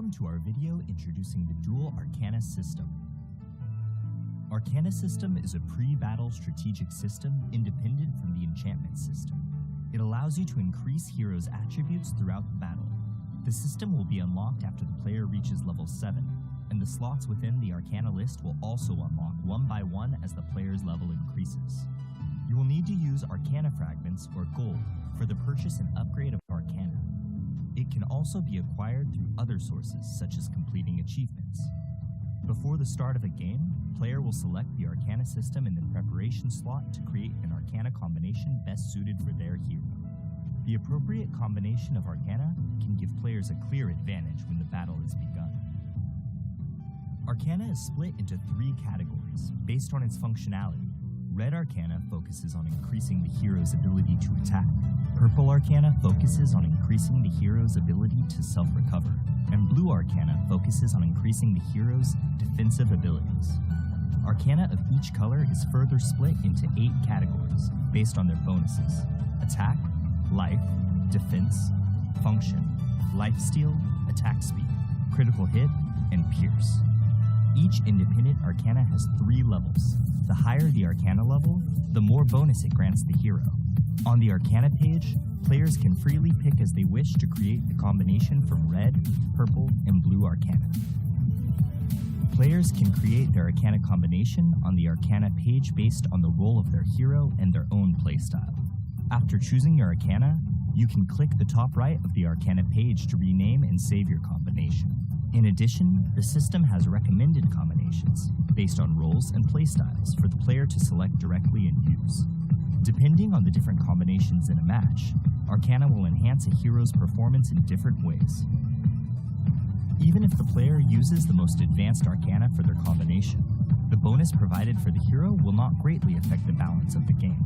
Welcome to our video introducing the dual Arcana system. Arcana system is a pre-battle strategic system independent from the enchantment system. It allows you to increase heroes' attributes throughout the battle. The system will be unlocked after the player reaches level 7, and the slots within the Arcana list will also unlock one by one as the player's level increases. You will need to use Arcana fragments or gold for the purchase and upgrade of Arcana. It can also be acquired through other sources, such as completing achievements. Before the start of a game, player will select the Arcana system in the preparation slot to create an Arcana combination best suited for their hero. The appropriate combination of Arcana can give players a clear advantage when the battle is begun. Arcana is split into 3 categories based on its functionality. Red Arcana focuses on increasing the hero's ability to attack. Purple Arcana focuses on increasing the hero's ability to self-recover. And Blue Arcana focuses on increasing the hero's defensive abilities. Arcana of each color is further split into 8 categories based on their bonuses: attack, life, defense, function, lifesteal, attack speed, critical hit, and pierce. Each independent Arcana has 3 levels. The higher the Arcana level, the more bonus it grants the hero. On the Arcana page, players can freely pick as they wish to create the combination from red, purple, and blue Arcana. Players can create their Arcana combination on the Arcana page based on the role of their hero and their own playstyle. After choosing your Arcana, you can click the top right of the Arcana page to rename and save your combination. In addition, the system has recommended combinations based on roles and playstyles for the player to select directly and use. Depending on the different combinations in a match, Arcana will enhance a hero's performance in different ways. Even if the player uses the most advanced Arcana for their combination, the bonus provided for the hero will not greatly affect the balance of the game.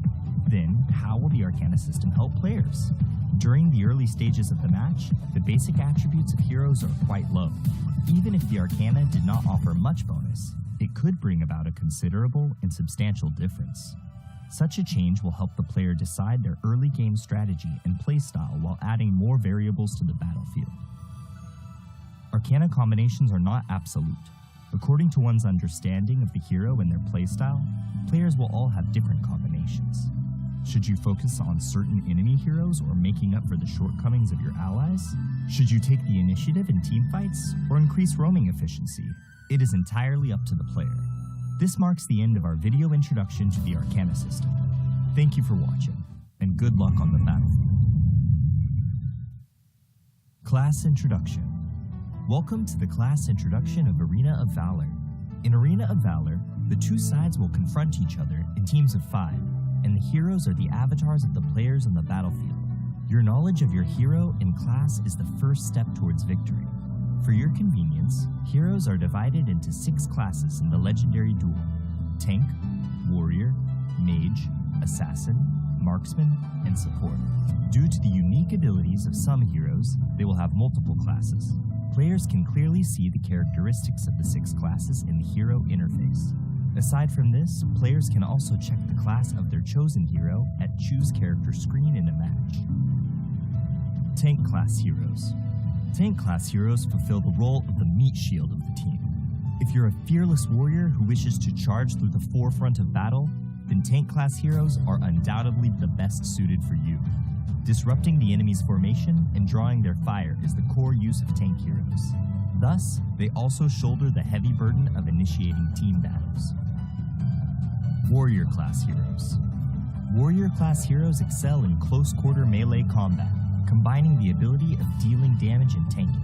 Then, how will the Arcana system help players? During the early stages of the match, the basic attributes of heroes are quite low. Even if the Arcana did not offer much bonus, it could bring about a considerable and substantial difference. Such a change will help the player decide their early game strategy and playstyle while adding more variables to the battlefield. Arcana combinations are not absolute. According to one's understanding of the hero and their playstyle, players will all have different combinations. Should you focus on certain enemy heroes or making up for the shortcomings of your allies? Should you take the initiative in teamfights or increase roaming efficiency? It is entirely up to the player. This marks the end of our video introduction to the Arcana system. Thank you for watching, and good luck on the battlefield. Class Introduction. Welcome to the class introduction of Arena of Valor. In Arena of Valor, the 2 sides will confront each other in teams of 5, and the heroes are the avatars of the players on the battlefield. Your knowledge of your hero and class is the first step towards victory. For your convenience, heroes are divided into 6 classes in the legendary duel: Tank, Warrior, Mage, Assassin, Marksman, and Support. Due to the unique abilities of some heroes, they will have multiple classes. Players can clearly see the characteristics of the 6 classes in the hero interface. Aside from this, players can also check the class of their chosen hero at Choose Character screen in a match. Tank class heroes. Tank class heroes fulfill the role of the meat shield of the team. If you're a fearless warrior who wishes to charge through the forefront of battle, then tank class heroes are undoubtedly the best suited for you. Disrupting the enemy's formation and drawing their fire is the core use of tank heroes. Thus, they also shoulder the heavy burden of initiating team battles. Warrior class heroes. Warrior class heroes excel in close-quarter melee combat, combining the ability of dealing damage and tanking.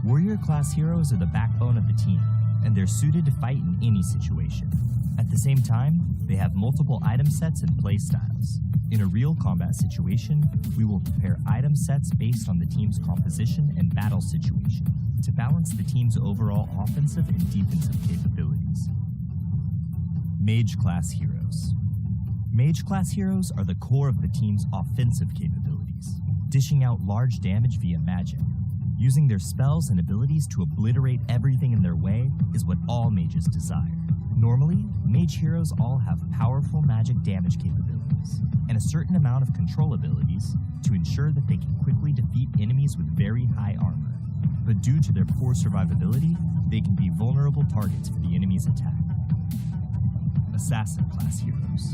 Warrior class heroes are the backbone of the team, and they're suited to fight in any situation. At the same time, they have multiple item sets and play styles. In a real combat situation, we will prepare item sets based on the team's composition and battle situation to balance the team's overall offensive and defensive capabilities. Mage class heroes. Mage class heroes are the core of the team's offensive capabilities, dishing out large damage via magic. Using their spells and abilities to obliterate everything in their way is what all mages desire. Normally, mage heroes all have powerful magic damage capabilities, and a certain amount of control abilities to ensure that they can quickly defeat enemies with very high armor. but due to their poor survivability, they can be vulnerable targets for the enemy's attack. Assassin class heroes.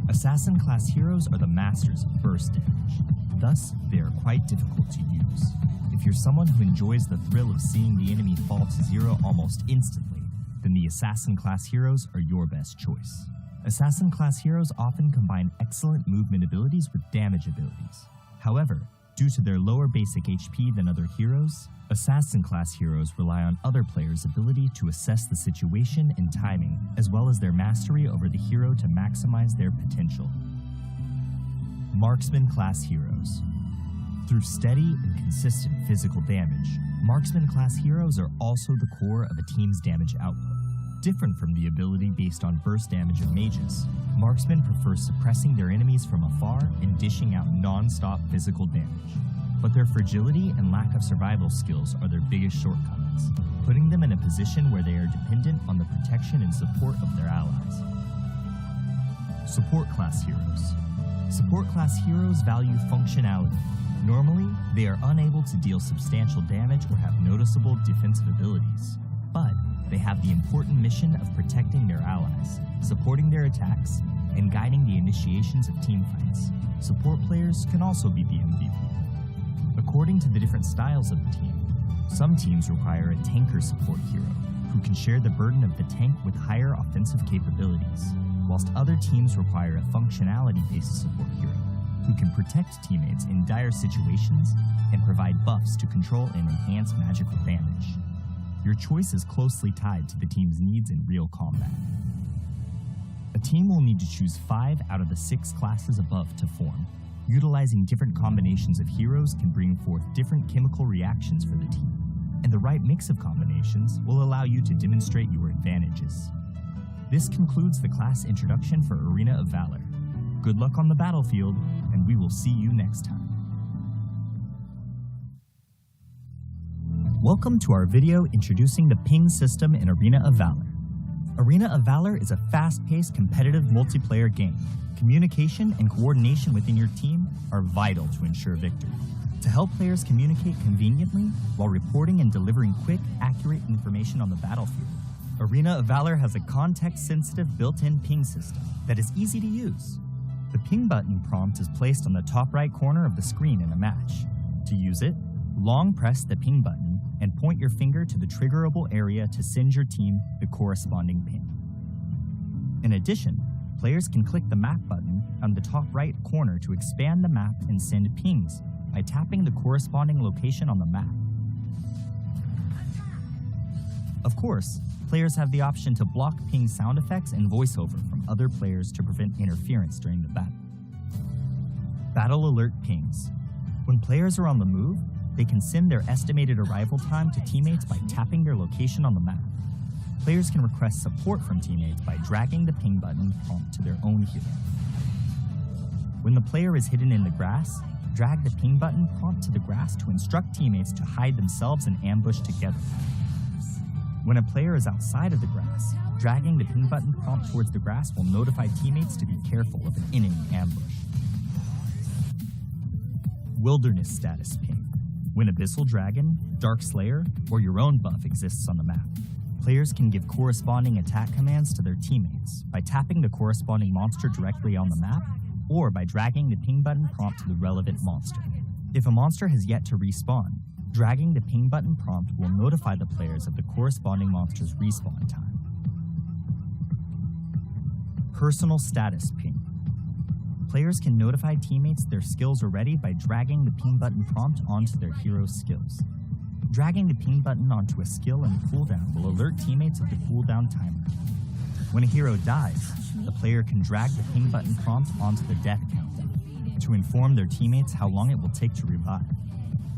Assassin class heroes are the masters of burst damage. Thus, they are quite difficult to use. If you're someone who enjoys the thrill of seeing the enemy fall to zero almost instantly, then the Assassin class heroes are your best choice. Assassin class heroes often combine excellent movement abilities with damage abilities. However, due to their lower basic HP than other heroes, Assassin class heroes rely on other players' ability to assess the situation and timing, as well as their mastery over the hero to maximize their potential. Marksman class heroes. Through steady and consistent physical damage, Marksman class heroes are also the core of a team's damage output. Different from the ability based on burst damage of mages, Marksmen prefer suppressing their enemies from afar and dishing out non-stop physical damage. But their fragility and lack of survival skills are their biggest shortcomings, putting them in a position where they are dependent on the protection and support of their allies. Support class heroes. Support class heroes value functionality. Normally, they are unable to deal substantial damage or have noticeable defensive abilities, but they have the important mission of protecting their allies, supporting their attacks, and guiding the initiations of team fights. Support players can also be the MVP. According to the different styles of the team, some teams require a tanker support hero, who can share the burden of the tank with higher offensive capabilities, whilst other teams require a functionality-based support hero, who can protect teammates in dire situations and provide buffs to control and enhance magical damage. Your choice is closely tied to the team's needs in real combat. A team will need to choose 5 out of the 6 classes above to form. Utilizing different combinations of heroes can bring forth different chemical reactions for the team, and the right mix of combinations will allow you to demonstrate your advantages. This concludes the class introduction for Arena of Valor. Good luck on the battlefield, and we will see you next time. Welcome to our video introducing the ping system in Arena of Valor. Arena of Valor is a fast-paced, competitive multiplayer game. Communication and coordination within your team are vital to ensure victory. To help players communicate conveniently while reporting and delivering quick, accurate information on the battlefield, Arena of Valor has a context-sensitive built-in ping system that is easy to use. The ping button prompt is placed on the top right corner of the screen in a match. To use it, long press the ping button and point your finger to the triggerable area to send your team the corresponding ping. In addition, players can click the map button on the top right corner to expand the map and send pings by tapping the corresponding location on the map. Of course, players have the option to block ping sound effects and voiceover from other players to prevent interference during the battle. Battle alert pings. When players are on the move, they can send their estimated arrival time to teammates by tapping their location on the map. Players can request support from teammates by dragging the ping button prompt to their own hero. When the player is hidden in the grass, drag the ping button prompt to the grass to instruct teammates to hide themselves and ambush together. When a player is outside of the grass, dragging the ping button prompt towards the grass will notify teammates to be careful of an enemy ambush. Wilderness status ping. When Abyssal Dragon, Dark Slayer, or your own buff exists on the map, players can give corresponding attack commands to their teammates by tapping the corresponding monster directly on the map or by dragging the ping button prompt to the relevant monster. If a monster has yet to respawn, dragging the ping button prompt will notify the players of the corresponding monster's respawn time. Personal status ping. Players can notify teammates their skills are ready by dragging the ping button prompt onto their hero's skills. Dragging the ping button onto a skill in cooldown will alert teammates of the cooldown timer. When a hero dies, the player can drag the ping button prompt onto the death countdown to inform their teammates how long it will take to revive.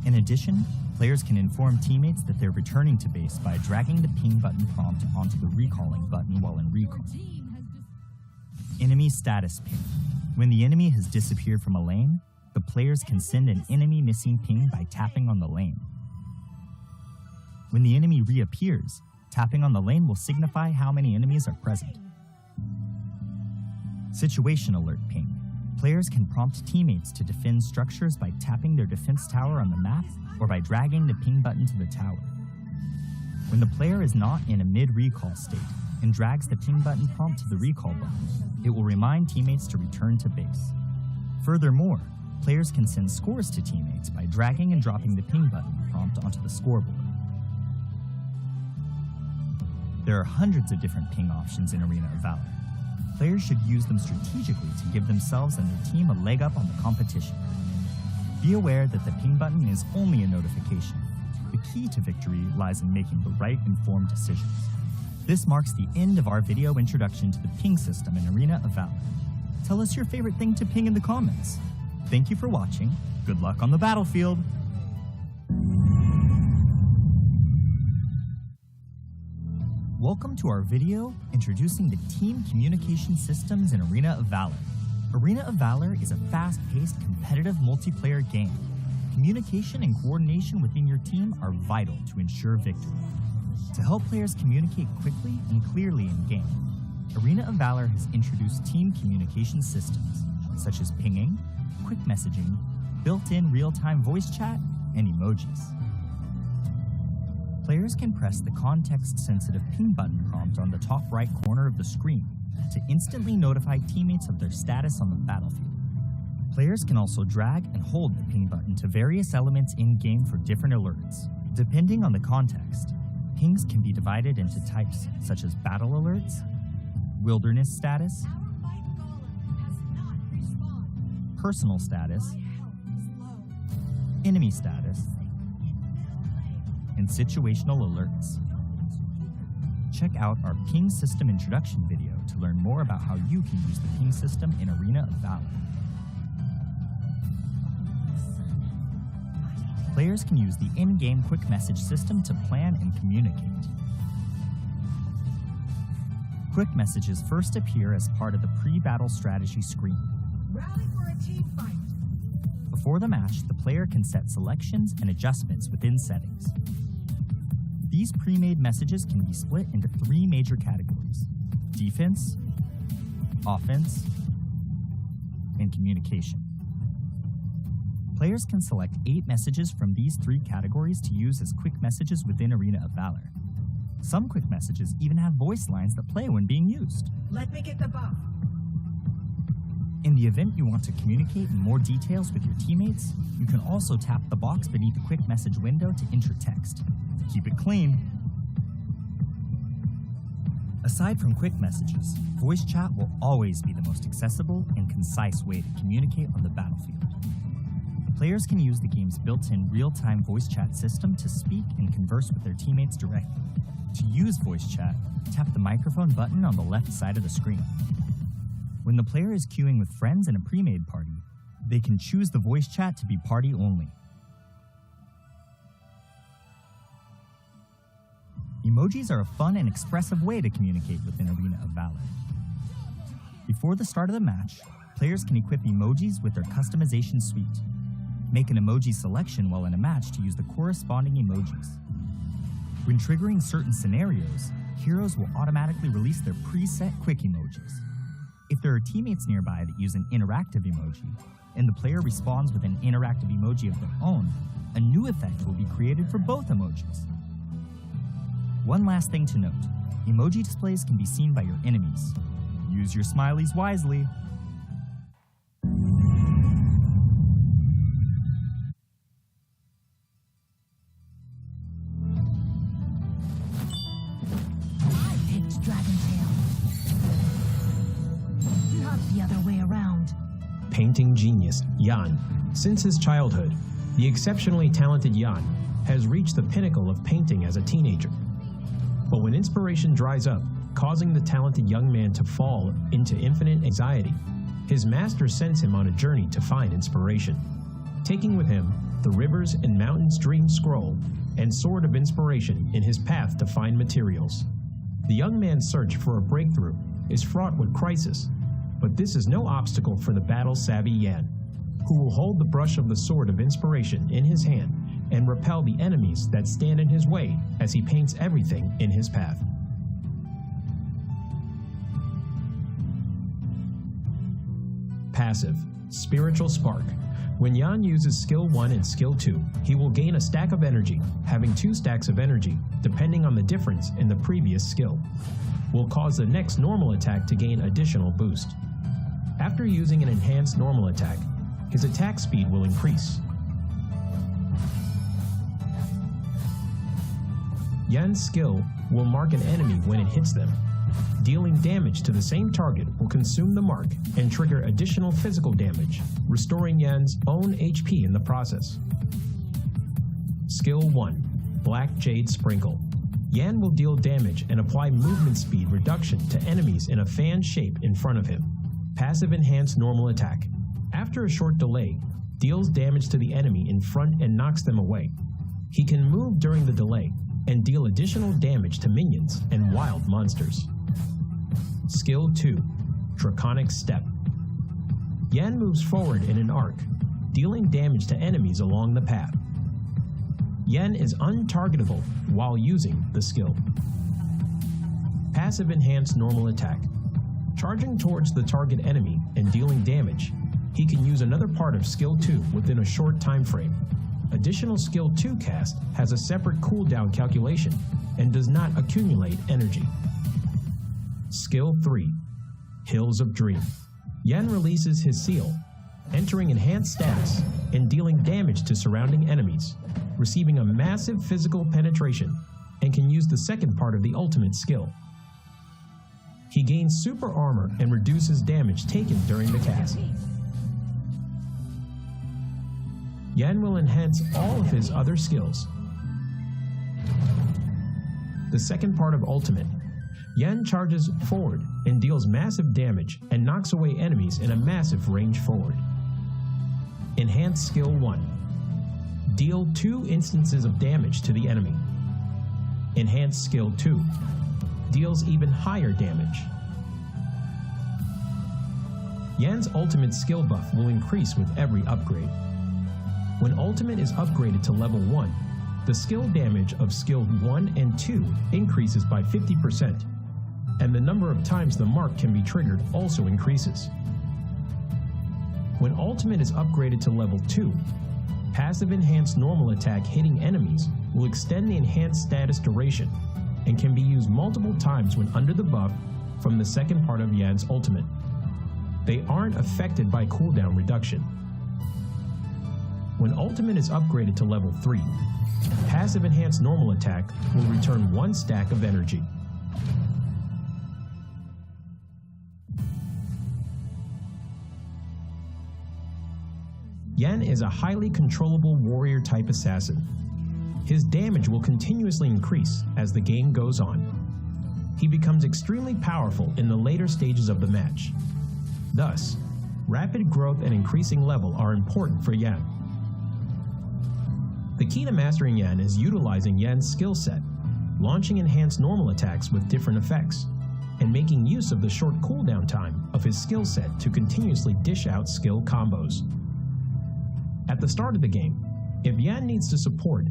In addition, players can inform teammates that they're returning to base by dragging the ping button prompt onto the recalling button while in recall. Enemy status ping. When the enemy has disappeared from a lane, the players can send an enemy missing ping by tapping on the lane. When the enemy reappears, tapping on the lane will signify how many enemies are present. Situation alert ping. Players can prompt teammates to defend structures by tapping their defense tower on the map or by dragging the ping button to the tower. When the player is not in a mid-recall state and drags the ping button prompt to the recall button, it will remind teammates to return to base. Furthermore, players can send scores to teammates by dragging and dropping the ping button prompt onto the scoreboard. There are hundreds of different ping options in Arena of Valor. Players should use them strategically to give themselves and their team a leg up on the competition. Be aware that the ping button is only a notification. The key to victory lies in making the right informed decisions. This marks the end of our video introduction to the ping system in Arena of Valor. Tell us your favorite thing to ping in the comments. Thank you for watching. Good luck on the battlefield. Welcome to our video introducing the team communication systems in Arena of Valor. Arena of Valor is a fast-paced, competitive multiplayer game. Communication and coordination within your team are vital to ensure victory. To help players communicate quickly and clearly in-game, Arena of Valor has introduced team communication systems, such as pinging, quick messaging, built-in real-time voice chat, and emojis. Players can press the context-sensitive ping button prompt on the top right corner of the screen to instantly notify teammates of their status on the battlefield. Players can also drag and hold the ping button to various elements in-game for different alerts. Depending on the context, pings can be divided into types such as battle alerts, wilderness status, personal status, enemy status, and situational alerts. Check out our ping system introduction video to learn more about how you can use the ping system in Arena of Valor. Players can use the in-game quick message system to plan and communicate. Quick messages first appear as part of the pre-battle strategy screen. Rally for a team fight. Before the match, the player can set selections and adjustments within settings. These pre-made messages can be split into 3 major categories: defense, offense, and communication. Players can select 8 messages from these 3 categories to use as quick messages within Arena of Valor. Some quick messages even have voice lines that play when being used. Let me get the buff. In the event you want to communicate in more details with your teammates, you can also tap the box beneath the quick message window to enter text. Keep it clean. Aside from quick messages, voice chat will always be the most accessible and concise way to communicate on the battlefield. Players can use the game's built-in real-time voice chat system to speak and converse with their teammates directly. To use voice chat, tap the microphone button on the left side of the screen. When the player is queuing with friends in a pre-made party, they can choose the voice chat to be party only. Emojis are a fun and expressive way to communicate within Arena of Valor. Before the start of the match, players can equip emojis with their customization suite. Make an emoji selection while in a match to use the corresponding emojis. When triggering certain scenarios, heroes will automatically release their preset quick emojis. If there are teammates nearby that use an interactive emoji, and the player responds with an interactive emoji of their own, a new effect will be created for both emojis. One last thing to note, emoji displays can be seen by your enemies. Use your smileys wisely. I picked Dragontail. Not the other way around. Painting genius, Jan. Since his childhood, the exceptionally talented Jan has reached the pinnacle of painting as a teenager. But when inspiration dries up, causing the talented young man to fall into infinite anxiety, his master sends him on a journey to find inspiration, taking with him the Rivers and Mountains Dream Scroll and Sword of Inspiration in his path to find materials. The young man's search for a breakthrough is fraught with crisis, but this is no obstacle for the battle-savvy Jan, who will hold the brush of the Sword of Inspiration in his hand and repel the enemies that stand in his way as he paints everything in his path. Passive, Spiritual Spark. When Yan uses Skill 1 and Skill 2, he will gain a stack of energy, having 2 stacks of energy, depending on the difference in the previous skill. Will cause the next normal attack to gain additional boost. After using an enhanced normal attack, his attack speed will increase. Yan's skill will mark an enemy when it hits them. Dealing damage to the same target will consume the mark and trigger additional physical damage, restoring Yan's own HP in the process. Skill 1. Black Jade Sprinkle. Yan will deal damage and apply movement speed reduction to enemies in a fan shape in front of him. Passive Enhanced Normal Attack. After a short delay, deals damage to the enemy in front and knocks them away. He can move during the delay and deal additional damage to minions and wild monsters. Skill 2. Draconic Step. Yan moves forward in an arc, dealing damage to enemies along the path. Yan is untargetable while using the skill. Passive Enhanced Normal Attack. Charging towards the target enemy and dealing damage, he can use another part of Skill 2 within a short time frame. Additional Skill 2 cast has a separate cooldown calculation and does not accumulate energy. Skill 3. Hills of Dream. Yan releases his seal, entering enhanced status and dealing damage to surrounding enemies, receiving a massive physical penetration, and can use the second part of the ultimate skill. He gains super armor and reduces damage taken during the cast. Yan will enhance all of his other skills. The second part of Ultimate. Yan charges forward and deals massive damage and knocks away enemies in a massive range forward. Enhanced Skill 1. Deal 2 instances of damage to the enemy. Enhanced Skill 2. Deals even higher damage. Yan's ultimate skill buff will increase with every upgrade. When ultimate is upgraded to level 1, the skill damage of skill 1 and 2 increases by 50%, and the number of times the mark can be triggered also increases. When ultimate is upgraded to level 2, passive enhanced normal attack hitting enemies will extend the enhanced status duration and can be used multiple times when under the buff from the second part of Yan's ultimate. They aren't affected by cooldown reduction. When ultimate is upgraded to level 3, passive enhanced normal attack will return 1 stack of energy. Yan is a highly controllable warrior-type assassin. His damage will continuously increase as the game goes on. He becomes extremely powerful in the later stages of the match. Thus, rapid growth and increasing level are important for Yan. The key to mastering Yan is utilizing Yan's skill set, launching enhanced normal attacks with different effects, and making use of the short cooldown time of his skill set to continuously dish out skill combos. At the start of the game, if Yan needs to support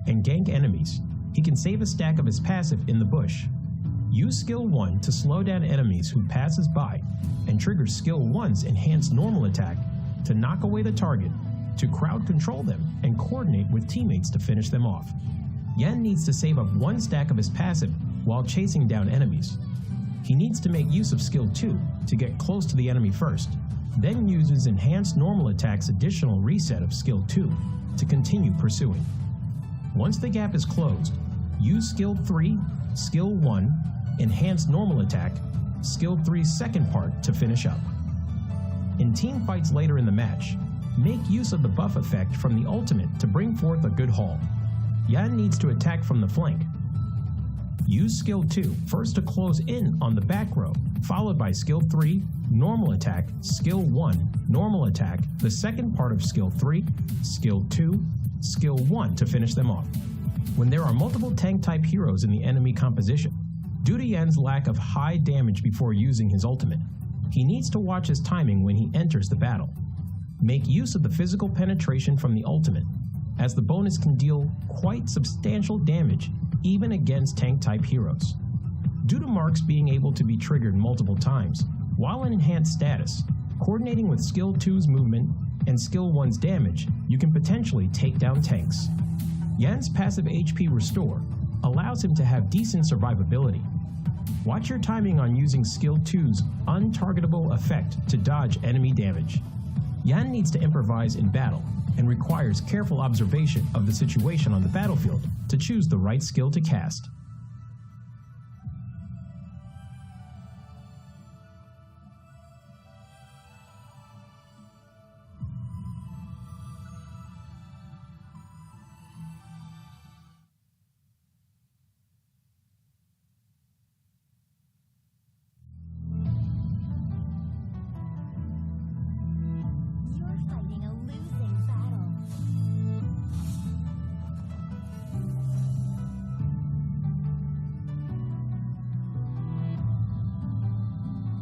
and gank enemies, he can save a stack of his passive in the bush. Use Skill 1 to slow down enemies who passes by, and trigger Skill 1's enhanced normal attack to knock away the target, to crowd control them and coordinate with teammates to finish them off. Yan needs to save up 1 stack of his passive while chasing down enemies. He needs to make use of Skill 2 to get close to the enemy first, then uses enhanced normal attack's additional reset of Skill 2 to continue pursuing. Once the gap is closed, use Skill 3, Skill 1, enhanced normal attack, Skill 3's second part to finish up. In team fights later in the match, make use of the buff effect from the ultimate to bring forth a good haul. Yan needs to attack from the flank. Use Skill 2 first to close in on the back row, followed by Skill 3, normal attack, Skill 1, normal attack, the second part of Skill 3, Skill 2, Skill 1 to finish them off. When there are multiple tank-type heroes in the enemy composition, due to Yan's lack of high damage before using his ultimate, he needs to watch his timing when he enters the battle. Make use of the physical penetration from the ultimate, as the bonus can deal quite substantial damage even against tank-type heroes. Due to marks being able to be triggered multiple times, while in enhanced status, Coordinating with Skill 2's movement and Skill 1's damage, you can potentially take down tanks. Yan's passive HP Restore allows him to have decent survivability. Watch your timing on using Skill 2's untargetable effect to dodge enemy damage. Yan needs to improvise in battle and requires careful observation of the situation on the battlefield to choose the right skill to cast.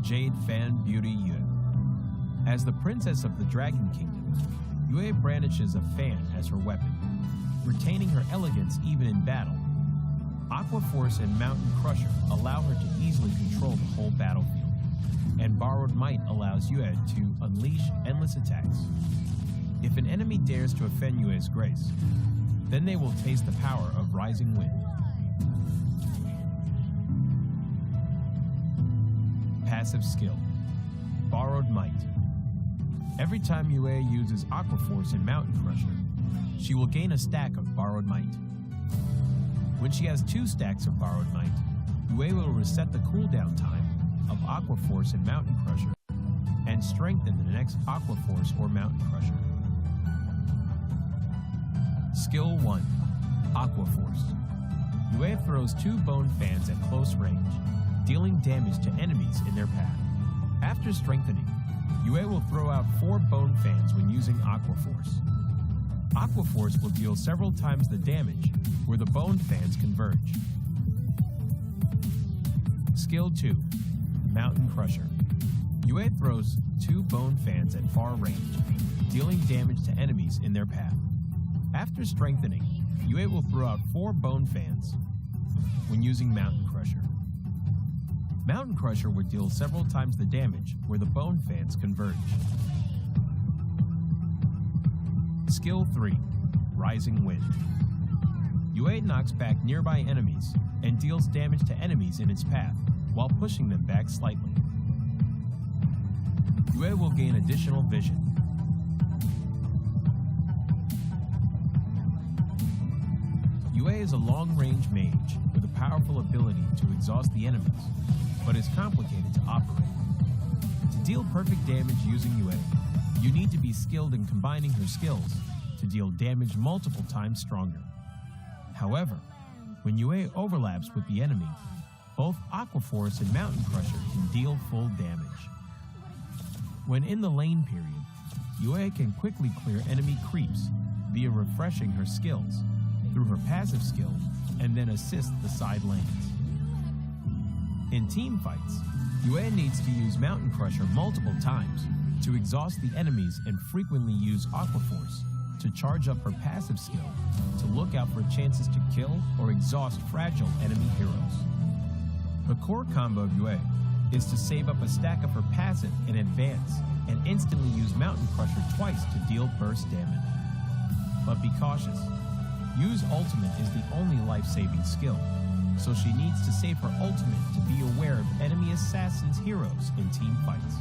Jade Fan Beauty Yue. As the princess of the Dragon Kingdom, Yue brandishes a fan as her weapon, retaining her elegance even in battle. Aqua Force and Mountain Crusher allow her to easily control the whole battlefield, and Borrowed Might allows Yue to unleash endless attacks. If an enemy dares to offend Yue's grace, then they will taste the power of Rising Wind. Passive skill, Borrowed Might. Every time Yue uses Aqua Force and Mountain Crusher, she will gain a stack of Borrowed Might. When she has 2 stacks of Borrowed Might, Yue will reset the cooldown time of Aqua Force and Mountain Crusher and strengthen the next Aqua Force or Mountain Crusher. Skill 1, Aqua Force. Yue throws 2 bone fans at close range, dealing damage to enemies in their path. After strengthening, Yue will throw out 4 bone fans when using Aqua Force. Aqua Force will deal several times the damage where the bone fans converge. Skill 2, Mountain Crusher. Yue throws 2 bone fans at far range, dealing damage to enemies in their path. After strengthening, Yue will throw out 4 bone fans when using Mountain Crusher. Mountain Crusher would deal several times the damage where the bone fans converge. Skill 3, Rising Wind. Yue knocks back nearby enemies and deals damage to enemies in its path while pushing them back slightly. Yue will gain additional vision. Yue is a long-range mage with a powerful ability to exhaust the enemies, but is complicated to operate. To deal perfect damage using Yue, you need to be skilled in combining her skills to deal damage multiple times stronger. However, when Yue overlaps with the enemy, both Aqua Force and Mountain Crusher can deal full damage. When in the lane period, Yue can quickly clear enemy creeps via refreshing her skills through her passive skill and then assist the side lanes. In team fights, Yue needs to use Mountain Crusher multiple times to exhaust the enemies and frequently use Aqua Force to charge up her passive skill to look out for chances to kill or exhaust fragile enemy heroes. The core combo of Yue is to save up a stack of her passive in advance and instantly use Mountain Crusher twice to deal burst damage. But be cautious. Yu's ultimate is the only life-saving skill, so she needs to save her ultimate to be aware of enemy assassins' heroes in team fights.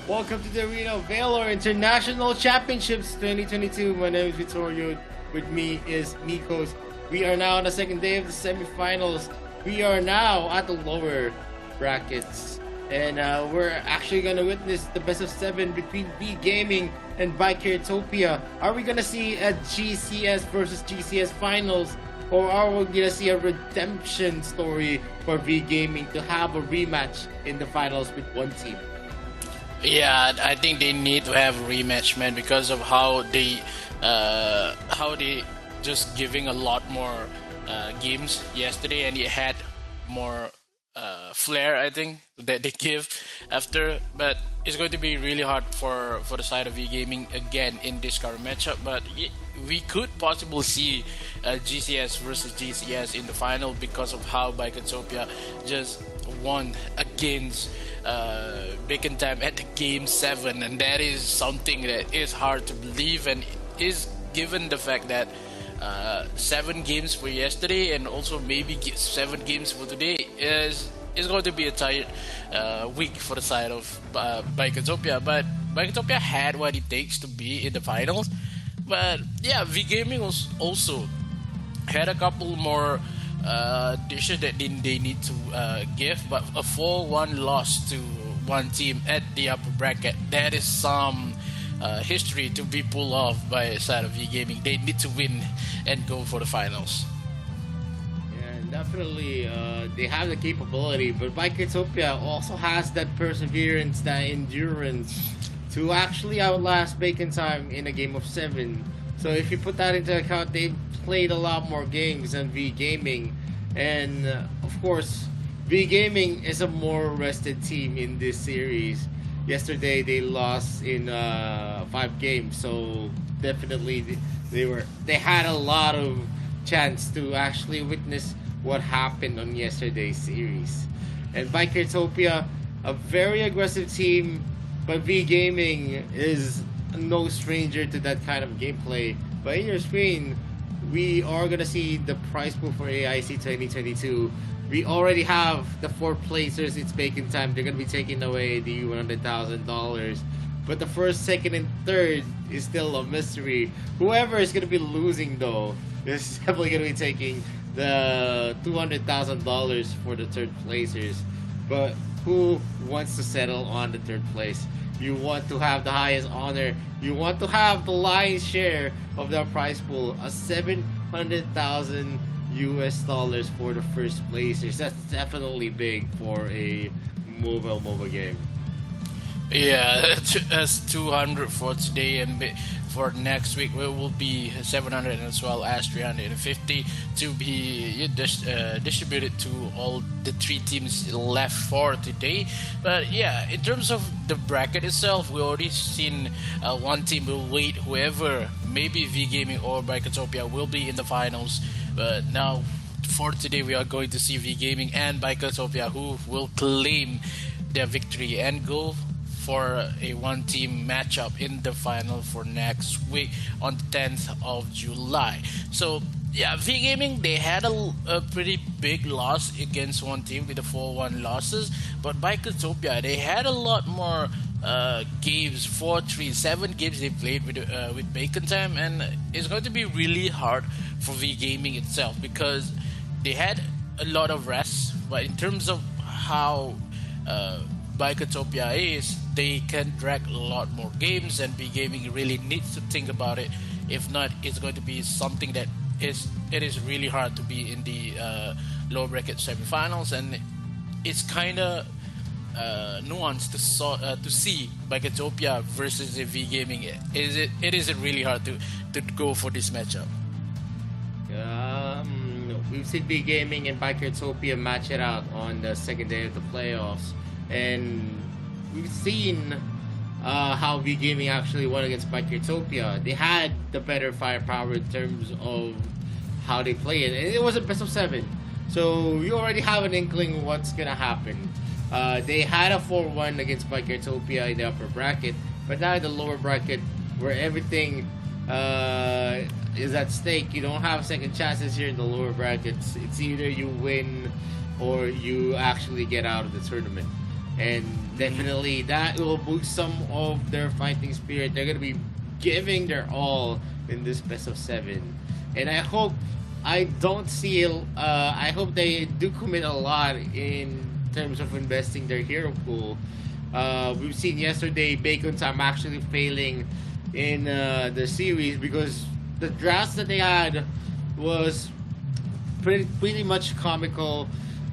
Welcome to the Arena Valor International Championships 2022. My name is Vittorio. With me is Nikos. We are now on the second day of the semifinals. We are now at the lower brackets. And we're actually going to witness the best of 7 between V Gaming and Bikertopia. Are we going to see a GCS versus GCS finals? Or are we going to see a redemption story for V Gaming to have a rematch in the finals with one team? Yeah, I think they need to have a rematch, man, because of how they just giving a lot more games yesterday, and it had more flair, I think, that they give after. But it's going to be really hard for the side of V Gaming again in this current matchup. But we could possibly see GCS versus GCS in the final because of how Bikertopia just won against Bacon Time at the game 7, and that is something that is hard to believe, and is given the fact that 7 games for yesterday and also maybe 7 games for today is going to be a tired week for the side of Bikertopia. But Bikertopia had what it takes to be in the finals. But yeah, V Gaming was also had a couple more dishes that they need to give, but a 4-1 loss to one team at the upper bracket, that is some history to be pulled off by the side of V Gaming. They need to win and go for the finals. Yeah, definitely they have the capability, but Bikertopia also has that perseverance, that endurance to actually outlast Bacon Time in a game of 7. So if you put that into account, they've played a lot more games than V Gaming, and of course V Gaming is a more rested team in this series. Yesterday they lost in 5 games, so definitely they had a lot of chance to actually witness what happened on yesterday's series. And Bikertopia, a very aggressive team, but V Gaming is no stranger to that kind of gameplay. But in your screen, we are gonna see the prize pool for AIC 2022. We already have the 4 placers. It's Bacon Time. They're gonna be taking away the $100,000. But the first, second, and third is still a mystery. Whoever is gonna be losing though is definitely gonna be taking the $200,000 for the third placers. But who wants to settle on the third place? You want to have the highest honor. You want to have the lion's share of the prize pool, a $700,000 US for the first placers. That's definitely big for a mobile game. Yeah, that's 200 for today, and for next week it will be 700 as well as 350 to be distributed to all the 3 teams left for today. But yeah, in terms of the bracket itself, we already seen one team will wait, whoever, maybe V Gaming or Bikertopia will be in the finals. But now for today we are going to see V Gaming and Bikertopia who will claim their victory and go for a one-team matchup in the final for next week on the 10th of July. So yeah, V Gaming, they had a pretty big loss against one team with the 4-1 losses, but Bikertopia, they had a lot more games, 7 games they played with Bacon Time, and it's going to be really hard for V Gaming itself because they had a lot of rest. But in terms of how Bikertopia is, they can drag a lot more games, and V Gaming really needs to think about it. If not, it's going to be something that it is really hard to be in the lower bracket semifinals, and it's kind of nuanced to see Bikertopia versus the V Gaming. It is really hard to go for this matchup. We've seen V Gaming and Bikertopia match it out on the second day of the playoffs, and we've seen how V Gaming actually won against Bikertopia. They had the better firepower in terms of how they play it, and it was a best of 7. So you already have an inkling of what's gonna happen. They had a 4-1 against Bikertopia in the upper bracket, but now in the lower bracket, where everything is at stake, you don't have second chances here in the lower brackets. It's either you win or you actually get out of the tournament. and definitely that will boost some of their fighting spirit. They're gonna be giving their all in this best of 7, and I hope I hope they do commit a lot in terms of investing their hero pool. We've seen yesterday Bacon Time actually failing in the series because the drafts that they had was pretty much comical.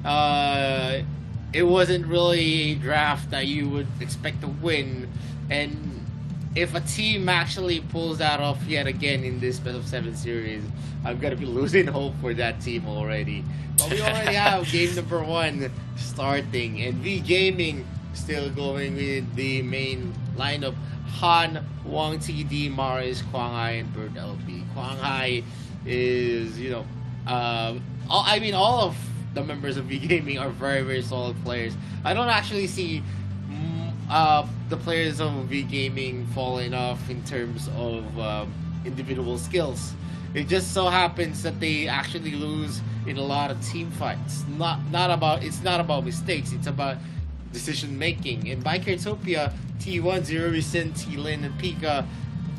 It wasn't really a draft that you would expect to win, and if a team actually pulls that off yet again in this best of 7 series, I'm gonna be losing hope for that team already. But we already have game number 1 starting, and V Gaming still going with the main lineup: Han, Wang TD, Maris, Kwang Hai, and Bird LP. Kwang Hai is, all of the members of V Gaming are very, very solid players. I don't actually see the players of V Gaming falling off in terms of individual skills. It just so happens that they actually lose in a lot of team fights. It's not about mistakes. It's about decision making. In Bikertopia, T1, Zero Recent, T-Lin, and Pika,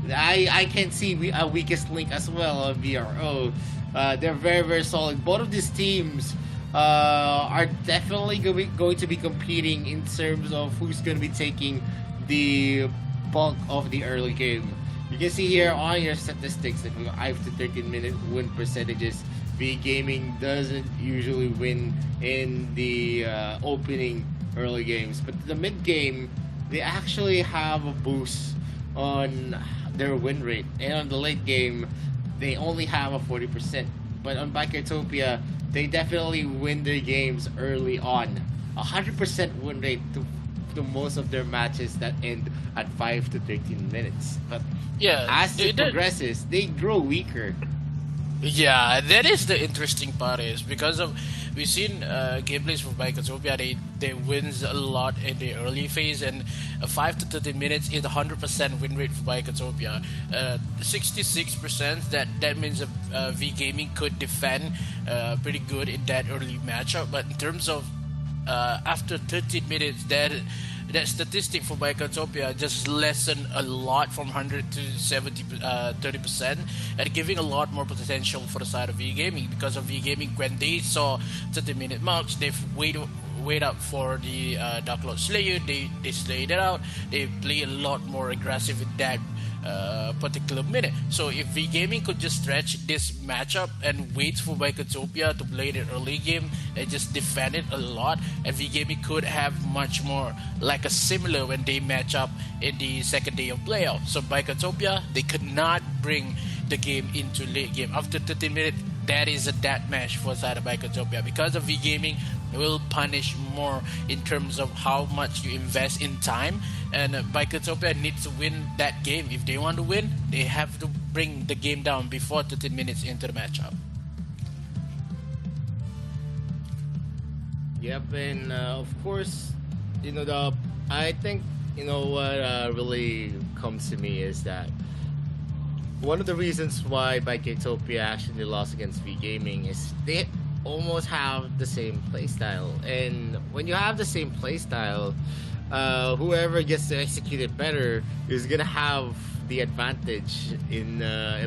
I can see a weakest link as well on VRO. They're very, very solid. Both of these teams are definitely going to be competing in terms of who's going to be taking the bulk of the early game. You can see here on your statistics that 5 to 13 minute win percentages, V Gaming doesn't usually win in the opening early games, but the mid game they actually have a boost on their win rate, and on the late game they only have a 40%. But on Bikertopia, they definitely win their games early on. 100% win rate to most of their matches that end at 5 to 13 minutes. But Yeah, as it progresses, they grow weaker. Yeah, that is the interesting part, is because of we've seen gameplays for Bikertopia, they wins a lot in the early phase, and 5 to 30 minutes is 100% win rate for Bikertopia. 66%, that means V Gaming could defend pretty good in that early matchup, but in terms of after 13 minutes, that statistic for Bikertopia just lessened a lot from 100 to 30%, and giving a lot more potential for the side of V Gaming, because of V Gaming, when they saw 30-minute marks, they've wait up for the Dark Lord Slayer, they slayed it out, they play a lot more aggressive in that particular minute. So if V Gaming could just stretch this matchup and wait for Bikertopia to play the early game and just defend it a lot, and V Gaming could have much more like a similar when they match up in the second day of playoff. So Bikertopia, they could not bring the game into late game. After 30 minutes, that is a death match for side of Bikertopia, because of V Gaming will punish more in terms of how much you invest in time, and Bikertopia needs to win that game. If they want to win, they have to bring the game down before 30 minutes into the matchup. Yep, and of course, I think what really comes to me is that one of the reasons why Bikertopia actually lost against V Gaming is they almost have the same playstyle, and when you have the same playstyle, whoever gets to execute it better is gonna have the advantage in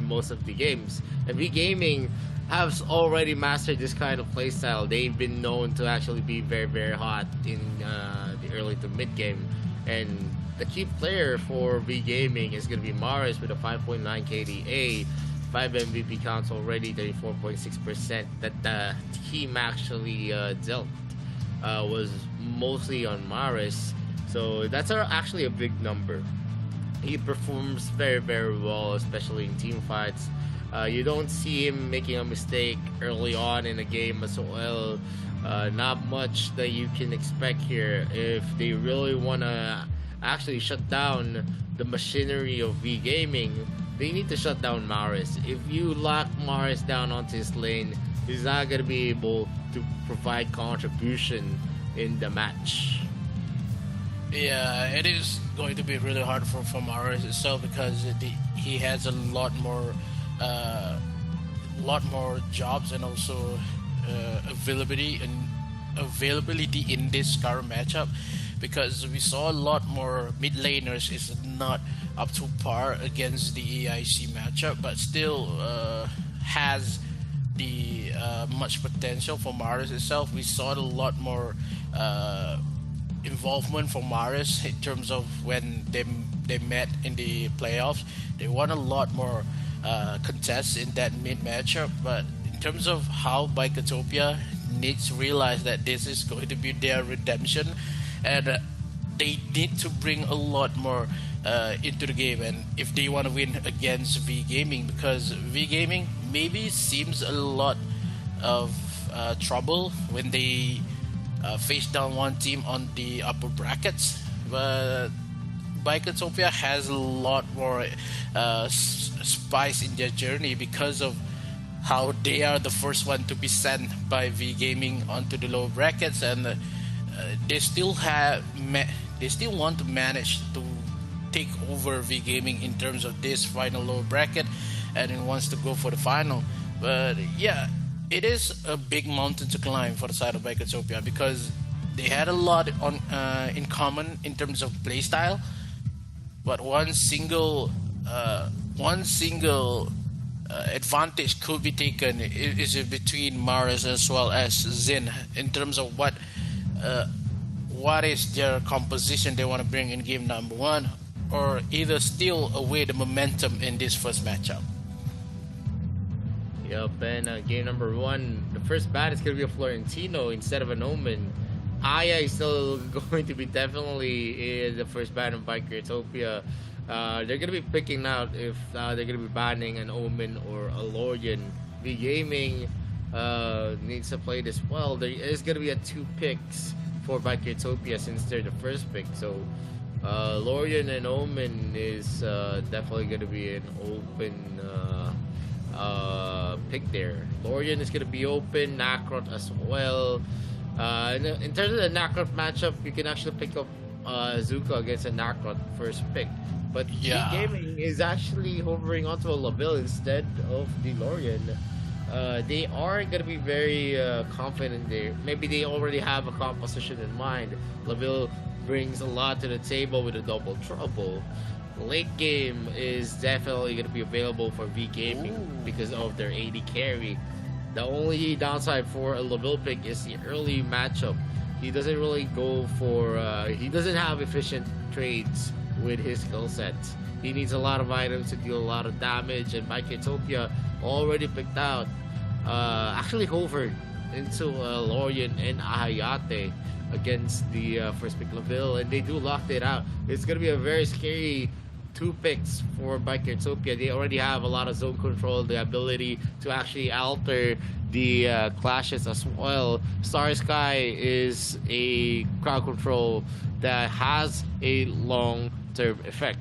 most of the games. And V Gaming has already mastered this kind of playstyle. They've been known to actually be very, very hot in the early to mid game, and the key player for V Gaming is going to be Maris with a 5.9 KDA, 5 MVP counts already, 34.6% that the team actually dealt was mostly on Maris. So that's actually a big number. He performs very, very well, especially in team fights. You don't see him making a mistake early on in the game as well. Not much that you can expect here. If they really want to actually shut down the machinery of V Gaming, they need to shut down Maris. If you lock Maris down onto his lane, he's not going to be able to provide contribution in the match. Yeah, it is going to be really hard for Maris itself, because he has a lot more jobs, and also availability in this current matchup. because we saw a lot more mid laners is not up to par against the AIC matchup, but still has the much potential for Maris itself. We saw a lot more involvement for Maris in terms of when they met in the playoffs. They won a lot more contests in that mid matchup, but in terms of how Biketopia needs to realize that this is going to be their redemption, and they need to bring a lot more into the game, and if they want to win against V Gaming, because V Gaming maybe seems a lot of trouble when they face down one team on the upper brackets, but Biketopia has a lot more spice in their journey because of how they are the first one to be sent by V Gaming onto the lower brackets, and they still want to manage to take over V Gaming in terms of this final lower bracket, and it wants to go for the final. But yeah, it is a big mountain to climb for the side of Biketopia, because they had a lot in common in terms of playstyle, but one single advantage could be taken is between Maris as well as Zin in terms of what is their composition they want to bring in game number one, or either steal away the momentum in this first matchup. Yep, and game number one, the first bat is going to be a Florentino instead of an Omen. Aya is still going to be definitely the first bat in Biketopia. They're going to be picking out if they're going to be banning an Omen or a Lorian. V Gaming needs to play this well. There is going to be a 2 picks for Biketopia since they're the first pick. So Lorian and Omen is definitely going to be an open pick there. Lorian is going to be open, Nakrot as well. In terms of the Nakrot matchup, you can actually pick up Zuka against a Nakrot first pick. But yeah, Gaming is actually hovering onto a Laville instead of the Lorian. They are going to be very confident there. Maybe they already have a composition in mind. Laville brings a lot to the table with a double trouble. Late game is definitely going to be available for V Gaming because of their AD carry. The only downside for a Laville pick is the early matchup. He doesn't really go for... he doesn't have efficient trades with his skill sets. He needs a lot of items to deal a lot of damage, and Biketopia already picked out, actually hovered into Lorian and Ahayate against the first pick Laville, and they do lock it out. It's going to be a very scary 2 picks for Biketopia. They already have a lot of zone control, the ability to actually alter the clashes as well. Star Sky is a crowd control that has a long-term effect.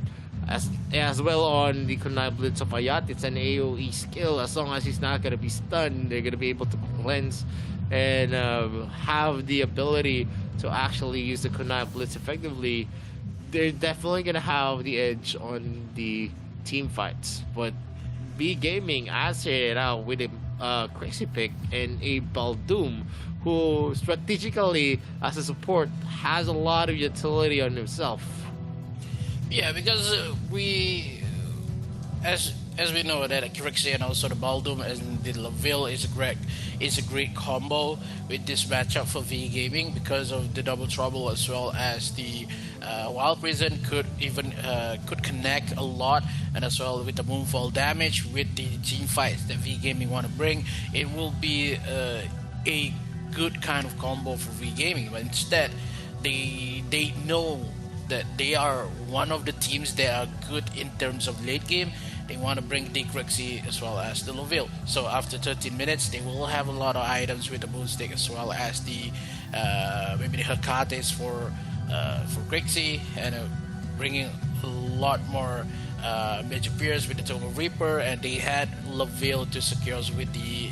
As well on the Kunai Blitz of Ayat, it's an AoE skill. As long as he's not going to be stunned, they're going to be able to cleanse and have the ability to actually use the Kunai Blitz effectively. They're definitely going to have the edge on the team fights. But V Gaming answered it out with a crazy pick and a Baldoom, who strategically, as a support, has a lot of utility on himself. Yeah, because as we know that Crixie and also the Baldoom and the Laville is a great combo with this matchup for V Gaming because of the double trouble, as well as the Wild Prison could connect a lot, and as well with the Moonfall damage with the team fights that V Gaming want to bring, it will be a good kind of combo for V Gaming. But instead, they know that they are one of the teams that are good in terms of late game. They want to bring the Crixie as well as the Laville. So after 13 minutes, they will have a lot of items with the Moonstick, as well as the maybe the Hekates for Crixie, and bringing a lot more Major Pierce with the Total Reaper, and they had Laville to secure us with the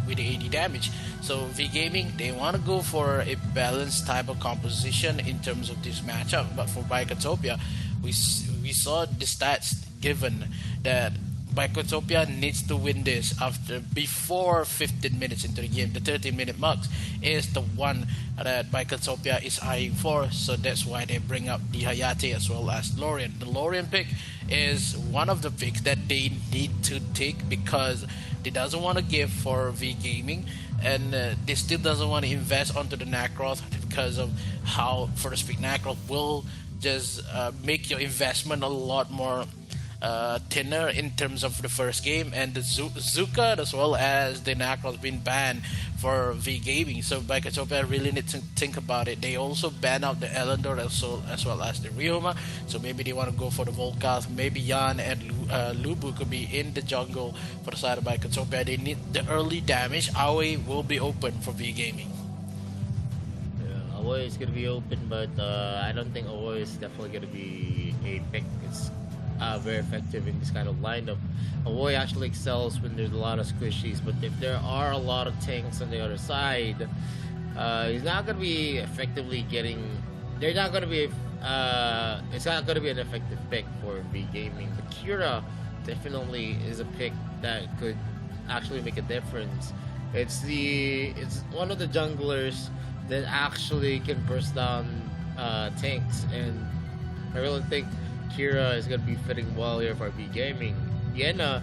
AD damage. So V Gaming, they want to go for a balanced type of composition in terms of this matchup. But for Biketopia, we saw the stats given that Bicotopia needs to win this before 15 minutes into the game. The 30-minute marks is the one that Bicotopia is eyeing for, so that's why they bring up the Hayate as well as Lorien. The Lorien pick is one of the picks that they need to take because they doesn't want to give for V Gaming, and they still doesn't want to invest onto the Nacroth because of how first pick Nacroth will just make your investment a lot more thinner in terms of the first game, and the Zuka as well as the Nacroth been banned for V Gaming, so Bicotopia really need to think about it. They also ban out the Elendor as well as the Ryoma, so maybe they want to go for the Volcath. Maybe Yan and Lubu could be in the jungle for the side of Bicotopia. They need the early damage. Aoi will be open for V Gaming. Yeah, Aoi is going to be open, but I don't think Aoi is definitely going to be a pick. It's very effective in this kind of lineup. Aoi actually excels when there's a lot of squishies, but if there are a lot of tanks on the other side, he's not going to be effectively getting. They're not going to be. It's not going to be an effective pick for V Gaming. But Kira definitely is a pick that could actually make a difference. It's one of the junglers that actually can burst down tanks, and I really think Kira is going to be fitting well here for V Gaming. Yena,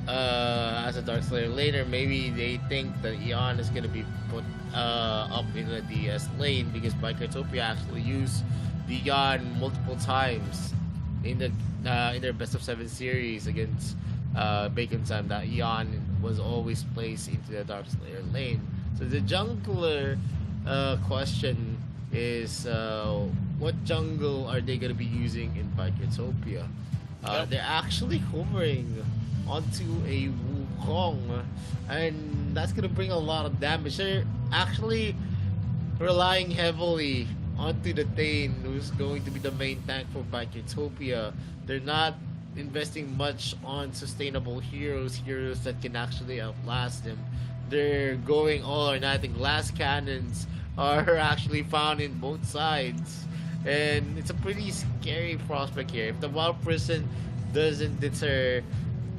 as a Dark Slayer laner, maybe they think that Ion is going to be put up in the DS lane because Bicotopia actually used the Ion multiple times in their best of 7 series against Bacon Time. That Ion was always placed into the Dark Slayer lane. So the jungler question is what jungle are they going to be using in Bicotopia? They're actually hovering onto a Wukong, and that's going to bring a lot of damage. They're actually relying heavily onto the Thane, who's going to be the main tank for Bicotopia. They're not investing much on sustainable heroes that can actually outlast them. They're going all or nothing. Glass cannons are actually found in both sides, and it's a pretty scary prospect here. If the Wild Prison doesn't deter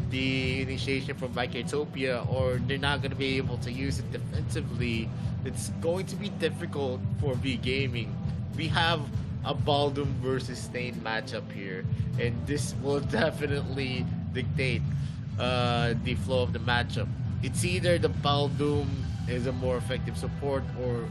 the initiation from Bicotopia, or they're not going to be able to use it defensively, it's going to be difficult for V Gaming. We have a Baldum versus Thane matchup here, and this will definitely dictate the flow of the matchup. It's either the Baldum is a more effective support, or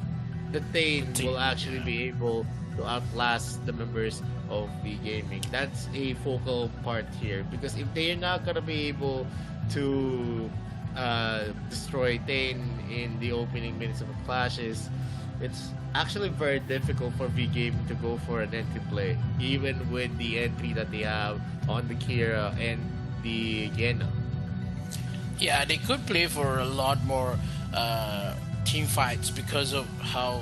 the Thane will actually be able to outlast the members of V Gaming. That's a focal part here, because if they're not gonna be able to destroy Thane in the opening minutes of the clashes, it's actually very difficult for V Gaming to go for an entry play, even with the entry that they have on the Kira and the Yena. Yeah, they could play for a lot more team fights because of how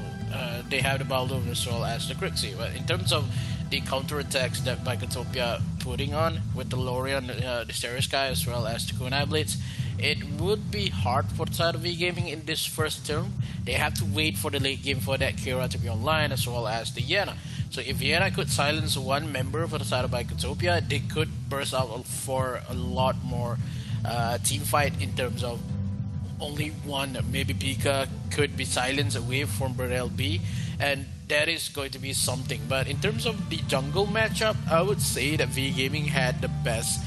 they have the Baldwin as well as the Grixie. But in terms of the counterattacks that Bicotopia putting on with the Lorien, the Stereo Sky, as well as the Kunai Blitz, it would be hard for the side of V Gaming in this first term. They have to wait for the late game for that Kira to be online, as well as the Yena. So if Yena could silence one member for the side of Bicotopia, they could burst out for a lot more team fight in terms of only one, maybe Pika could be silenced away from Burrell B, and that is going to be something. But in terms of the jungle matchup, I would say that V Gaming had the best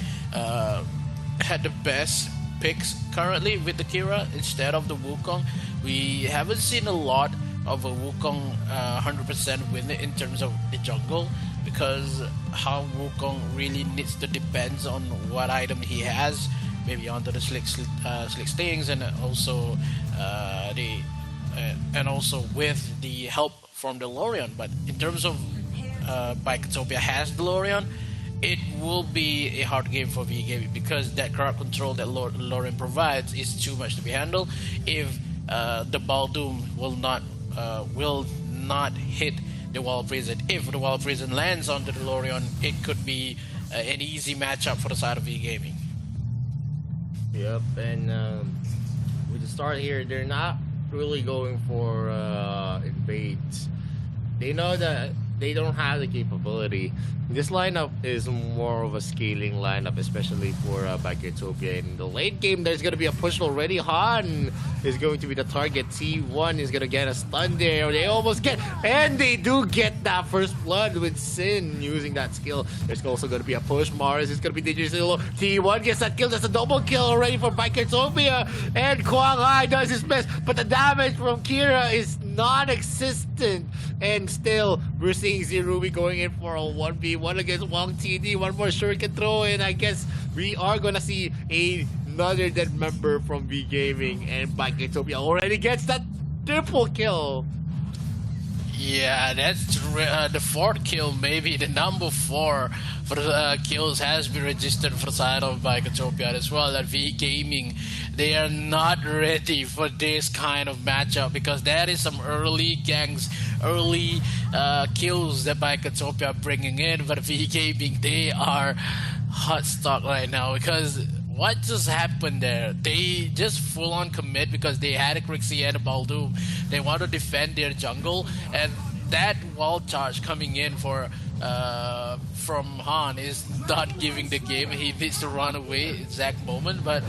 picks currently with the Kira instead of the Wukong. We haven't seen a lot of a Wukong 100% win in terms of the jungle, because how Wukong really needs to depends on what item he has, maybe onto the slick stings, and also with the help from the Lorien. But in terms of Bicotopia has the Lorien, it will be a hard game for V Gaming, because that crowd control that Lorien provides is too much to be handled. If the Baldum will not hit the Wall Prison, if the Wall Prison lands onto the Lorien, it could be an easy matchup for the side of V Gaming. Yep, and with the start here, they're not really going for invades. They know that they don't have the capability. This lineup is more of a scaling lineup, especially for Baketopia. In the late game, there's going to be a push already. Han is going to be the target. T1 is going to get a stun there. They almost get, and they do get that first blood with Sin using that skill. There's also going to be a push. Mars is going to be dangerous. T1 gets that kill. That's a double kill already for Baketopia. And Kwang Hai does his best, but the damage from Kira is non-existent. And still, we're seeing Zerubi going in for a 1v1 against Wang TD. One more shuriken throw, and I guess we are gonna see another dead member from V Gaming, and Baketopia already gets that triple kill. Yeah, that's the fourth kill, maybe the number 4 for the kills has been registered for the side of Baketopia as well. That V Gaming, they are not ready for this kind of matchup because that is some early ganks, early kills that Baketopia are bringing in. But V Gaming, they are hot stock right now because what just happened there? They just full on commit because they had a Crixie and a Baldoom. They want to defend their jungle, and that wall charge coming in for from Han is not giving the game. He needs to run away exact moment, but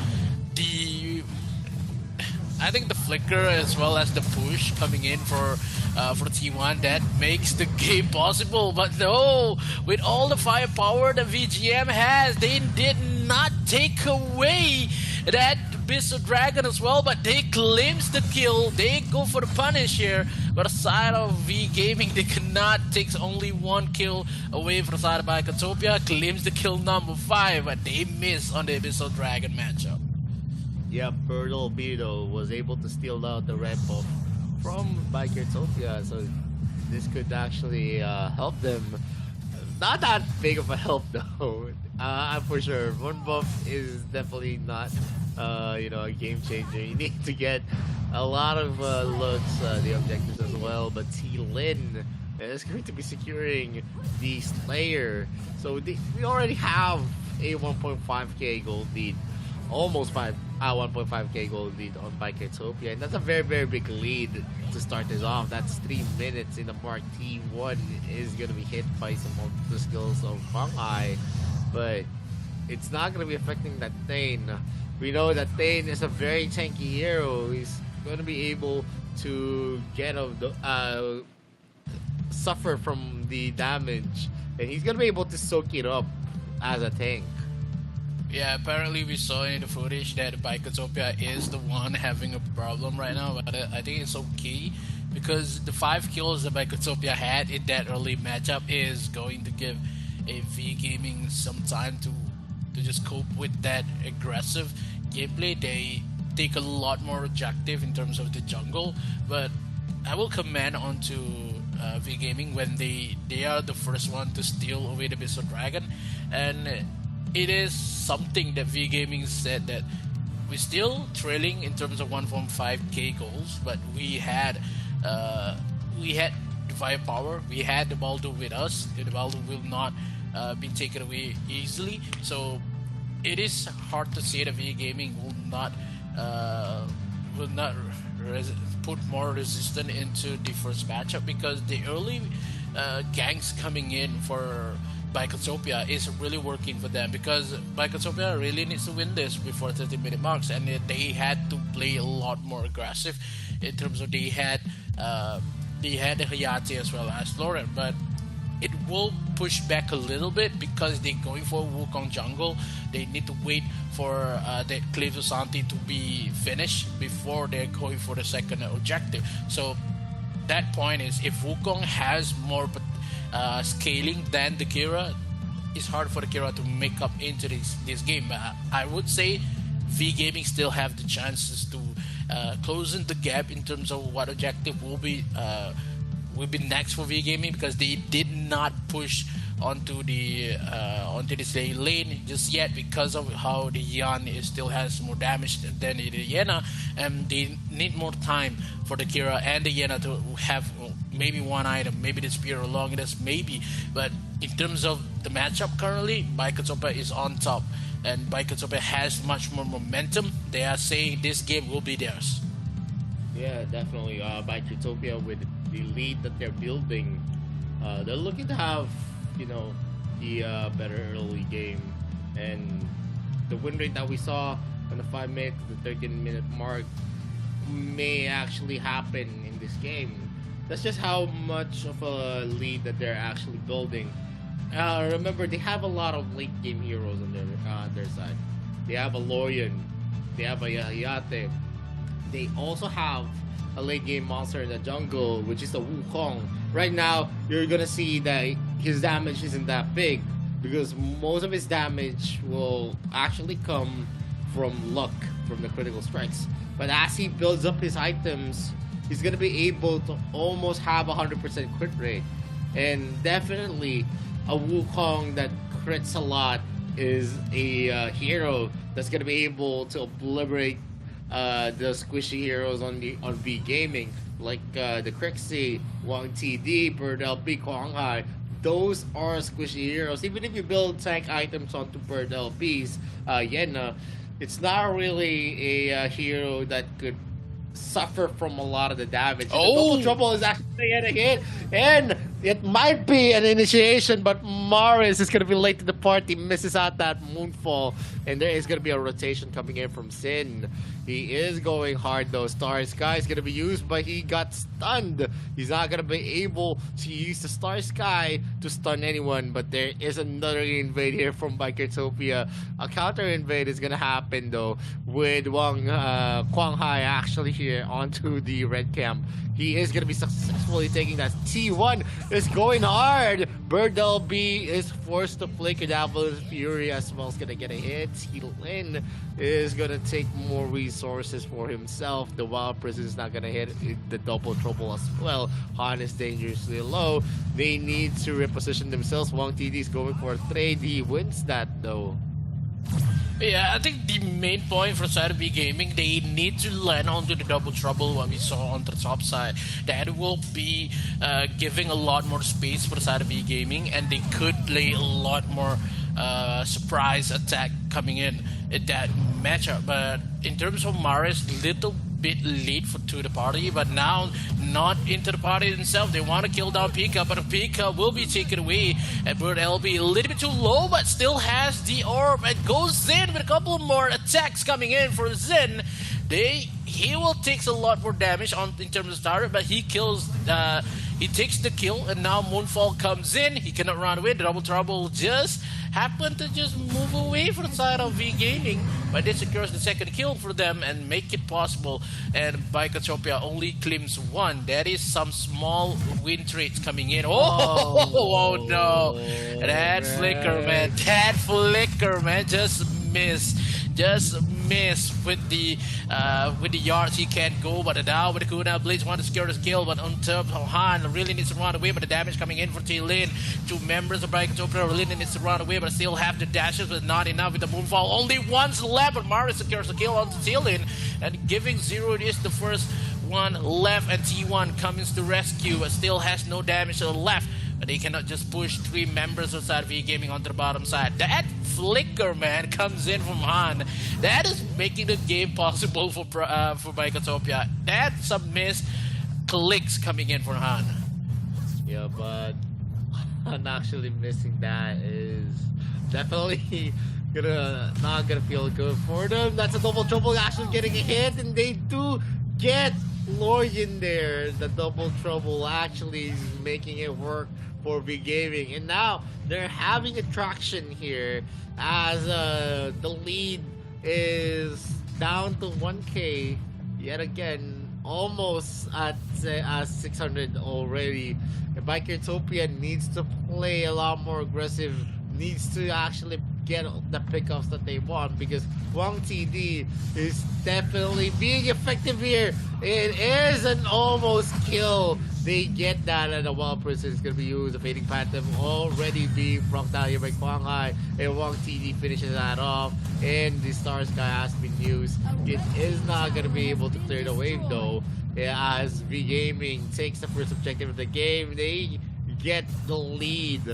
I think the flicker as well as the push coming in for T1, that makes the game possible. But no, with all the firepower that VGM has, they did not take away that Abyssal Dragon as well, but they glimpse the kill. They go for the punish here, but aside of V Gaming, they cannot take only one kill away from the side of Baketopia. Glimpse the kill number 5, but they miss on the Abyssal Dragon matchup. Yeah, Bertle Beetle was able to steal out the red buff from Baketopia, so this could actually help them. Not that big of a help though, for sure. One buff is definitely not, a game changer. You need to get a lot of looks, the objectives as well. But T-Lin is going to be securing the Slayer, so we already have a 1.5k gold lead. Almost 1.5k gold lead on Baketopia, and that's a very, very big lead to start this off. That's 3 minutes in the mark. T1 is going to be hit by some of the skills of Kwang Hai, but it's not going to be affecting that Thane. We know that Thane is a very tanky hero. He's going to be able to get suffer from the damage, and he's going to be able to soak it up as a tank. Yeah, apparently we saw in the footage that Baketopia is the one having a problem right now, but I think it's okay because the 5 kills that Baketopia had in that early matchup is going to give a V Gaming some time to just cope with that aggressive gameplay. They take a lot more objective in terms of the jungle, but I will commend onto V Gaming when they are the first one to steal away the Abyssal Dragon, and it is something that V Gaming said that we're still trailing in terms of 1.5k goals, but we had the firepower, we had the Baldo with us. The Baldo will not be taken away easily, so it is hard to say that V Gaming will not put more resistance into the first matchup because the early ganks coming in for Baketopia is really working for them because Baketopia really needs to win this before 30-minute marks, and they had to play a lot more aggressive in terms of they had the Hayate as well as Lauren, but it will push back a little bit because they're going for Wukong jungle. They need to wait for the Cliff of Santi to be finished before they're going for the second objective. So that point is, if Wukong has more scaling than the Kira, it's hard for the Kira to make up into this game. I would say V Gaming still have the chances to closing the gap in terms of what objective will be next for V Gaming because they did not push onto this lane just yet because of how the Yan still has more damage than the Yena, and they need more time for the Kira and the Yena to have maybe one item, maybe the spear along this, maybe. But in terms of the matchup currently, Baketopia is on top, and Baketopia has much more momentum. They are saying this game will be theirs. Yeah, definitely. Baketopia with the lead that they're building, They're looking to have, the better early game, and the win rate that we saw on the 5 minute to the 13-minute mark may actually happen in this game. That's just how much of a lead that they're actually building. Remember, they have a lot of late game heroes on their side. They have a Lorian, they have a Yayate. They also have a late game monster in the jungle, which is the Wukong. Right now, you're gonna see that his damage isn't that big because most of his damage will actually come from luck, from the critical strikes. But as he builds up his items, he's gonna be able to almost have 100% crit rate. And definitely, a Wukong that crits a lot is a hero that's gonna be able to obliterate the squishy heroes on V Gaming, like the Crixie, Wang TD, Bird LP, Kwang Hai. Those are squishy heroes. Even if you build tank items onto Bird LPs, Yena, it's not really a hero that could suffer from a lot of the damage. The Double Trouble is actually at a hit, and it might be an initiation, but Morris is going to be late to the party, misses out that Moonfall, and there is going to be a rotation coming in from Sin. He is going hard though. Star Sky is going to be used, but he got stunned. He's not going to be able to use the Star Sky to stun anyone, but there is another invade here from Bikertopia. A counter invade is going to happen though, with Kwang Hai actually here onto the red camp. He is going to be successfully taking that. T1 is going hard. Bird LB is forced to flicker down, but Fury as well is going to get a hit. Lin is going to take more resources for himself. The Wild Prison is not going to hit the Double Trouble as well. Han is dangerously low. They need to reposition themselves. Wang TD is going for a trade. He wins that though. Yeah, I think the main point for side of V Gaming, they need to land onto the Double Trouble, what we saw on the top side. That will be giving a lot more space for the side of V Gaming, and they could play a lot more surprise attack coming in that matchup. But in terms of Maris, little bit late to the party, but now not into the party themselves. They want to kill down Pika, but Pika will be taken away. And Bird LB a little bit too low, but still has the orb and goes in with a couple more attacks coming in for Zen. He will take a lot more damage in terms of target, but he kills. He takes the kill, and now Moonfall comes in. He cannot run away. The Double Trouble just happened to just move away from the side of V Gaming, but this secures the second kill for them and make it possible. And Bikertopia only claims one. That is some small win traits coming in. Oh no! That flicker, man. That flicker, man. Just miss with the yards. He can't go, but now with the cooldown Blades want to secure his kill, but on top of Han really needs to run away, but the damage coming in for T-Lin. Two members of Bikertopia really needs to run away, but still have the dashes, but not enough with the Moonfall. Only one's left, but Mario secures the kill onto T-Lin, and giving Zero is the first one left, and T1 comes to rescue, but still has no damage to the left. But they cannot just push three members of side V Gaming onto the bottom side. That flicker, man, comes in from Han. That is making the game possible for Bikertopia. That's some missed clicks coming in from Han. Yeah, but Han actually missing that is definitely not gonna feel good for them. That's a Double Trouble actually getting a hit, and they do get Lorian there. The Double Trouble actually is making it work for V Gaming, and now they're having a traction here as the lead is down to 1k yet again, almost at 600 already. And Bikertopia needs to play a lot more aggressive, needs to actually get the pickups that they want, because Wang TD is definitely being effective here. It is an almost kill. They get that, and the Wild Prison is going to be used. The Fading Phantom already being brought down here by Kwang Hai, and Wang TD finishes that off, and the Star Sky has been used. It is not going to be able to clear the wave though, as V Gaming takes the first objective of the game. They get the lead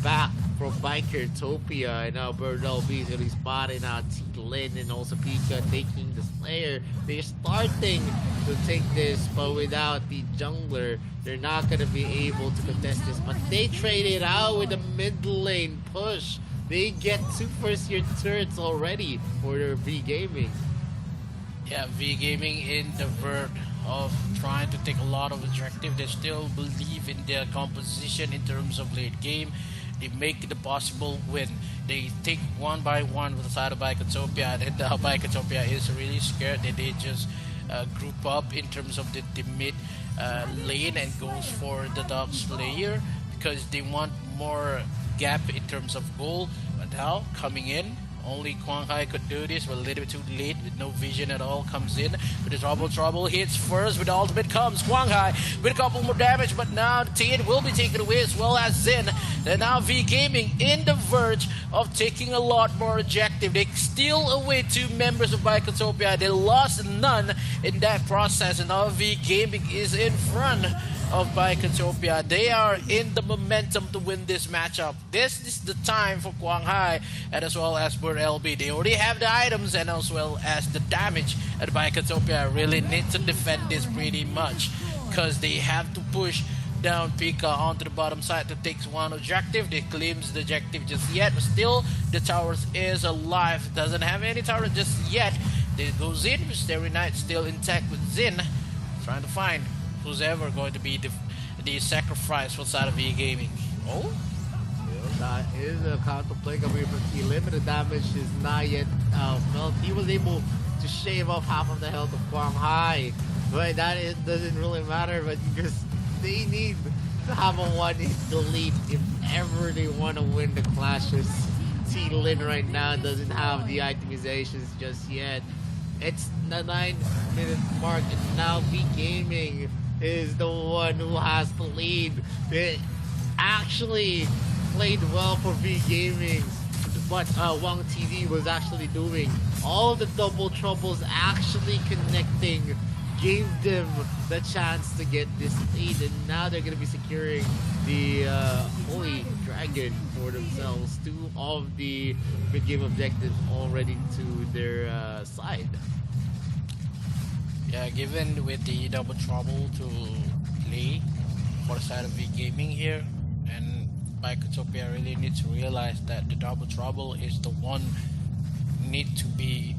back from Bikertopia, and now Bird LB is really spotting out Lin and also Pika taking the Slayer. They're starting to take this, but without the jungler, they're not going to be able to contest this. But they trade it out with a mid lane push. They get 2 first-year turrets already for their V Gaming. Yeah, V Gaming in the verge of trying to take a lot of objective. They still believe in their composition in terms of late game. They make the possible win. They take one by one with the side of Bikertopia, and now Bikertopia is really scared that they just group up in terms of the mid lane and goes for the Dark Slayer because they want more gap in terms of goal. But now coming in, only Quang Hai could do this, but a little bit too late with no vision at all. Comes in with the trouble hits first with the ultimate comes Quang Hai with a couple more damage, but now the Tian will be taken away as well as Zin. And now V Gaming in the verge of taking a lot more objective. They steal away 2 members of Bikertopia. They lost none in that process, and now V Gaming is in front of Bikertopia. They are in the momentum to win this matchup. This is the time for Quang Hai and as well as Bird LB. They already have the items and as well as the damage, and Bikertopia really need to defend this pretty much because they have to push down Pika onto the bottom side to take one objective. They claims the objective just yet, but still the towers is alive. Doesn't have any tower just yet. They goes in with Starry Night still intact with Zin, trying to find who's ever going to be the sacrifice for side of V Gaming. Oh? That is a counter play coming from T. Limited damage is not yet felt. He was able to shave off half of the health of Quang Hai, but doesn't really matter, but because they need to have a 1-hit lead if ever they want to win the clashes. T. Lin right now doesn't have the itemizations just yet. It's the 9-minute mark, and now V Gaming is the one who has the lead. It actually played well for V Gaming. What Wang TD was actually doing. All the double troubles actually connecting gave them the chance to get this lead, and now they're going to be securing the Holy Dragon for themselves. 2 of the mid-game objectives already to their side. Yeah, given with the double trouble to play for the side of V Gaming here, and Bikertopia really needs to realize that the double trouble is the one need to be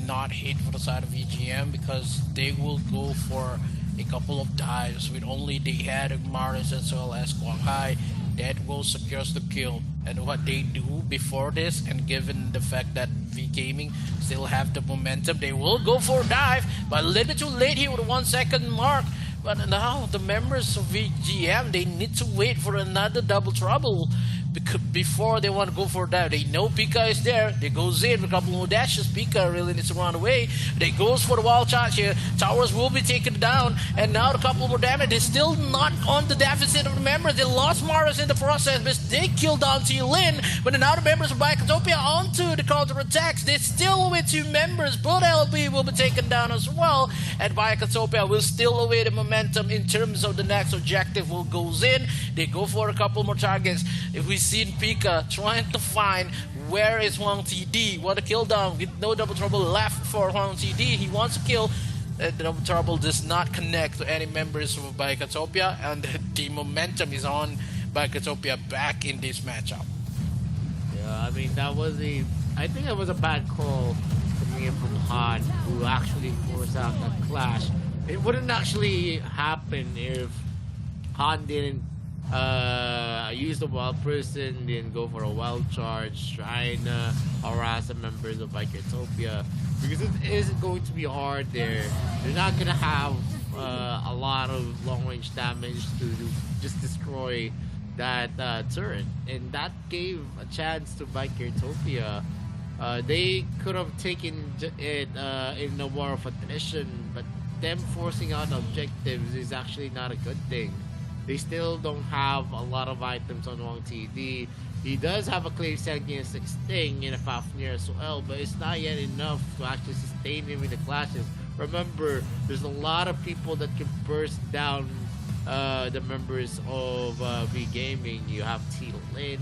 not hit for the side of VGM, because they will go for a couple of dives with only the head of Maris as well as Quang Hai. That will secure the kill. And what they do before this, and given the fact that V Gaming still have the momentum, they will go for a dive, but a little bit too late here with a 1 second mark. But now the members of VGM, they need to wait for another double trouble before they want to go for that. They know Pika is there. They goes in with a couple more dashes. Pika really needs to run away. They goes for the wild charge here. Towers will be taken down, and now a couple more damage. They're still not on the deficit of the members. They lost Maris in the process, but they killed down T. Lin. But now the members of Bikertopia onto the counter attacks. They still with 2 members. Both LB will be taken down as well, and Bikertopia will still await the momentum in terms of the next objective. Will goes in. They go for a couple more targets. If we seen Pika trying to find where is Huang TD, want to kill down with no double trouble left for Huang TD. He wants to kill. The double trouble does not connect to any members of Bikertopia, and the momentum is on Bikertopia back in this matchup. Yeah, I mean I think it was a bad call coming in from Han, who actually forced out that clash. It wouldn't actually happen if Han didn't use the wild person, didn't go for a wild charge, trying to harass the members of Bikertopia, because it is going to be hard there. They're not going to have a lot of long-range damage to just destroy that turret, and that gave a chance to Bikertopia. They could have taken it in a war of attrition, but them forcing out objectives is actually not a good thing. They still don't have a lot of items on Wang TD. He does have a claim against Sting in a Fafnir as well, but it's not yet enough to actually sustain him in the clashes. Remember, there's a lot of people that can burst down the members of V Gaming. You have T Lin.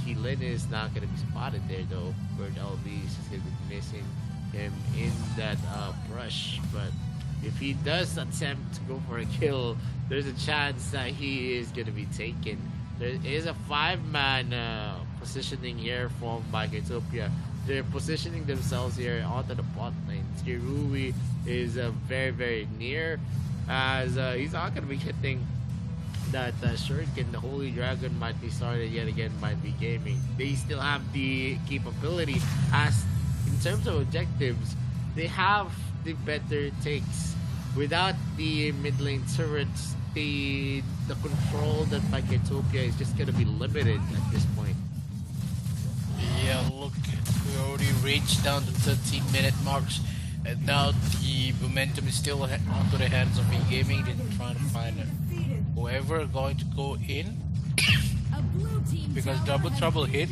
T Lin is not gonna be spotted there though. Bird LB is just gonna be missing him in that brush. But if he does attempt to go for a kill, there's a chance that he is gonna be taken. There is a 5-man positioning here from Biketopia. They're positioning themselves here onto the bot lane. Tirui is very, very near, as he's not going to be hitting that shuriken. The Holy Dragon might be started yet again by V Gaming. They still have the capability, as in terms of objectives, they have the better takes. Without the mid lane turrets, the control that Biketopia is just going to be limited at this point. Yeah, look, we already reached down to 13-minute marks, and now the momentum is still onto the hands of E-Gaming. They're trying to find whoever going to go in, because Double Trouble hit,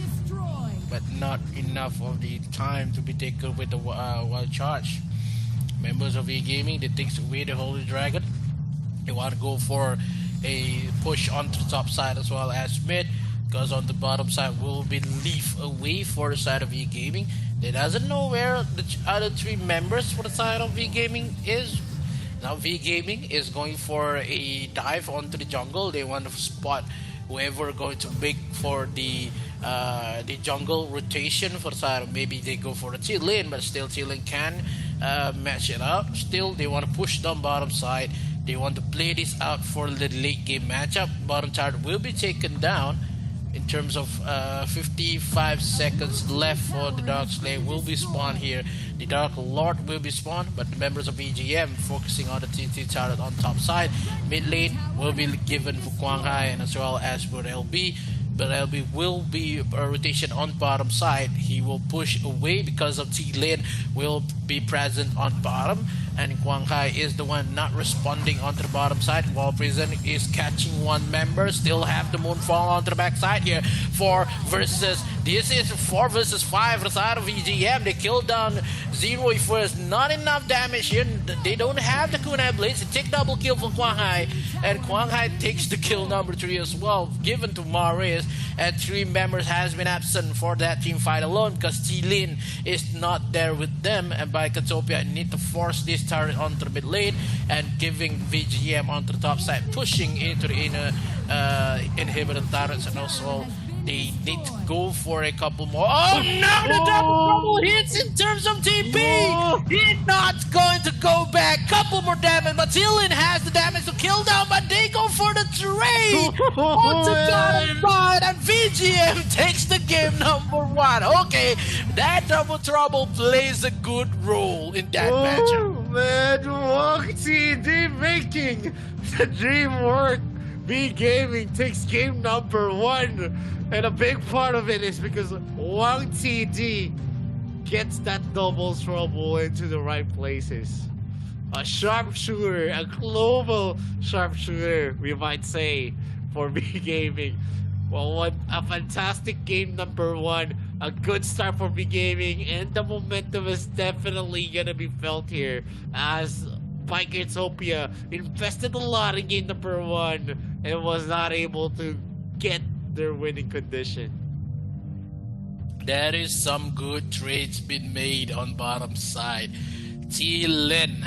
but not enough of the time to be taken with the wild charge. Members of E-Gaming, they takes away the Holy Dragon. They want to go for a push onto the top side as well as mid, because on the bottom side will be leaf away for the side of V-Gaming. They doesn't know where the other 3 members for the side of V-Gaming is. Now V-Gaming is going for a dive onto the jungle. They want to spot whoever going to make for the jungle rotation for the side of, maybe they go for the T-Lane, but still T-Lane can match it up. Still they want to push down bottom side. They want to play this out for the late game matchup. Bottom tower will be taken down. In terms of 55 seconds left for the Dark Slayer will be spawned here. The Dark Lord will be spawned, but the members of EGM focusing on the TT turret on top side. Mid lane will be given for Quang Hai and as well as for LB. But LB will be a rotation on bottom side. He will push away because of T-Lane will be present on bottom. And Quang Hai is the one not responding onto the bottom side, while Prison is catching 1 member. Still have the Moonfall onto the back side here. 4 versus, this is 4 versus 5 for the side of EGM. They killed down Zero first. Not enough damage here. They don't have the Kunai Blades. They take double kill for Quang Hai. And Quang Hai takes the kill number 3 as well, given to Marius. And 3 members has been absent for that team fight alone, because T-Lin is not there with them. And Biketopia need to force this turret onto the mid lane and giving VGM onto the top side, pushing into the inner inhibitor turrets, and also they need to go for a couple more. Oh no, the double trouble hits in terms of TP! He's not going to go back. Couple more damage, but Dylan has the damage to kill down, but they go for the trade! Onto bottom side, and VGM takes the game number 1. Okay, that double trouble plays a good role in that matchup. Man, Wang TD making the dream work. V Gaming takes game number 1. And a big part of it is because Wang TD gets that double trouble into the right places. A sharpshooter, a global sharpshooter, we might say, for V Gaming. Well, what a fantastic game number 1. A good start for V Gaming, and the momentum is definitely gonna be felt here as Biketopia invested a lot in game number 1 and was not able to get their winning condition. There is some good trades been made on bottom side. T-Lin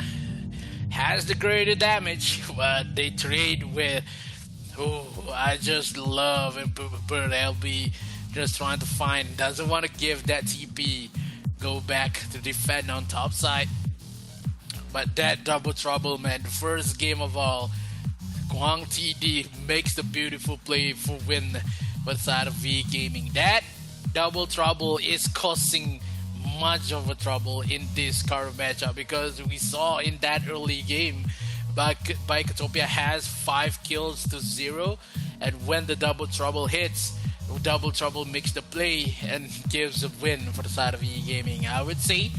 has the greater damage, but they trade with, oh, I just love and Bird LB just trying to find, doesn't want to give that TP, go back to defend on top side. But that double trouble, man, the first game of all, Quang TD makes the beautiful play for win for the side of V Gaming. That double trouble is causing much of a trouble in this current matchup, because we saw in that early game Biketopia has 5 kills to 0, and when the double trouble hits, double trouble makes the play and gives a win for the side of V Gaming. I would say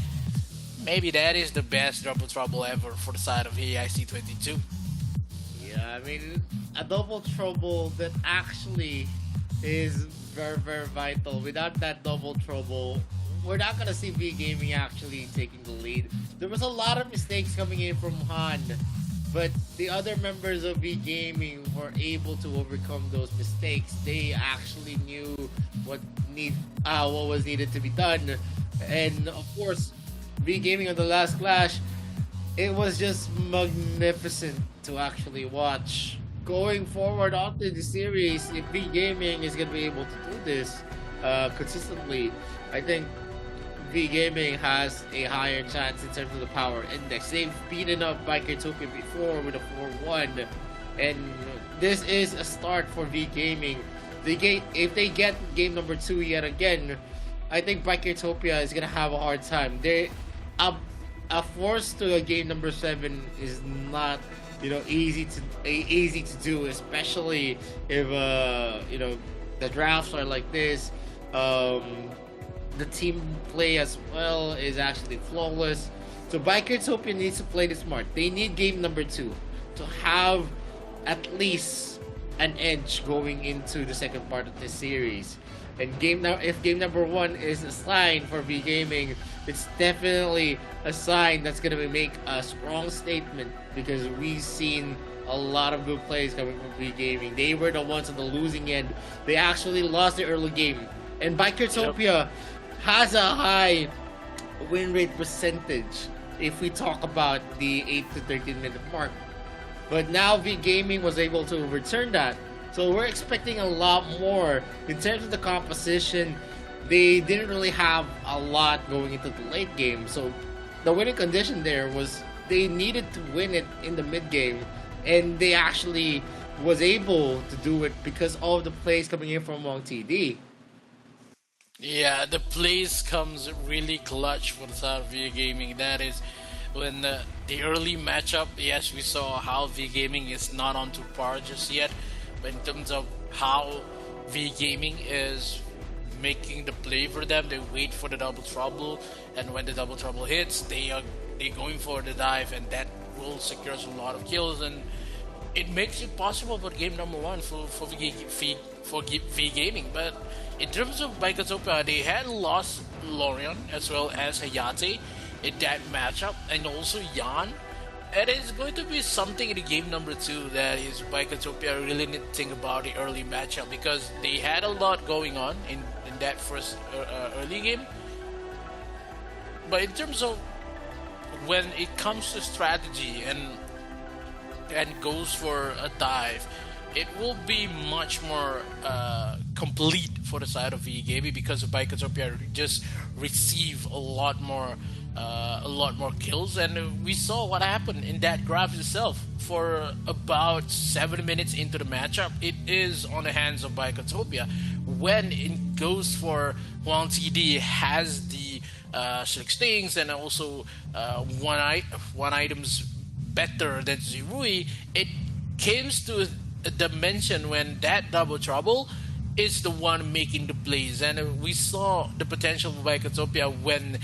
maybe that is the best double trouble ever for the side of AIC 22. Yeah, I mean, a double trouble that actually is very, very vital. Without that double trouble, we're not gonna see V Gaming actually taking the lead. There was a lot of mistakes coming in from Han But the other members of V Gaming were able to overcome those mistakes. They actually knew what was needed to be done, and of course, V Gaming on the last clash, it was just magnificent to actually watch. Going forward onto the series, if V Gaming is gonna be able to do this consistently, I think V Gaming has a higher chance in terms of the power index. They've beaten up Bikertopia before with a 4-1, and this is a start for V Gaming. If they get game number 2 yet again, I think Bikertopia is gonna have a hard time. A force to a game number 7 is not easy to do, especially if the drafts are like this. The team play as well is actually flawless. So Bikertopia needs to play this smart. They need game number 2 to have at least an edge going into the second part of this series. And if game number 1 is a sign for V Gaming, it's definitely a sign that's gonna make a strong statement, because we've seen a lot of good plays coming from V Gaming. They were the ones on the losing end. They actually lost the early game. And Bikertopia has a high win rate percentage if we talk about the 8 to 13 minute mark. But now V Gaming was able to return that. So we're expecting a lot more. In terms of the composition, they didn't really have a lot going into the late game. So the winning condition there was they needed to win it in the mid game, and they actually was able to do it because of the plays coming in from Wong TD. Yeah, the plays comes really clutch for the side of V Gaming. That is when the early matchup, yes, we saw how V Gaming is not on to par just yet, but in terms of how V Gaming is making the play for them, they wait for the double trouble, and when the double trouble hits, they going for the dive, and that will secure us a lot of kills, and it makes it possible for game number 1 for V Gaming. But in terms of Bikertopia, they had lost Lorion as well as Hayate in that matchup, and also Jan. It is going to be something in the game number 2 that is Bikertopia really need to think about the early matchup, because they had a lot going on in that first early game. But in terms of when it comes to strategy and goes for a dive, it will be much more complete for the side of V Gaming, because of Bikertopia just receive a lot more kills, and we saw what happened in that graph itself. For about 7 minutes into the matchup, it is on the hands of Bikertopia. When it goes for Wang TD has the 6 things and also one items better than Zirui, it comes to a dimension when that double trouble is the one making the plays, and we saw the potential of Bikertopia when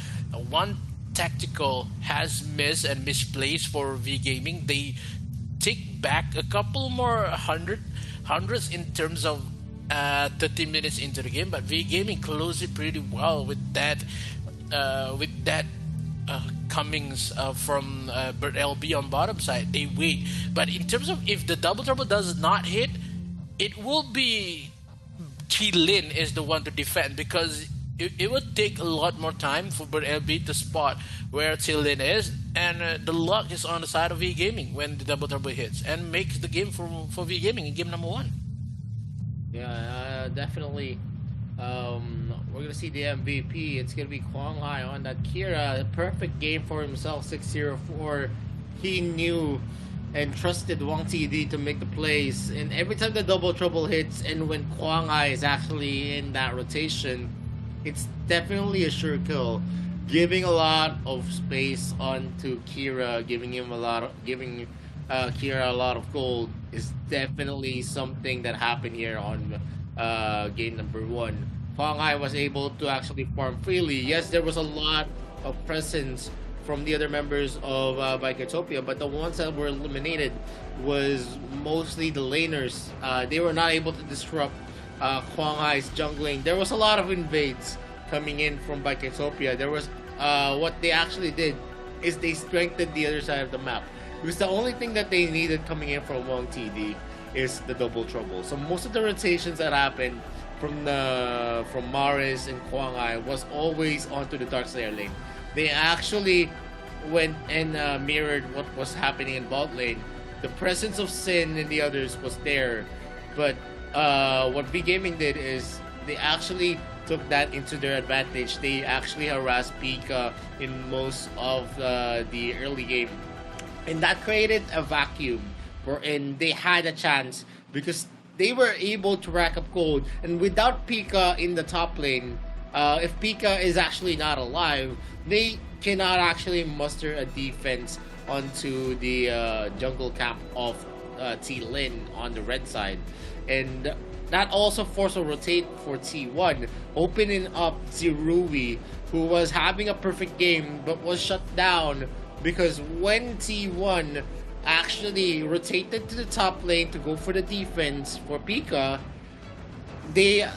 one tactical has missed and misplaced for V Gaming. They take back a couple more hundreds in terms of 13 minutes into the game, but V Gaming closed it pretty well with that comings from Bert LB on bottom side. They wait, but in terms of if the double trouble does not hit, it will be Chi Lin is the one to defend, because it would take a lot more time for Bert LB to spot where Chi Lin is, and the luck is on the side of V Gaming when the double trouble hits and makes the game for V Gaming in game number 1. Yeah, definitely. We're gonna see the MVP. It's gonna be Kwang Hai on that Kira. Perfect game for himself, 6-0-4. He knew and trusted Wang TD to make the plays, and every time the double trouble hits and when Kwang Hai is actually in that rotation, it's definitely a sure kill. Giving a lot of space onto Kira, giving Kira a lot of gold is definitely something that happened here on game number 1. Kwang Hai was able to actually farm freely. Yes, there was a lot of presence from the other members of Bikertopia, but the ones that were eliminated was mostly the laners. They were not able to disrupt Kwang Hai's jungling. There was a lot of invades coming in from Bikertopia. There was what they actually did is they strengthened the other side of the map. because the only thing that they needed coming in from Wong TD is the double trouble. So most of the rotations that happened from Maris and Kwang Ai was always onto the Darkslayer lane. They actually went and mirrored what was happening in bot lane. The presence of Sin and the others was there, but what V Gaming did is they actually took that into their advantage. They actually harassed Pika in most of the early game, and that created a vacuum wherein they had a chance because they were able to rack up gold. And without Pika in the top lane, if Pika is actually not alive, they cannot actually muster a defense onto the jungle camp of T Lin on the red side. And that also forced a rotate for T1, opening up Zirui, who was having a perfect game but was shut down because when T1 actually rotated to the top lane to go for the defense for Pika, the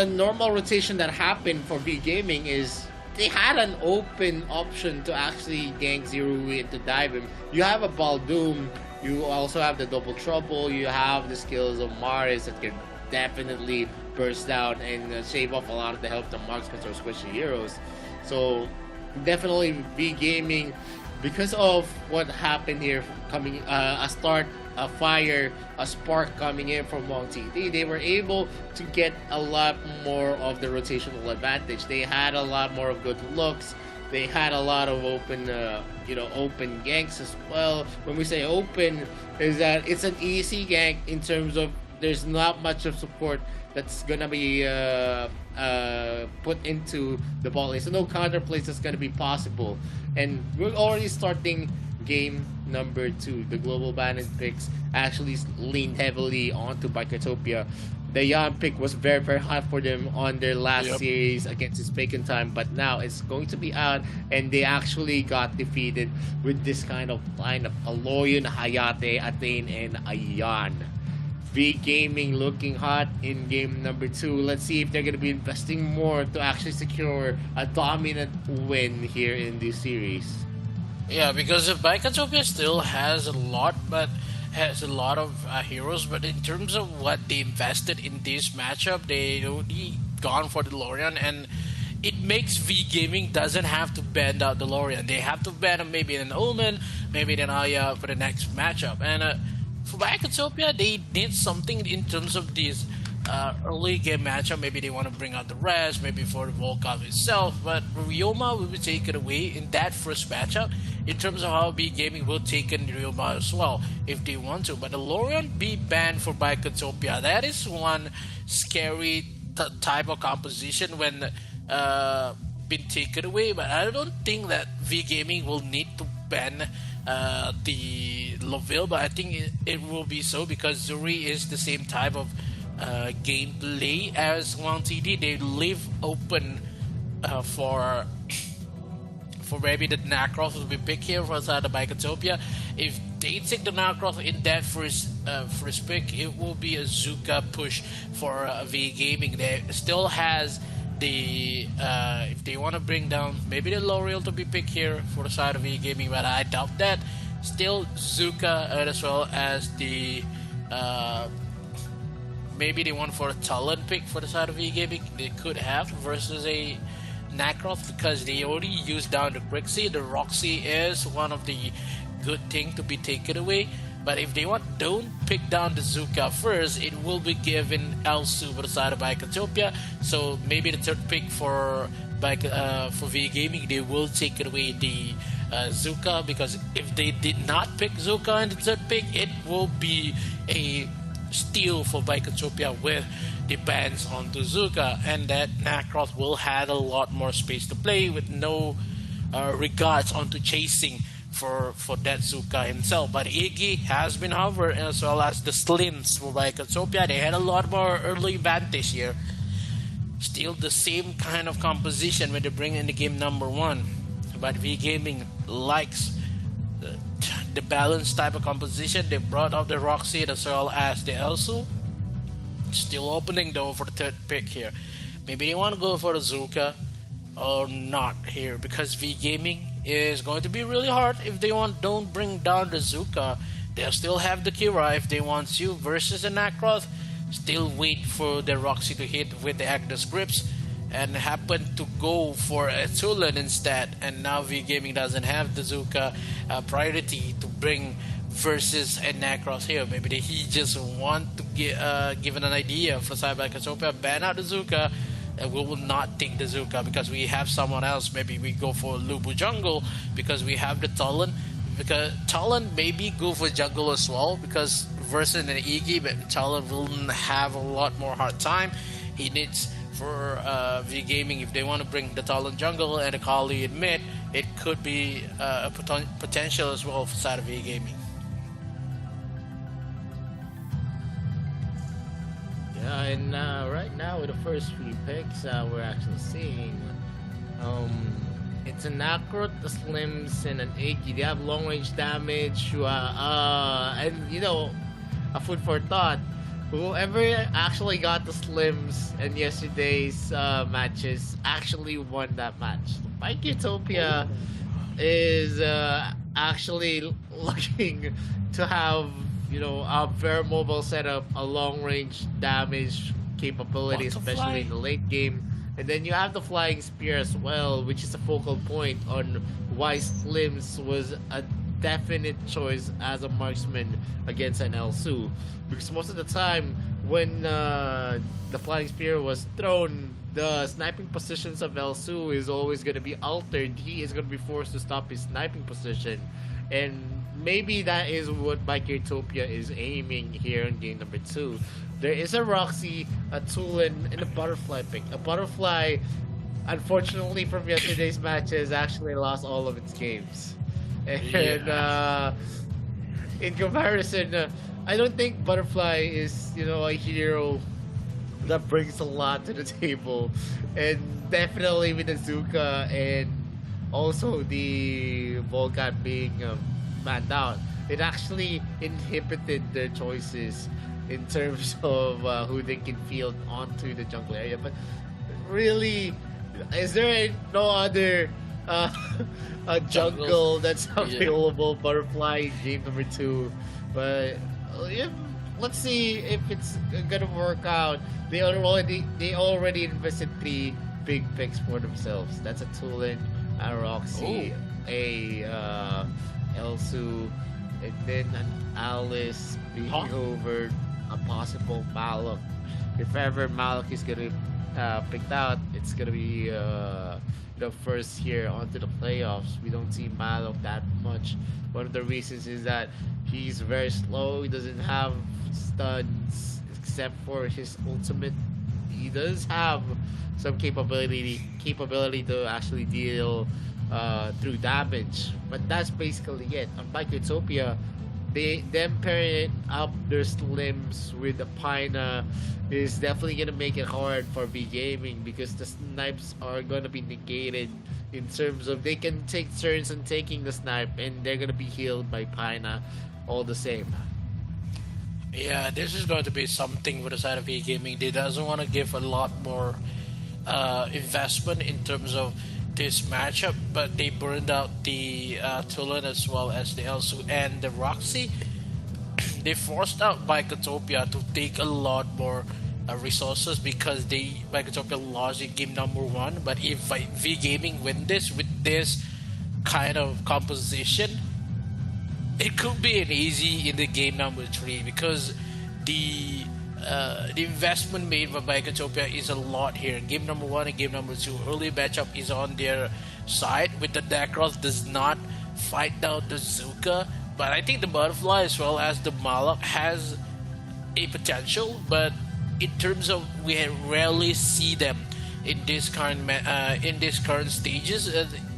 normal rotation that happened for V Gaming is they had an open option to actually gank Zirui and to dive him. You have a Baldoom, you also have the double trouble, you have the skills of Maris that can definitely burst down and shave off a lot of the health the marksmen or squishy heroes. So definitely V Gaming, because of what happened here, coming a start, a fire, a spark coming in from Wong TD, they were able to get a lot more of the rotational advantage. They had a lot more of good looks. They had a lot of open, open ganks as well. When we say open, is that it's an easy gank in terms of there's not much of support that's gonna be put into the ball lane, so no counter plays that's gonna be possible. And we're already starting game number 2. The global bandit picks actually leaned heavily onto Biketopia. The Yan pick was very, very hot for them on their last series against Uzbekistan time, but now it's going to be out, and they actually got defeated with this kind of lineup: Aloyan, Hayate, Athane, and Ayan. V Gaming looking hot in game number 2. Let's see if they're going to be investing more to actually secure a dominant win here in this series. Yeah, because Biketopia still has a lot of heroes, but in terms of what they invested in this matchup, they only gone for the Lorian, and it makes V Gaming doesn't have to bend out the Lorian. They have to bend maybe an Omen, maybe an Aya for the next matchup. And for Biketopia, they need something in terms of these early game matchup. Maybe they want to bring out the rest, maybe for the Volkov itself, but Ryoma will be taken away in that first matchup in terms of how B Gaming will take in Ryoma as well if they want to. But the Lorian be banned for Biketopia, that is one scary type of composition when been taken away. But I don't think that V Gaming will need to ban the Loville, but I think it will be so because Zuri is the same type of gameplay as Wang TD. They leave open for maybe the Nacross will be picked here for side of Biketopia. If they take the Nacross in that first pick, it will be a Zuka push for V Gaming. They still has the if they want to bring down maybe the L'Oreal to be picked here for the side of V Gaming, but I doubt that. Still Zuka as well as the maybe they want for a talent pick for the side of V Gaming. They could have versus a Nacross because they already used down the Grixie. The Roxy is one of the good thing to be taken away. But if they don't pick down the Zuka first, it will be given Elsu for the side of Biketopia. So maybe the third pick for V Gaming, they will take it away the Zuka, because if they did not pick Zuka in the third pick, it will be a steal for Biketopia with the bans onto Zuka, and that Nacross will have a lot more space to play with no regards onto chasing for that Zuka himself. But Iggy has been hovered, as well as the Slins for Biketopia. They had a lot more early advantage here. Still the same kind of composition when they bring in the game number 1. But V Gaming likes the balanced type of composition. They brought up the Roxy as well as the Elsu. Still opening though for the third pick here. Maybe they want to go for the Zuka or not here, because V Gaming is going to be really hard if they don't bring down the Zuka. They'll still have the Kira if they want to versus the Nacroth. Still wait for the Roxy to hit with the Agnes Grips and happen to go for a Tulan instead. And now V Gaming doesn't have the Zuka priority to bring versus a Nacross here. Maybe he just want to give an idea for Cyber Cassiopeia, ban out the Zuka, and we will not take the Zuka because we have someone else. Maybe we go for Lubu Jungle because we have the Talon. Because Talon maybe go for jungle as well because versus an Iggy, but Talon will have a lot more hard time. He needs for V Gaming, if they want to bring the Talon jungle and Akali in mid, it could be a potential as well for side of V Gaming. Yeah, and right now with the first three picks, we're actually seeing it's an Akrot, a Slims, and an Iggy. They have long range damage, and you know, a food for thought. Whoever actually got the Slims in yesterday's matches actually won that match. Mike Utopia is actually looking to have, you know, a very mobile setup, a long range damage capability, especially in the late game. And then you have the Flying Spear as well, which is a focal point on why Slims was a definite choice as a marksman against an Elsu. Because most of the time, when the Flying Spear was thrown, the sniping positions of Elsu is always going to be altered. He is going to be forced to stop his sniping position. And maybe that is what Mike Utopia is aiming here in game number 2. There is a Roxy, a Tulin, and a Butterfly pick. A Butterfly, unfortunately from yesterday's matches, actually lost all of its games. And in comparison, I don't think Butterfly is, you know, a hero that brings a lot to the table. And definitely with the Zuka and also the Volcan being banned out, it actually inhibited their choices in terms of who they can field onto the jungle area. But really, is there no other a jungle that's available? Butterfly in game number 2, but let's see if it's gonna work out. They already invested 3 big picks for themselves. That's a Tulin, a Roxy, a Elsu, and then an Alice being over a possible Malok. If ever Malok is gonna picked out, it's gonna be the first here onto the playoffs. We don't see Malok that much. One of the reasons is that he's very slow. He doesn't have stuns except for his ultimate. He does have some capability to actually deal through damage, but that's basically it. Unlike Utopia, them pairing up their Slims with the Pina is definitely gonna make it hard for V Gaming because the snipes are gonna be negated in terms of they can take turns on taking the snipe and they're gonna be healed by Pina all the same. Yeah, this is going to be something for the side of V Gaming. They doesn't want to give a lot more investment in terms of this matchup, but they burned out the Tulan as well as the Elsu and the Roxy. They forced out Bikotopia to take a lot more resources because Bikotopia lost in game number 1. But if V Gaming win this with this kind of composition, it could be an easy in the game number 3 because the investment made by Bikotopia is a lot here. Game number 1 and game number 2, early matchup is on their side with the Dakros does not fight down the Zuka, but I think the Butterfly as well as the Malak has a potential, but in terms of we rarely see them in this current stages.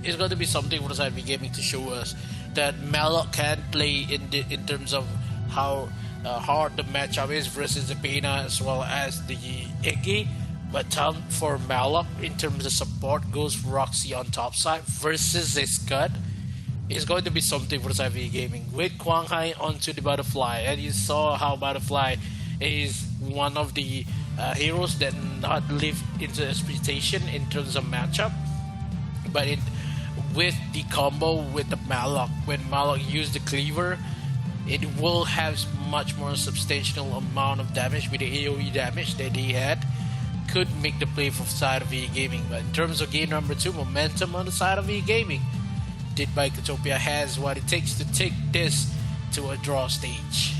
It's going to be something for the side of gaming to show us that Malak can play in terms of how hard the matchup is versus the Pena as well as the Iggy. But for Malak in terms of support goes for Roxy on top side versus a Scud is going to be something for the side of gaming with Quang Hai onto the Butterfly, and you saw how Butterfly is one of the heroes that not live into expectation in terms of matchup, but with the combo with the Malok, when Malok used the cleaver, it will have much more substantial amount of damage with the AoE damage that he had. Could make the play for side of VE Gaming. But in terms of game number 2, momentum on the side of VE Gaming, Did Biketopia has what it takes to take this to a draw stage.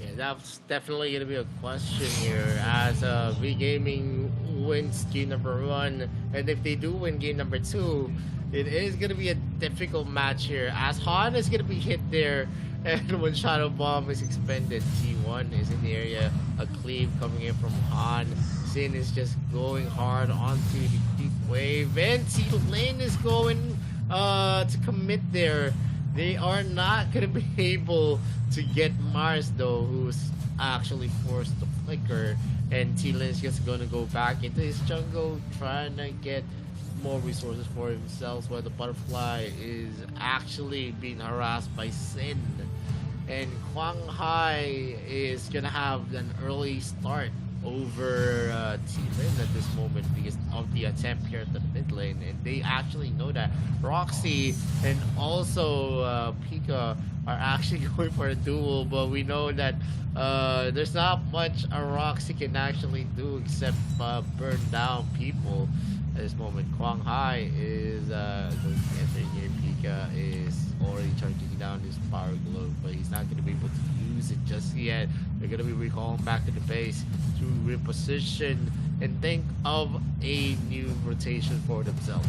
Yeah, that's definitely going to be a question here as V Gaming wins game number 1, and if they do win game number 2, it is going to be a difficult match here as Han is going to be hit there, and when Shadow Bomb is expended, T1 is in the area, a cleave coming in from Han. Sin is just going hard onto the creep wave, and T-Lane is going to commit there. They are not going to be able to get Mars though, who's actually forced to flicker, and T-Lane is just going to go back into his jungle trying to get more resources for himself, while the butterfly is actually being harassed by Sin. And Kwang Hai is gonna have an early start over T-Lin at this moment because of the attempt here at the mid lane, and they actually know that Roxy and also Pika are actually going for a duel, but we know that there's not much a Roxy can actually do except burn down people at this moment. Kwang Hai is going to enter here. Pika is already charging down his power glove, but he's not going to be able to use it just yet. They're going to be recalling back to the base to reposition and think of a new rotation for themselves.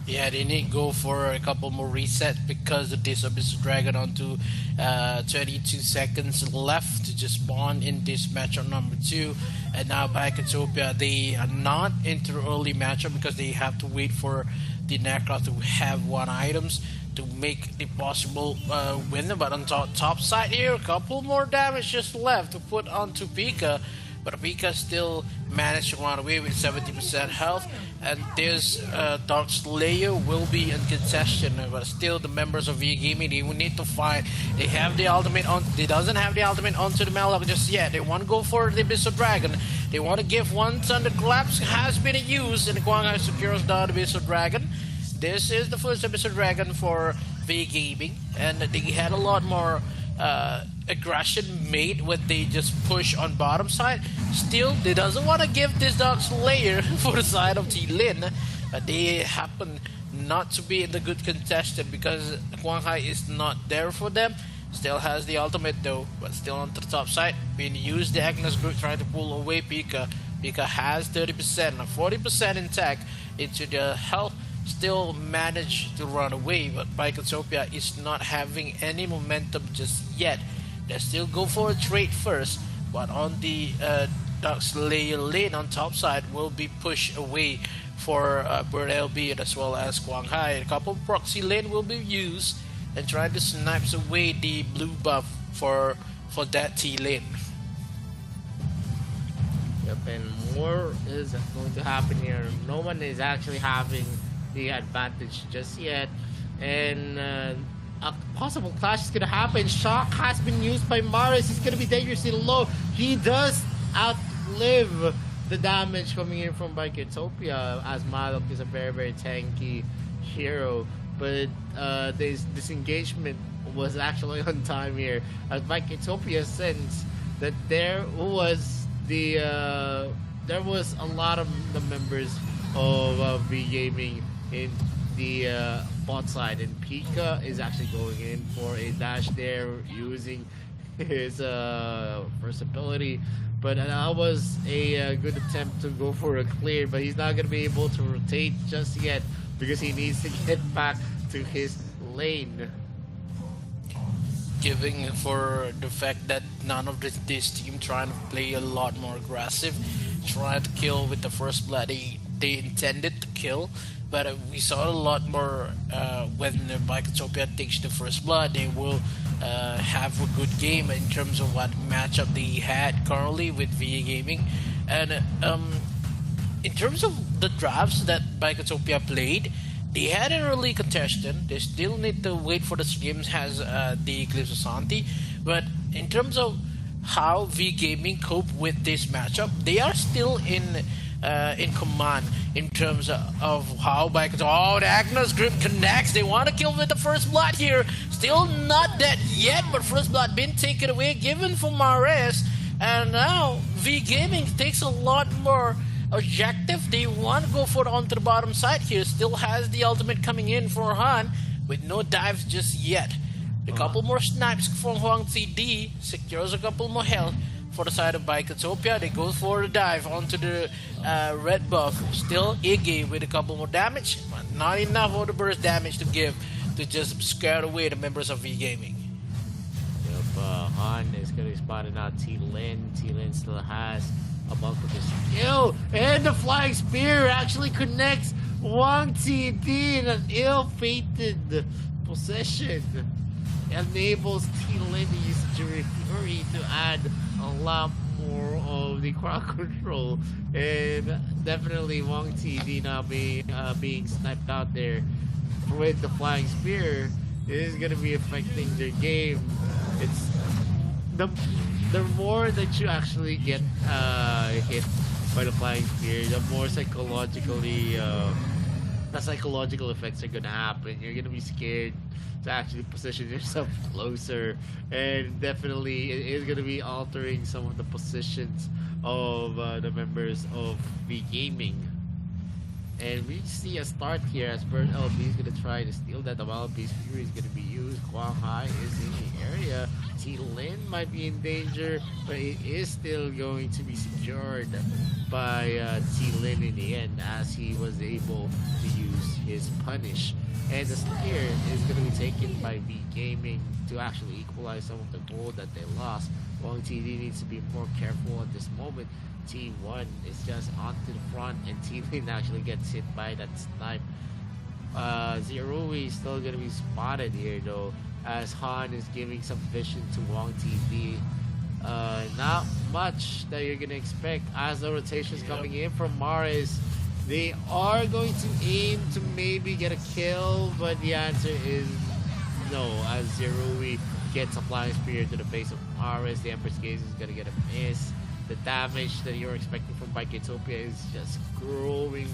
Yeah, they need to go for a couple more resets because of this Abyssal Dragon onto 22 seconds left to just spawn in this matchup number 2. And now Biketopia, they are not into the early matchup because they have to wait for the Necroth to have 1 items to make the possible win. But on top side here, a couple more damage just left to put onto Pika. But Pika still managed to run away with 70% health, and this Dark Slayer will be in contention. But still, the members of VE Gaming, they will need to fight. They have the ultimate on. They doesn't have the ultimate onto the Malok just yet. They want to go for the Abyssal Dragon. They want to give one Thunder Collapse has been used, and Kwang Hai secures the Abyssal Dragon. This is the first Abyssal Dragon for VE Gaming, and they had a lot more aggression made when they just push on bottom side. Still, they doesn't want to give this Dark Slayer for the side of T-Lin. They happen not to be in the good contestant because Kwang Hai is not there for them. Still has the ultimate though, but still on the top side. Being used the Agnes group trying to pull away Pika. Pika has 30%, 40% intact into the health. Still managed to run away, but Biketopia is not having any momentum just yet. They still go for a trade first, but on the Dark Slayer lane on top side will be pushed away for Bird LB as well as Kwang Hai. A couple of proxy lane will be used and try to snipe away the blue buff for that T lane. Yep, and more is going to happen here. No one is actually having the advantage just yet, and a possible clash is going to happen. Shock has been used by Maris. He's going to be dangerously low. He does outlive the damage coming in from Biketopia, as Malok is a very, very tanky hero. But this disengagement was actually on time here, as Biketopia sensed that there was a lot of the members of VE Gaming in the bot side, and Pika is actually going in for a dash there using his first ability, but that was a good attempt to go for a clear, but he's not going to be able to rotate just yet because he needs to get back to his lane. Giving for the fact that none of this team trying to play a lot more aggressive, trying to kill with the first blood they intended to kill. But we saw a lot more when Biketopia takes the first blood. They will have a good game in terms of what matchup they had currently with VE Gaming. And in terms of the drafts that Biketopia played, they had an early contestant. They still need to wait for the streams has the Eclipse of Santi. But in terms of how VE Gaming cope with this matchup, they are still in in command in terms of how back. Oh, the Agnes grip connects. They want to kill with the first blood here. Still not dead yet, but first blood been taken away, given for Mares. And now V Gaming takes a lot more objective. They want to go for it onto the bottom side here. Still has the ultimate coming in for Han with no dives just yet. A couple more snipes from Huang CD secures a couple more health for the side of Biketopia. They go for the dive onto the red buff. Still Iggy with a couple more damage, but not enough of the burst damage to give to just scare away the members of V Gaming. Yep, Han is going to be spotting out T-Lin. T-Lin still has a bulk of his skill, and the flying spear actually connects Wang TD in an ill-fated possession. Enables T-Lin to use Jury Fury to add a lot more of the crowd control, and definitely Wang TD now being sniped out there with the flying spear is going to be affecting their game. It's the more that you actually get hit by the flying spear, the more the psychological effects are gonna happen. You're gonna be scared to actually position yourself closer, and definitely it is gonna be altering some of the positions of the members of V Gaming. And we see a start here as Bird LB is going to try to steal that. The Wild Beast Fury is going to be used. Huang Hai is in the area. T-Lin might be in danger, but it is still going to be secured by T-Lin in the end, as he was able to use his punish. And the spear is going to be taken by V Gaming to actually equalize some of the gold that they lost. Wang TD needs to be more careful at this moment. T1 is just onto the front, and T-Lin actually gets hit by that snipe. Zerui is still going to be spotted here though, as Han is giving some vision to Wang TD. Not much that you're going to expect as the rotations coming in from Maris. They are going to aim to maybe get a kill, but the answer is no, as Zerui gets a flying spear to the face of Maris. The Empress Gaze is going to get a miss. The damage that you're expecting from Biketopia is just growing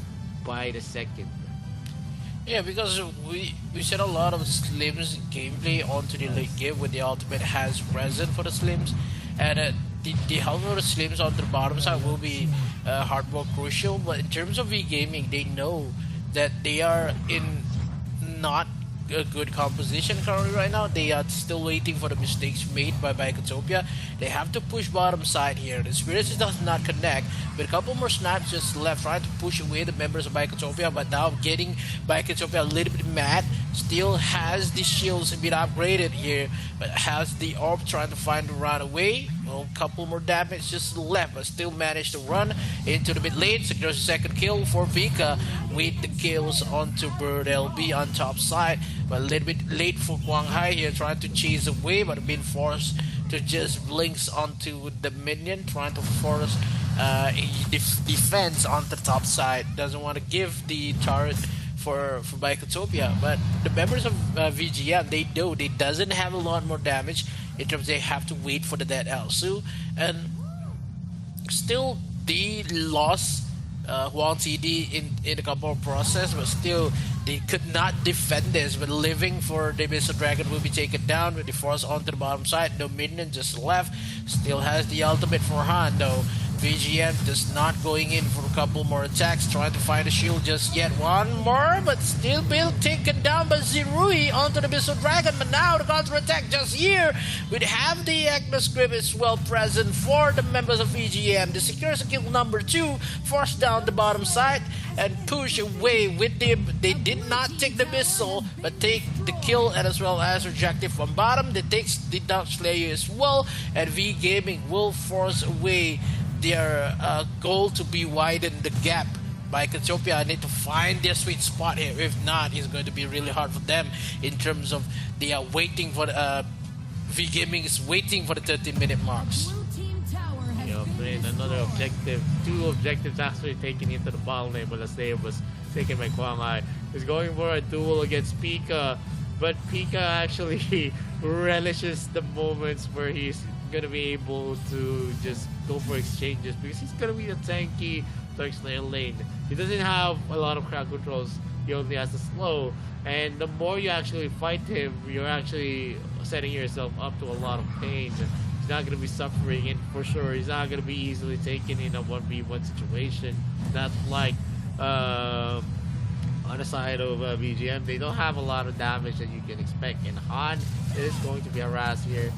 by the second. Yeah, because we said a lot of Slims gameplay onto the late game when the ultimate has present for the Slims, and the help of the Slims on the bottom side will be hard more crucial. But in terms of V Gaming, they know that they are in not a good composition currently right now. They are still waiting for the mistakes made by Biketopia. They have to push bottom side here. The Spirits does not connect, but a couple more snaps just left trying to push away the members of Biketopia, but now getting Biketopia a little bit mad. Still has the shields been upgraded here, but has the orb trying to find a run away. Well, a couple more damage just left, but still managed to run into the mid lane. Secures a second kill for Vika with the kills onto Bird LB on top side, but a little bit late for Huang Hai here, trying to chase away, but being forced to just blinks onto the minion, trying to force a defense on the top side. Doesn't want to give the turret for Biketopia, but the members of VGM, they know they doesn't have a lot more damage in terms they have to wait for the dead Elsu, and still they lost Huang TD in a couple of process, but still they could not defend this. But living for the Mr. Dragon will be taken down with the force onto the bottom side. No minion just left. Still has the ultimate for Han though. VGM just not going in for a couple more attacks, trying to find a shield just yet. One more, but still being taken down by Zerui onto the Missile Dragon. But now the counter attack just here. We have the Agnes Grip as well present for the members of VGM. The secures kill number 2, force down the bottom side and push away with the. They did not take the missile, but take the kill and as well as objective from bottom. They takes the Dark Slayer as well, and V Gaming will force away their goal to be widen the gap. Biketopia need to find their sweet spot here. If not, it's going to be really hard for them in terms of they are waiting for the V Gaming is waiting for the 30-minute marks. Another objective, 2 objectives actually taken into the bottom lane, but the save was taken by Huang Hai. He's going for a duel against Pika, but Pika actually relishes the moments where he's gonna be able to just go for exchanges, because he's gonna be the tanky to explain lane. He doesn't have a lot of crowd controls. He only has the slow, and the more you actually fight him, you're actually setting yourself up to a lot of pain. He's not going to be suffering, and for sure, he's not going to be easily taken in a 1v1 situation. Not like on the side of BGM, they don't have a lot of damage that you can expect. And Han is going to be harassed here.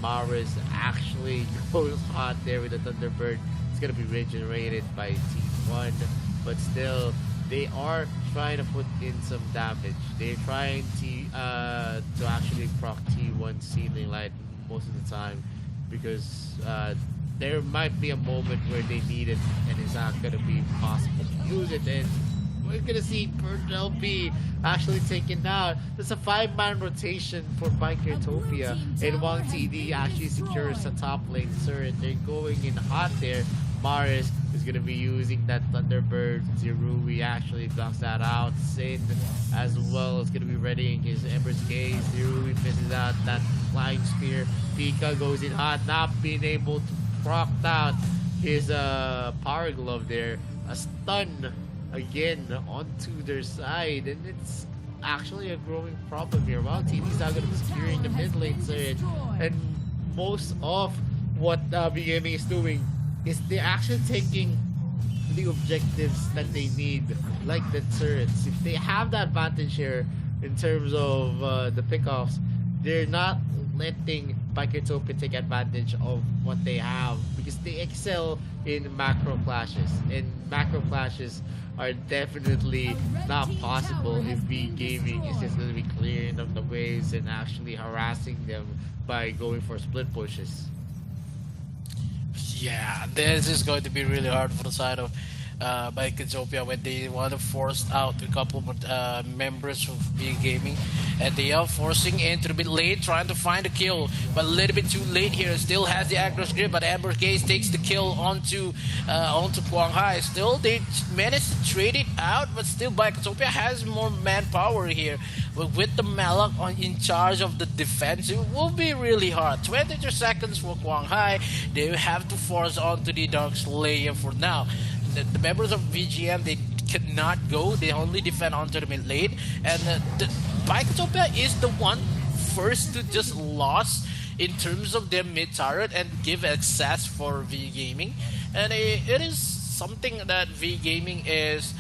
Maris actually goes hot there with the Thunderbird. It's going to be regenerated by T1, but still, they are trying to put in some damage. They're trying to actually proc T1 Ceiling Light most of the time, because there might be a moment where they need it and it's not going to be possible to use it, and we're going to see LP actually taken out. There's a 5-man rotation for Bikertopia, and Wang TD actually secures the top lane turret. They're going in hot there. Maris is going to be using that Thunderbird. Zerui actually blocks that out. Sin as well is going to be readying his Ember's Gaze. Zerui misses out that Flying Spear. Pika goes in hot, not being able to proc out his Power Glove there. A stun again onto their side, and it's actually a growing problem here. While TD's not going to be securing the mid lane turret, and most of what BGaming is doing is they're actually taking the objectives that they need, like the turrets. If they have that advantage here in terms of the pickoffs, they're not letting Bikertopia take advantage of what they have, because they excel in macro clashes, and macro clashes are definitely not possible if BGaming is just going to be clearing them the waves and actually harassing them by going for split pushes. Yeah, this is going to be really hard for the side of Bikertopia when they want to force out a couple of members of BGaming, and they are forcing into the mid lane, trying to find a kill, but a little bit too late here. Still has the aggro grip, but Amber Gaze takes the kill onto Kwang Hai. Still, they managed to trade it out, but still Bikertopia has more manpower here. But with the Malak in charge of the defense, it will be really hard. 22 seconds for Kwang Hai. They have to force onto the Dark Slayer for now. The members of VGM, they cannot go. They only defend onto the mid lane, and the Bikertopia is the one first to just lost in terms of their mid turret and give access for VGaming, and it is something that VGaming is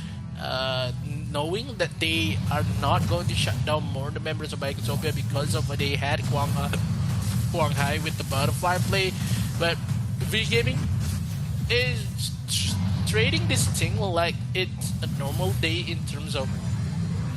knowing that they are not going to shut down more the members of Bikertopia because of what they had Kwang Hai with the butterfly play, but VGaming is trading this thing like it's a normal day in terms of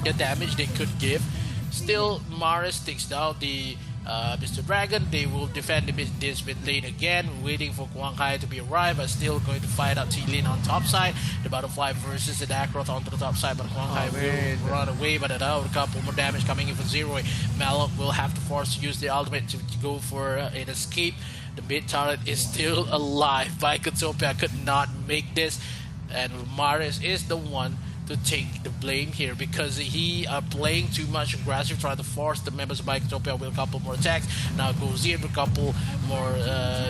the damage they could give. Still, Maris takes down the Mr. Dragon. They will defend this mid lane again, waiting for Kwang Hai to be arrived, but still going to fight out T-Lane on top side. The Butterfly versus the Akroth onto the top side, but Kwang Hai will run away, but a couple more damage coming in for Zero. Malok will have to force to use the ultimate to go for an escape. The mid turret is still alive. Bikertopia could not make this, and Maris is the one to take the blame here because he are playing too much aggressive, trying to force the members of Bikertopia with a couple more attacks. Now goes in with a couple more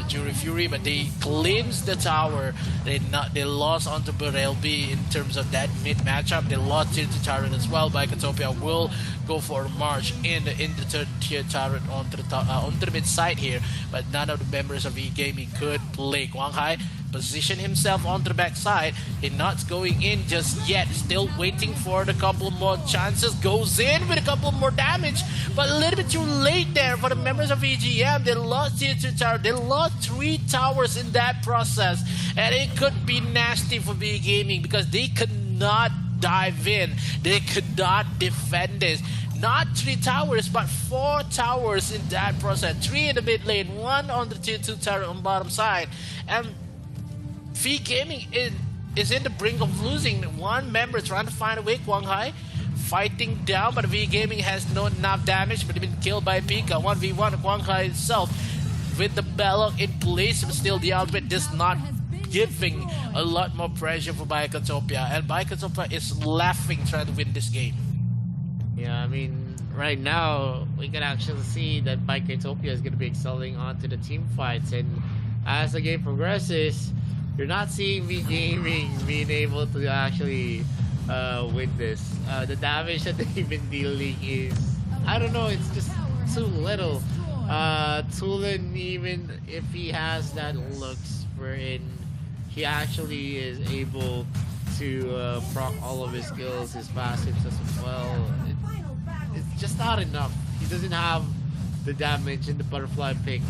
Jury Fury, but they cleanse the tower. They lost onto Burrell B in terms of that mid matchup. They lost into turret as well. Bikertopia will go for a march in the third tier turret onto the mid side here, but none of the members of VGaming could play. Kwang Hai position himself onto the back side. He's not going in just yet. Still waiting for the couple more chances. Goes in with a couple more damage, but a little bit too late there for the members of VGM. They lost tier 2 tower. They lost 3 towers in that process, and it could be nasty for VGaming because they could not dive in. They could not defend this. Not 3 towers, but 4 towers in that process. 3 in the mid lane, 1 on the tier 2 tower on bottom side, and VGaming is in the brink of losing. One member trying to find a way. Kwang Hai fighting down, but VGaming has not enough damage, but been killed by Pika. 1v1 Kwang Hai itself with the Belloc in place, but still the ultimate does not giving a lot more pressure for Bikertopia, and Bikertopia is laughing trying to win this game. Yeah, I mean, right now we can actually see that Bikertopia is going to be excelling onto the team fights, and as the game progresses, You're not seeing me gaming being able to actually win this. The damage that they've been dealing is, I don't know, it's just too little. Tulin, even if he has that looks wherein he actually is able to proc all of his skills, his passives as well, it's just not enough. He doesn't have the damage, and the butterfly pick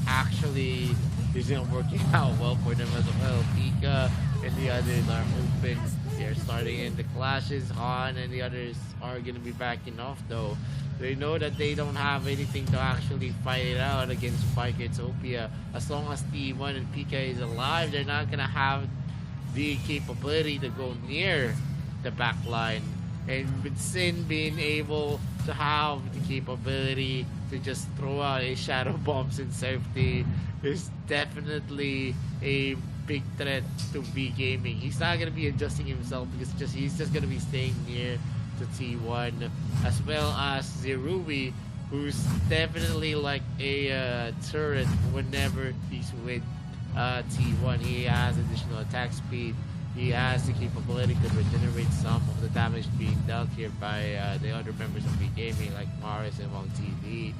actually isn't working out well for them as well. Pika and the others are open. They're starting in the clashes. Han and the others are going to be backing off though. They know that they don't have anything to actually fight it out against Utopia. As long as T1 and Pika is alive, they're not going to have the capability to go near the back line. And with Sin being able to have the capability to just throw out a shadow bombs in safety is definitely a big threat to V Gaming. He's not going to be adjusting himself because he's just going to be staying near to T1, as well as Zerui, who's definitely like a turret whenever he's with T1. He has additional attack speed. He has the capability to regenerate some of the damage being dealt here by the other members of V Gaming, like Maris and Wong TD.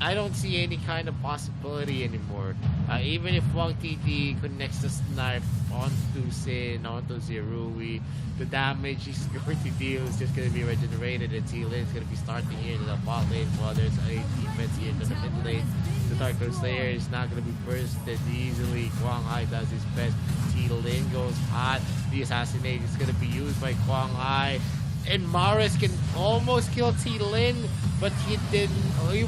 I don't see any kind of possibility anymore. Even if Wang TD connects the snipe onto Sin, onto Zerui, the damage he's going to deal is just going to be regenerated, and T-Lane is going to be starting here in the bot lane while there's a defense here in the mid lane. The Dark Lord Slayer is not going to be bursted easily. Kwang Hai does his best. T-Lane goes hot. The assassinate is going to be used by Kwang Hai. And Maris can almost kill T-Lin, but he didn't. He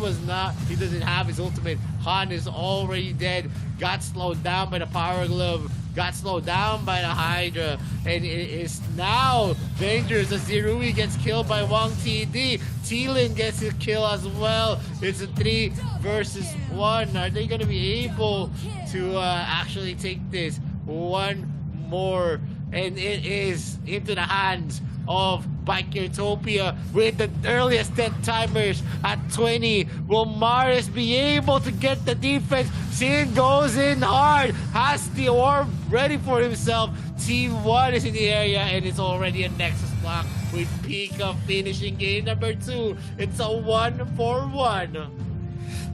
doesn't have his ultimate. Han is already dead. Got slowed down by the Power Glove. Got slowed down by the Hydra. And it is now dangerous as Zerui gets killed by Wang TD. T-Lin gets a kill as well. It's a 3 versus 1. Are they going to be able to actually take this one more? And it is into the hands of Utopia with the earliest death timers at 20. Will Maris be able to get the defense? Sin goes in hard, has the orb ready for himself. T1 is in the area, and it's already a Nexus block with Pika finishing game number 2. It's a 1-for-1.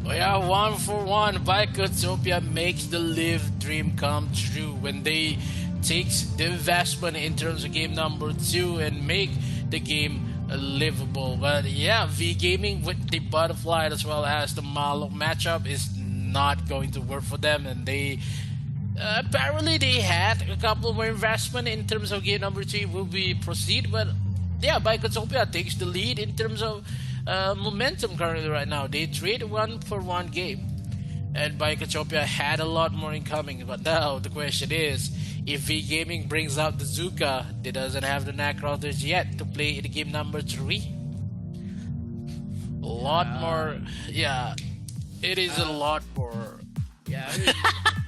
Oh yeah, 1-for-1. Utopia makes the live dream come true when they takes the investment in terms of game number 2 and make the game livable. But yeah, V Gaming with the butterfly as well as the Malo matchup is not going to work for them, and they apparently they had a couple more investment in terms of game number 3 will be proceed. But yeah, Utopia takes the lead in terms of momentum currently right now. They trade 1-for-1 game, and Utopia had a lot more incoming. But now the question is, if V Gaming brings out the Zuka, they doesn't have the Necrothers yet to play in game number 3. A lot more. Yeah, it is a lot more. Yeah, I mean,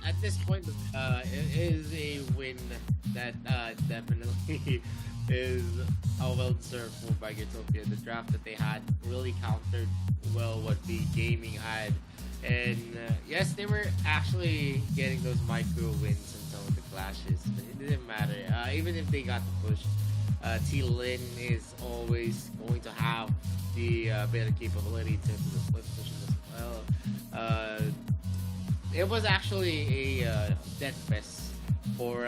at this point, it is a win that definitely is well deserved for Utopia. The draft that they had really countered well what V Gaming had. And yes, they were actually getting those micro wins in some of the clashes. It didn't matter. Even if they got the push, T-Lin is always going to have the better capability to do the split push as well. It was actually a death fest for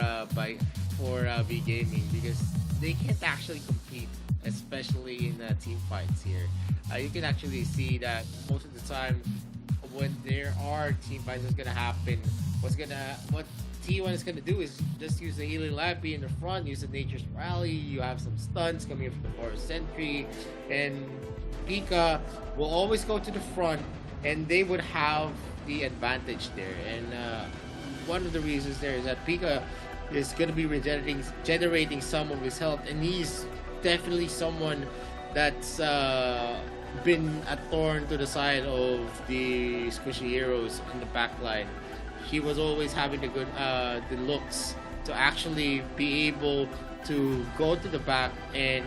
V Gaming because they can't actually compete, especially in team fights here. You can actually see that most of the time, when there are team fights that's gonna happen, what T1 is gonna do is just use the healing Lappy in the front, use the Nature's Rally, you have some stuns coming from the Forest Sentry, and Pika will always go to the front, and they would have the advantage there. And one of the reasons there is that Pika is gonna be generating some of his health, and he's definitely someone that's been a thorn to the side of the squishy heroes in the back line. He was always having the looks to actually be able to go to the back and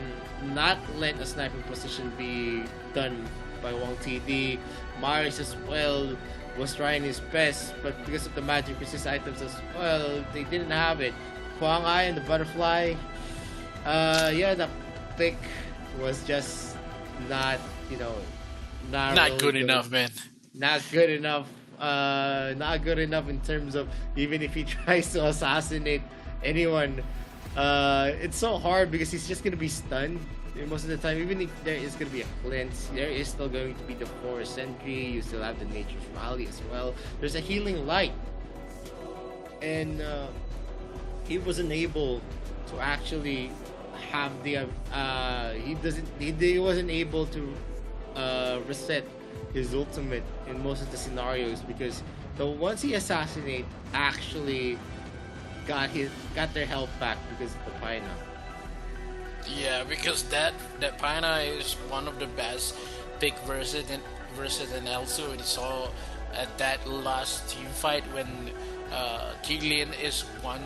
not let a sniping position be done by Wang TD. Maris as well was trying his best, but because of the magic resist items as well, they didn't have it. Huang Ai and the butterfly, the pick was just not, not Not really good enough, man. Not good enough. Not good enough in terms of even if he tries to assassinate anyone. It's so hard because he's just gonna be stunned most of the time. Even if there is gonna be a cleanse, there is still going to be the forest sentry. You still have the nature's rally as well. There's a healing light, and he wasn't able to actually have the. He wasn't able to reset his ultimate in most of the scenarios because the ones he assassinate actually got their health back because of the Paina. Yeah, because that Paina is one of the best pick versus an Elsu. We saw at that last team fight when Tiglin is one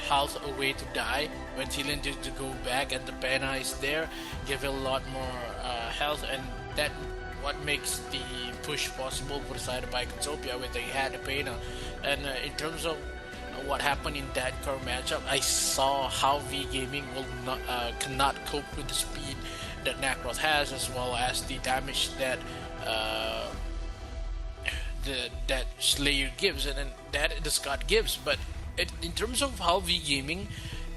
health away to die. When Tiglin did to go back and the Paina is there, give it a lot more health, and that what makes the push possible for the side of Bicotopia when they had a Paina. And in terms of what happened in that core matchup, I saw how V Gaming will not cannot cope with the speed that Nacroth has, as well as the damage that that Slayer gives and that the Scott gives. But in terms of how V Gaming,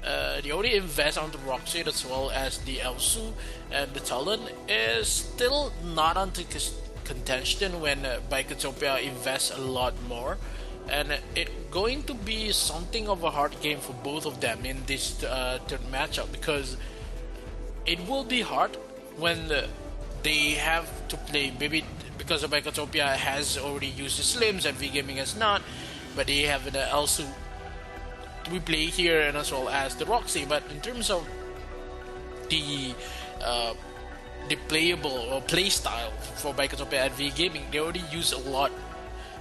they already invest on the Roxy as well as the Elsu, and the Talon is still not onto contention when Bicotopia invests a lot more. And it's going to be something of a hard game for both of them in this third matchup, because it will be hard when they have to play, maybe because of Bicotopia has already used the Slims and V Gaming has not, but they have the Elsu we play here and as well as the Roxy. But in terms of the playable or play style for Bicotopia and V Gaming, they already use a lot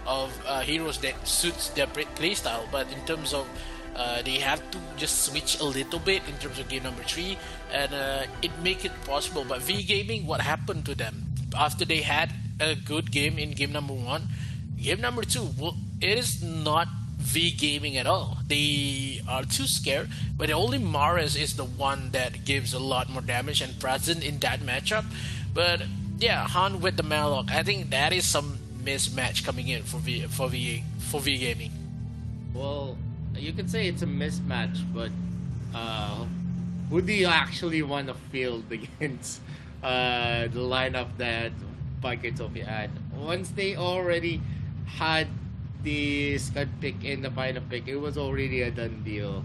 of heroes that suits their playstyle, but in terms of they have to just switch a little bit in terms of game number 3, and it make it possible. But V Gaming, what happened to them after they had a good game in game number 1, game number 2, well, it is not V Gaming at all. They are too scared, but only Maris is the one that gives a lot more damage and present in that matchup. But yeah, Han with the Malok, I think that is some mismatch coming in for V Gaming. Well, you could say it's a mismatch, but who do you actually want to field against the lineup that Bicotopia had? Once they already had the Scud pick and the final pick, it was already a done deal.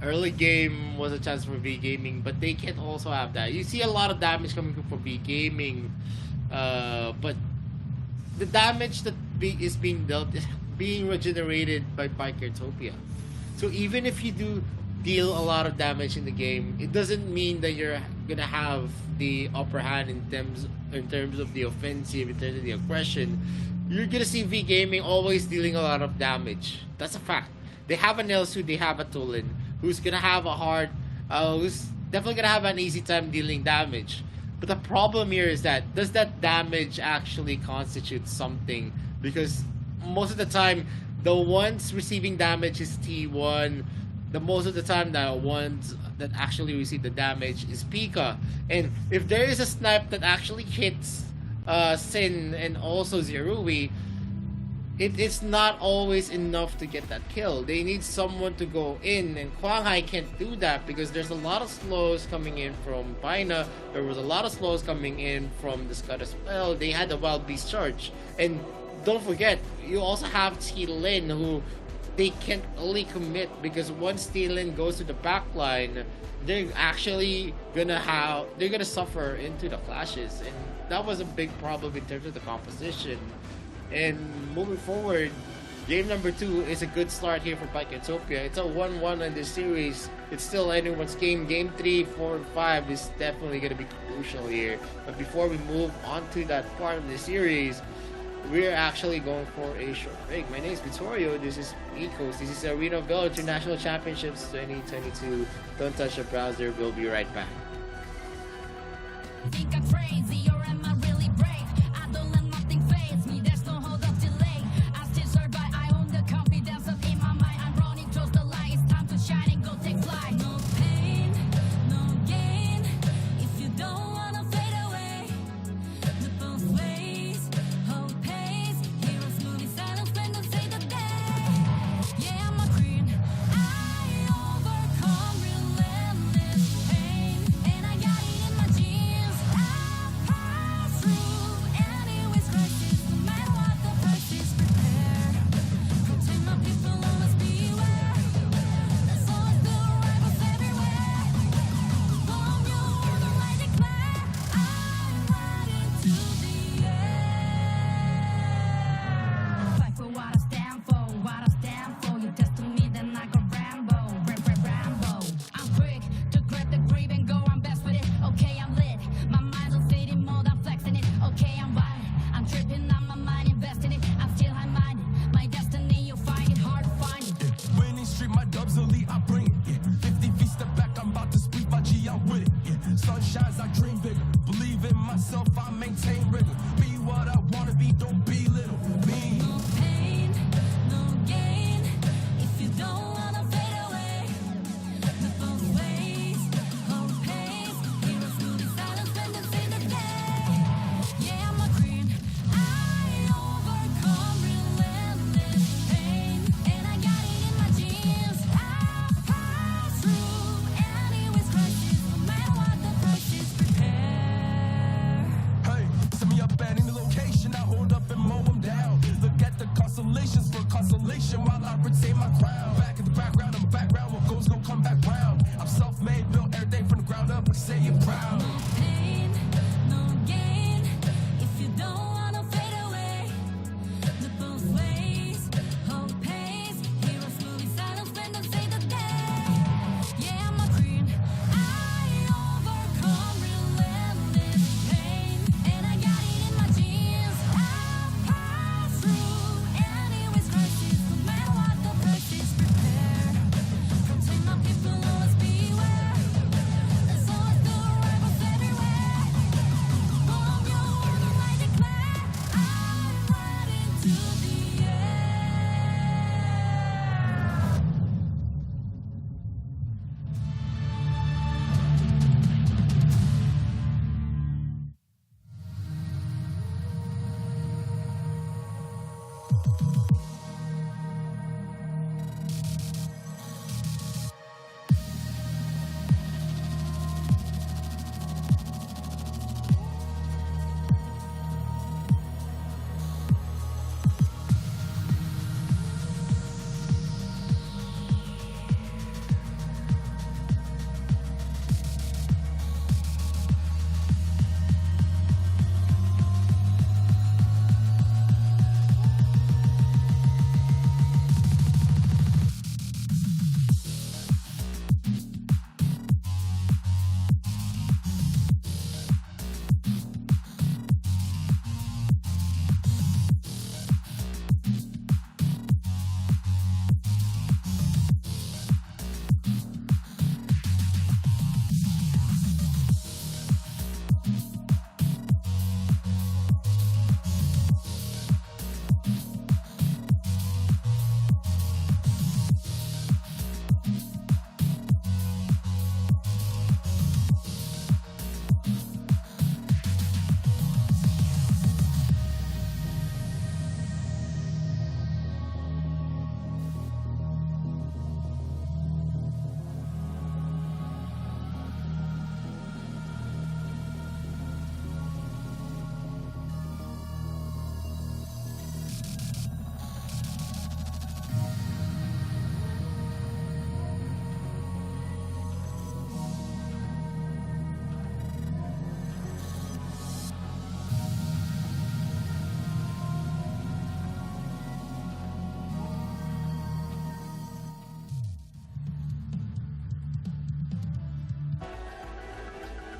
Early game was a chance for V Gaming, but they can also have that. You see a lot of damage coming from V Gaming, but the damage that is being dealt is being regenerated by Bicotopia. So even if you do deal a lot of damage in the game, it doesn't mean that you're gonna have the upper hand in terms of the offensive, in terms of the aggression. You're gonna see V Gaming always dealing a lot of damage. That's a fact. They have an Elsu, they have a Tulin, who's gonna have who's definitely gonna have an easy time dealing damage. But the problem here is that, does that damage actually constitute something? Because most of the time, the ones receiving damage is T1. The most of the time, the ones that actually receive the damage is Pika. And if there is a snipe that actually hits Sin and also Zerui, it's not always enough to get that kill. They need someone to go in, and Huang Hai can't do that because there's a lot of slows coming in from Paina. There was a lot of slows coming in from the Scud as well. They had the Wild Beast charge. And don't forget, you also have T-Lin, who they can't only commit because once T-Lin goes to the backline, they're actually gonna suffer into the clashes. And that was a big problem in terms of the composition. And moving forward, game number 2 is a good start here for Bicotopia. It's a 1-1 in this series. It's still anyone's game. Game 3, 4, and 5 is definitely going to be crucial here. But before we move on to that part of the series, we're actually going for a short break. My name is Vittorio. This is Ecos. This is Arena Bell International Championships 2022. Don't touch the browser. We'll be right back. Think I'm crazy or am I really brave? I don't let nothing faze me. There's no hold up delay. I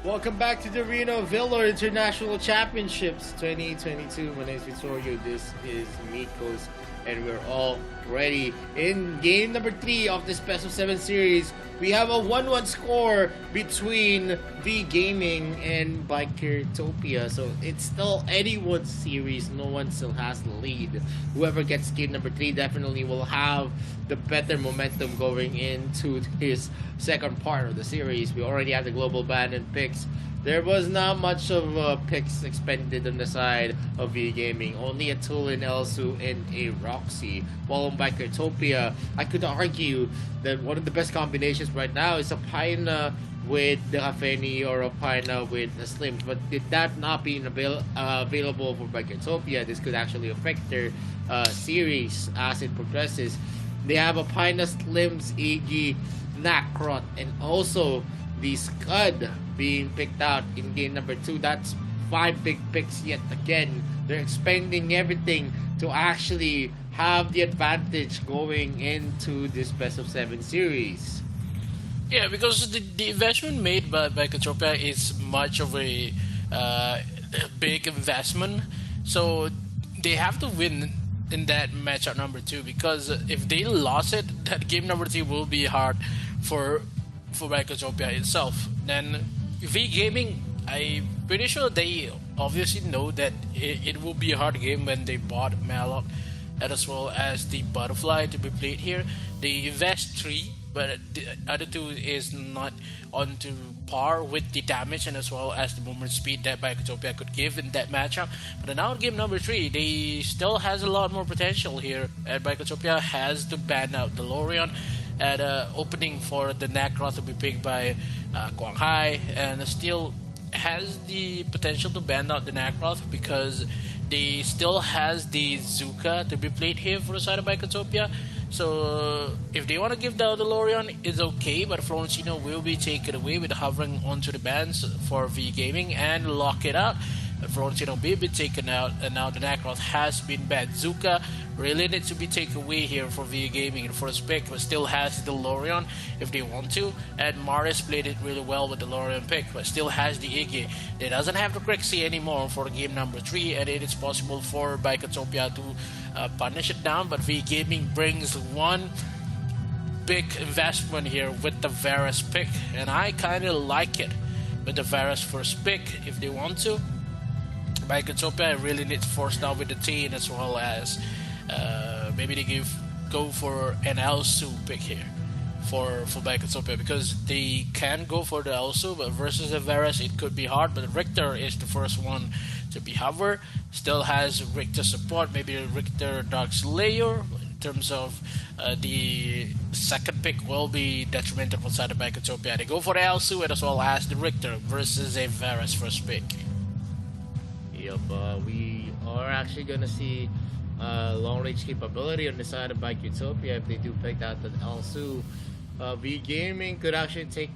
Welcome back to the Reno Villa International Championships 2022. My name is Vittorio. This is Mikos, and we're all ready. In game number 3 of this Best of 7 series, we have a 1-1 score between V Gaming and Bikertopia. So it's still anyone's series. No one still has the lead. Whoever gets game number 3 definitely will have the better momentum going into his second part of the series. We already have the global ban and picks. There was not much of picks expended on the side of V Gaming. Only a Tulin, Elsu, and a Roxy. Followed by Kertopia. I could argue that one of the best combinations right now is a Paina with the Hafeni or a Paina with the Slims. But did that not being available for Bikertopia, this could actually affect their series as it progresses. They have a Paina, Slims, Iggy, Nakrot, and also the Scud being picked out in game number 2. That's 5 big picks yet again. They're expending everything to actually have the advantage going into this best of 7 series. Yeah, because the investment made by Katropia is much of a big investment. So they have to win in that matchup number 2, because if they lost it, that game number 3 will be hard for Bikertopia itself. Then V Gaming, I'm pretty sure they obviously know that it will be a hard game when they bought Malok and as well as the Butterfly to be played here. They invest 3, but the other 2 is not on to par with the damage and as well as the movement speed that Bikertopia could give in that matchup. But now in game number 3, they still has a lot more potential here, and Bikertopia has to ban out the Lorion at opening for the Nacross to be picked by Quang Hai, and still has the potential to ban out the Nacross because they still has the Zuka to be played here for the side of Bikertopia. So if they want to give the Lorion, it's okay, but Florentino will be taken away with hovering onto the bans for V Gaming and lock it up. Florentino will be taken out, and now the Nacross has been banned. Zuka really needs to be taken away here for V Gaming in first pick, but still has the Lorion if they want to. And Maris played it really well with the Lorion pick, but still has the Iggy. They doesn't have the Crixie anymore for game number 3, and it is possible for Bikertopia to punish it down. But V Gaming brings one big investment here with the Varus pick, and I kind of like it with the Varus first pick if they want to. Bikertopia really needs to force down with the Teen as well as maybe they go for an Elsu pick here for Bikertopia, because they can go for the Elsu, but versus the Varus it could be hard. But Richter is the first one to be hover. Still has Richter support, maybe Richter Dark Slayer. In terms of the second pick will be detrimental for side of Bikertopia. They go for the Elsu as well as the Richter versus a Varus first pick. Yep, we are actually going to see long range capability on the side of Bikertopia if they do pick out the Elsu. V Gaming could actually take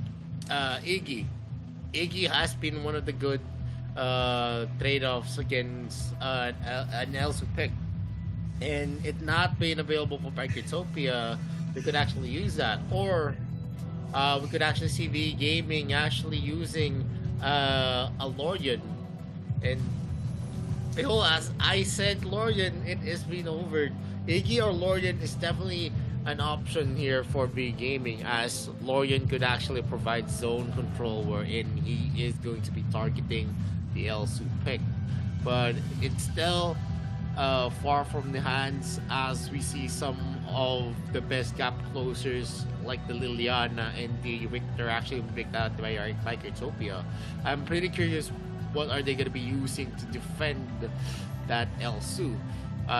Iggy. Iggy has been one of the good trade-offs against an Elsu pick. And it not being available for Bikertopia, we could actually use that. Or we could actually see V Gaming actually using a Lorion. And as I said, Lorion, it is been over. Iggy or Lorion is definitely an option here for V Gaming, as Lorion could actually provide zone control wherein he is going to be targeting the Elsu pick. But it's still far from the hands, as we see some of the best gap closers like the Liliana and the Richter actually picked out by Bikertopia. I'm pretty curious what are they going to be using to defend that Elsu.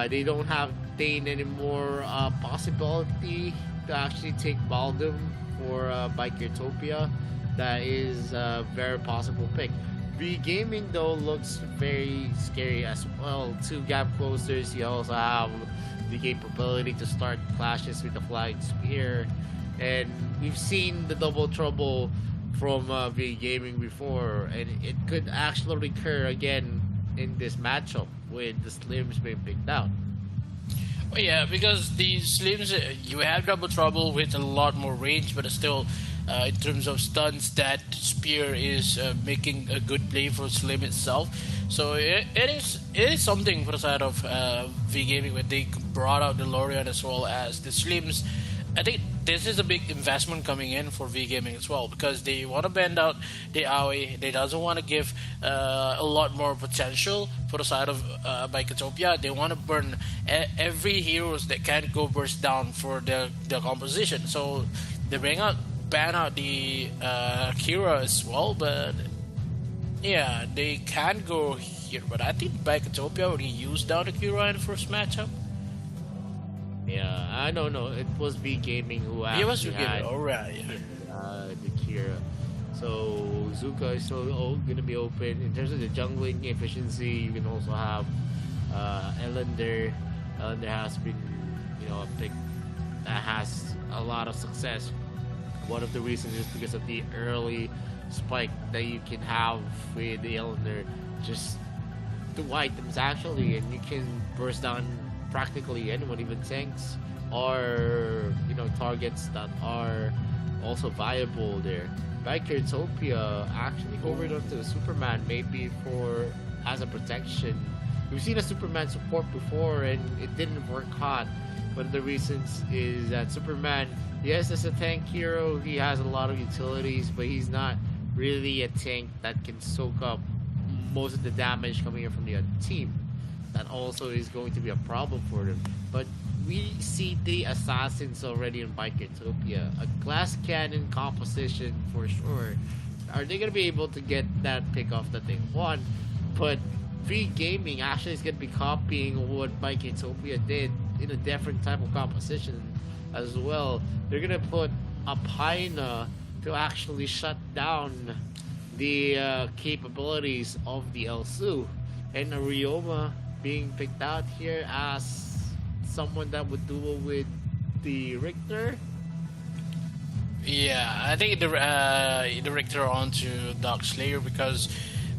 They don't have Dane anymore. Possibility to actually take Baldum for Bikertopia. That is a very possible pick. V Gaming though looks very scary as well. 2 gap closers. You also have the capability to start clashes with the Flying Spear, and we've seen the double trouble from V Gaming before, and it could actually recur again in this matchup with the Slims being picked out. Well, yeah, because the Slims, you have double trouble with a lot more range, but still in terms of stunts, that spear is making a good play for Slim itself. So it is something for the side of V Gaming when they brought out the Lorian as well as the Slims. I think this is a big investment coming in for V Gaming as well, because they want to bend out the AOE. They doesn't want to give a lot more potential for the side of Biketopia. They want to burn every heroes that can go burst down for the composition. So they ban out the Kira as well, but yeah, they can go here. But I think Biketopia already used down the Kira in the first matchup. Yeah, I don't know. It was V Gaming who actually It was V Gaming, had alright. the Kira. So Zuka is still going to be open. In terms of the jungling efficiency, you can also have Ellender. Ellender has been, a pick that has a lot of success. One of the reasons is because of the early spike that you can have with the Ellender. Just 2 items actually, and you can burst down practically anyone, even tanks or targets that are also viable there. Biketopia actually hovered onto Superman maybe for as a protection. We've seen a Superman support before and it didn't work hot. One of the reasons is that Superman, yes, as a tank hero, he has a lot of utilities, but he's not really a tank that can soak up most of the damage coming in from the other team. That also is going to be a problem for them. But we see the assassins already in Biketopia. A glass cannon composition for sure. Are they going to be able to get that pick off that they want? But V Gaming actually is going to be copying what Biketopia did in a different type of composition as well. They're going to put Arcana to actually shut down the capabilities of the Elsu. And a Ryoma being picked out here as someone that would duel with the Richter. Yeah, I think the Richter onto Dark Slayer, because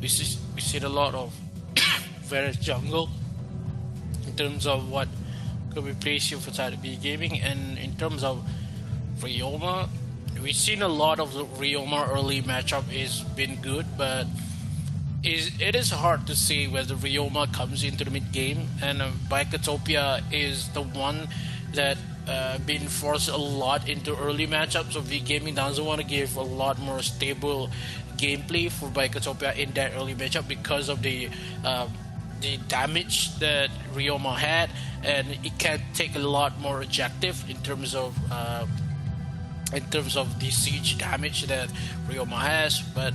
we see a lot of various jungle in terms of what could be placed here for side of B Gaming, and in terms of Ryoma, we've seen a lot of the Ryoma early matchup is been good, but it is hard to say whether Ryoma comes into the mid game, and Biketopia is the one that been forced a lot into early matchups. So V Gaming doesn't want to give a lot more stable gameplay for Biketopia in that early matchup because of the damage that Ryoma had, and it can take a lot more objective in terms of the siege damage that Ryoma has. But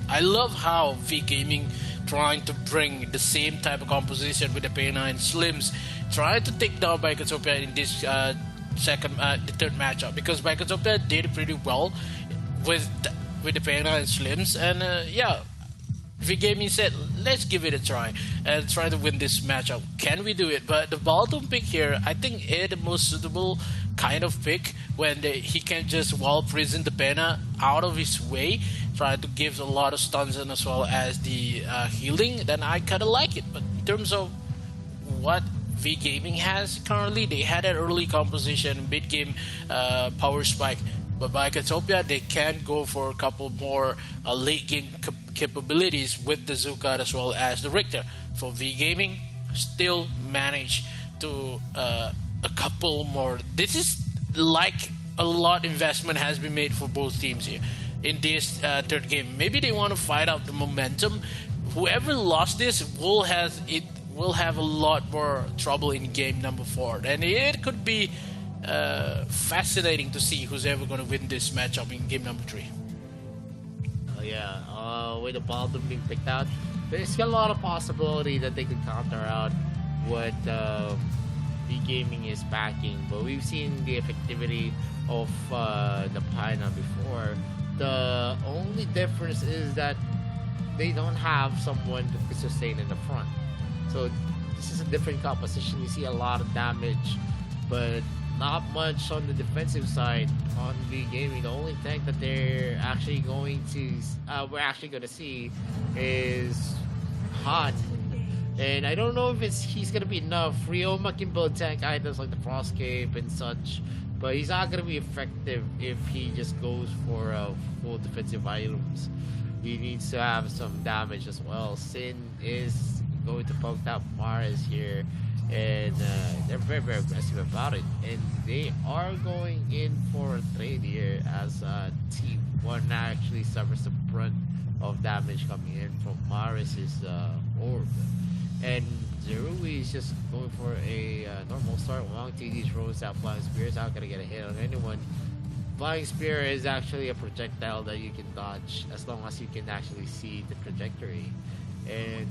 I love how V Gaming trying to bring the same type of composition with the P9 Slims, trying to take down Biketopia in this the third matchup, because Biketopia did pretty well with the P9 Slims, and V Gaming said, let's give it a try and try to win this matchup. Can we do it? But the bottom pick here, I think, is the most suitable kind of pick when he can just wall prison the Pena out of his way, try to give a lot of stuns and as well as the healing. Then I kind of like it. But in terms of what V Gaming has currently, they had an early composition, mid game power spike. But Biketopia, they can go for a couple more late game capabilities with the Zuka as well as the Richter. For V Gaming, still manage to a couple more. This is like a lot investment has been made for both teams here in this third game. Maybe they want to fight out the momentum. Whoever lost this will have a lot more trouble in game number 4, and it could be fascinating to see who's ever going to win this matchup in game number 3. With the bottom being picked out, there's a lot of possibility that they could counter out what V Gaming is backing. But we've seen the effectivity of the Pina before. The only difference is that they don't have someone to sustain in the front. So this is a different composition. You see a lot of damage, but not much on the defensive side on V Gaming. The only tank that they're actually going to we're actually going to see is Han, and I don't know if he's going to be enough. Ryoma can build tank items like the Frost Cape and such, but he's not gonna be effective if he just goes for full defensive items. He needs to have some damage as well. Sin is going to poke out Mars here, and they're very aggressive about it. And they are going in for a trade here as T1 actually suffers the brunt of damage coming in from Maris's orb. And Zerui is just going for a normal start. Wang TD throws out Flying Spear. It's not going to get a hit on anyone. Flying Spear is actually a projectile that you can dodge as long as you can actually see the trajectory. And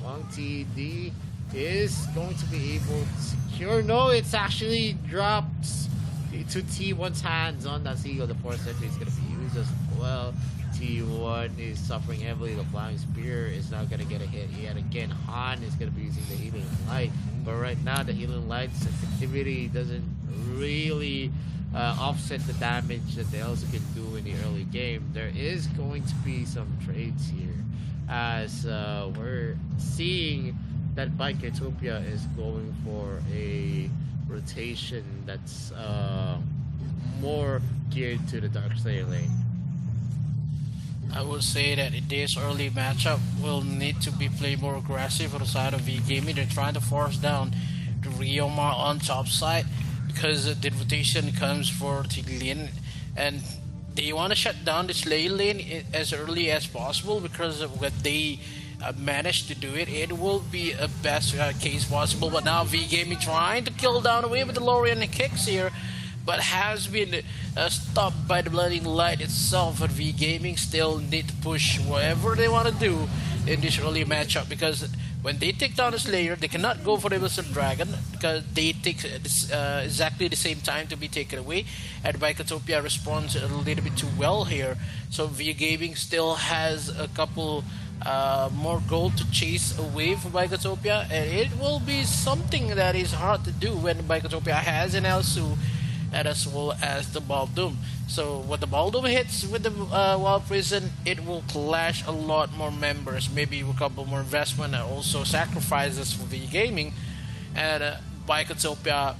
Wang TD is going to be able to secure. No, it's actually dropped to T1's hands on that Seagull. The Force Entry is going to be used as well. T1 is suffering heavily. The Flying Spear is not going to get a hit yet again. Han is going to be using the Healing Light. But right now, the Healing Light's activity doesn't really offset the damage that they also can do in the early game. There is going to be some trades here, as we're seeing that Biketopia is going for a rotation that's more geared to the Darkslayer lane. I would say that in this early matchup will need to be played more aggressive on the side of V-Gaming. They're trying to force down the Ryomar on top side because the rotation comes for Tiglin, and they want to shut down this lane as early as possible, because when they manage to do it, it will be a best case possible. But now V-Gaming trying to kill down away with the Lorian kicks here, but has been stopped by the Blinding Light itself. But V-Gaming still need to push whatever they want to do in this early matchup, because when they take down the Slayer, they cannot go for the Wizard Dragon because they take exactly the same time to be taken away, and Biketopia responds a little bit too well here. So V-Gaming still has a couple more gold to chase away from Biketopia, and it will be something that is hard to do when Biketopia has an Elsu and as well as the Baldoom. So when the Baldoom hits with the Wild Prison, it will clash a lot more members, maybe a couple more investment and also sacrifices for V-Gaming. And Biketopia,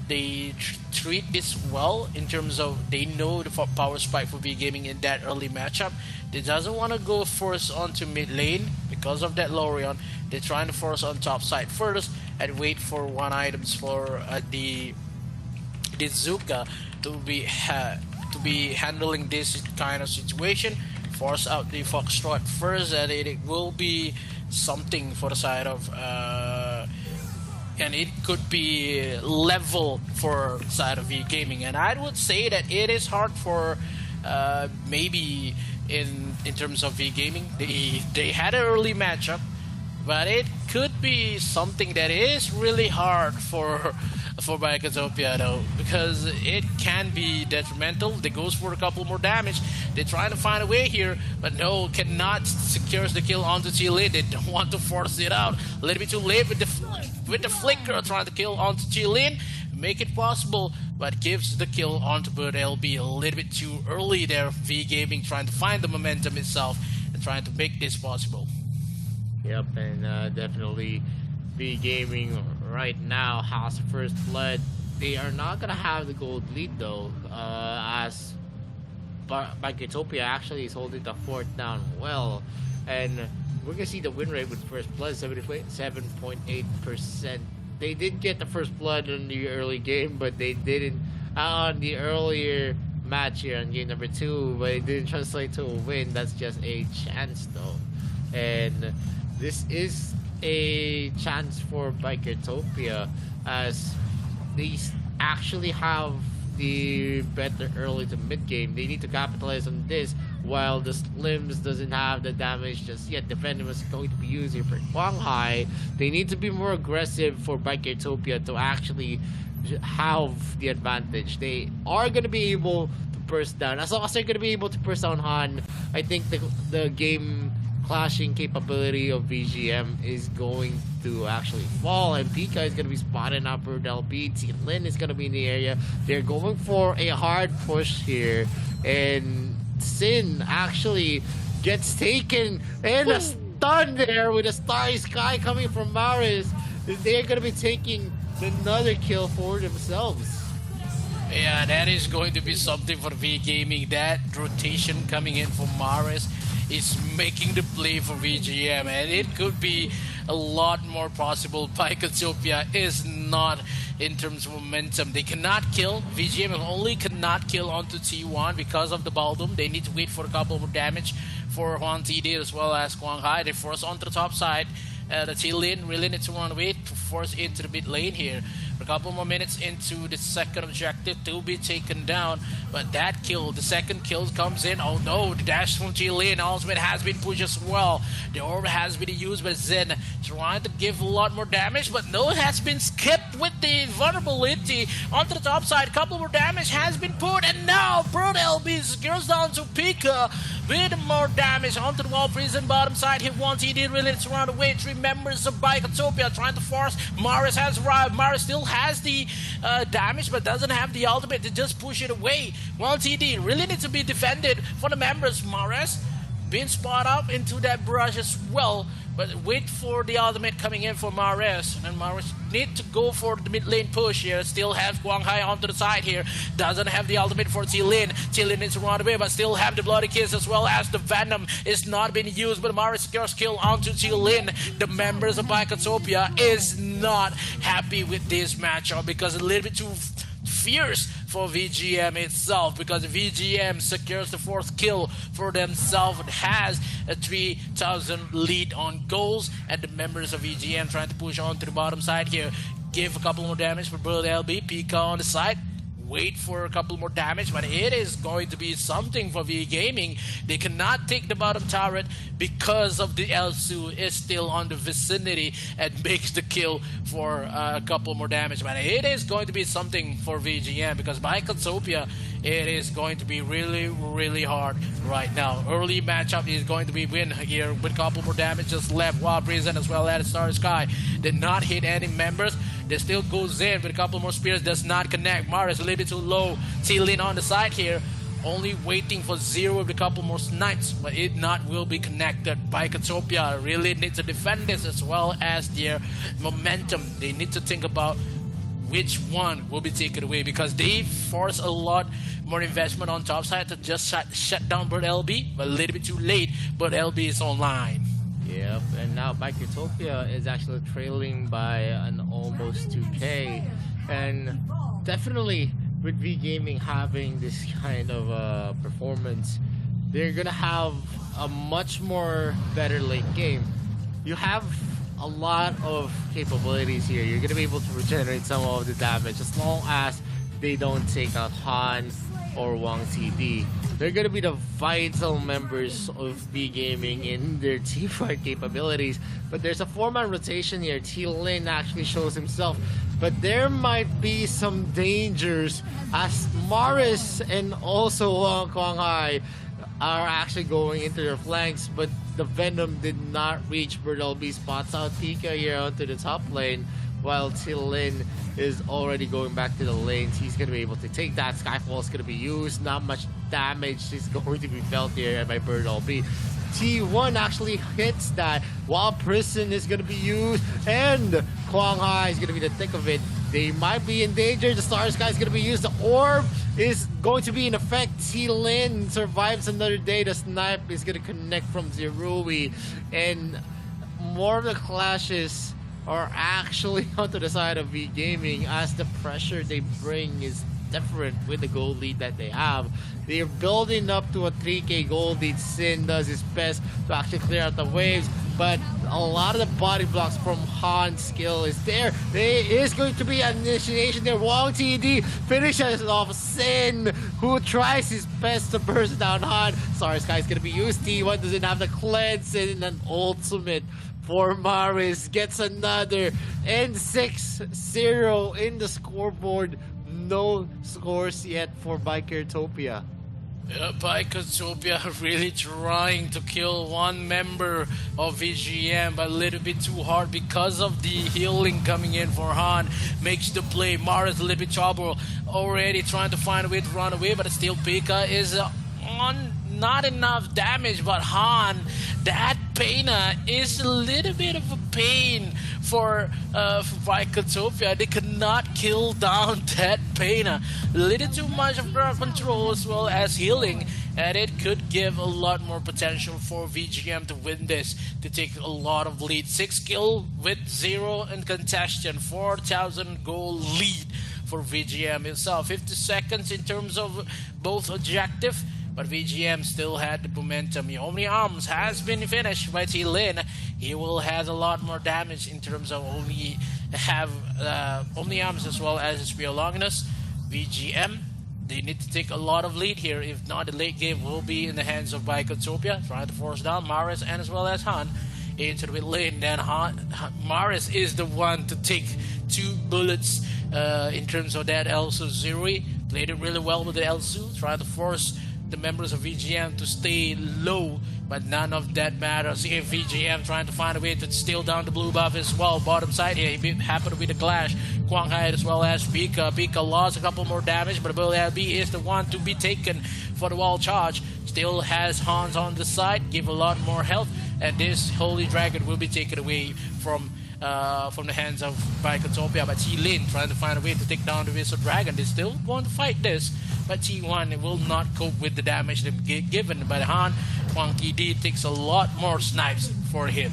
they treat this well in terms of they know the power spike for V-Gaming in that early matchup. They doesn't want to go force onto mid lane because of that Lorion. They're trying to force on top side first and wait for one items for the Zuka to be handling this kind of situation. Force out the Foxtrot first, and it will be something for the side of and it could be level for side of V-Gaming. And I would say that it is hard for maybe in terms of V-Gaming. They had an early matchup, but it could be something that is really hard for Biketopia though, because it can be detrimental. They goes for a couple more damage. They're trying to find a way here, but no, cannot secures the kill onto Chile. They don't want to force it out. A little bit too late with the flicker, trying to kill onto Chile. Make it possible, but gives the kill onto Bird LB a little bit too early there. V-Gaming trying to find the momentum itself and trying to make this possible. Yep, and definitely V-Gaming right now has first blood. They are not gonna have the gold lead though, as Biketopia actually is holding the fort down well, and we're gonna see the win rate with first blood 7.8%. They did get the first blood in the early game, but they didn't on the earlier match here on game number 2, but it didn't translate to a win. That's just a chance though, and this is a chance for Biketopia, as they actually have the better early to mid game. They need to capitalize on this, while the Slims doesn't have the damage just yet. Defending was going to be used here for Guanghai. They need to be more aggressive for Biketopia to actually have the advantage. They are going to be able to burst down. As long as they're going to be able to burst down Han, I think the game clashing capability of VGM is going to actually fall, and Pika is going to be spotting up for LB. Lin is going to be in the area. They're going for a hard push here, and Sin actually gets taken and a stun there with a Starry Sky coming from Maris. They're going to be taking another kill for themselves. Yeah, that is going to be something for V Gaming. That rotation coming in for Maris is making the play for VGM, and it could be a lot more possible. Pycotopia is not in terms of momentum. They cannot kill. VGM only cannot kill onto T1 because of the Baldum. They need to wait for a couple more damage for Huang TD as well as Quang Hai. They force onto the top side. The T-Lin really needs to run away to force into the mid lane here. A couple more minutes into the second objective to be taken down, but that kill, the second kill comes in. Oh no, the dash from T-Lin ultimate has been pushed as well. The orb has been used by Zen, trying to give a lot more damage, but no, it has been skipped with the vulnerability onto the top side. Couple more damage has been put, and now Bird LB goes down to Pika with more damage onto the wall. Prison bottom side, hit one TD, really to run away. 3 members of Pycotopia trying to force. Maris has arrived. Maris still has the damage, but doesn't have the ultimate to just push it away. One TD really needs to be defended for the members. Maris being spot up into that brush as well, but wait for the ultimate coming in for Maris, and Maris need to go for the mid lane push here. Still have Quang Hai onto the side here, doesn't have the ultimate for T-Lin. T-Lin needs to run away, but still have the Bloody Kiss as well as the Venom is not being used, but Maris secures kill onto T-Lin. The members of Pycotopia is not happy with this matchup because a little bit too fierce for VGM itself, because VGM secures the 4th kill for themselves and has a 3,000 lead on goals, and the members of VGM trying to push on to the bottom side here. Give a couple more damage for Bird LB. Pika on the side. Wait for a couple more damage, but it is going to be something for V Gaming. They cannot take the bottom turret because of the Elsu is still on the vicinity and makes the kill for a couple more damage. But it is going to be something for VGM because by Pycotopia, it is going to be really, really hard right now. Early matchup is going to be win here with a couple more damage just left. Wild Prison as well as Star Sky did not hit any members. They still goes in with a couple more spears, does not connect. Maris a little bit too low. T-Lin on the side here, only waiting for Zero with a couple more snipes, but it not will be connected. Pycotopia really needs to defend this as well as their momentum. They need to think about which one will be taken away because they force a lot more investment on top side to just shut down Bird LB, but a little bit too late. Bird LB is online. Yep, and now Pycotopia is actually trailing by an almost 2K, and definitely with V Gaming having this kind of performance, they're gonna have a much more better late game. You have a lot of capabilities here. You're gonna be able to regenerate some of the damage as long as they don't take out Han or Wang TD. They're gonna be the vital members of V Gaming in their team fight capabilities. But there's a 4-man rotation here. T-Lin actually shows himself, but there might be some dangers as Maris and also Quang Hai are actually going into their flanks, but the Venom did not reach. Bird LB spots out Pika here onto the top lane, while T-Lin is already going back to the lanes. He's going to be able to take that. Skyfall is going to be used. Not much damage is going to be felt here by Bird LB. T1 actually hits that, while Prison is going to be used, and Quang Hai is going to be the thick of it. They might be in danger. The Star Sky is going to be used. The orb is going to be in effect. T-Lin survives another day. The snipe is going to connect from Zerui, and more of the clashes are actually onto the side of V Gaming as the pressure they bring is different with the gold lead that they have. They're building up to a 3k gold lead. Sin does his best to actually clear out the waves, but a lot of the body blocks from Han's skill is there. There is going to be an initiation there. Wang TD finishes off Sin, who tries his best to burst down Han. Star Sky is going to be used. T1 doesn't have the cleanse, and an ultimate for Maris gets another, and 6-0 in the scoreboard. No scores yet for Pycotopia. Pycotopia really trying to kill one member of VGM, but a little bit too hard because of the healing coming in for Han. Makes the play. Maris a little bit trouble, already trying to find a way to run away, but still Pika is on not enough damage, but Han, that Pena is a little bit of a pain for Vicotopia. They cannot kill down that Pena. A little too much of crowd control as well as healing, and it could give a lot more potential for VGM to win this, to take a lot of lead. 6 kill with 0 in contestation, 4,000 goal lead for VGM itself. 50 seconds in terms of both objective, but VGM still had the momentum. The Omni Arms has been finished by T Lin. He will have a lot more damage in terms of only have Omni Arms as well as Spear Longinus. VGM, they need to take a lot of lead here. If not, the late game will be in the hands of Vicotopia, trying to force down Maris and as well as Han into the mid lane. Then Maris is the one to take 2 bullets in terms of that Elsu. Zuri played it really well with the Elsu, trying to force the members of VGM to stay low, but none of that matters. Here VGM trying to find a way to steal down the blue buff as well. Bottom side here, he happened with the clash. Kwang Hai as well as Pika. Pika lost a couple more damage, but Ability LB is the one to be taken for the wall charge. Still has Hans on the side, give a lot more health, and this Holy Dragon will be taken away from the hands of Vicotopia. But T-Lin trying to find a way to take down the Wizard Dragon. They still want to fight this, but T1 will not cope with the damage given by Han. Funky D takes a lot more snipes for him.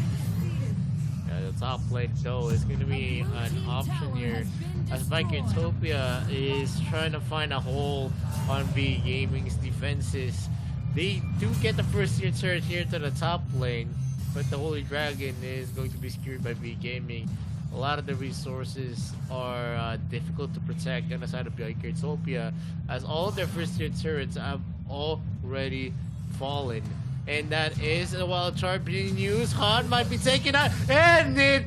Yeah, the top lane though is going to be an option here, as Vicotopia is trying to find a hole on V Gaming's defenses. They do get the first tier turret here to the top lane, but the Holy Dragon is going to be secured by V Gaming. A lot of the resources are difficult to protect on the side of Vicotopia, as all of their first tier turrets have already fallen. And that is a wild charge being used. Han might be taken out, and it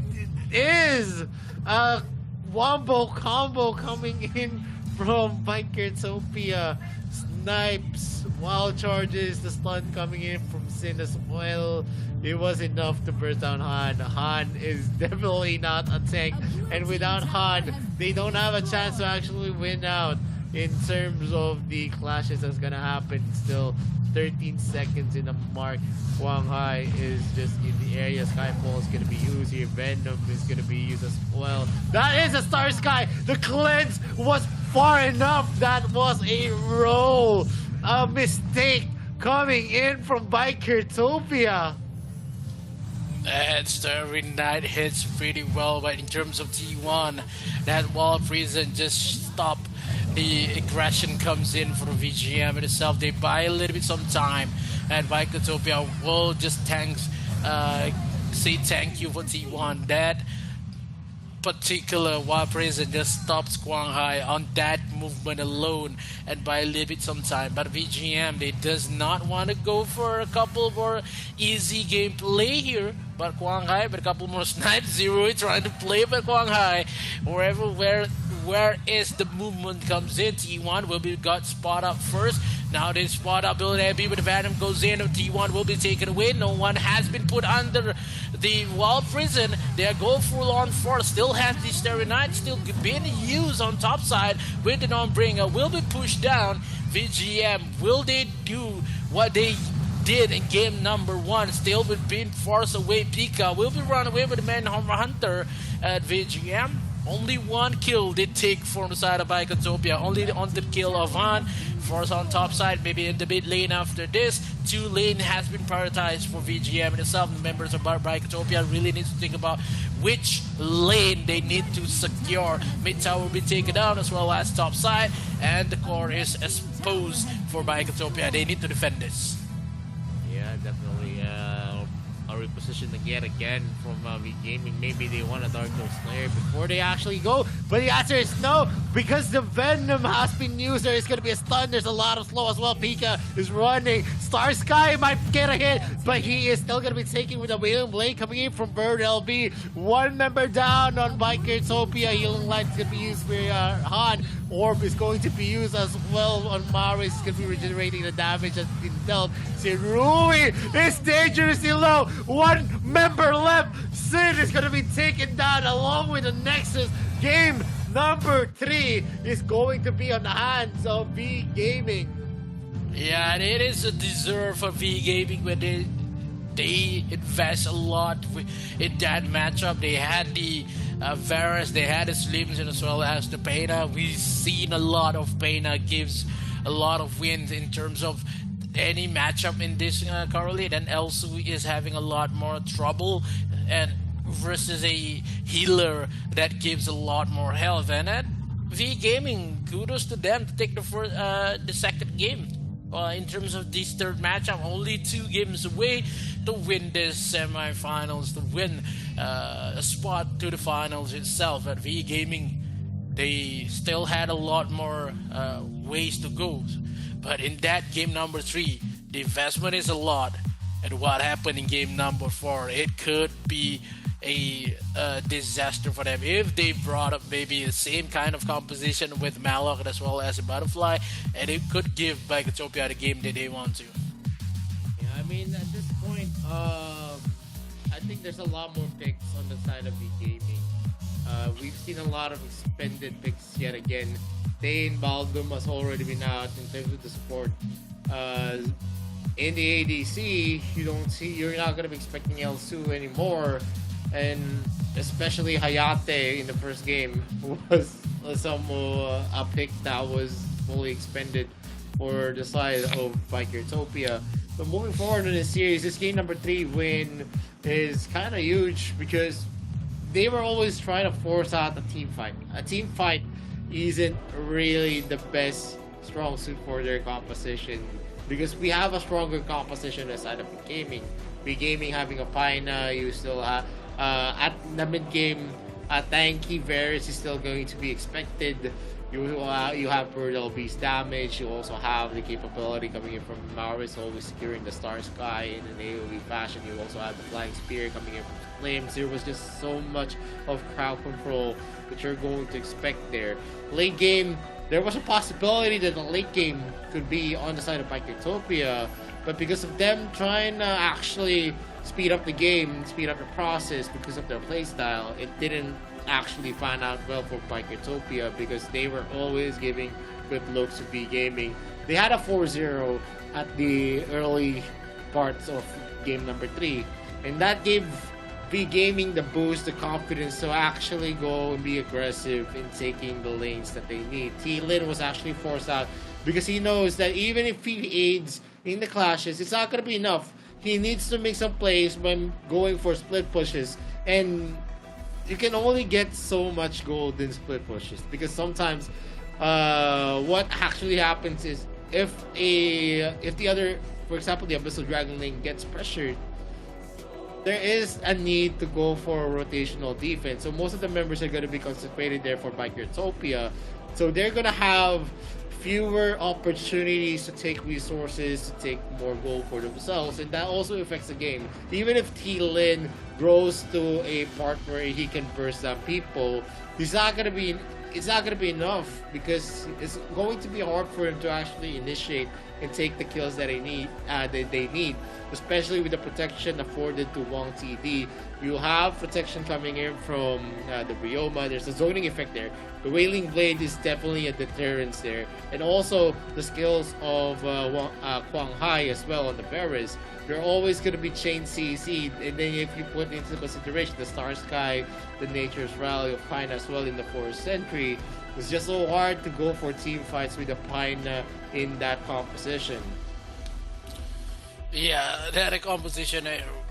is a wombo combo coming in from Vicotopia. Snipes, wild charges, the stun coming in from Sin as well. It was enough to burst down Han. Han is definitely not a tank, and without Han, they don't have a chance to actually win out in terms of the clashes that's gonna happen. Still 13 seconds in the mark. Kwang Hai is just in the area. Skyfall is gonna be used here. Venom is gonna be used as well. That is a Star Sky. The cleanse was far enough. That was a roll. A mistake coming in from Vicotopia. That Starry Night hits pretty well, but in terms of T1, that wall prison just stopped. The aggression comes in for the VGM itself. They buy a little bit some time, and Vicotopia will just say thank you for T1. That particular wall prison just stops Kwang Hai on that movement alone, and by a little bit some time. But VGM, they does not want to go for a couple more easy gameplay here. But Kwang Hai with a couple more snipes. Zero trying to play by Kwang Hai. Where is the movement comes in. T1 will be got spot up first. Now they spot up Ability with the Venom goes in. T1 will be taken away. No one has been put under the wall prison. They go full on force. Still has the Starry Night still being used on top side with the non-bringer. Will be pushed down. VGM, will they do what they did in game number 1? Still with being forced away. Pika will be run away with the Manhunter at VGM. Only 1 kill they take from the side of Vicotopia. Only on the kill of Han. Force on top side, maybe in the mid lane after this. 2 lane has been prioritized for VGM and itself. The members of Vicotopia really need to think about which lane they need to secure. Mid tower will be taken down as well as top side. And the core is exposed for Vicotopia. They need to defend this. Yeah, definitely. A reposition yet again from V Gaming. Maybe they want a Dark Node Slayer before they actually go, but the answer is no, because the Venom has been used. There is going to be a stun. There's a lot of slow as well. Pika is running. Star Sky might get a hit, but he is still going to be taken with a Wailing Blade coming in from Bird LB. 1 member down on Vicotopia. Healing Light is going to be used for Han. Orb is going to be used as well on Maris. He's going to be regenerating the damage that's been dealt. Zerui is dangerously low. 1 member left. Sid is going to be taken down along with the Nexus. Game number 3 is going to be on the hands of V Gaming. Yeah, and it is a deserve for V Gaming when they invest a lot in that matchup. They had the Varus, they had the Slims, and as well as the Pena. We've seen a lot of Pena gives a lot of wins in terms of any matchup in this currently. Then Elsu is having a lot more trouble and versus a healer that gives a lot more health. And V Gaming, kudos to them to take the second game. In terms of this third matchup, only 2 games away to win this semi-finals, to win a spot to the finals itself. At V Gaming, they still had a lot more ways to go. But in that game number 3, the investment is a lot. And what happened in game number 4, it could be a disaster for them if they brought up maybe the same kind of composition with Malok as well as a Butterfly, and it could give Biketopia the game that they want to. Yeah, I mean, at this point, I think there's a lot more picks on the side of V Gaming. We've seen a lot of expended picks yet again. Dane Baldum has already been out in terms of the support. In the ADC, you're not gonna be expecting Elsu anymore. And especially Hayate in the first game was a pick that was fully expended for the side of Biketopia. But moving forward in this series, this game number 3 win is kind of huge because they were always trying to force out a team fight. A team fight isn't really the best strong suit for their composition because we have a stronger composition aside of gaming. Gaming having a Pina, you still have at the mid game, tanky Varus is still going to be expected. You have Brutal Beast damage. You also have the capability coming in from Maris, always securing the Star Sky in an AoE fashion. You also have the Flying Spear coming in from Flames. There was just so much of crowd control that you're going to expect there. Late game, there was a possibility that the late game could be on the side of Biketopia, but because of them trying to actually speed up the game, speed up the process because of their playstyle, it didn't actually pan out well for Biketopia because they were always giving good looks to V Gaming. They had a 4-0 at the early parts of game number 3, and that gave V Gaming the boost, the confidence to actually go and be aggressive in taking the lanes that they need. T-Lin was actually forced out because he knows that even if he aids in the clashes, it's not going to be enough. He needs to make some plays when going for split pushes, and you can only get so much gold in split pushes because sometimes what actually happens is if the other, for example, the Abyssal Dragon lane gets pressured, there is a need to go for rotational defense. So most of the members are going to be concentrated there for Biketopia. So they're going to have fewer opportunities to take resources, to take more gold for themselves, and that also affects the game. Even if T-Lin grows to a part where he can burst down people, it's not gonna be enough because it's going to be hard for him to actually initiate and take the kills that they need, especially with the protection afforded to Wong TD. You have protection coming in from the Ryoma. There's a zoning effect there. The Wailing Blade is definitely a deterrence there. And also the skills of Kwang Hai as well on the Varus. They're always going to be chain CC. And then if you put into consideration the Star Sky, the Nature's Rally of Pine as well in the Forest Sentry, it's just so hard to go for team fights with the Pine in that composition. Yeah, that composition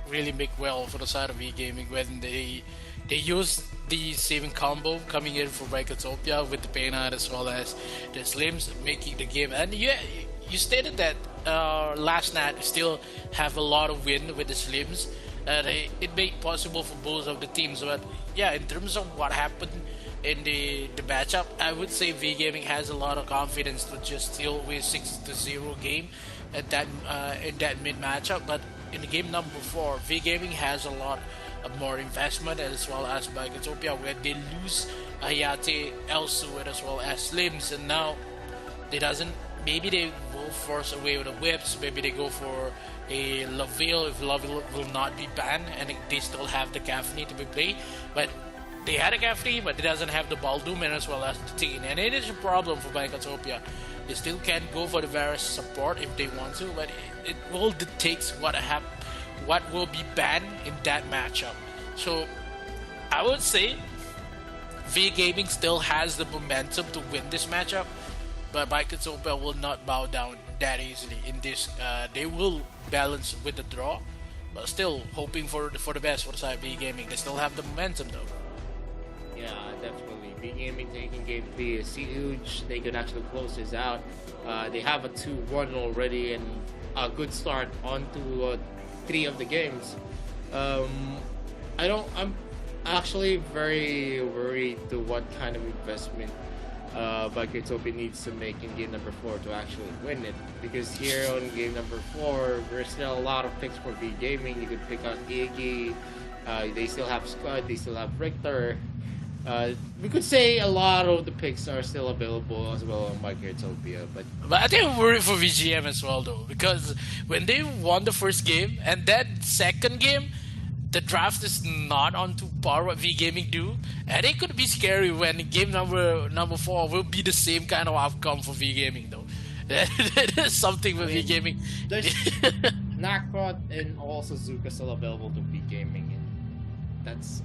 really make well for the side of E-Gaming when they use the saving combo coming in for Biketopia with the Pena as well as the Slims making the game. And yeah, you stated that last night still have a lot of win with the Slims. It made possible for both of the teams. But yeah, in terms of what happened in the matchup, I would say V Gaming has a lot of confidence to just still win 6-0 game at that in that mid matchup. But in the game number 4, V Gaming has a lot of more investment as well as Biketopia, where they lose Hayate, Elsu, as well as Slims, and now maybe they will force away with the whips, maybe they go for a Laville if Laville will not be banned and they still have the Gaffney to be played. But they had a Gaffney, but it doesn't have the Balduman as well as the Teen, and it is a problem for Bicotopia. They still can't go for the Varus support if they want to, but it all dictates what will be banned in that matchup. So I would say V Gaming still has the momentum to win this matchup, but Bicotopia will not bow down that easily in this. They will balance with the draw, but still hoping for the best for the side V Gaming. They still have the momentum though. Yeah, definitely. Big Gaming taking game 3 is huge. They could actually close this out. They have a 2-1 already and a good start onto 3 of the games. I'm actually very worried to what kind of investment Bicotopia needs to make in game number 4 to actually win it. Because here on game number 4, there's still a lot of picks for V Gaming. You could pick out Iggy. They still have Scud. They still have Richter. We could say a lot of the picks are still available as well on Bicotopia, but I think I'm worried for VGM as well though, because when they won the first game and that second game, the draft is not on to par what V Gaming do, and it could be scary when game number 4 will be the same kind of outcome for V Gaming though. That is something with V Gaming. There's Nakrot and also Zuka still available to V Gaming. That's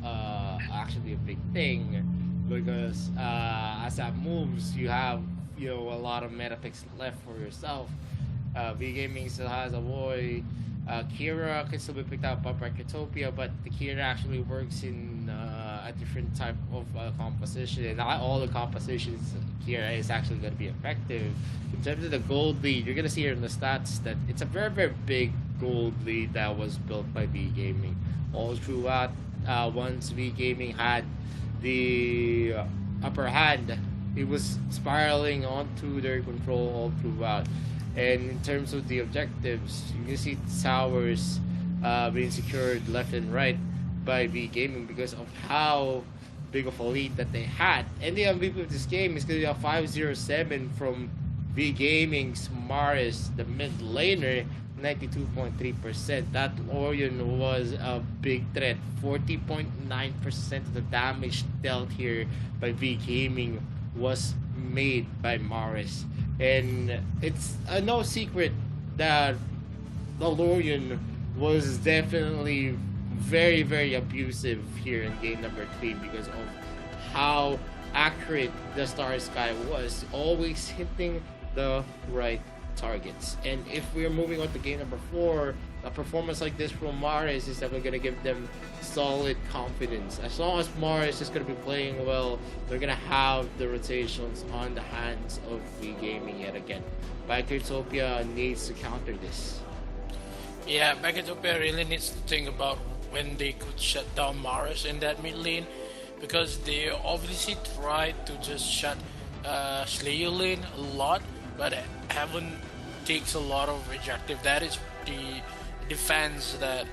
actually a big thing because as that moves, you have a lot of meta picks left for yourself. V Gaming still has a boy. Kira can still be picked up by Bicotopia, but the Kira actually works in a different type of composition, and not all the compositions Kira is actually going to be effective. In terms of the gold lead, you're going to see here in the stats that it's a very, very big gold lead that was built by V Gaming all throughout. Once V Gaming had the upper hand, it was spiraling onto their control all throughout. And in terms of the objectives, you can see towers being secured left and right by V Gaming because of how big of a lead that they had. And the MVP of this game is going to be a 507 from V Gaming's Maris, the mid laner, 92.3%. That Orion was a big threat. 40.9% of the damage dealt here by V Gaming was made by Maris. And it's no secret that Valorian was definitely very, very abusive here in game number 3 because of how accurate the Star Sky was, always hitting the right targets. And if we're moving on to game number 4, a performance like this from Maris is definitely going to give them solid confidence. As long as Maris is going to be playing well, they're going to have the rotations on the hands of V Gaming yet again. Bicotopia needs to counter this. Yeah, Bicotopia really needs to think about when they could shut down Maris in that mid lane, because they obviously tried to just shut Slayer lane a lot, but haven't takes a lot of objective. That is the defense that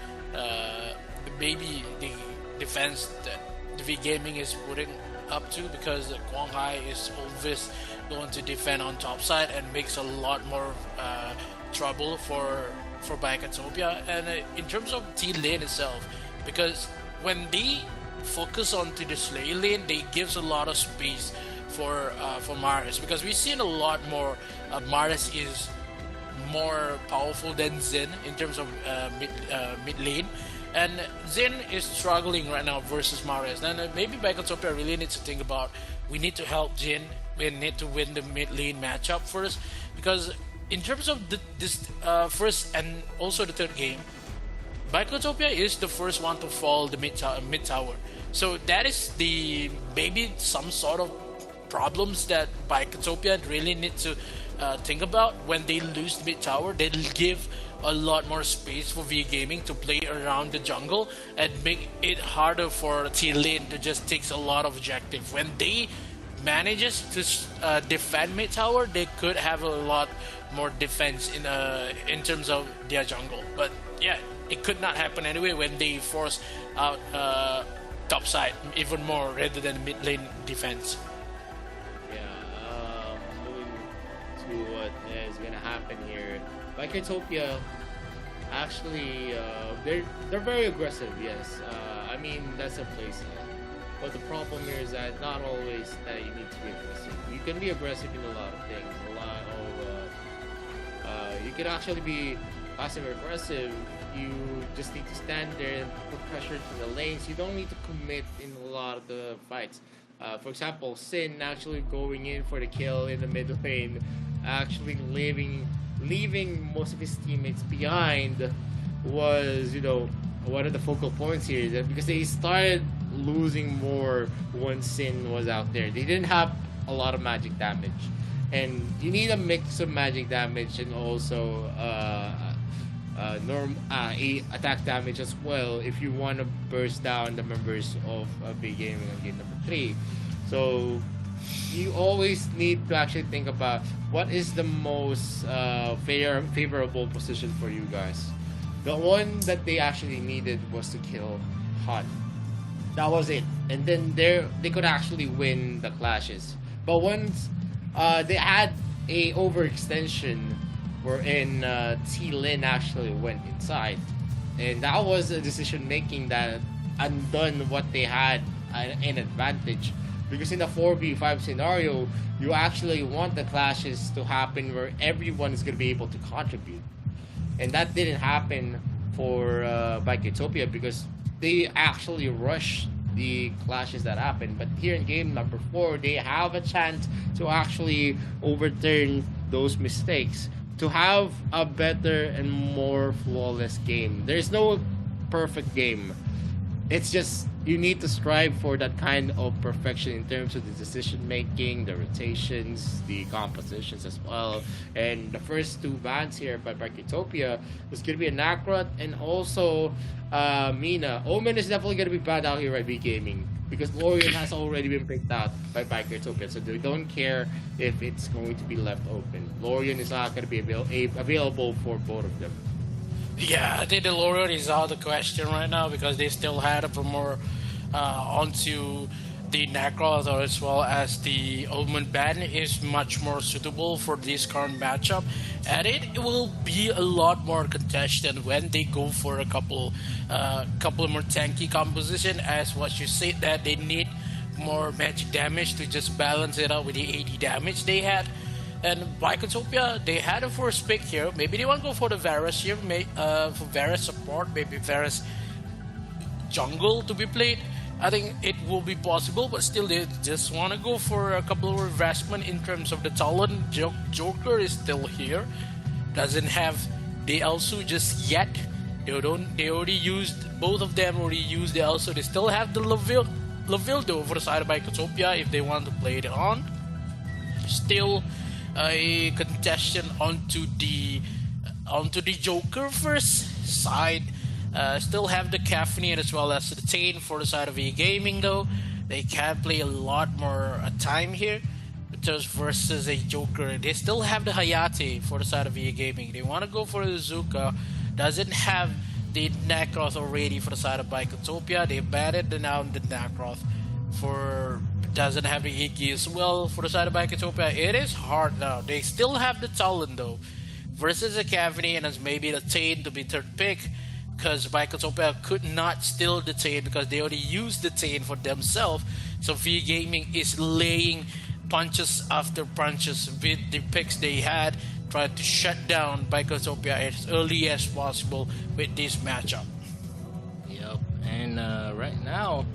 maybe the defense that the V Gaming is putting up to, because Quang Hai is always going to defend on top side and makes a lot more trouble for Bicotopia. And in terms of T lane itself, because when they focus onto the Slayer lane, they gives a lot of space for Maris, because we've seen a lot more. Maris is more powerful than Zen in terms of mid lane, and Zen is struggling right now versus Maris. And maybe Bicotopia really needs to think about, we need to help Jin. We need to win the mid lane matchup first, because in terms of this first and also the third game, Bicotopia is the first one to fall the mid tower. So that is the maybe some sort of problems that Bicotopia really need to think about. When they lose mid tower, they'll give a lot more space for V Gaming to play around the jungle and make it harder for T lane to just take a lot of objective. When they manages to defend mid tower, they could have a lot more defense in terms of their jungle. But yeah, it could not happen anyway when they force out top side even more rather than mid lane defense. Moving to what is gonna happen here, Bicotopia actually they're very aggressive. Yes, I mean that's a place. But the problem here is that not always that you need to be aggressive. You can be aggressive in a lot of things. A lot of you can actually be passive aggressive. You just need to stand there and put pressure to the lanes. You don't need to commit in a lot of the fights. For example, Sin actually going in for the kill in the mid lane, actually leaving most of his teammates behind was, one of the focal points here. Because they started losing more once Sin was out there. They didn't have a lot of magic damage. And you need a mix of magic damage and also attack damage as well if you want to burst down the members of big gaming on game number 3. So you always need to actually think about what is the most favorable position for you guys. The one that they actually needed was to kill Han. That was it, and then they could actually win the clashes. But once they had a overextension wherein T-Lin actually went inside, and that was a decision making that undone what they had an advantage. Because in the 4v5 scenario, you actually want the clashes to happen where everyone is going to be able to contribute. And that didn't happen for Bike Utopia because they actually rushed the clashes that happened. But here in game number 4, they have a chance to actually overturn those mistakes, to have a better and more flawless game. There's no perfect game. It's just you need to strive for that kind of perfection in terms of the decision making, the rotations, the compositions as well. And the first two bans here by Utopia is going to be a Nakrot and also Mina. Omen is definitely going to be banned out here by B Gaming because Lorian has already been picked out by Utopia, so they don't care if it's going to be left open. Lorian is not going to be available for both of them. Yeah, I think the Lorian is out of the question right now because they still had a more onto the Necroth as well as the Omen ban is much more suitable for this current matchup, and it will be a lot more contested when they go for a couple more tanky composition, as what you said that they need more magic damage to just balance it out with the 80 damage they had. And by Utopia, they had a first pick here. Maybe they want to go for the Varus here, for Varus support, maybe Varus jungle to be played. I think it will be possible, but still they just want to go for a couple of investment in terms of the talent. Joker is still here, doesn't have the Elsu just yet. They already used, both of them already used the Elsu. They still have the Laville though for the side of Utopia if they want to play it on. Still a contestant onto the Joker first side. Still have the Caffeine as well as the Tane for the side of E-Gaming though. They can play a lot more time here just versus a Joker. They still have the Hayate for the side of E-Gaming. They want to go for the Zuka. Doesn't have the Necroth already for the side of Utopia. They banned now the Necroth for doesn't have the Iggy as well for the side of Utopia. It is hard now. They still have the talent though versus the Cavity and as maybe the Tane to be third pick because Utopia could not steal the Tane because they already used the Tane for themselves. So V Gaming is laying punches after punches with the picks they had, trying to shut down Utopia as early as possible with this matchup. Yep, and right now,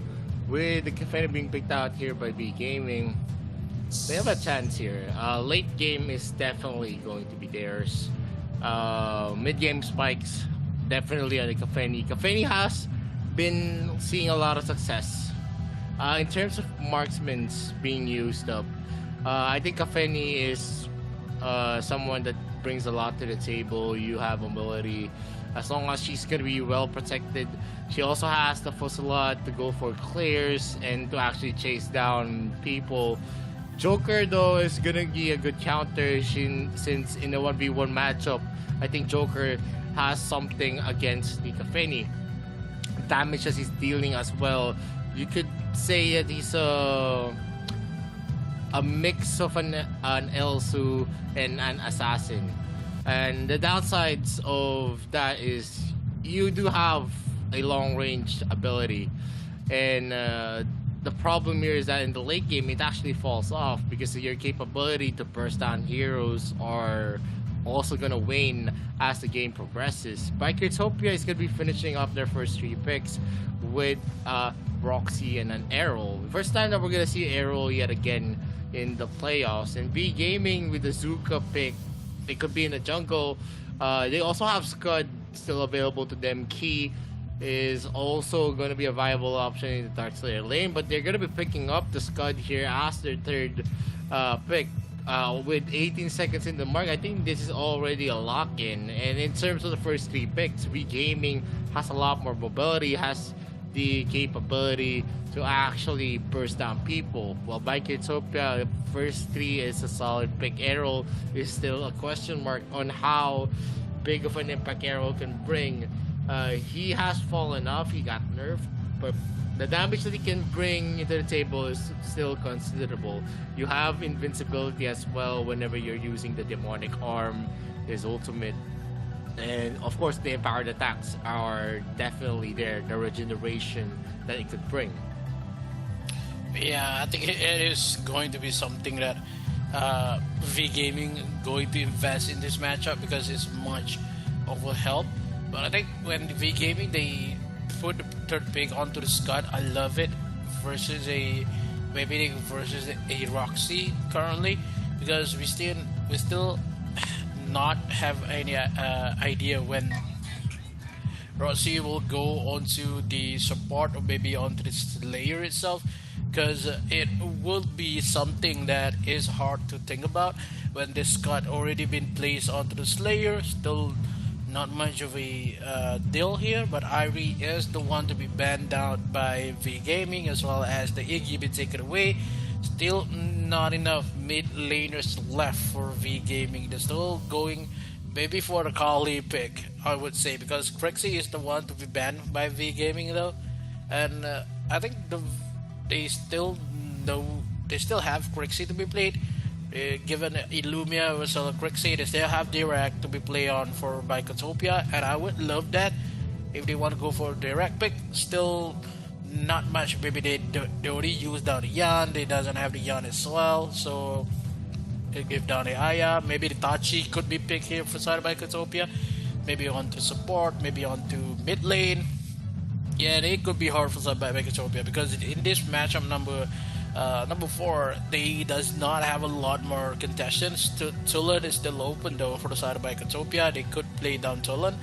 with the Cafe being picked out here by B Gaming, they have a chance here. Late game is definitely going to be theirs. Mid game spikes definitely on the Cafe. Cafe has been seeing a lot of success in terms of marksmen's being used up. I think Cafe is someone that brings a lot to the table. You have mobility. As long as she's going to be well protected, she also has the Fusillade to go for clears and to actually chase down people. Joker, though, is going to be a good counter since in the 1v1 matchup, I think Joker has something against the Kafeni. Damage as he's dealing as well. You could say that he's a mix of an Elsu and an assassin. And the downsides of that is you do have a long range ability, and the problem here is that in the late game, it actually falls off because your capability to burst down heroes are also gonna wane as the game progresses. Bikertopia is gonna be finishing up their first 3 picks with Roxy and an Arrow. First time that we're gonna see Arrow yet again in the playoffs. And B Gaming with the Zuka pick, they could be in the jungle. They also have Scud still available to them. Key is also going to be a viable option in the Dark Slayer lane, but they're going to be picking up the Scud here as their third pick. With 18 seconds in the mark, I think this is already a lock-in. And in terms of the first 3 picks, Gaming has a lot more mobility, has the capability to actually burst down people. While Bikertopia, the first 3 is a solid pick. Arrow is still a question mark on how big of an impact Arrow can bring. He has fallen off, he got nerfed, but the damage that he can bring into the table is still considerable. You have invincibility as well whenever you're using the demonic arm, his ultimate. And of course the empowered attacks are definitely there, the regeneration that it could bring. Yeah, I think it is going to be something that V Gaming going to invest in this matchup because it's much of a help. But I think when V Gaming they put the third pick onto the Scud, I love it versus versus a Roxy currently, because we still not have any idea when Roxy will go onto the support or maybe onto the Slayer itself, because it will be something that is hard to think about when this Scud already been placed onto the Slayer. Still not much of a deal here, but Irie is the one to be banned out by V Gaming, as well as the Iggy be taken away. Still not enough mid laners left for V Gaming. They're still going maybe for the Kali pick, I would say, because Crixie is the one to be banned by V Gaming though, and I think they still have Crixie to be played. Given Illumia versus Crixie, they still have Direct to be played on for Bikertopia, and I would love that if they want to go for a Direct pick. Still not much. Maybe they already used down the Yan. They doesn't have the Yan as well, so they give down the Aya. Maybe the Tachi could be picked here for side of Bikertopia. Maybe onto support, maybe onto mid lane. Yeah, they could be hard for side by Bikertopia because in this matchup number 4, they does not have a lot more contestants. Tulan is still open though for the side of Bikertopia. They could play down Tulan,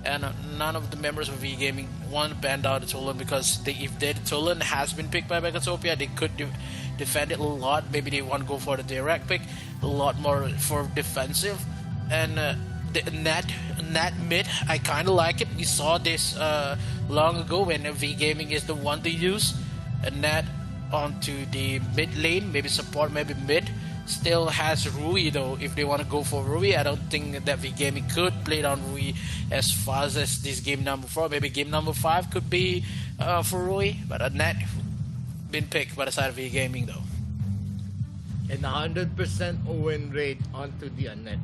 and none of the members of V Gaming want to ban down the Tulan because if the Tulan has been picked by Bikertopia, they could defend it a lot. Maybe they want to go for the direct pick, a lot more for defensive. And the net mid, I kind of like it. We saw this long ago when V Gaming is the one to use a net onto the mid lane, maybe support, maybe mid. Still has Rui though. If they want to go for Rui, I don't think that V Gaming could play down Rui as fast as this game number 4. Maybe game number 5 could be for Rui, but a net been picked by the side of V Gaming though. And 100% win rate onto the net.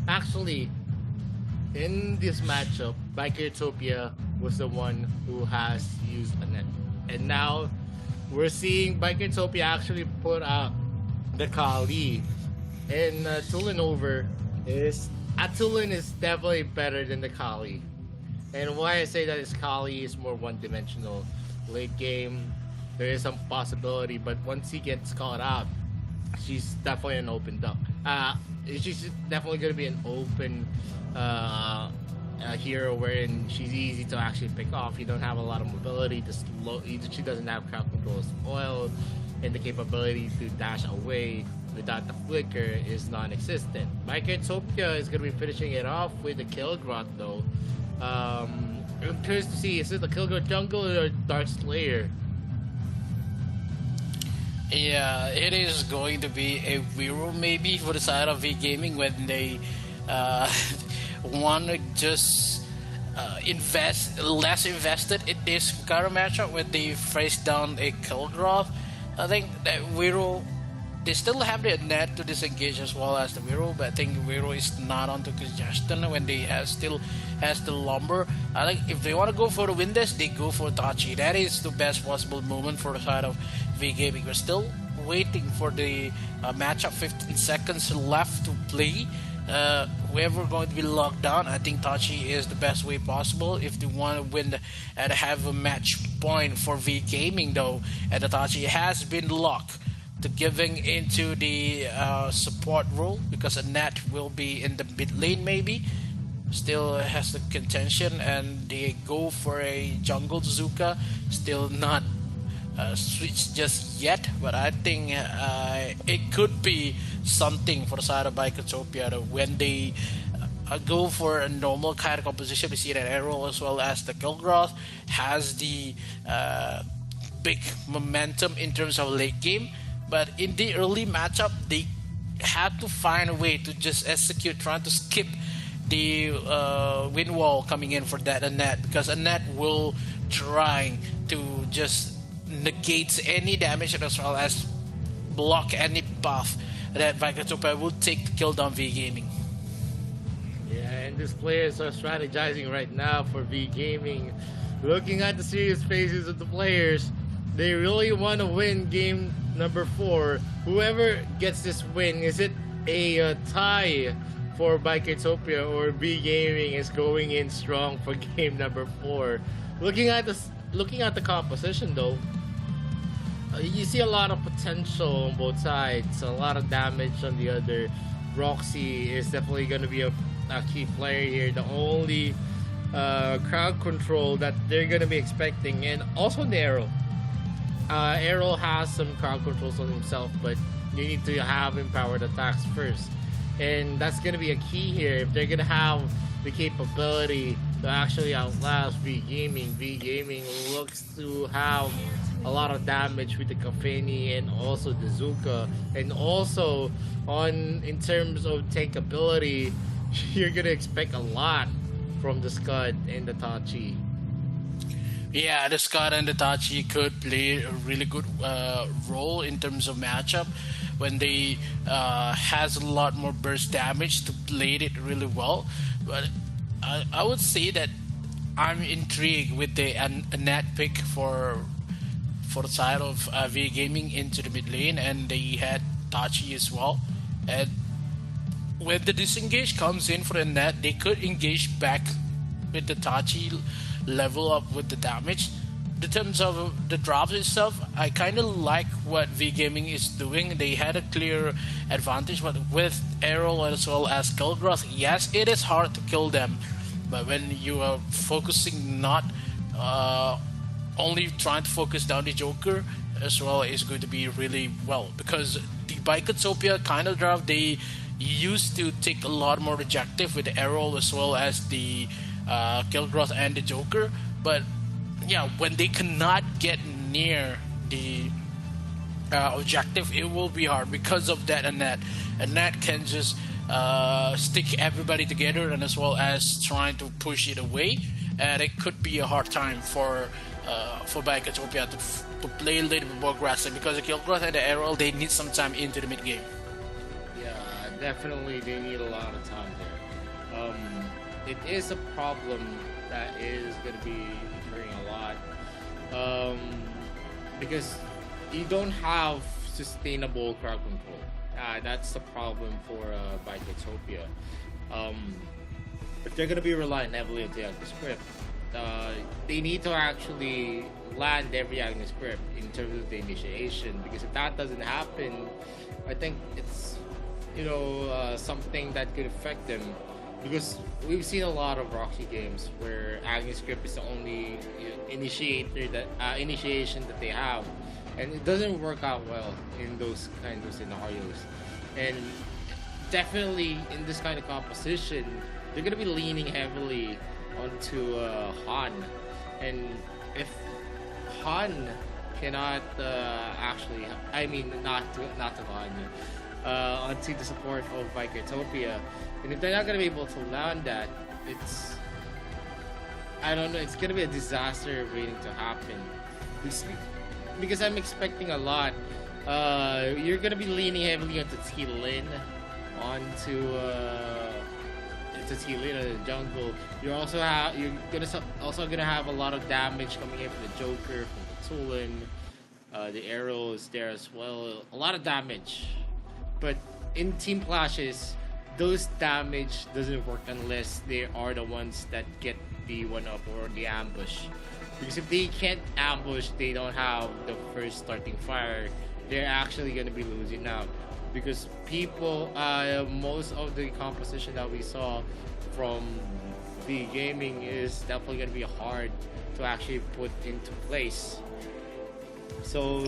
Actually, in this matchup, Bikertopia was the one who has used a net, and now we're seeing Bikertopia actually put out the Kali, and Tulan over is Tulan is definitely better than the Kali. And why I say that is Kali is more one-dimensional. Late game, there is some possibility, but once he gets caught out, she's definitely an open duck. She's definitely going to be an open hero wherein she's easy to actually pick off. You don't have a lot of mobility to slow. She doesn't have crowd control spoil, and the capability to dash away without the flicker is non-existent. Bikertopia is going to be finishing it off with the Kilgrot though. I'm curious to see, is it the Kilgrot jungle or Dark Slayer? Yeah, it is going to be a Wiro maybe for the side of V Gaming when they want to just invest less invested in this kind of matchup when they face down a Kilgrot. I think that Wiro they still have the net to disengage as well as the Vero, but I think Vero is not onto congestion when they still has the lumber. I think if they want to go for the Windass, they go for Tachi. That is the best possible moment for the side of V Gaming. We're still waiting for the matchup. 15 seconds left to play. Whoever going to be locked down, I think Tachi is the best way possible if they want to win and have a match point for V Gaming though. And the Tachi has been locked to giving into the support role because Annette will be in the mid lane maybe. Still has the contention and they go for a jungle Zuka. Still not switched just yet, but I think it could be something for the side of Bikotopia when they go for a normal kind of composition. We see that Errol as well as the Kilgroth has the big momentum in terms of late game, but in the early matchup they had to find a way to just execute, trying to skip the wind wall coming in for that Annette, because Annette will try to just negate any damage as well as block any path that Vikatopa will take to kill down V Gaming. Yeah, and these players are strategizing right now for V Gaming. Looking at the serious faces of the players, they really want to win game number 4. Whoever gets this win, is it a tie for Bikotopia or V Gaming is going in strong for game number 4? Looking at the composition though, you see a lot of potential on both sides, a lot of damage on the other. Roxy is definitely going to be a key player here. The only crowd control that they're going to be expecting, and also Nero. Arrow has some crowd controls on himself, but you need to have empowered attacks first. And that's going to be a key here. If they're going to have the capability to actually outlast V Gaming, V Gaming looks to have a lot of damage with the Kafeni and also the Zuka. And also, in terms of takeability, you're going to expect a lot from the Scud and the Tachi. Yeah, the Scud and the Tachi could play a really good role in terms of matchup when they has a lot more burst damage to play it really well. But I would say that I'm intrigued with the Annette pick for the side of V Gaming into the mid lane, and they had Tachi as well. And when the disengage comes in for the Annette, they could engage back with the Tachi, level up with the damage. In terms of the drops itself, I kind of like what V Gaming is doing. They had a clear advantage, but with Arrow as well as Kilgroth, yes, it is hard to kill them. But when you are focusing not only trying to focus down the Joker as well, is going to be really well, because the Bikotopia kind of draft, they used to take a lot more objective with the Arrow as well as the Kilgroth and the Joker. But yeah, when they cannot get near the objective, it will be hard because of that Annette. Annette can just stick everybody together and as well as trying to push it away, and it could be a hard time for Bikotopia to play a little bit more aggressive, because the Kilgroth and the Arrow, they need some time into the mid game. Yeah, definitely they need a lot of time there. It is a problem that is going to be occurring a lot, because you don't have sustainable crowd control. That's the problem for Bikotopia. If they're going to be relying heavily on the Agnes script, they need to actually land every Agnes script in terms of the initiation, because if that doesn't happen, I think it's something that could affect them. Because we've seen a lot of Roxy games where Agnes script is the only initiation that they have, and it doesn't work out well in those kinds of scenarios. And definitely in this kind of composition, they're gonna be leaning heavily onto Han, and if Han cannot not to Han, onto the support of Bikotopia, and if they're not gonna be able to land that, it's gonna be a disaster waiting to happen. Because I'm expecting a lot you're gonna be leaning heavily onto T-Lin, into T-Lin in the jungle. Also gonna have a lot of damage coming in from the Joker, from the Tulin. The arrow is there as well. A lot of damage, but in team clashes, those damage doesn't work unless they are the ones that get the one-up or the ambush. Because if they can't ambush, they don't have the first starting fire, they're actually going to be losing out. Because people, most of the composition that we saw from the gaming is definitely going to be hard to actually put into place. So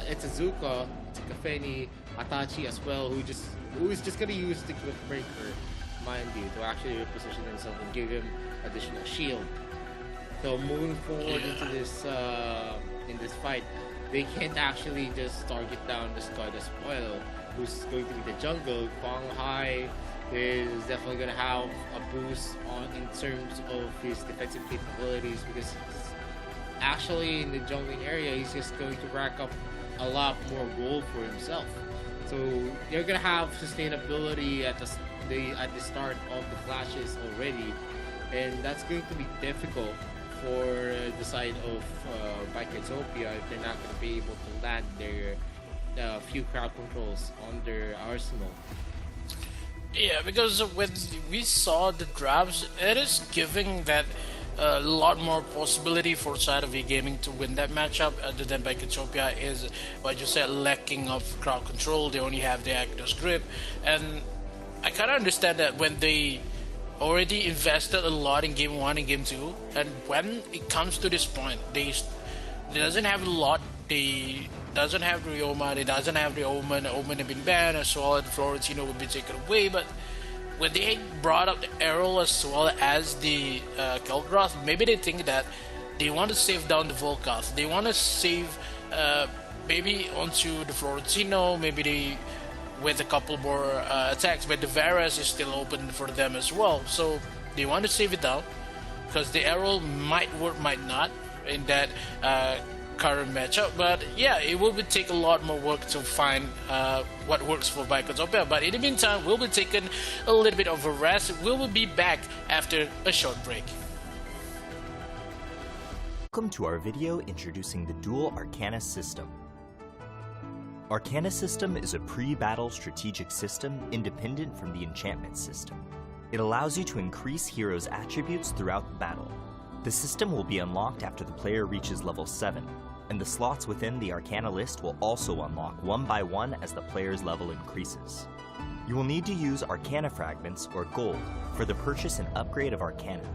it's Azuka, Tikafeni, Atachi as well, who is just gonna use the Cliff Breaker, mind you, to actually reposition himself and give him additional shield. So moving forward into this in this fight, they can't actually just target down the Scud as well, who's going to be the jungle. Fang Hai is definitely gonna have a boost in terms of his defensive capabilities, because actually in the jungling area he's just going to rack up a lot more gold for himself. So you're gonna have sustainability at the start of the clashes already, and that's going to be difficult for the side of Biketopia if they're not going to be able to land their few crowd controls on their arsenal. Yeah, because when we saw the drafts, it is giving that a lot more possibility for side of gaming to win that matchup, other than Biketopia is what you said, lacking of crowd control. They only have the Agnes grip, and I kind of understand that when they already invested a lot in game 1 and game 2, and when it comes to this point, they doesn't have a lot. They doesn't have Ryoma, they doesn't have the Omen. Omen have been banned as well, and Florentino will be taken away. But when they brought up the Arrow as well as the Keldroth, maybe they think that they want to save down the Volcath. They want to save maybe onto the Florentino, maybe they with a couple more attacks, but the Varus is still open for them as well. So they want to save it down, because the Arrow might work, might not in that current matchup. But yeah, it will take a lot more work to find what works for Biketopia. But in the meantime, we'll be taking a little bit of a rest. We will be back after a short break. Welcome to our video introducing the dual Arcana system. Arcana system is a pre-battle strategic system independent from the enchantment system. It allows you to increase heroes' attributes throughout the battle. The system will be unlocked after the player reaches level 7, and the slots within the Arcana list will also unlock one by one as the player's level increases. You will need to use Arcana fragments or gold for the purchase and upgrade of Arcana.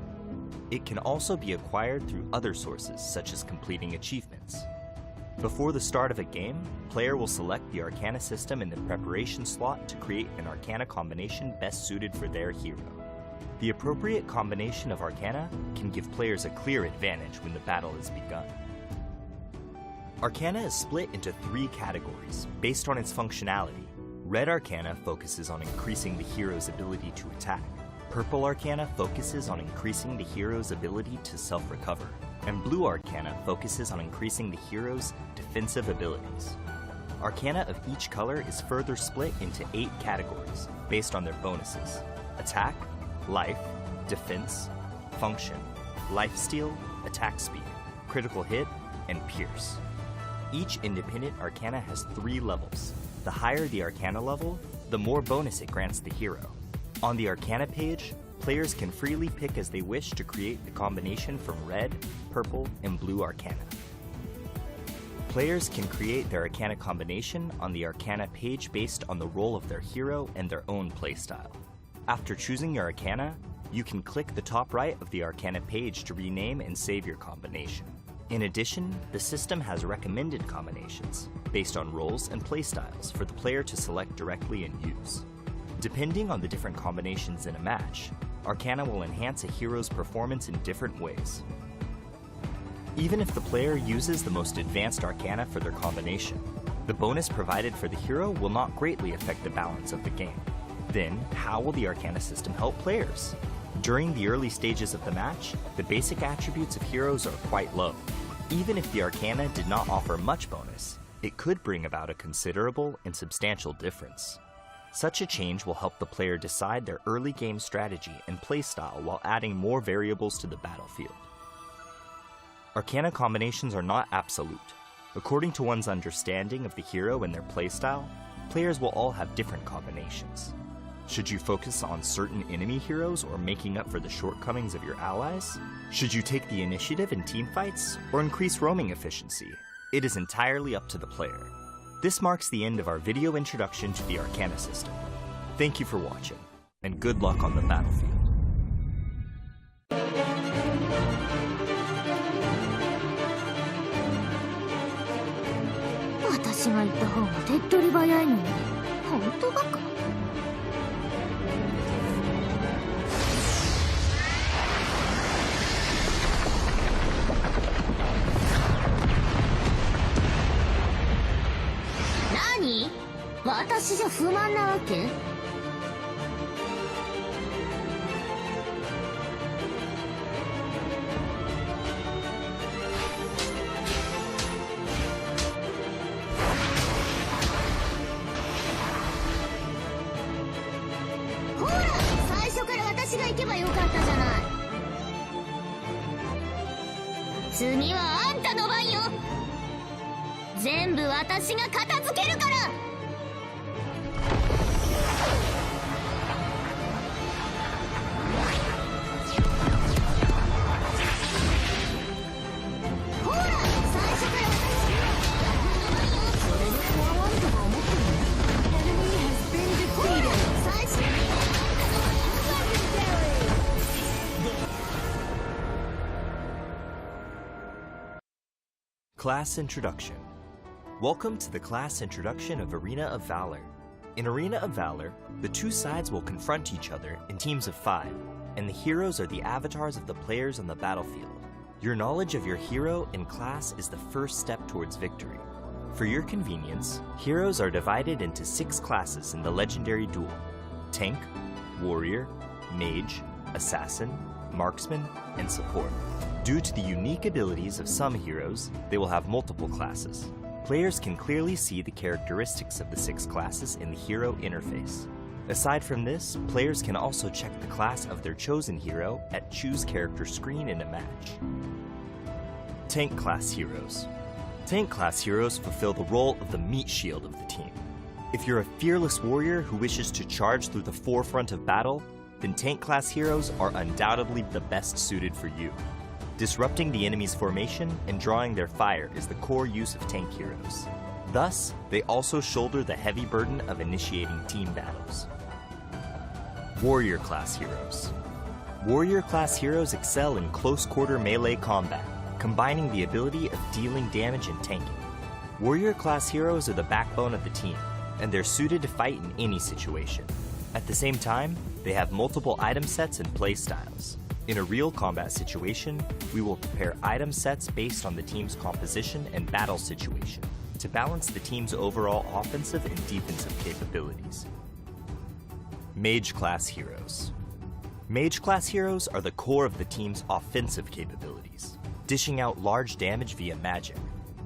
It can also be acquired through other sources, such as completing achievements. Before the start of a game, player will select the Arcana system in the preparation slot to create an Arcana combination best suited for their hero. The appropriate combination of Arcana can give players a clear advantage when the battle is begun. Arcana is split into 3 categories based on its functionality. Red Arcana focuses on increasing the hero's ability to attack. Purple Arcana focuses on increasing the hero's ability to self-recover. And Blue Arcana focuses on increasing the hero's defensive abilities. Arcana of each color is further split into 8 categories based on their bonuses: attack, life, defense, function, lifesteal, attack speed, critical hit, and pierce. Each independent Arcana has 3 levels. The higher the Arcana level, the more bonus it grants the hero. On the Arcana page, players can freely pick as they wish to create the combination from red, purple, and blue Arcana. Players can create their Arcana combination on the Arcana page based on the role of their hero and their own playstyle. After choosing your Arcana, you can click the top right of the Arcana page to rename and save your combination. In addition, the system has recommended combinations based on roles and playstyles for the player to select directly and use. Depending on the different combinations in a match, Arcana will enhance a hero's performance in different ways. Even if the player uses the most advanced Arcana for their combination, the bonus provided for the hero will not greatly affect the balance of the game. Then, how will the Arcana system help players? During the early stages of the match, the basic attributes of heroes are quite low. Even if the Arcana did not offer much bonus, it could bring about a considerable and substantial difference. Such a change will help the player decide their early game strategy and playstyle while adding more variables to the battlefield. Arcana combinations are not absolute. According to one's understanding of the hero and their playstyle, players will all have different combinations. Should you focus on certain enemy heroes or making up for the shortcomings of your allies? Should you take the initiative in teamfights or increase roaming efficiency? It is entirely up to the player. This marks the end of our video introduction to the Arcana system. Thank you for watching, and good luck on the battlefield. 私が行った方が手っ取り早いのに本当バカ。何？私じゃ不満なわけ？ほら、最初から私が行けばよかったじゃない。次はあんたの番よ。全部私が片付けるから。ほら、最初から私がそれで怖いとか思ってるの？ Enemy has been defeated. 最初Class Introduction. Welcome to the class introduction of Arena of Valor. In Arena of Valor, the two sides will confront each other in teams of 5, and the heroes are the avatars of the players on the battlefield. Your knowledge of your hero and class is the first step towards victory. For your convenience, heroes are divided into 6 classes in the legendary duel: Tank, Warrior, Mage, Assassin, Marksman, and Support. Due to the unique abilities of some heroes, they will have multiple classes. Players can clearly see the characteristics of the 6 classes in the hero interface. Aside from this, players can also check the class of their chosen hero at Choose Character screen in a match. Tank class heroes. Tank class heroes fulfill the role of the meat shield of the team. If you're a fearless warrior who wishes to charge through the forefront of battle, then tank class heroes are undoubtedly the best suited for you. Disrupting the enemy's formation and drawing their fire is the core use of tank heroes. Thus, they also shoulder the heavy burden of initiating team battles. Warrior class heroes. Warrior class heroes excel in close-quarter melee combat, combining the ability of dealing damage and tanking. Warrior class heroes are the backbone of the team, and they're suited to fight in any situation. At the same time, they have multiple item sets and play styles. In a real combat situation, we will prepare item sets based on the team's composition and battle situation to balance the team's overall offensive and defensive capabilities. Mage class heroes. Mage class heroes are the core of the team's offensive capabilities, dishing out large damage via magic.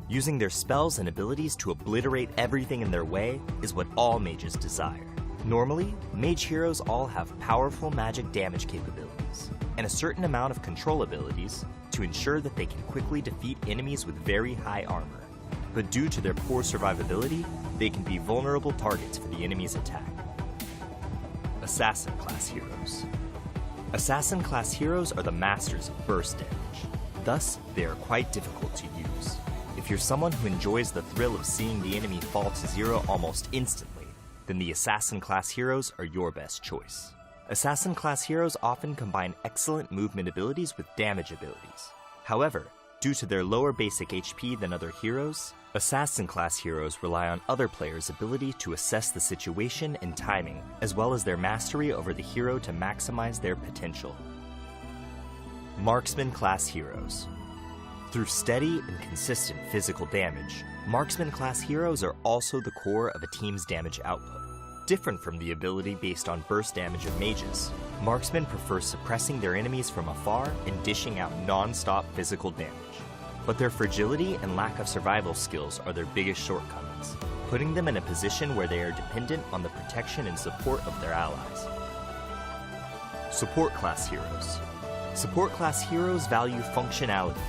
Using their spells and abilities to obliterate everything in their way is what all mages desire. Normally, mage heroes all have powerful magic damage capabilities, and a certain amount of control abilities to ensure that they can quickly defeat enemies with very high armor. But due to their poor survivability, they can be vulnerable targets for the enemy's attack. Assassin class heroes. Assassin class heroes are the masters of burst damage. Thus, they are quite difficult to use. If you're someone who enjoys the thrill of seeing the enemy fall to 0 almost instantly, then the Assassin class heroes are your best choice. Assassin class heroes often combine excellent movement abilities with damage abilities. However, due to their lower basic HP than other heroes, Assassin class heroes rely on other players' ability to assess the situation and timing, as well as their mastery over the hero to maximize their potential. Marksman class heroes. Through steady and consistent physical damage, Marksman class heroes are also the core of a team's damage output. Different from the ability based on burst damage of mages, Marksmen prefer suppressing their enemies from afar and dishing out non-stop physical damage. but their fragility and lack of survival skills are their biggest shortcomings, putting them in a position where they are dependent on the protection and support of their allies. Support class heroes. Support class heroes value functionality.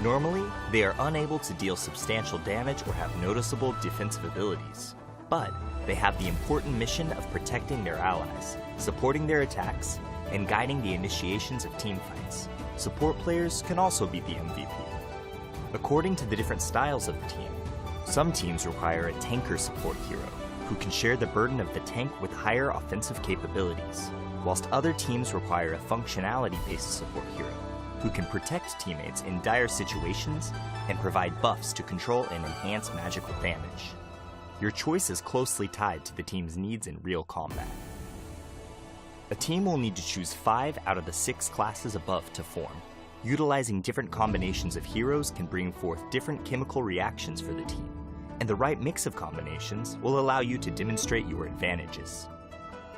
Normally, they are unable to deal substantial damage or have noticeable defensive abilities, but they have the important mission of protecting their allies, supporting their attacks, and guiding the initiations of team fights. Support players can also be the MVP. According to the different styles of the team, some teams require a tanker support hero, who can share the burden of the tank with higher offensive capabilities, whilst other teams require a functionality-based support hero, who can protect teammates in dire situations and provide buffs to control and enhance magical damage. Your choice is closely tied to the team's needs in real combat. A team will need to choose 5 out of the 6 classes above to form. Utilizing different combinations of heroes can bring forth different chemical reactions for the team, and the right mix of combinations will allow you to demonstrate your advantages.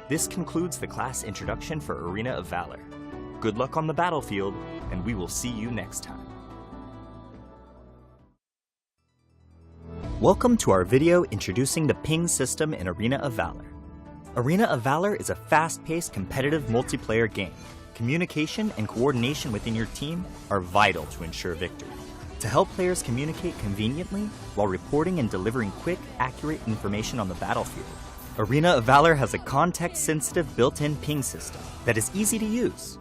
This concludes the class introduction for Arena of Valor. Good luck on the battlefield, and we will see you next time. Welcome to our video introducing the ping system in Arena of Valor. Arena of Valor is a fast-paced competitive multiplayer game. Communication and coordination within your team are vital to ensure victory. To help players communicate conveniently while reporting and delivering quick, accurate information on the battlefield, Arena of Valor has a context-sensitive built-in ping system that is easy to use.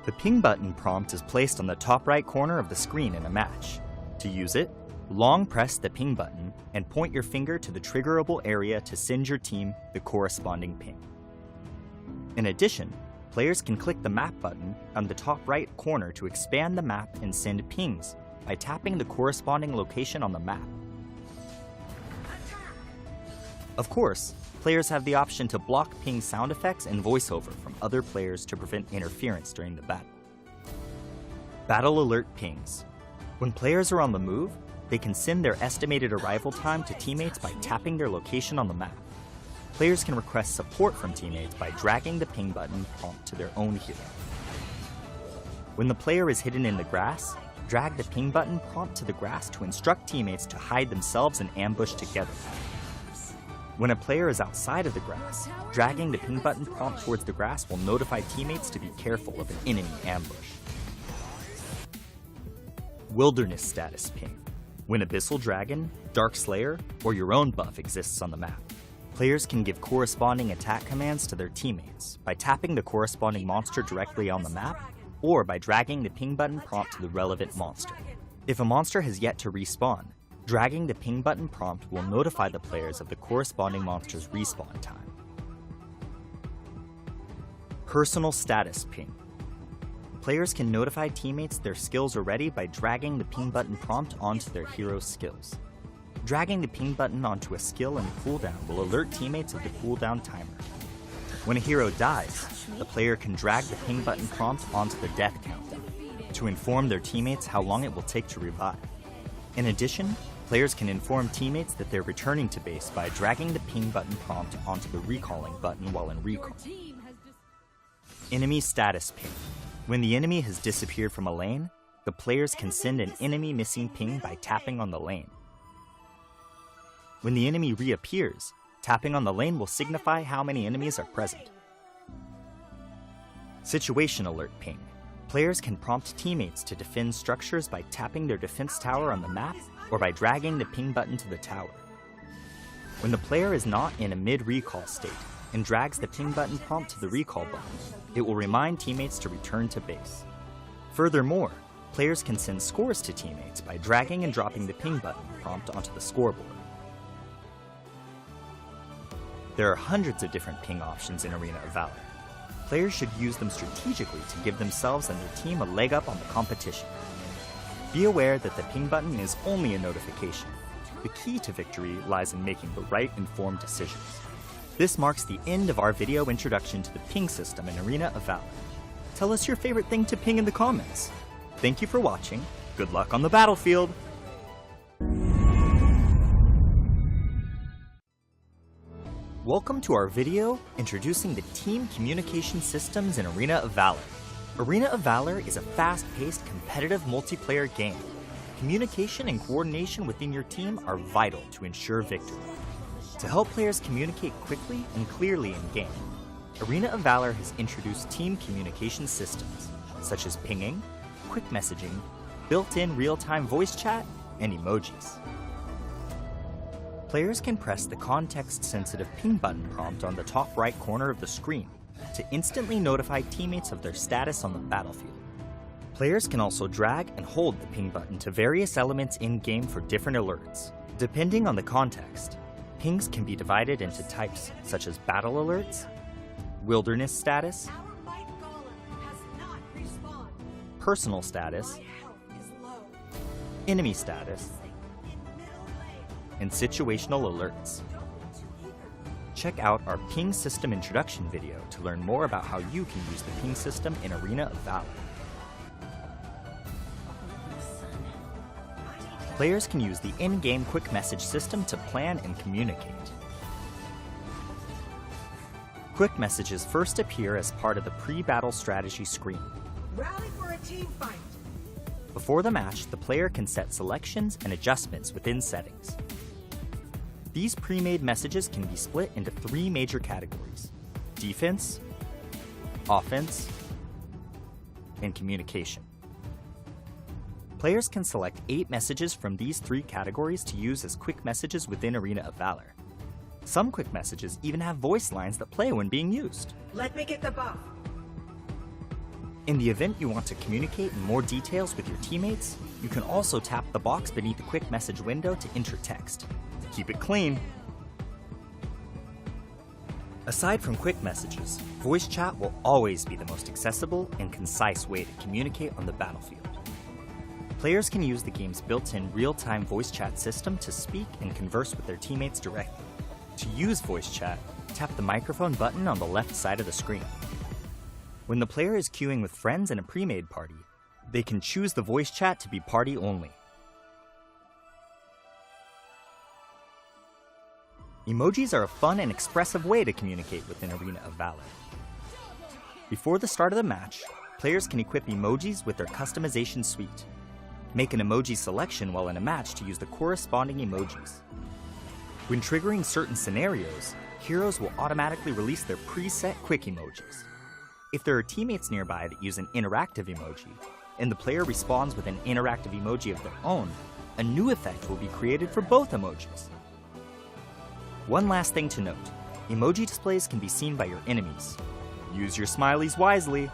The ping button prompt is placed on the top right corner of the screen in a match. To use it, long press the ping button and point your finger to the triggerable area to send your team the corresponding ping. In addition, players can click the map button on the top right corner to expand the map and send pings by tapping the corresponding location on the map. Of course, players have the option to block ping sound effects and voiceover from other players to prevent interference during the battle. Battle Alert Pings. When players are on the move, they can send their estimated arrival time to teammates by tapping their location on the map. Players can request support from teammates by dragging the ping button prompt to their own hero. When the player is hidden in the grass, drag the ping button prompt to the grass to instruct teammates to hide themselves and ambush together. When a player is outside of the grass, dragging the ping button prompt towards the grass will notify teammates to be careful of an enemy ambush. Wilderness Status Ping. When Abyssal Dragon, Dark Slayer, or your own buff exists on the map, players can give corresponding attack commands to their teammates by tapping the corresponding monster directly on the map, or by dragging the ping button prompt to the relevant monster. If a monster has yet to respawn, dragging the ping button prompt will notify the players of the corresponding monster's respawn time. Personal Status Ping. Players can notify teammates their skills are ready by dragging the ping button prompt onto their hero's skills. Dragging the ping button onto a skill in cooldown will alert teammates of the cooldown timer. When a hero dies, the player can drag the ping button prompt onto the death countdown to inform their teammates how long it will take to revive. In addition, players can inform teammates that they're returning to base by dragging the ping button prompt onto the recalling button while in recall. Enemy Status Ping. When the enemy has disappeared from a lane, the players can send an enemy missing ping by tapping on the lane. When the enemy reappears, tapping on the lane will signify how many enemies are present. Situation Alert Ping. Players can prompt teammates to defend structures by tapping their defense tower on the map or by dragging the ping button to the tower. When the player is not in a mid-recall state and drags the ping button prompt to the recall button, it will remind teammates to return to base. Furthermore, players can send scores to teammates by dragging and dropping the ping button prompt onto the scoreboard. There are hundreds of different ping options in Arena of Valor. Players should use them strategically to give themselves and their team a leg up on the competition. Be aware that the ping button is only a notification. The key to victory lies in making the right informed decisions. This marks the end of our video introduction to the ping system in Arena of Valor. Tell us your favorite thing to ping in the comments. Thank you for watching. Good luck on the battlefield. Welcome to our video introducing the team communication systems in Arena of Valor. Arena of Valor is a fast-paced competitive multiplayer game. Communication and coordination within your team are vital to ensure victory. To help players communicate quickly and clearly in game, Arena of Valor has introduced team communication systems, such as pinging, quick messaging, built-in real-time voice chat, and emojis. Players can press the context-sensitive ping button prompt on the top right corner of the screen to instantly notify teammates of their status on the battlefield. Players can also drag and hold the ping button to various elements in-game for different alerts. Depending on the context, pings can be divided into types such as battle alerts, wilderness status, Our might golem has not respawned. personal status, My health is low. enemy status, In middle lane. and situational alerts. Don't be too eager. Check out our ping system introduction video to learn more about how you can use the ping system in Arena of Valor. Players can use the in-game quick message system to plan and communicate. Quick messages first appear as part of the pre-battle strategy screen. Rally for a team fight. Before the match, the player can set selections and adjustments within settings. These pre-made messages can be split into 3 major categories: defense, offense, and communication. Players can select 8 messages from these 3 categories to use as quick messages within Arena of Valor. Some quick messages even have voice lines that play when being used. Let me get the buff. In the event you want to communicate in more details with your teammates, you can also tap the box beneath the quick message window to enter text. Keep it clean. Aside from quick messages, voice chat will always be the most accessible and concise way to communicate on the battlefield. Players can use the game's built-in real-time voice chat system to speak and converse with their teammates directly. To use voice chat, tap the microphone button on the left side of the screen. When the player is queuing with friends in a pre-made party, they can choose the voice chat to be party only. Emojis are a fun and expressive way to communicate within Arena of Valor. Before the start of the match, players can equip emojis with their customization suite. Make an emoji selection while in a match to use the corresponding emojis. When triggering certain scenarios, heroes will automatically release their preset quick emojis. If there are teammates nearby that use an interactive emoji, and the player responds with an interactive emoji of their own, a new effect will be created for both emojis. One last thing to note, emoji displays can be seen by your enemies. Use your smileys wisely.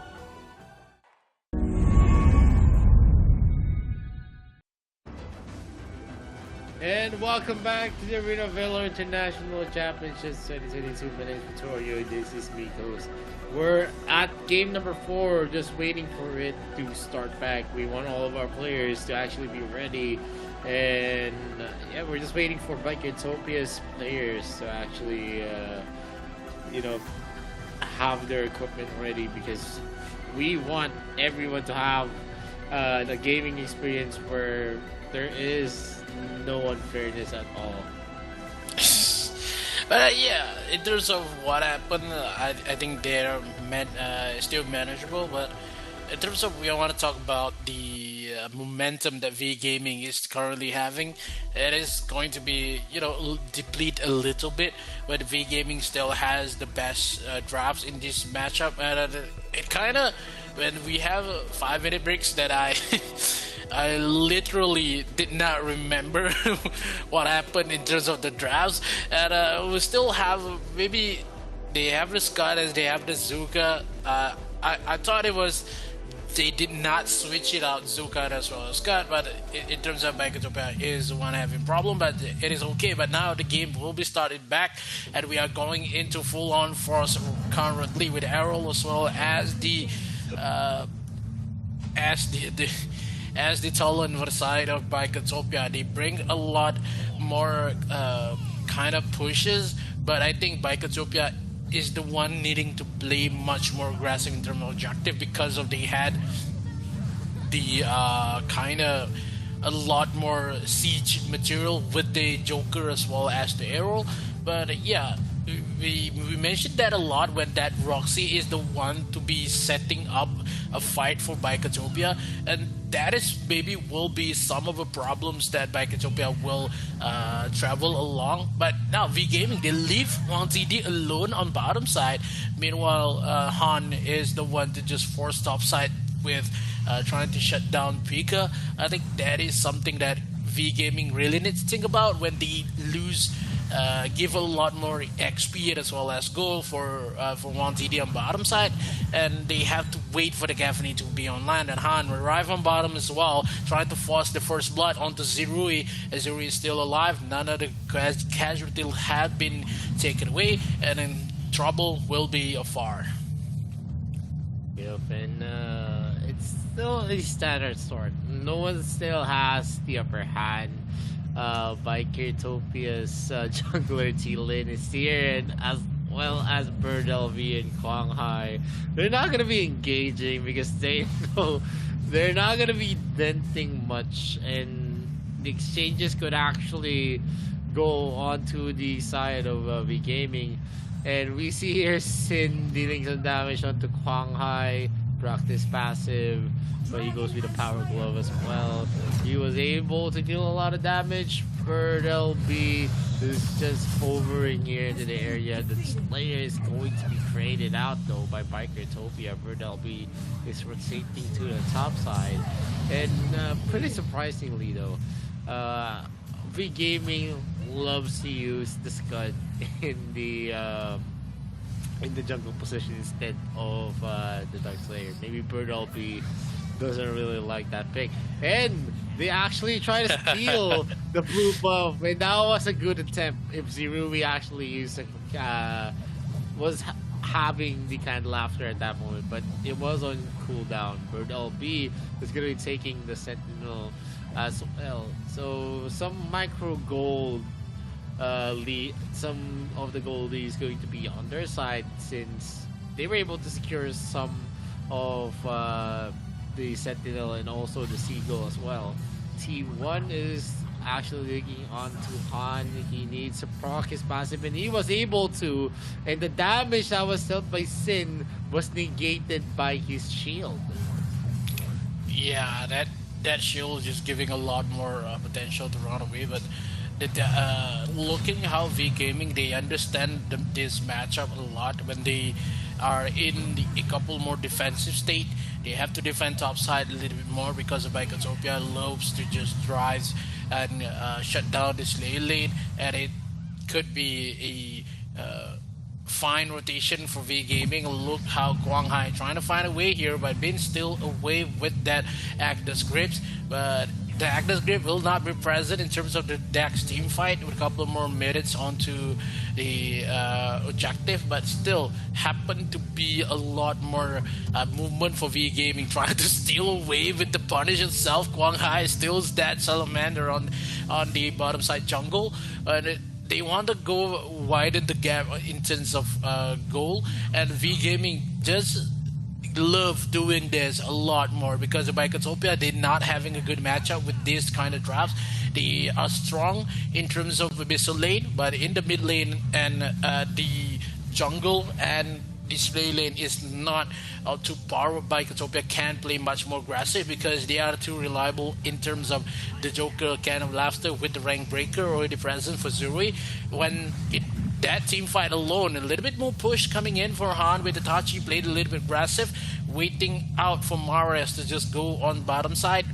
And welcome back to the Arena of Valor International Championships 2022 minute tutorial. This is Mikos. We're at game number 4, just waiting for it to start back. We want all of our players to actually be ready. And yeah, we're just waiting for Utopia's players to actually, have their equipment ready, because we want everyone to have the gaming experience where there is no unfairness at all. But yeah, in terms of what happened, I think they're still manageable. But in terms of, we want to talk about the momentum that V Gaming is currently having. It is going to be, deplete a little bit, but V Gaming still has the best drafts in this matchup, and it kind of, when we have 5-minute breaks that I literally did not remember what happened in terms of the drafts, and we still have, maybe they have the Scud as they have the Zuka. I thought it was, they did not switch it out, Zuka as well as Scud, but in terms of Baikatopia is the one having problem, but it is okay. But now the game will be started back, and we are going into full-on force currently with Errol as well as the Talon side of Baikatopia. They bring a lot more kind of pushes, but I think Baikatopia is the one needing to play much more aggressive in terms of objective, because of they had the kind of a lot more siege material with the Joker as well as the Arrow. But yeah, we mentioned that a lot, when that Roxy is the one to be setting up a fight for Baikatopia, and that is maybe will be some of the problems that Biketopia will travel along. But now V Gaming, they leave Wang TD alone on bottom side. Meanwhile, Han is the one to just force top side with trying to shut down Pika. I think that is something that V Gaming really needs to think about when they lose. Give a lot more XP as well as gold for 1TD on bottom side, and they have to wait for the Gaffney to be online. And Han will arrive on bottom as well, trying to force the first blood onto Zerui. As Zerui is still alive, none of the casualties have been taken away, and then trouble will be afar. Yep, and it's still a standard sort. No one still has the upper hand. Biketopia's jungler T-Lin is here, and as well as Bird LV and Kwang Hai. They're not gonna be engaging because they know they're not gonna be denting much, and the exchanges could actually go onto the side of V Gaming. And we see here Sin dealing some damage onto Kwang Hai, practice passive, but he goes with the power glove as well. He was able to deal a lot of damage. Bird LB is just hovering here into the area. The Slayer is going to be traded out though by Bikertopia. Bird LB is rotating to the top side. And pretty surprisingly though, V Gaming loves to use the Scud in the jungle position instead of the Dark Slayer. Maybe Bird LB doesn't really like that pick. And they actually try to steal the blue buff, and that was a good attempt if Zerui actually used was having the kind of laughter at that moment, but it was on cooldown. Bird LB is going to be taking the Sentinel as well. So some micro gold lead, some of the gold is going to be on their side since they were able to secure some of the Sentinel and also the Seagull as well. T1 is actually looking onto Han. He needs to proc his passive, and he was able to, and the damage that was dealt by Sin was negated by his shield. Yeah, that shield is just giving a lot more potential to run away, but looking how V Gaming, they understand this matchup a lot when they are in a couple more defensive state. They have to defend top side a little bit more because of Bikotopia loves to just drive and shut down this lane, and it could be a fine rotation for V Gaming. Look how Kwang Hai trying to find a way here, but being still away with that Agnes Grips, but the Agnes Grip will not be present in terms of the Dax team fight with a couple more minutes onto the objective, but still happened to be a lot more movement for V Gaming trying to steal away with the punish itself. Kwang Hai steals that Salamander on the bottom side jungle, and they want to go widen the gap in terms of goal, and V Gaming just love doing this a lot more because of Bikotopia, they're not having a good matchup with these kind of drafts. They are strong in terms of the missile lane, but in the mid lane and the jungle and display lane is not to par. Bikotopia can play much more aggressive because they are too reliable in terms of the Joker kind of laughter with the rank breaker or the presence for Zerui. When that team fight alone, a little bit more push coming in for Han with Itachi, played a little bit aggressive, waiting out for Mares to just go on bottom side.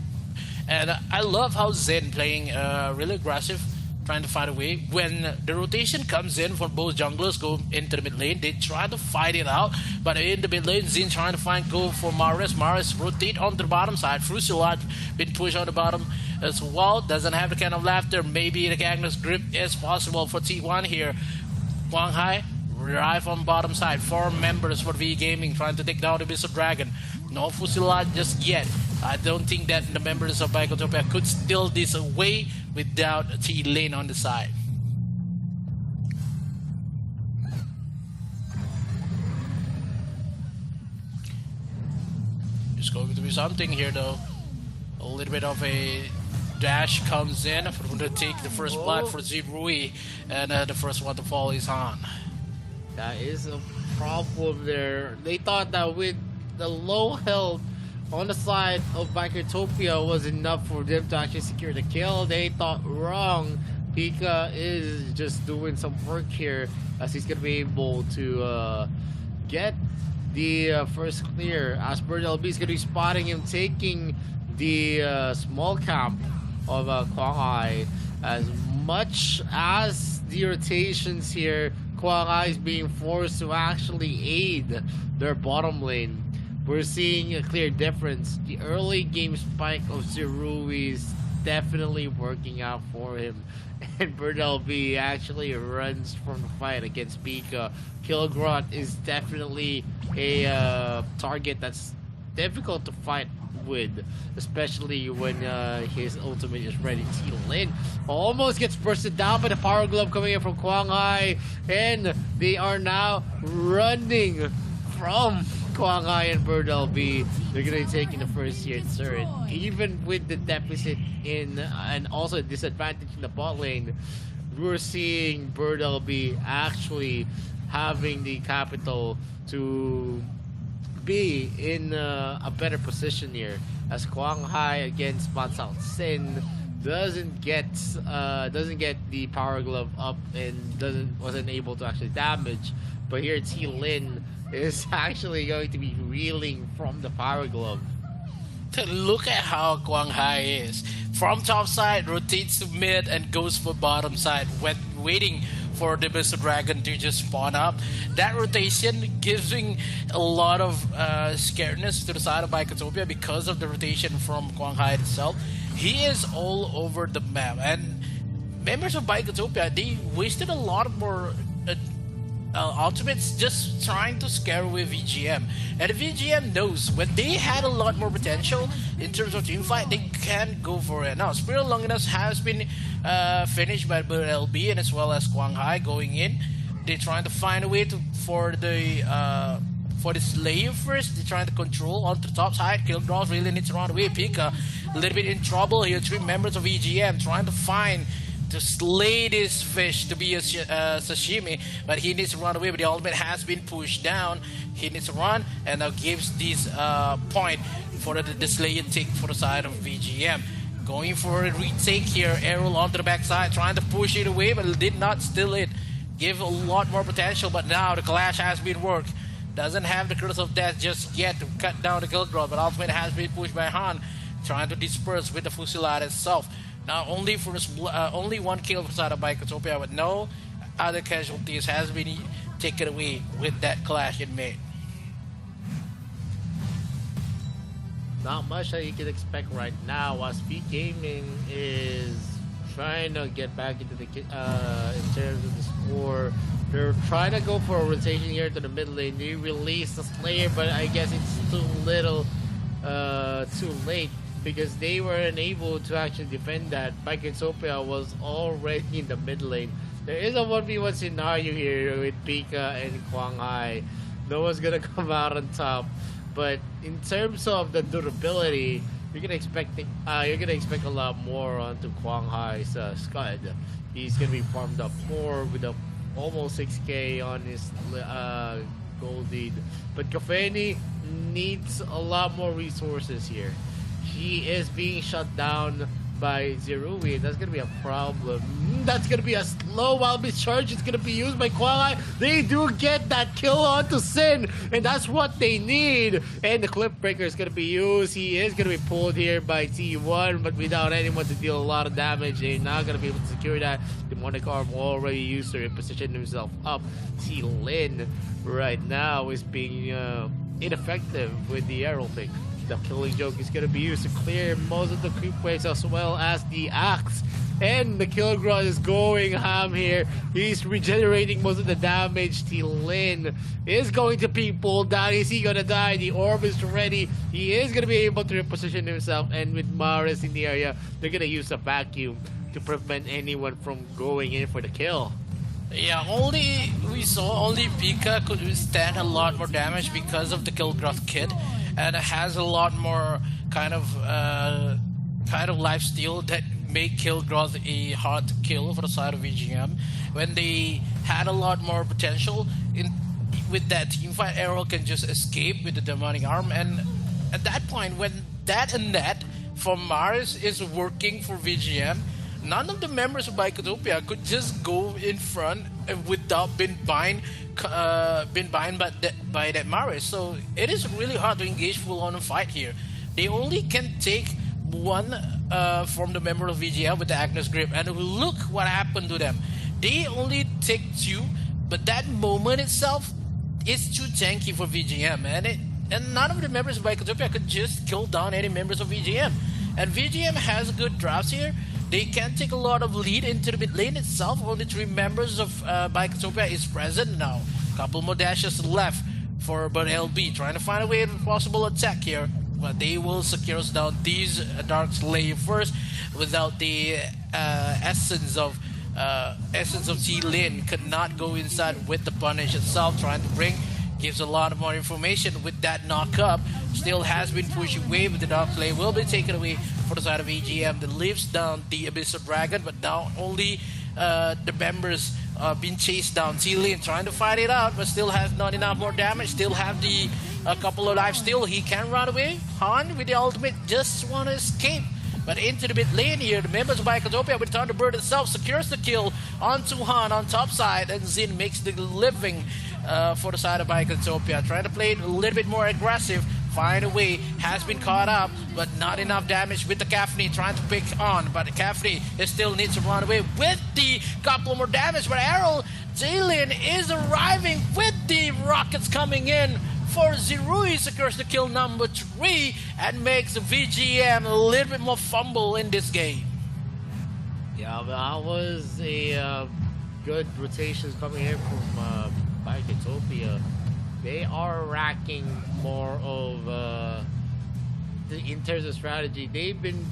And I love how Zen playing really aggressive, trying to find a way. When the rotation comes in for both junglers go into the mid lane, they try to fight it out, but in the mid lane, Zen trying to find go for Mares. Mares rotate onto the bottom side. Frusilat been pushed on the bottom as well, doesn't have the kind of laughter. Maybe the Agnes Grip is possible for T1 here. Kwang Hai arrive on bottom side. 4 members for V Gaming trying to take down the Missile Dragon. No Fusilat just yet. I don't think that the members of Bikotopia could steal this away without a T lane on the side. It's going to be something here though. A little bit of a dash comes in for to take the first blood for Zerui, and the first one to fall is Han. That is a problem there. They thought that with the low health on the side of Bikertopia was enough for them to actually secure the kill. They thought wrong. Pika is just doing some work here as he's gonna be able to get the first clear. As Bird LB is gonna be spotting him, taking the small camp of Kwang Hai. As much as the rotations here, Kwang Hai is being forced to actually aid their bottom lane. We're seeing a clear difference. The early game spike of Zerui is definitely working out for him. And Bird LB actually runs from the fight against Pika. Kilgrot is definitely a target that's difficult to fight with, especially when his ultimate is ready. T-Lin almost gets bursted down by the power glove coming in from Kwang Hai, and they are now running from Kwang Hai and Bird LB. They're gonna be taking the first tier turret, even with the deficit in and also a disadvantage in the bot lane. We're seeing Bird LB actually having the capital to be in a better position here, as Kwang Hai against Mansao Sin doesn't get the power glove up and wasn't able to actually damage. But here T-Lin is actually going to be reeling from the power glove. Look at how Kwang Hai is. From top side, rotates to mid and goes for bottom side when waiting for the Mr. Dragon to just spawn up. That rotation giving a lot of scaredness to the side of Bikertopia because of the rotation from Kwang Hai itself. He is all over the map, and members of Bikertopia, they wasted a lot more ultimates just trying to scare away VGM. And VGM knows when they had a lot more potential in terms of team fight, they can go for it. Now, Spirit Longinus has been finished by LB and as well as Kwang Hai going in. They're trying to find a way for the Slayer first. They're trying to control on the top side. Kilgrove really needs to run away. Pika a little bit in trouble here. 3 members of VGM trying to slay this fish to be a sashimi, but he needs to run away. But the ultimate has been pushed down. He needs to run, and now gives this point for the Slayer take for the side of VGM. Going for a retake here. Errol onto the backside, trying to push it away, but did not steal it. Give a lot more potential, but now the clash has been worked. Doesn't have the curse of death just yet to cut down the kill growth, but ultimate has been pushed by Han, trying to disperse with the Fusilade itself. Now only for only 1 kill for side of Bikertopia, but no other casualties has been taken away with that clash in mid. Not much that you can expect right now, as Speed Gaming is trying to get back into the in terms of the score. They're trying to go for a rotation here to the mid lane. They released the Slayer, but I guess it's too little, too late, because they were unable to actually defend that. Bikertopia was already in the mid lane. There is a 1v1 scenario here with Pika and Kwang Hai. No one's gonna come out on top. But in terms of the durability, you're gonna expect a lot more onto Kwang Hai's Scud. He's gonna be farmed up more with almost 6k on his gold lead. But Kafeni needs a lot more resources here. He is being shut down by Zerui. That's gonna be a problem. That's gonna be a slow while this charge is gonna be used by Kwang Hai. They do get that kill onto Sin, and that's what they need. And the clip breaker is gonna be used. He is gonna be pulled here by T1, but without anyone to deal a lot of damage, they're not gonna be able to secure that. Demonic Arm already used to reposition himself up. T-Lin right now is being ineffective with the arrow pick. The killing joke is going to be used to clear most of the creep waves as well as the axe. And the Kilgrot is going ham here. He's regenerating most of the damage. T-Lin is going to be pulled down. Is he going to die? The orb is ready. He is going to be able to reposition himself. And with Maris in the area, they're going to use a vacuum to prevent anyone from going in for the kill. Yeah, we saw only Pika could withstand a lot more damage because of the Kilgrowth kit, and it has a lot more kind of lifesteal that make Kilgrowth a hard to kill for the side of VGM. When they had a lot more potential with that teamfight, Arrow can just escape with the demonic arm, and at that point, when that and that from Mars is working for VGM, none of the members of Bikotopia could just go in front without being bind by that Mars. So it is really hard to engage full on a fight here. They only can take one from the member of VGM with the Agnes Grip, and look what happened to them. They only take two, but that moment itself is too tanky for VGM, and none of the members of Bikotopia could just kill down any members of VGM. And VGM has good drafts here. They can take a lot of lead into the mid lane itself. Only 3 members of Bikotopia is present now. Couple more dashes left for Bird LB, trying to find a way of possible attack here. But they will secure us down these Dark Slayer first without the essence of T-Lin. Could not go inside with the punish itself, trying to bring. Gives a lot more information with that knock up. Still has been pushed away, but the Dark Slayer will be taken away for the side of AGM that lives down the Abyssal Dragon, but now only the members being chased down. T-Lin trying to fight it out, but still has not enough more damage. Still have the a couple of lives still. He can run away. Han with the ultimate just want to escape. But into the mid lane here, the members of Bikotopia with Thunderbird itself secures the kill onto Han on top side, and Zin makes the living for the side of Bikotopia. Trying to play it a little bit more aggressive. Find a way, has been caught up, but not enough damage with the Caffney trying to pick on. But the Caffney still needs to run away with the couple more damage. But Errol Jalen is arriving with the rockets coming in for Zirui, secures the kill number 3 and makes the VGM a little bit more fumble in this game. Yeah, that was a good rotation coming in from Bikotopia. They are racking more of in terms of strategy. They've been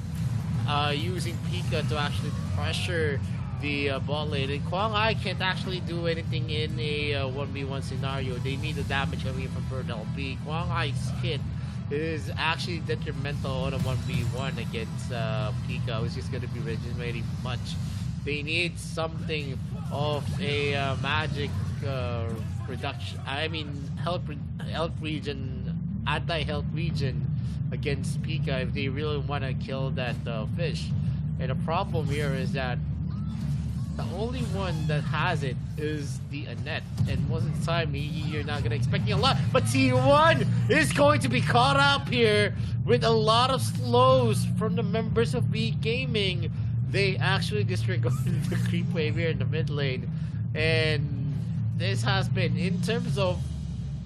using Pika to actually pressure the bot lane, and Quang Hai can't actually do anything in a 1v1 scenario. They need the damage coming in from Bird LB. Quang Hai's hit is actually detrimental on a 1v1 against Pika, who's just going to be regenerating much. They need something of a magic reduction. I mean, health regen, anti-health regen against Pika if they really want to kill that fish. And the problem here is that the only one that has it is the Annette, and most of the time you're not gonna expect a lot. But T1 is going to be caught up here with a lot of slows from the members of B Gaming. They actually disregarded the creep wave here in the mid lane, and this has been, in terms of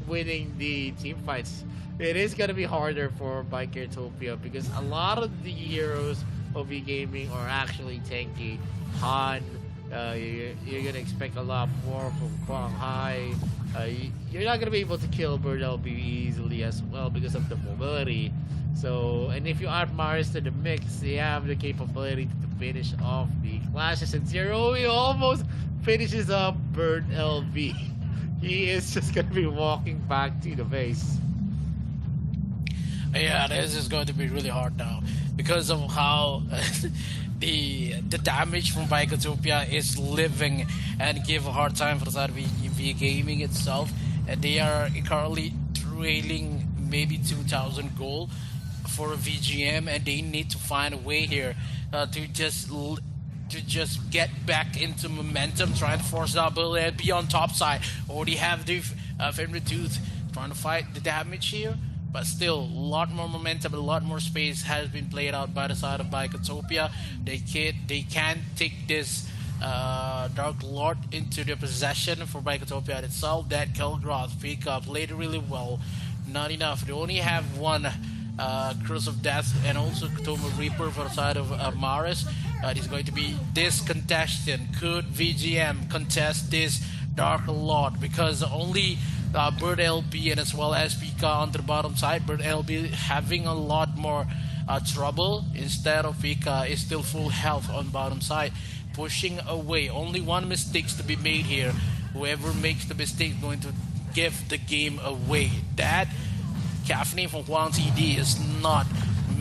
winning the team fights, it is gonna be harder for Bikotopia because a lot of the heroes of B Gaming are actually tanky. Han. You're gonna expect a lot more from Quang Hai. You're not gonna be able to kill Bird LB easily as well because of the mobility. So, and if you add Mars to the mix, they have the capability to finish off the clashes. And Zero, he almost finishes up Bird LB. He is just gonna be walking back to the base. Yeah, this is going to be really hard now because of how the damage from Bikotopia is living and give a hard time for the side of V Gaming itself. And they are currently trailing maybe 2,000 gold for VGM, and they need to find a way here to just get back into momentum, trying to force that ability and be on top side. Already have the Fenrir Tooth trying to fight the damage here. But still, a lot more momentum, a lot more space has been played out by the side of Bikotopia. They can take this Dark Lord into their possession for Bikotopia itself. That Kelgroth pick up played really well. Not enough. They only have one Curse of Death and also Tomb of Reaper for the side of Maris. It's going to be this contestant. Could VGM contest this Dark Lord? Because only Bird LB and as well as Pika on the bottom side. Bird LB having a lot more trouble instead of Pika is still full health on bottom side, pushing away. Only one mistake to be made here. Whoever makes the mistake is going to give the game away. That Caffney from Huang TD is not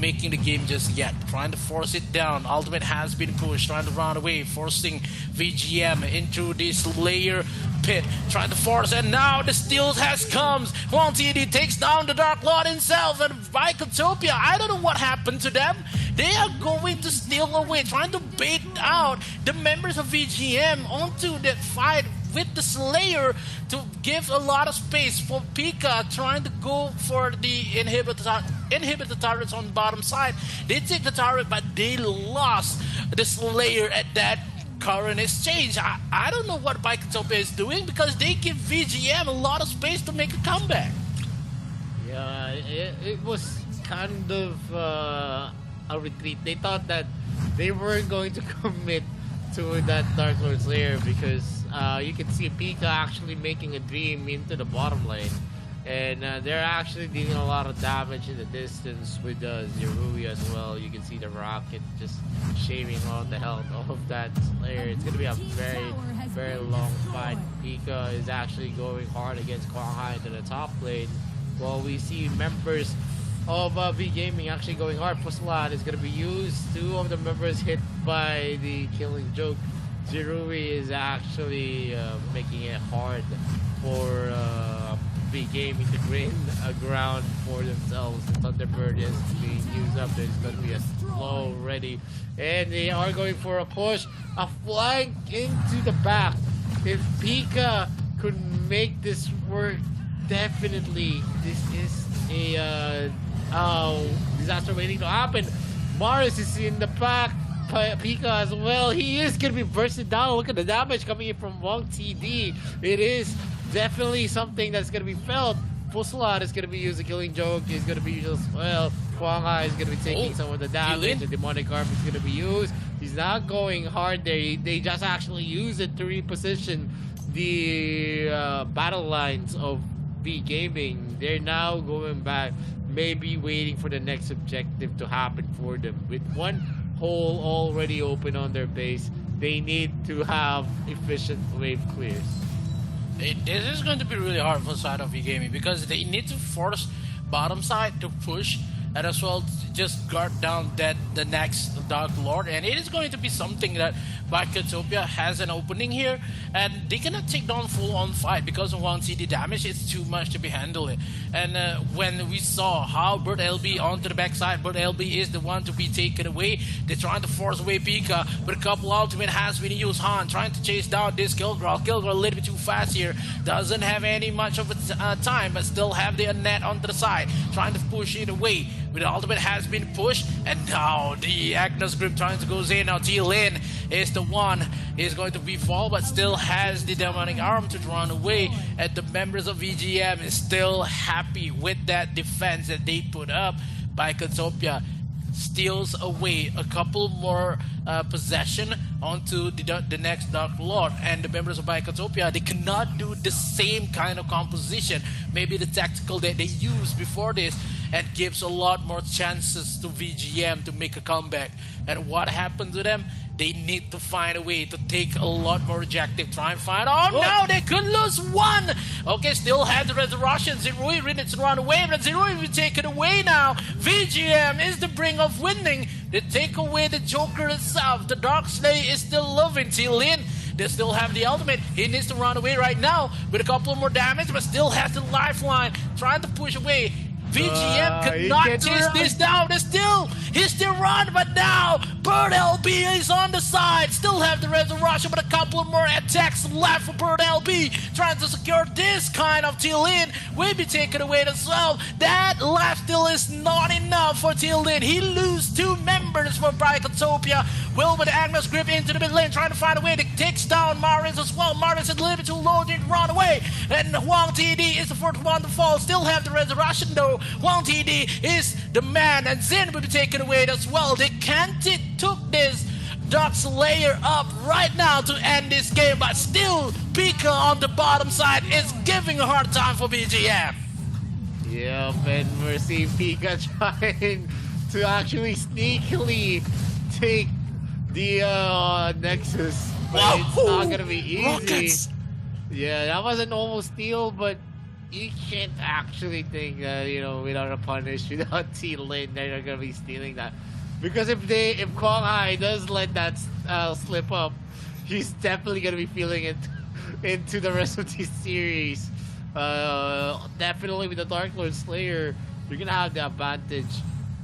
making the game just yet. Trying to force it down. Ultimate has been pushed, trying to run away, forcing VGM into this layer pit, trying to force, and now the steal has comes. Huang TD takes down the Dark Lord himself, and Vicotopia, I don't know what happened to them. They are going to steal away, trying to bait out the members of VGM onto that fight with the Slayer to give a lot of space for Pika, trying to go for the inhibit the turrets on the bottom side. They take the turret, but they lost the Slayer at that current exchange. I don't know what Vicotopia is doing, because they give VGM a lot of space to make a comeback. Yeah, it was kind of a retreat. They thought that they weren't going to commit to that Dark Lord Slayer, because you can see Pika actually making a dream into the bottom lane, and they're actually dealing a lot of damage in the distance with Zerui as well. You can see the rocket just shaving all the health of that Slayer. It's going to be a very, very long fight. Pika is actually going hard against Kwang Hai into the top lane, while we see members of V Gaming actually going hard. Puslat is going to be used. 2 of the members hit by the killing joke. Zerui is actually making it hard for V Gaming to gain a ground for themselves. The Thunderbird is being used up. There's going to be a slow ready, and they are going for a push, a flank into the back. If Pika could make this work, definitely this is a disaster waiting to happen. Morris is in the back. Pika as well. He is going to be bursted down. Look at the damage coming in from Wong TD. It is definitely something that's going to be felt. Puslat is going to be used. The killing joke is going to be used as well. Kwang Hai is going to be taking some of the damage. The demonic arm is going to be used. He's not going hard there. They just actually use it to reposition the battle lines of V Gaming. They're now going back, maybe waiting for the next objective to happen for them. With one hole already open on their base, they need to have efficient wave clears. This is going to be really hard for side of V Gaming, because they need to force bottom side to push, and as well just guard down the next Dark Lord, and it is going to be something that Vicotopia has an opening here, and they cannot take down full on fight because of 1 CD damage. It's too much to be handled. And when we saw how Bird LB onto the backside, Bird LB is the one to be taken away. They're trying to force away Pika, but a couple ultimate has been used. Han trying to chase down this Kilgore. Kilgore a little bit too fast here, doesn't have any much of a time, but still have the net onto the side, trying to push it away. But the ultimate has been pushed, and now the Agnes Grip trying to go in. Now T-Lin is the one is going to be fall, but still has the demonic arm to run away, and the members of VGM is still happy with that defense that they put up. Vicotopia steals away a couple more possession onto the next Dark Lord, and the members of Vicotopia, they cannot do the same kind of composition, maybe the tactical that they used before this, and gives a lot more chances to VGM to make a comeback. And what happened to them? They need to find a way to take a lot more objective. Try and find. Oh no, they could lose one. Okay, still have the Resurrection. Zerui needs to run away, but Zerui will be taken away now. VGM is the brink of winning. They take away the Joker itself. The Dark Slayer is still living. T-Lin, they still have the ultimate. He needs to run away right now with a couple more damage, but still has the lifeline. Trying to push away. VGM could not chase this down. He still run, but now Bird LB is on the side. Still have the resurrection, but a couple more attacks left for Bird LB. Trying to secure this kind of T-Lin. Will be taken away as well. That left steal is not enough for T-Lin. He loses 2 members for Vicotopia. Will with the Agnes Grip into the mid lane, trying to find a way to takes down Maris as well. Maris is a little bit too low to run away. And Huang TD is the first one to fall. Still have the resurrection though. Huang TD is the man, and Zin will be taken away as well. They can't took this Dark Slayer up right now to end this game, but still Pika on the bottom side is giving a hard time for BGM. Yep, and we're seeing Pika trying to actually sneakily take the Nexus, but it's not gonna be easy. Rockets. Yeah, that was an almost steal, but you can't actually think that, without a punish, without T Lin, they're not gonna be stealing that. Because if Kong Hai does let that slip up, he's definitely gonna be feeling it into the rest of this series. Definitely with the Dark Lord Slayer, you're gonna have the advantage.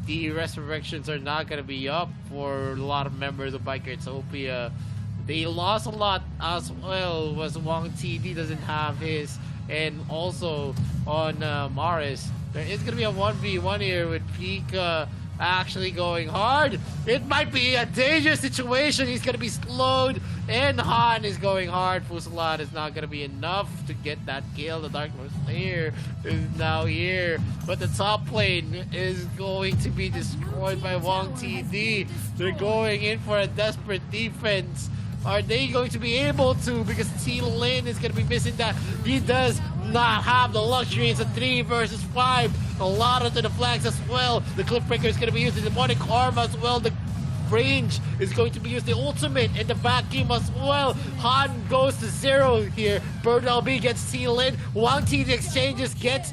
The resurrections are not gonna be up for a lot of members of Bikertopia. They lost a lot as well. Was Wang TD doesn't have his, and also on Maris, there is gonna be a 1v1 here with Pika actually going hard. It might be a dangerous situation. He's gonna be slowed, and Han is going hard. Fusilat is not gonna be enough to get that kill. The Dark Lord Slayer is now here, but the top lane is going to be destroyed by Wang TD. They're going in for a desperate defense. Are they going to be able to? Because T Lin is going to be missing that. He does not have the luxury. It's a 3 versus 5. A lot onto the flags as well. The Cliffbreaker is going to be used. The Demonic Arm as well. The range is going to be used. The ultimate in the vacuum as well. Han goes to 0 here. Bird LB gets T Lin. Wang T the exchanges gets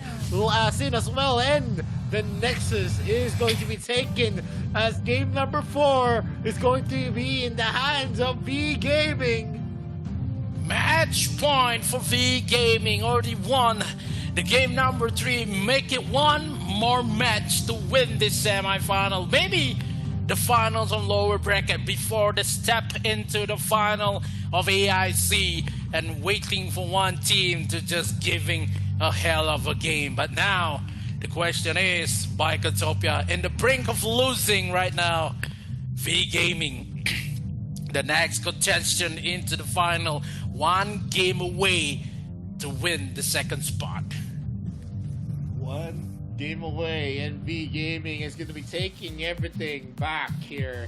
Sin as well. And the Nexus is going to be taken as game number 4 is going to be in the hands of V Gaming. Match point for V Gaming. Already won the game number 3. Make it one more match to win this semi-final. Maybe the finals on lower bracket before the step into the final of AIC and waiting for one team to just giving a hell of a game. But now the question is, Bikertopia in the brink of losing right now. V Gaming, the next contestant into the final, 1 game away to win the second spot. 1 game away, and V Gaming is going to be taking everything back here.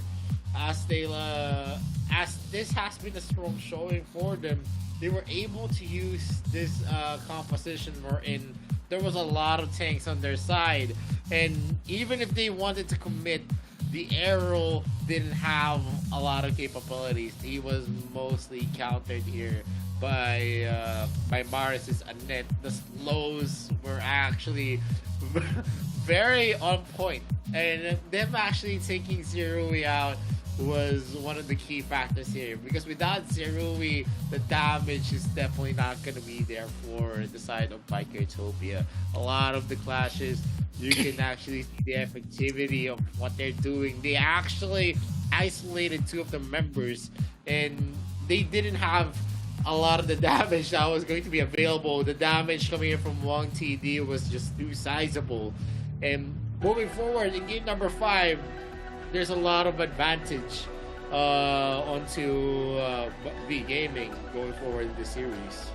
As this has been a strong showing for them, they were able to use this composition wherein there was a lot of tanks on their side, and even if they wanted to commit, the Arrow didn't have a lot of capabilities. He was mostly countered here by Maris's Annette. The slows were actually very on point, and them actually taking Zerui out was one of the key factors here, because without Zerui, the damage is definitely not going to be there for the side of Bikertopia. A lot of the clashes, you can actually see the effectivity of what they're doing. They actually isolated 2 of the members, and they didn't have a lot of the damage that was going to be available. The damage coming in from Wang TD was just too sizable. And moving forward in game number 5, there's a lot of advantage onto V Gaming going forward in the series.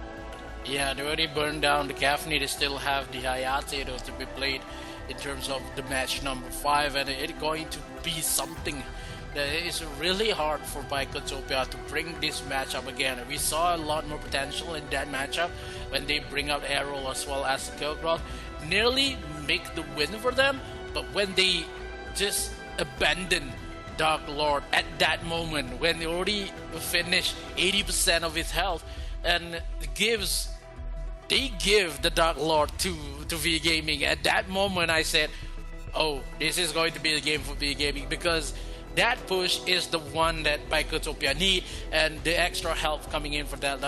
Yeah, they already burned down the Gaffney. They still have the Hayate though to be played in terms of the match number 5, and it's going to be something that is really hard for Bikertopia to bring this matchup again. We saw a lot more potential in that matchup when they bring out Arrow as well as Kilgrod. Nearly make the win for them, but when they just abandon Dark Lord at that moment, when they already finished 80% of his health, and they give the Dark Lord to V Gaming. At that moment I said, oh, this is going to be the game for V Gaming, because that push is the one that Bikertopia need, and the extra help coming in for that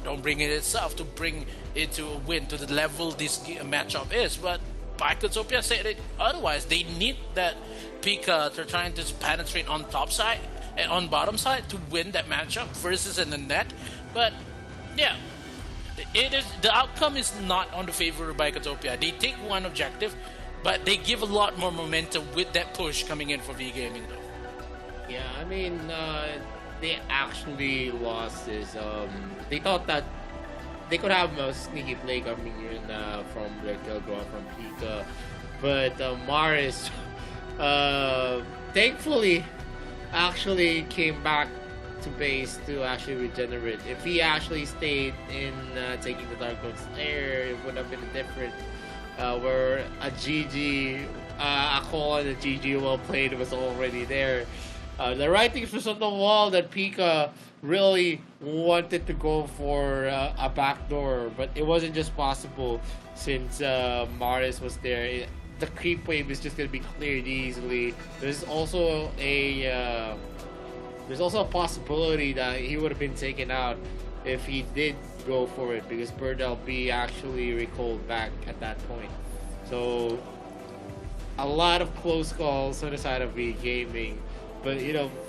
don't bring it itself to bring it to a win to the level this matchup is. But Bikertopia said it otherwise. They need that Pika. They're trying to penetrate on top side and on bottom side to win that matchup versus in the net. But yeah, it is, the outcome is not on the favor of Bikertopia. They take one objective, but they give a lot more momentum with that push coming in for V Gaming though. Yeah, I mean, they actually lost this. They thought that they could have a sneaky play coming in from their Kilgore from Pika, but Maris thankfully actually came back to base to actually regenerate. If he actually stayed in taking the Dark Lord Slayer, it would have been a different where a GG, a call and a GG well played was already there. The writing was on the wall that Pika really wanted to go for a backdoor, but it wasn't just possible since Maris was there. The creep wave is just going to be cleared easily. There's also a possibility that he would have been taken out if he did go for it, because Bird LB actually recalled back at that point. So a lot of close calls on the side of V Gaming, but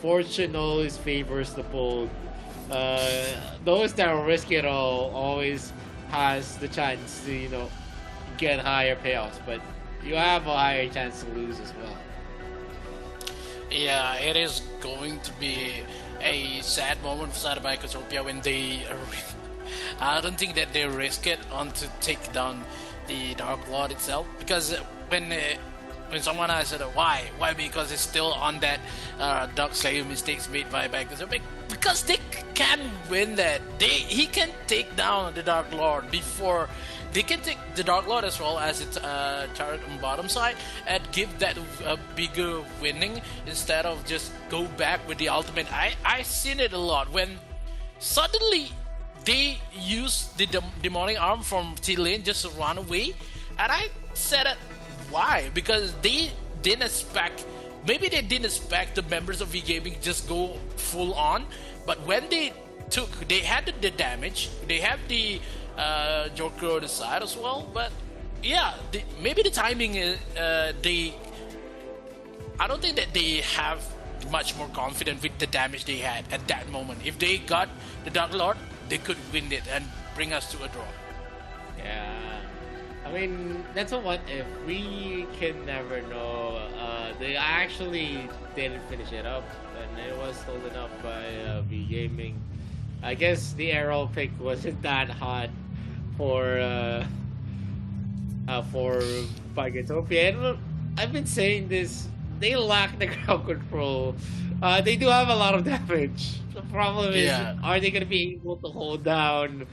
fortune always favors the bold. Those that risk it all always has the chance to get higher payouts, but you have a higher chance to lose as well. Yeah, it is going to be a sad moment for Side by Cassiopeia when they. I don't think that they risk it on to take down the Dark Lord itself, because when someone asked why, because it's still on that Dark Slayer mistakes made by Cassiopeia, because they can win that. He can take down the Dark Lord before. They can take the Dark Lord as well as its turret on bottom side and give that a bigger winning instead of just go back with the ultimate. I seen it a lot when suddenly they use the demonic arm from T-Lane just to run away, and I said it, why? Because they didn't expect, maybe they didn't expect the members of V-Gaming just go full on, but when they had the damage, they have the Joker on the side as well, but yeah, maybe the timing is I don't think that they have much more confidence with the damage they had at that moment. If they got the Dark Lord, they could win it and bring us to a draw. Yeah, I mean, that's a what if. We can never know. They actually didn't finish it up, and it was stolen up by V Gaming. I guess the arrow pick wasn't that hot for Pagatopia. And I've been saying this, they lack the ground control. They do have a lot of damage. The problem is, are they going to be able to hold down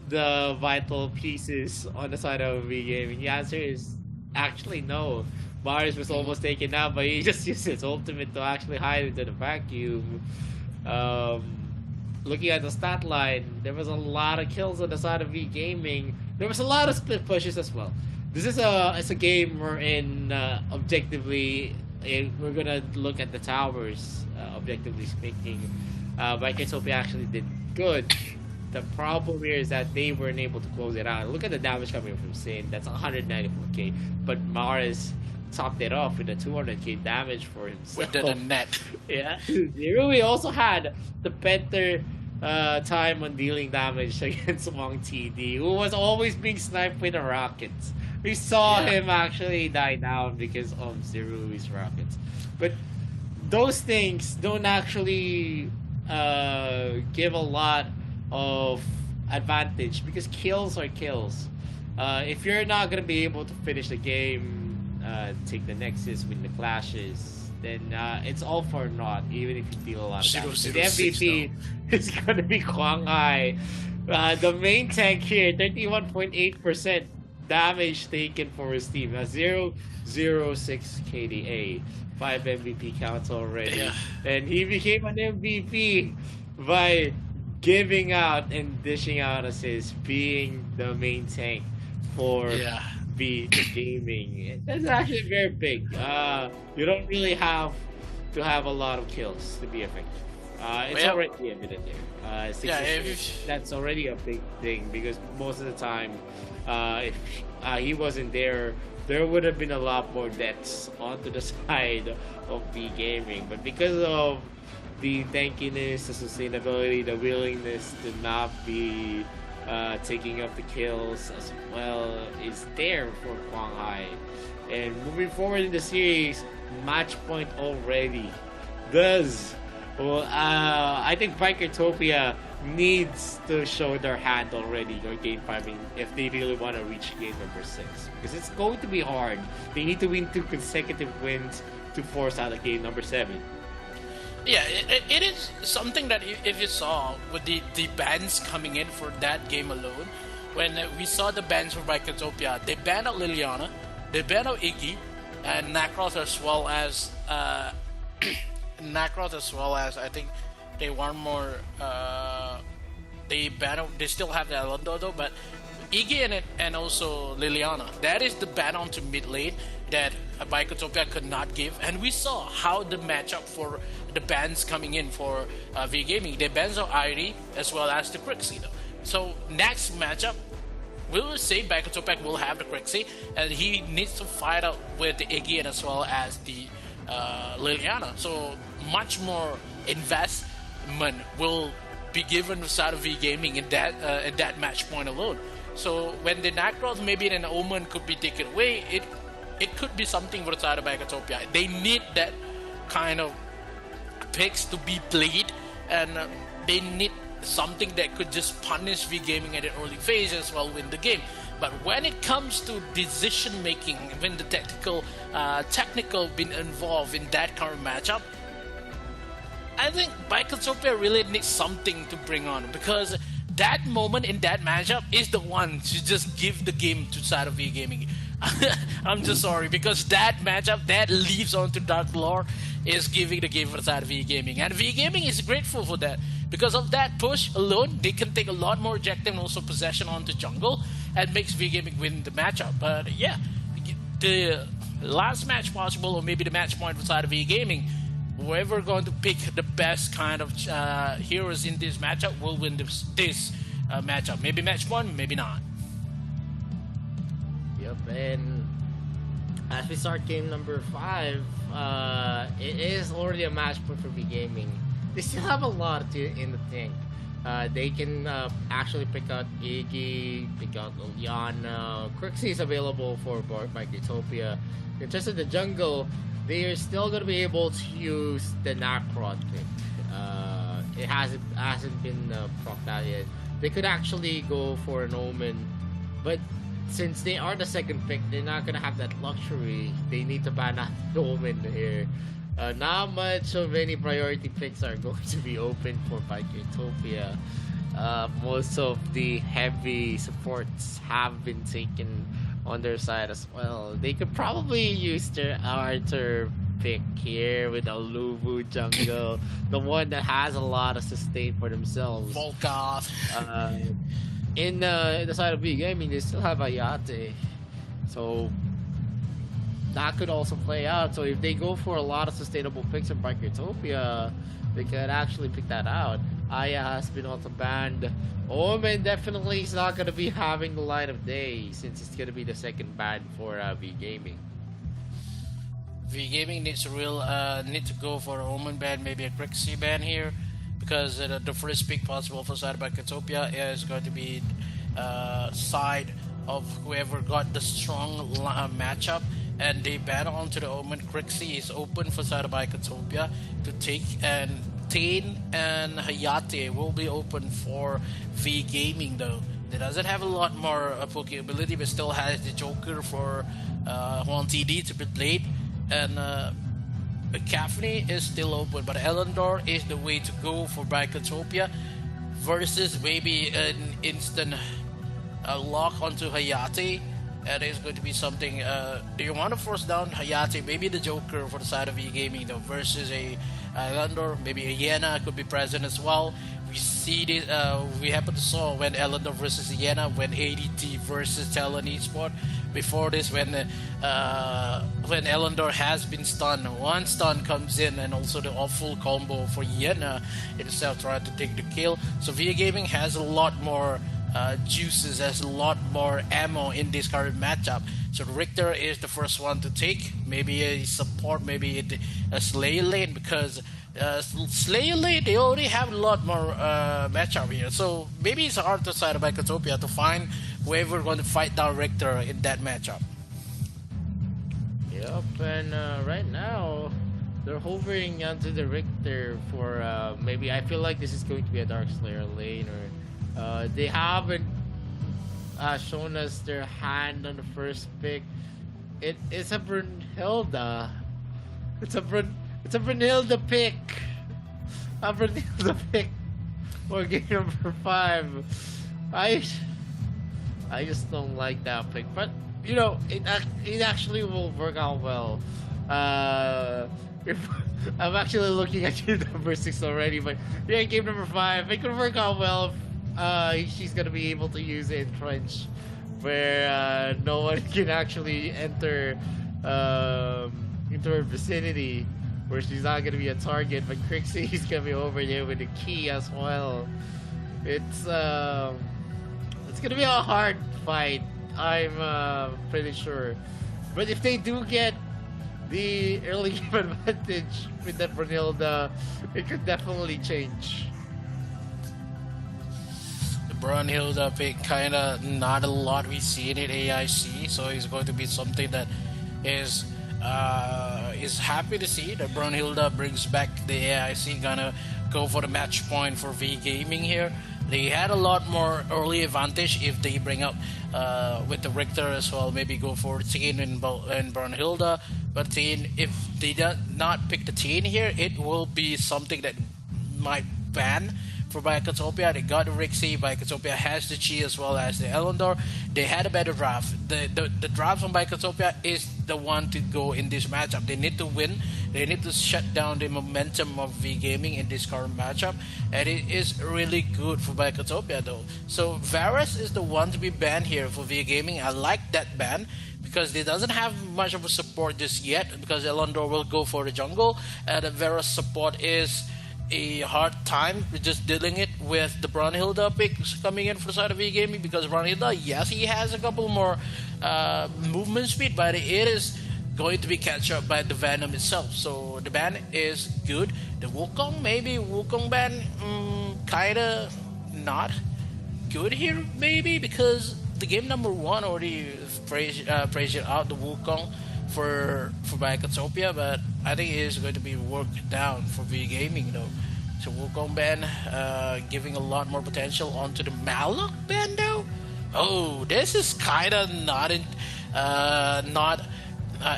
the vital pieces on the side of V Gaming? The answer is actually no. Marius was almost taken out, but he just used his ultimate to actually hide into the vacuum. Looking at the stat line, there was a lot of kills on the side of V Gaming. There was a lot of split pushes as well. This is a game wherein objectively we're gonna look at the towers. Objectively speaking, Vicatopia actually did good. The problem here is that they weren't able to close it out. Look at the damage coming from Sin. That's 194k, but Mars topped it off with a 200k damage for himself. With the net. Yeah. Zerui also had the better time on dealing damage against Wong TD, who was always being sniped with the rockets. We saw him actually die down because of Zerui's rockets. But those things don't actually give a lot of advantage, because kills are kills. If you're not going to be able to finish the game, take the Nexus, win the clashes, then it's all for naught, even if you deal a lot of damage. The MVP is going to be Kwang Hai. The main tank here, 31.8% damage taken for his team. 006 KDA. 5 MVP counts already. Yeah. And he became an MVP by giving out and dishing out assists, being the main tank for V Gaming. That's actually very big. You don't really have to have a lot of kills to be effective. It's already evident there. That's already a big thing, because most of the time, if he wasn't there, there would have been a lot more deaths onto the side of V Gaming. But because of the tankiness, the sustainability, the willingness to not be taking up the kills as well is there for Kwang Hai. And moving forward in the series, match point already. I think Vicatopia needs to show their hand already or game 5 if they really want to reach game number 6, because it's going to be hard. They need to win 2 consecutive wins to force out of game number 7. Yeah, it is something that if you saw with the bans coming in for that game alone, when we saw the bans for Vicatopia, they banned out Liliana, they banned out Iggy, and Nakros, as well as Nacroth as well as I think they want more. They still have the Alondo though, but Iggy and also Liliana. That is the ban-on to mid lane that Bicotopia could not give, and we saw how the matchup for the bans coming in for V Gaming. They bans out Irie as well as the Crixie though. So next matchup, we will say Bicotopia will have the Crixie, and he needs to fight out with the Iggy as well as the Liliana. So much more investment will be given to side of V Gaming in that match point alone. So when the Nacroth maybe an Omen could be taken away, it could be something for the side of Bicotopia. They need that kind of picks to be played, and they need something that could just punish V Gaming at an early phase as well, win the game. But when it comes to decision making, when the technical been involved in that current matchup, I think Bicotopia really needs something to bring on, because that moment in that matchup is the one to just give the game to side of V Gaming. I'm just sorry, because that matchup that leaves on to Dark Lore is giving the game for the side of V Gaming, and V Gaming is grateful for that. Because of that push alone, they can take a lot more objective and also possession onto jungle, and makes V Gaming win the matchup. But yeah, the last match possible, or maybe the match point for side of V Gaming, whoever going to pick the best kind of heroes in this matchup will win this matchup. Maybe match one, maybe not. Yep, and as we start game number 5, it is already a match point for V Gaming. They still have a lot in the tank. They can actually pick out Iggy, pick out Liliana. Crixie is available for Bicotopia. In terms of the jungle, they are still going to be able to use the Nacroth pick. It hasn't been procced out yet. They could actually go for an Omen, but since they are the second pick, they're not going to have that luxury. They need to ban out the Omen here. Not much of any priority picks are going to be open for Bicotopia. Most of the heavy supports have been taken on their side as well. They could probably use their Arthur pick here with a Luvu jungle, the one that has a lot of sustain for themselves. Volkov. In the side of V Gaming, they still have Ayate, so that could also play out. So if they go for a lot of sustainable picks in Bicotopia, they could actually pick that out. Aya has been also banned. Omen definitely is not going to be having the light of day, since it's going to be the second ban for V Gaming. V Gaming needs to go for an Omen ban, maybe a Crixie ban here, because the first pick possible for side of Bicotopia is going to be side of whoever got the strong matchup, and they ban onto the Omen. Crixie is open for side of Bicotopia to take, and Tain and Hayate will be open for V Gaming though. It doesn't have a lot more poke ability, but still has the Joker for Juan TD to be played, and Caffney is still open, but Elendor is the way to go for Bicotopia versus maybe an instant lock onto Hayate. That is going to be something. Do you want to force down Hayate? Maybe the Joker for the side of V Gaming though, versus a Elendor. Maybe a Yena could be present as well. We see this. We happen to saw when Elendor versus Yena, when ADT versus Talon Esport. Before this, when Elendor has been stunned, one stun comes in, and also the awful combo for Yena itself trying to take the kill. So V Gaming has a lot more juices, has a lot more ammo in this current matchup. So Richter is the first one to take, maybe a support, maybe a Slayer lane, because Slayer lane, they already have a lot more matchup here. So maybe it's hard to side of Bicotopia to find whoever going to fight down Richter in that matchup. Yep, and right now they're hovering onto the Richter for maybe. I feel like this is going to be a Dark Slayer lane, or they haven't shown us their hand on the first pick. It's a Brunhilde. It's a Brunhilde pick. A Brunhilde pick for game number 5. I just don't like that pick, but you know it actually will work out well. if I'm actually looking at game number 6 already, but yeah, game number 5, it could work out well if she's gonna be able to use it in trench, where no one can actually enter into her vicinity, where she's not gonna be a target, but Crixie's gonna be over there with the key as well. It's gonna be a hard fight, I'm pretty sure. But if they do get the early game advantage with that Brunhilde, it could definitely change. The Brunhilde pick kinda not a lot we see in it AIC, so it's going to be something that is happy to see that Brunhilde brings back the AIC. Gonna go for the match point for V Gaming here. They had a lot more early advantage if they bring up with the Richter as well. Maybe go for Teen and Brunhilde. But Teen, if they do not pick the Teen here, it will be something that might ban for Bicotopia. They got the Rixie. Bicotopia has the Chi as well as the Elendor. They had a better draft. The draft from Bicotopia is the one to go in this matchup. They need to win. They need to shut down the momentum of V Gaming in this current matchup, and it is really good for Bicotopia though. So Varus is the one to be banned here for V Gaming. I like that ban because they doesn't have much of a support just yet, because Elendor will go for the jungle, and the Varus support is a hard time with just dealing it with the Brunhilde picks coming in for the side of V Gaming, because Brunhilde, yes, he has a couple more movement speed, but it is going to be catch up by the Venom itself. So the ban is good. The Wukong, maybe Wukong ban, kinda not good here, maybe, because the game number 1 already praised out the Wukong for Bicotopia, but I think it is going to be worked down for V Gaming though. So Wukong ban, giving a lot more potential onto the Malok ban though. Oh, this is kinda not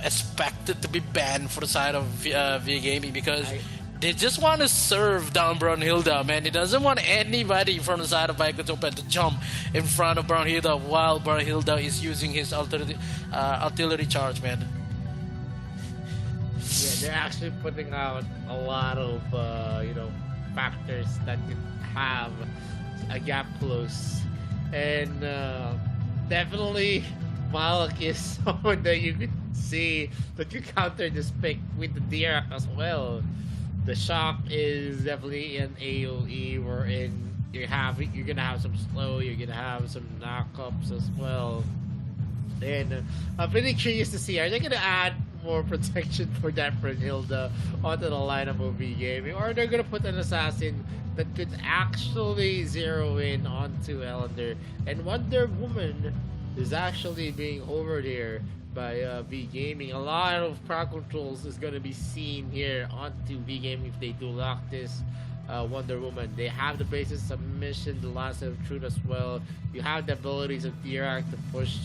expected to be banned for the side of V Gaming, because they just want to serve down Brunhilde, man. He doesn't want anybody from the side of Bicotopia to jump in front of Brunhilde while Brunhilde is using his artillery charge, man. Yeah, they're actually putting out a lot of factors that could have a gap close, and definitely Malak is someone that you could see that you counter this pick with the Dirac as well. The shock is definitely an AoE wherein you're gonna have some slow, you're gonna have some knockups as well. And I'm pretty curious to see, are they gonna add more protection for that Brunhilde onto the lineup of V Gaming, or they're gonna put an assassin that could actually zero in onto Elender? And Wonder Woman is actually being hovered here by V Gaming. A lot of crowd controls is going to be seen here onto V Gaming if they do lock this Wonder Woman. They have the basic submission, the last of truth as well. You have the abilities of Dirac to push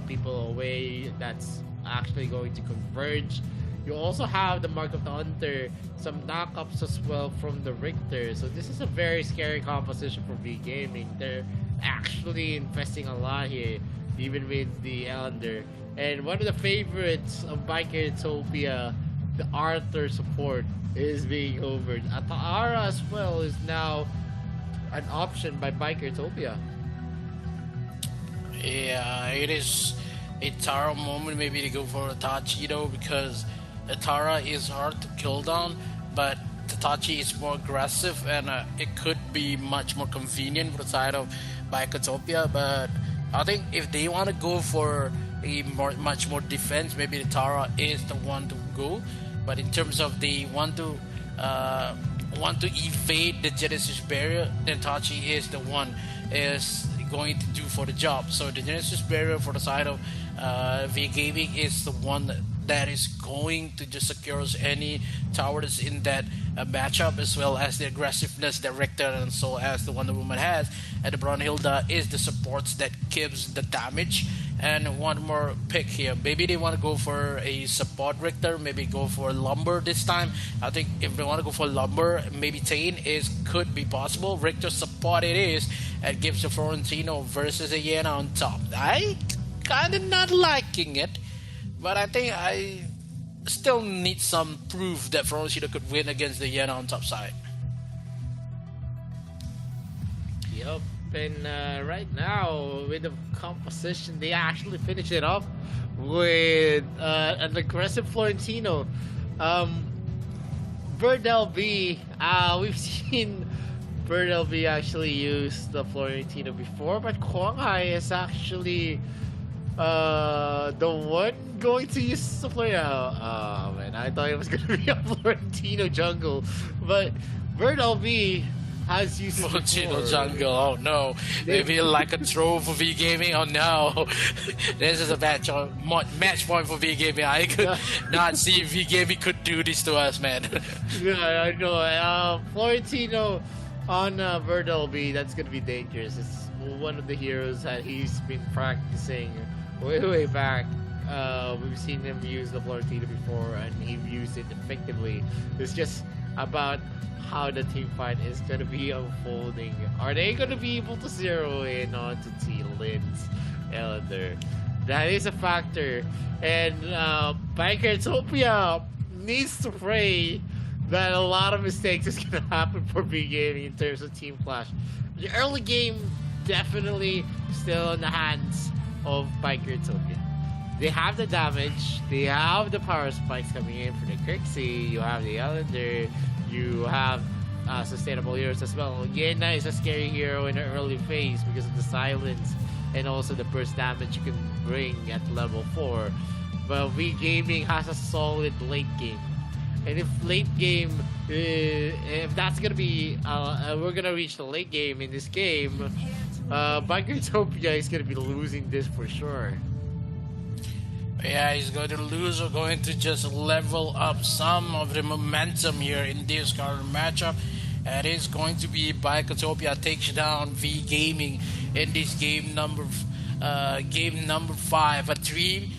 people away. That's actually going to converge. You also have the Mark of the Hunter, some knockups as well from the Richter. So this is a very scary composition for V Gaming. They're actually investing a lot here, even with the Elender. And one of the favorites of Bicotopia, the Arthur support, is being hovered. Atara as well is now an option by Bicotopia. Yeah, it is a Tara moment maybe to go for Itachi though, because Atara is hard to kill down, but Itachi is more aggressive, and it could be much more convenient for the side of Bicotopia. But I think if they want to go for much more defense, maybe the Tara is the one to go. But in terms of they want to evade the Genesis barrier, then Tachi is the one is going to do for the job. So the Genesis barrier for the side of V Gaming is the one that is going to just secure any tower that's in that matchup, as well as the aggressiveness that Richter and so as the Wonder Woman has. And the Brunhilde is the supports that gives the damage. And one more pick here. Maybe they want to go for a support Richter. Maybe go for Lumber this time. I think if they want to go for Lumber, maybe Tain could be possible. Richter support it is, and gives the Florentino versus a Yena on top. I kind of not liking it, but I think still need some proof that Ferocito could win against the Yen on top side. Yup, and right now with the composition, they actually finish it off with an aggressive Florentino. Bird LB, we've seen Bird LB actually use the Florentino before, but Kwang Hai is actually the one going to use the Florentino. Oh man, I thought it was going to be a Florentino jungle, but Bird LB has used it Florentino before. jungle, oh no. Maybe like a throw for V Gaming, oh no. This is a match point for V Gaming. I could not see V Gaming could do this to us, man. Yeah, I know. Florentino on Bird LB, that's going to be dangerous. It's one of the heroes that he's been practicing way back. We've seen him use the Florentino before, and he used it effectively. It's just about how the team fight is going to be unfolding. Are they going to be able to zero in onto T-Lin's Elder? That is a factor. And Bikertopia needs to pray that a lot of mistakes is going to happen for B Gaming in terms of team clash. The early game definitely still in the hands of Bikertopia. They have the damage, they have the power spikes coming in for the Crixie, you have the Elder, you have sustainable heroes as well. Yena is a scary hero in the early phase because of the silence and also the burst damage you can bring at level 4. But V Gaming has a solid late game. And if late game, if that's gonna be, we're gonna reach the late game in this game, Bikertopia is gonna be losing this for sure. Yeah, he's going to lose or going to just level up some of the momentum here in this current matchup. And it's going to be Bikertopia takes down V Gaming in this game number 5 at 3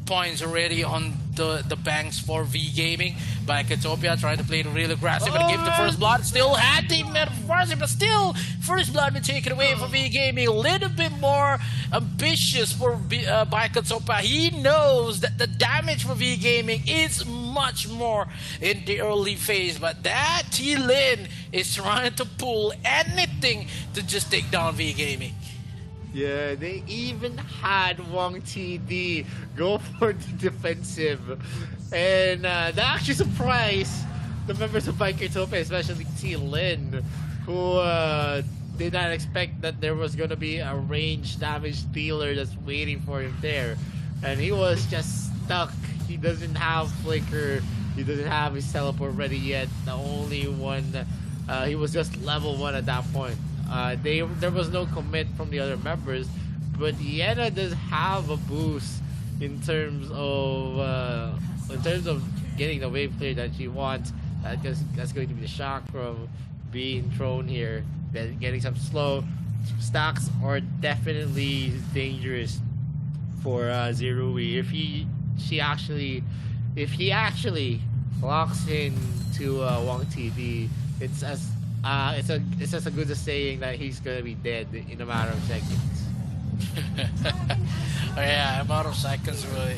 points already on the banks for V Gaming. Bikertopia trying to play it really aggressive and give the first blood. Still had the first, but still first blood been taken away for V Gaming. A little bit more ambitious for Bikertopia. He knows that the damage for V Gaming is much more in the early phase, but that T-Lin is trying to pull anything to just take down V Gaming. Yeah, they even had Wang TD go for the defensive. And that actually surprised the members of Bikertopia, especially T-Lin, who did not expect that there was going to be a ranged damage dealer that's waiting for him there. And he was just stuck. He doesn't have Flicker. He doesn't have his teleport ready yet. The only one, he was just level 1 at that point. There was no commit from the other members, but Yena does have a boost in terms of getting the wave clear that she wants. That's going to be the shock from being thrown here. Then getting some slow stocks are definitely dangerous for Zerui. If he actually locks into Wang TD, it's as a good as saying that he's gonna be dead in a matter of seconds. Oh, yeah, a matter of seconds, really.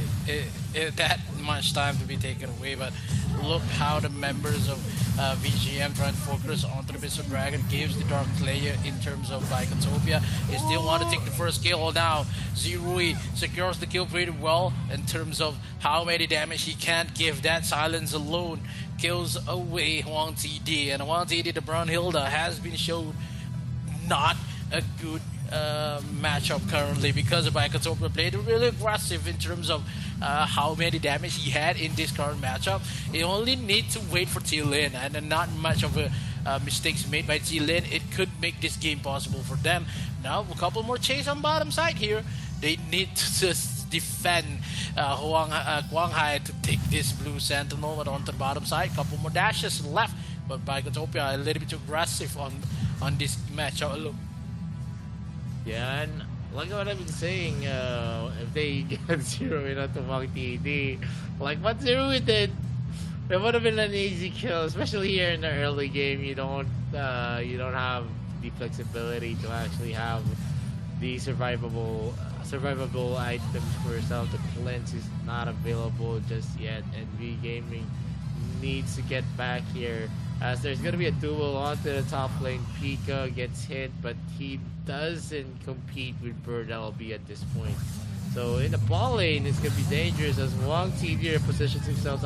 That much time to be taken away, but look how the members of VGM trying to focus onto the Mr. Dragon gives the Dark Slayer in terms of Bikertopia. They still want to take the first kill now. Zerui secures the kill pretty well in terms of how many damage he can't give. That silence alone kills away Wang TD, and Wang TD, the Brown Hilda, has been shown not a good matchup currently because Bikertopia played really aggressive in terms of how many damage he had in this current matchup. He only need to wait for T-Lin, and not much of a mistakes made by T-Lin. It could make this game possible for them. Now a couple more chase on bottom side here. They need to just defend Kwang Hai to take this blue sentinel onto the bottom side. Couple more dashes left, but Bikertopia a little bit too aggressive on this matchup. Look. Yeah, and like what I've been saying, if they get 0 in onto Wang TD, like what Zerui did, it would have been an easy kill, especially here in the early game. You don't have the flexibility to actually have the survivable survivable items for yourself. The cleanse is not available just yet, and V Gaming needs to get back here, as there's gonna be a duel onto the top lane. Pika gets hit, but he doesn't compete with Bird LB at this point. So in the ball lane, it's gonna be dangerous as Wang TD positions himself.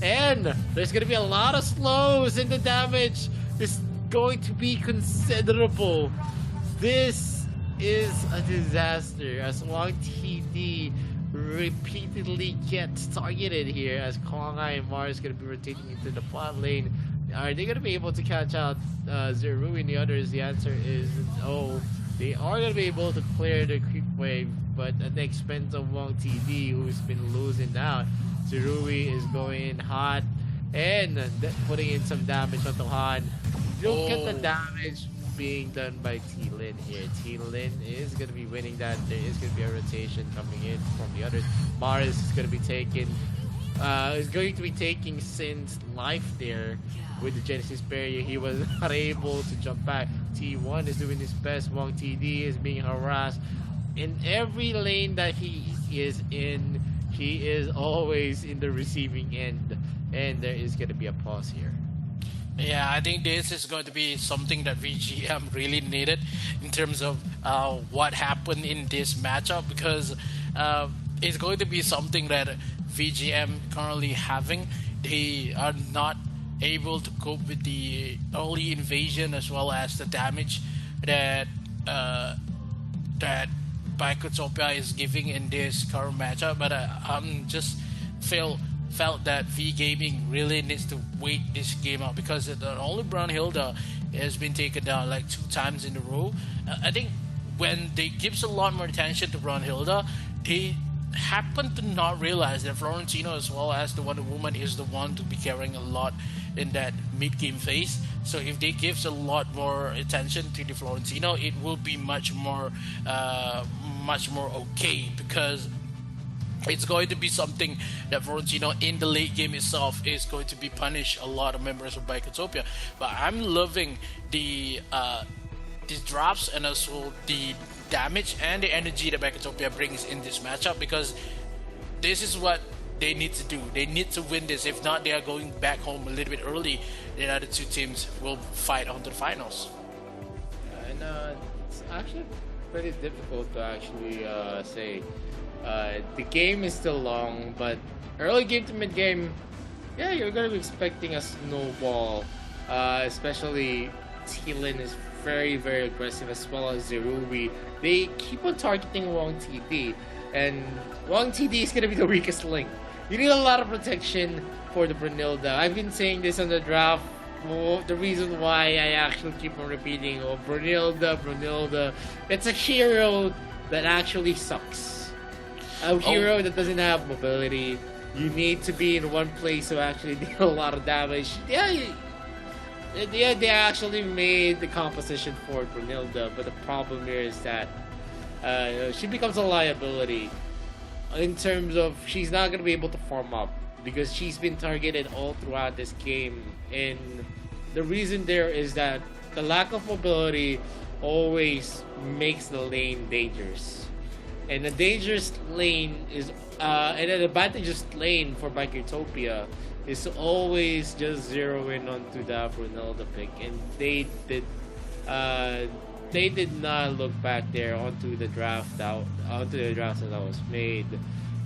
And there's gonna be a lot of slows, and the damage is going to be considerable. This is a disaster as Wang TD repeatedly gets targeted here, as Kongai and Mars is gonna be rotating into the bot lane. Are they gonna be able to catch out Zerui and the others? The answer is no. They are gonna be able to clear the creep wave, but at the expense of Wang TD, who's been losing out. Zerui is going in hot and putting in some damage onto Han. Look at the damage being done by T-Lin here. T-Lin is going to be winning that. There is going to be a rotation coming in from the others. Mars is going to be taking Sin's life there with the Genesis barrier. He was not able to jump back. T1 is doing his best. Wang TD is being harassed. In every lane that he is in, he is always in the receiving end. And there is going to be a pause here. Yeah, I think this is going to be something that VGM really needed in terms of what happened in this matchup, because it's going to be something that VGM currently having. They are not able to cope with the early invasion as well as the damage that that Bikotopia is giving in this current matchup. But I'm just felt that V Gaming really needs to wait this game out, because not only Brunhilde has been taken down like 2 times in a row. I think when they gives a lot more attention to Brunhilde, they happen to not realize that Florentino as well as the Wonder Woman is the one to be carrying a lot in that mid-game phase. So if they gives a lot more attention to the Florentino, it will be much more okay, because it's going to be something that Florentino in the late game itself is going to be punish a lot of members of Bikotopia. But I'm loving the drops and also the damage and the energy that Bikotopia brings in this matchup, because this is what they need to do. They need to win this. If not, they are going back home a little bit early. The other 2 teams will fight on to the finals. And it's actually pretty difficult to actually say. The game is still long, but early game to mid game, yeah, you're gonna be expecting a snowball. Especially T-Lin is very, very aggressive, as well as Zerui. They keep on targeting Wang TD, and Wang TD is gonna be the weakest link. You need a lot of protection for the Brunhilde. I've been saying this on the draft. The reason why I actually keep on repeating, Brunhilde. It's a hero that actually sucks. A hero that doesn't have mobility. You need to be in one place to actually deal a lot of damage. Yeah, they actually made the composition for Brunhilde, but the problem here is that she becomes a liability in terms of she's not going to be able to farm up, because she's been targeted all throughout this game. And the reason there is that the lack of mobility always makes the lane dangerous. And a dangerous lane is, and an advantageous lane for Bikotopia is to always just zero in onto the Brunhilde pick, and they did not look back there onto the draft that was made.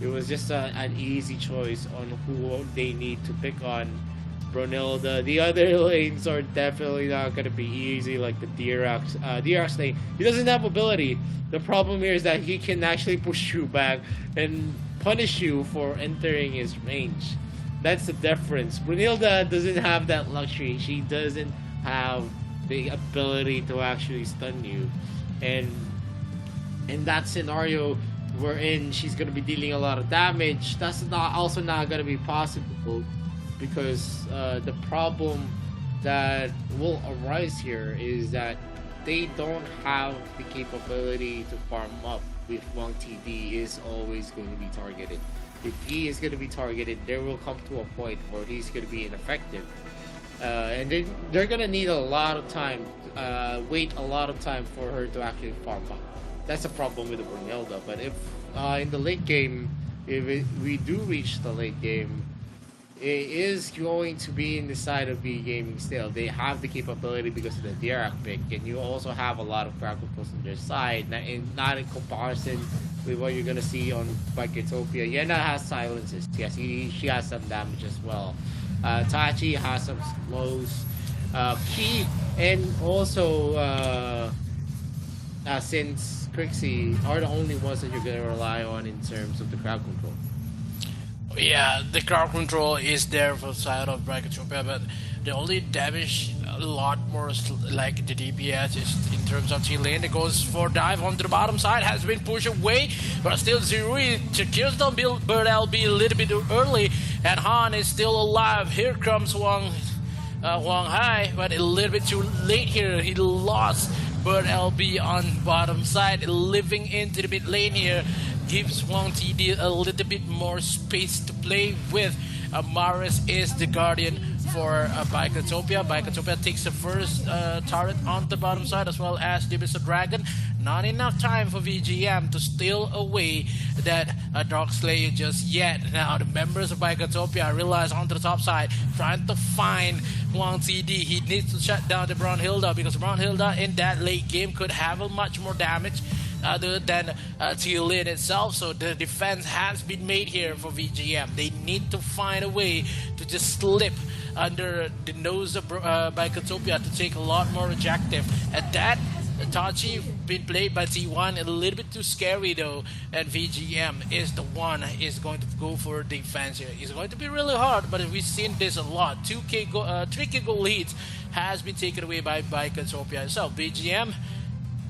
It was just an easy choice on who they need to pick on. Brunhilde. The other lanes are definitely not going to be easy, like the DRX lane. He doesn't have mobility. The problem here is that he can actually push you back and punish you for entering his range. That's the difference. Brunhilde doesn't have that luxury. She doesn't have the ability to actually stun you. And in that scenario wherein she's going to be dealing a lot of damage, that's also not going to be possible, because the problem that will arise here is that they don't have the capability to farm up if Wang TD is always going to be targeted. If he is going to be targeted, there will come to a point where he's going to be ineffective. And they're going to need a lot of time, wait a lot of time for her to actually farm up. that's a problem with the Brunhilde. But if in the late game, we do reach the late game, it is going to be in the side of V Gaming still. They have the capability because of the Dirac pick, and you also have a lot of crowd controls on their side. Not in comparison with what you're gonna see on Biketopia. Yena has silences. Yes, she has some damage as well. Tachi has some slows. Key and also since Crixie are the only ones that you're gonna rely on in terms of the crowd control. Yeah, the crowd control is there for the side of Brachytopia, but the only damage a lot more like the DPS is in terms of T-Lane. It goes for dive onto the bottom side, has been pushed away, but still Zirui kills them. Bird LB a little bit early, and Han is still alive. Here comes Wang Hai, but a little bit too late here. He lost Bird LB on bottom side, living into the mid lane here. Gives Wang TD a little bit more space to play with. Maris is the guardian for Biketopia. Biketopia takes the first turret on the bottom side, as well as the Mr. Dragon. Not enough time for VGM to steal away that Dark Slayer just yet. Now the members of Biketopia realize onto the top side, trying to find Wang TD. He needs to shut down the Brunhilde, because Brunhilde in that late game could have a much more damage other than T-Lin itself. So the defense has been made here for VGM. They need to find a way to just slip under the nose of Biketopia to take a lot more objective. At that, Tachi been played by T1, a little bit too scary though, and VGM is the one is going to go for defense here. It's going to be really hard, but we've seen this a lot. 3K goal leads has been taken away by Biketopia itself. VGM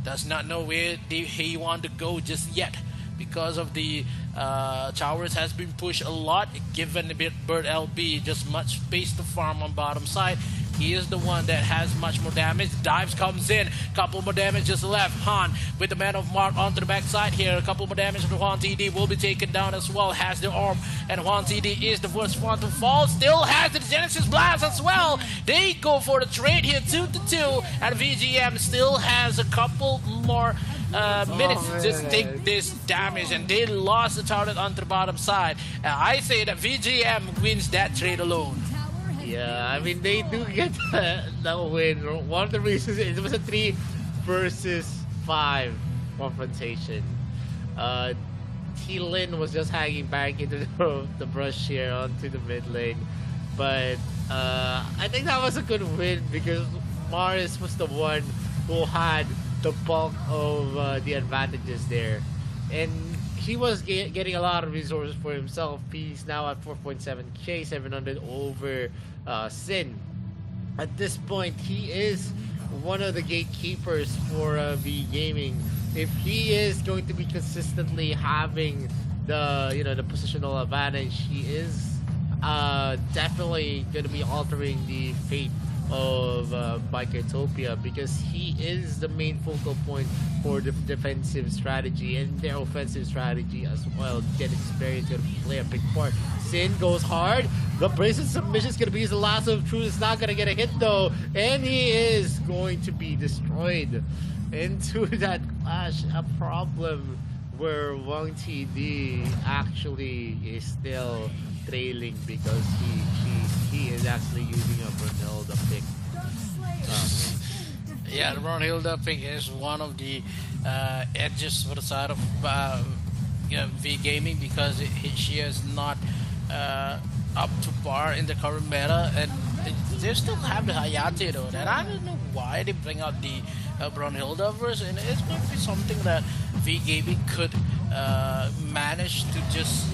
does not know where he want to go just yet, because of the towers has been pushed a lot, given a bit Bird LB just much space to farm on bottom side. He is the one that has much more damage. Dives comes in, couple more damage just left. Han with the Man of Mark onto the backside here. A couple more damage to Juan TD will be taken down as well. Has the arm, and Juan TD is the first one to fall. Still has the Genesis Blast as well. They go for the trade here, 2-2, and VGM still has a couple more minutes to just take this damage, and they lost the turret onto the bottom side. I say that VGM wins that trade alone. Yeah, I mean, they do get that win. One of the reasons it was a 3 versus 5 confrontation. T-Lin was just hanging back into the brush here onto the mid lane. But I think that was a good win, because Maris was the one who had the bulk of the advantages there. And he was getting a lot of resources for himself. He's now at 4.7k, 700 over Sin. At this point, he is one of the gatekeepers for V Gaming. If he is going to be consistently having the the positional advantage, he is definitely going to be altering the fate of Biketopia, because he is the main focal point for the defensive strategy and their offensive strategy as well. Genesis Barrier is going to play a big part. Sin goes hard. The bracelet submission is going to be his last of truth. It's not going to get a hit though, and he is going to be destroyed into that clash. A problem where Wang TD actually is still trailing, because he is actually using a Brunhilde pick. Yeah, the Brunhilde pick is one of the edges for the side of V Gaming, because she is not up to par in the current meta, and they still have the Hayate though, and I don't know why they bring out the Brunhilde version. It's going to be something that V Gaming could manage to just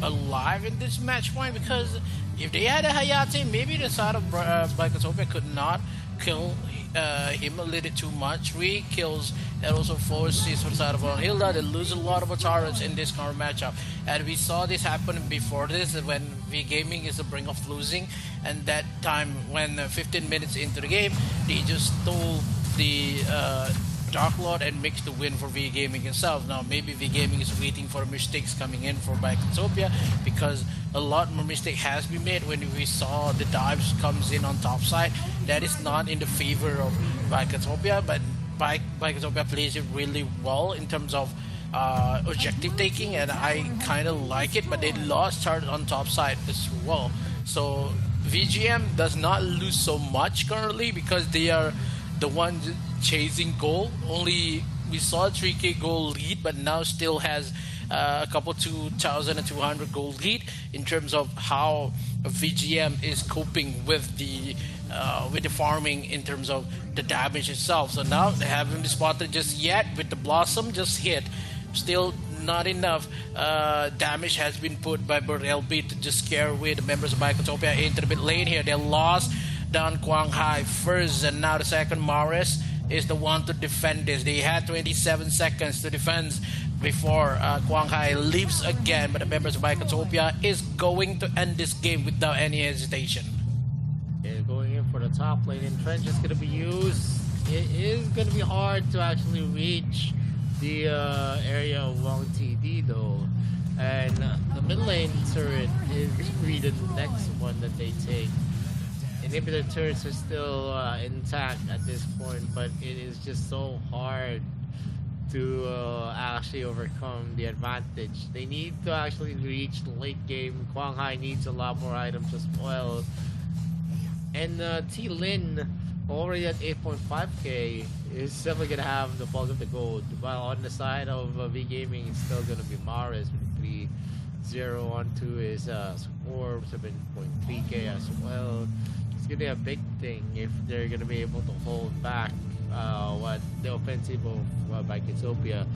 alive in this match point, because if they had a Hayate, maybe the side of Biketopia could not kill him a little too much. 3 kills and also 4 assists for the side of Brunhilde. They lose a lot of turrets in this current matchup, and we saw this happen before this when V Gaming is the brink of losing, and that time when 15 minutes into the game they just stole the Dark Lord and makes the win for V Gaming itself. Now maybe V Gaming is waiting for mistakes coming in for Biketopia, because a lot more mistake has been made when we saw the dives comes in on top side. That is not in the favor of Biketopia, but Biketopia plays it really well in terms of objective taking, and I kind of like it. But they lost start on top side as well, so VGM does not lose so much currently because they are the ones chasing goal. Only we saw a 3K goal lead, but now still has a couple 2,200 goal lead in terms of how VGM is coping with the farming in terms of the damage itself. So now they haven't been spotted just yet with the Blossom just hit. Still not enough damage has been put by Bird LB to just scare away the members of Biketopia into the mid lane here. They lost down Quang Hai first, and now the second Morris is the one to defend this. They had 27 seconds to defend before Quang Hai leaves again, but the members of Biketopia is going to end this game without any hesitation. Yeah, going in for the top lane, and Trench is going to be used. It is going to be hard to actually reach the area of Wong TD though, and the mid lane turret is really the next one that they take. Inhibitor turrets are still intact at this point, but it is just so hard to actually overcome the advantage. They need to actually reach the late game. Quang Hai needs a lot more items as well. And T-Lin, already at 8.5k, is definitely going to have the bulk of the gold. While on the side of V Gaming, it's still going to be Maris with 3-0 onto his score, 7.3k as well. It's going to be a big thing if they're going to be able to hold back what the offensive of Biketopia.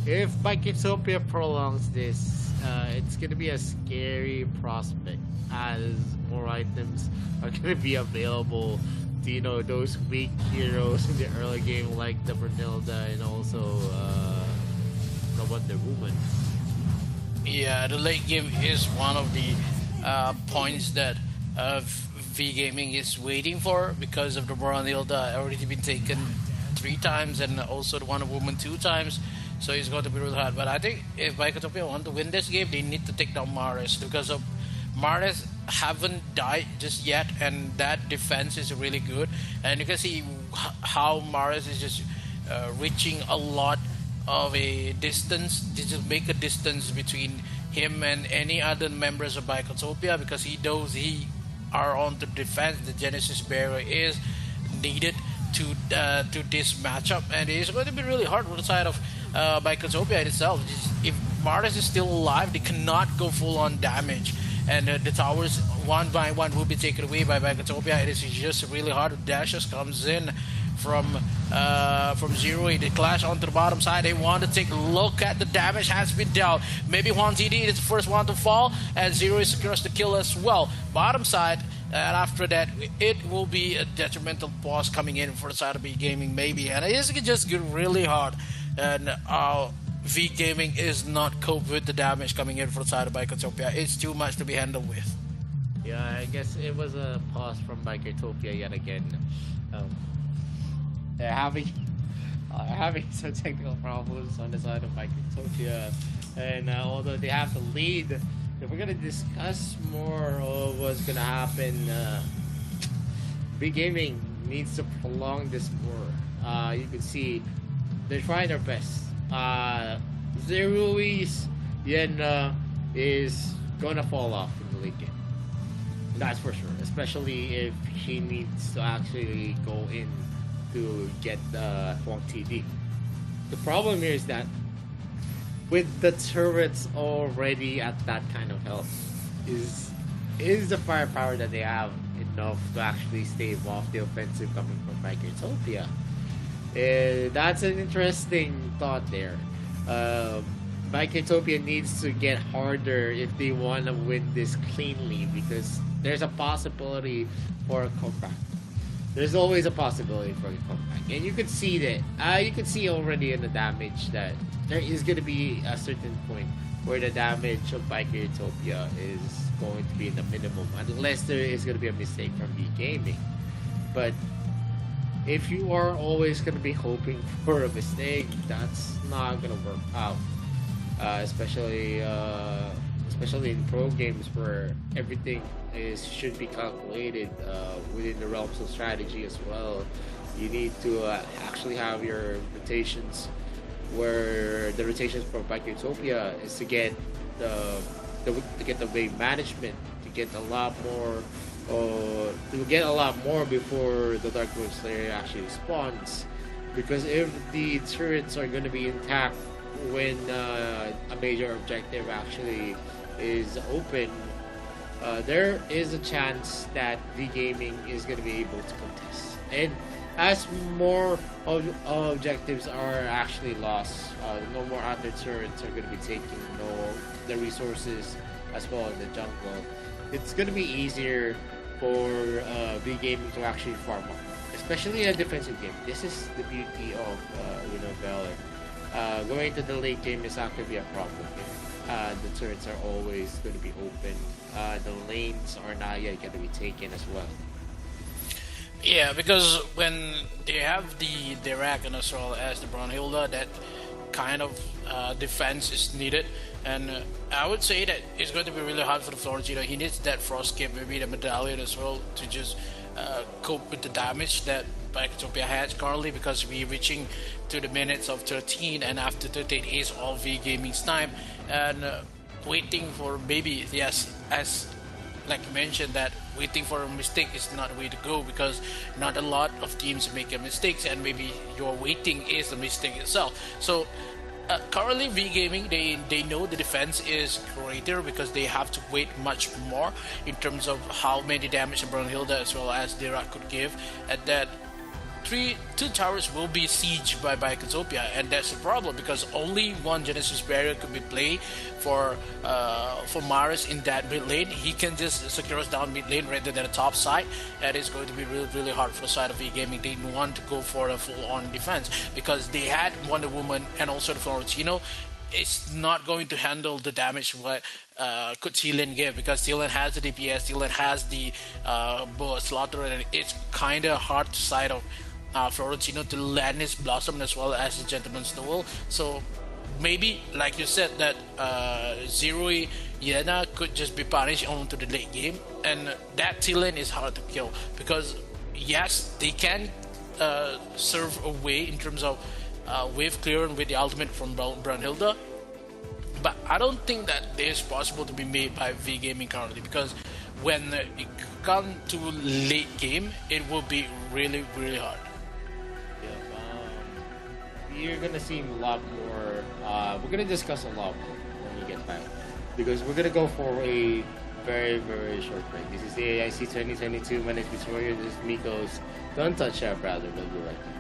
If Biketopia prolongs this, it's going to be a scary prospect as more items are going to be available to, you know, those weak heroes in the early game like the Brunilda and also the Wonder Woman. Yeah, the late game is one of the points that V Gaming is waiting for because of the Brunilda already been taken 3 times and also the Wonder Woman 2 times. So it's going to be really hard. But I think if Biketopia want to win this game, they need to take down Maris because of Maris haven't died just yet, and that defense is really good. And you can see how Maris is just reaching a lot of a distance. They just make a distance between him and any other members of Biketopia because he knows he are on the defense. The Genesis barrier is needed to this matchup, and it's going to be really hard on the side of Biketopia itself. If Maris is still alive, they cannot go full on damage, and the towers one by one will be taken away by Biketopia. It is just really hard. Dashes comes in from Zero. They clash onto the bottom side. They want to take a look at the damage has been dealt. Maybe Juan TD is the first one to fall, and Zero is secures the kill as well. Bottom side, and after that, it will be a detrimental pause coming in for the side of V Gaming maybe, and it is just get really hard. And V Gaming is not cope with the damage coming in for the side of Biketopia. It's too much to be handled with. Yeah, I guess it was a pause from Biketopia yet again. They're having some technical problems on the side of Biketopia, and although they have the lead, if we're gonna discuss more of what's gonna happen, V Gaming needs to prolong this more. You can see they're trying their best. Zerui's Yen is gonna fall off in the late game. That's for sure, especially if she needs to actually go in to get Huang TD. The problem here is that with the turrets already at that kind of health, is the firepower that they have enough to actually stave off the offensive coming from Biketopia? That's an interesting thought there. Biketopia needs to get harder if they want to win this cleanly, because there's a possibility for a comeback. There's always a possibility for a comeback, and you could see that. You could see already in the damage that there is going to be a certain point where the damage of Biketopia is going to be in the minimum, unless there is going to be a mistake from V Gaming. But if you are always going to be hoping for a mistake, that's not going to work out. Especially in pro games where everything should be calculated within the realms of strategy as well. You need to actually have your rotations, where the rotations for Bike Utopia is to get the wave management, to get a lot more, before the Dark Moon Slayer actually spawns. Because if the turrets are going to be intact when a major objective actually is open, there is a chance that V Gaming is going to be able to contest. And as more objectives are actually lost, no more other turrets are going to be taking the resources as well in the jungle. It's going to be easier for V Gaming to actually farm up, especially in a defensive game. This is the beauty of Valor. Going to the late game is not going to be a problem here. The turrets are always going to be open. The lanes are not yet going to be taken as well. Yeah, because when they have the Arcana as well as the Brunhilde, that kind of defense is needed. And I would say that it's going to be really hard for the Florentino. He needs that Frost Cape, maybe the Medallion as well, to just cope with the damage that Biketopia has currently, because we're reaching to the minutes of 13, and after 13 is all V Gaming's time. And waiting for maybe, yes, as like you mentioned, that waiting for a mistake is not the way to go, because not a lot of teams make mistakes, and maybe your waiting is the mistake itself. So currently V Gaming, they know the defense is greater because they have to wait much more in terms of how many damage Brunhilde as well as Dirac could give, and that two towers will be sieged by Biketopia, and that's the problem, because only one Genesis barrier could be played for Maris in that mid lane. He can just secure us down mid lane rather than the top side, and it's going to be really, really hard for the side of V Gaming. They want to go for a full-on defense because they had Wonder Woman and also the Florentino. It's not going to handle the damage what could Sealand give, because Sealand has the DPS, Sealand has the bow slaughter, and it's kind of hard to side of Florentino to land his Blossom as well as the Gentleman's Duel. So maybe, like you said, that Zeroi Yena could just be punished on to the late game, and that Sealand is hard to kill, because yes, they can serve a way in terms of wave clearing with the ultimate from Brunhilde, but I don't think that is possible to be made by V Gaming currently, because when it comes to late game, it will be really, really hard. You're gonna see a lot more. We're gonna discuss a lot more when we get back, because we're gonna go for a very, very short break. This is the AIC 2022. My name is Victoria. This is Mikos. Don't touch that, brother. We'll be right back.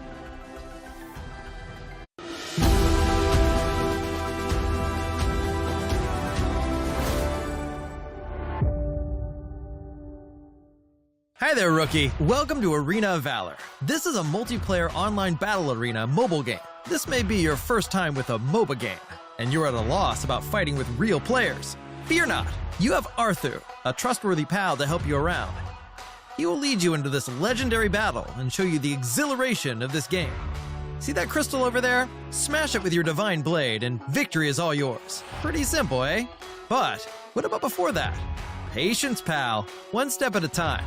Hi there, rookie. Welcome to Arena of Valor. This is a multiplayer online battle arena mobile game. This may be your first time with a MOBA game, and you're at a loss about fighting with real players. Fear not. You have Arthur, a trustworthy pal to help you around. He will lead you into this legendary battle and show you the exhilaration of this game. See that crystal over there? Smash it with your divine blade and victory is all yours. Pretty simple, eh? But what about before that? Patience, pal. One step at a time.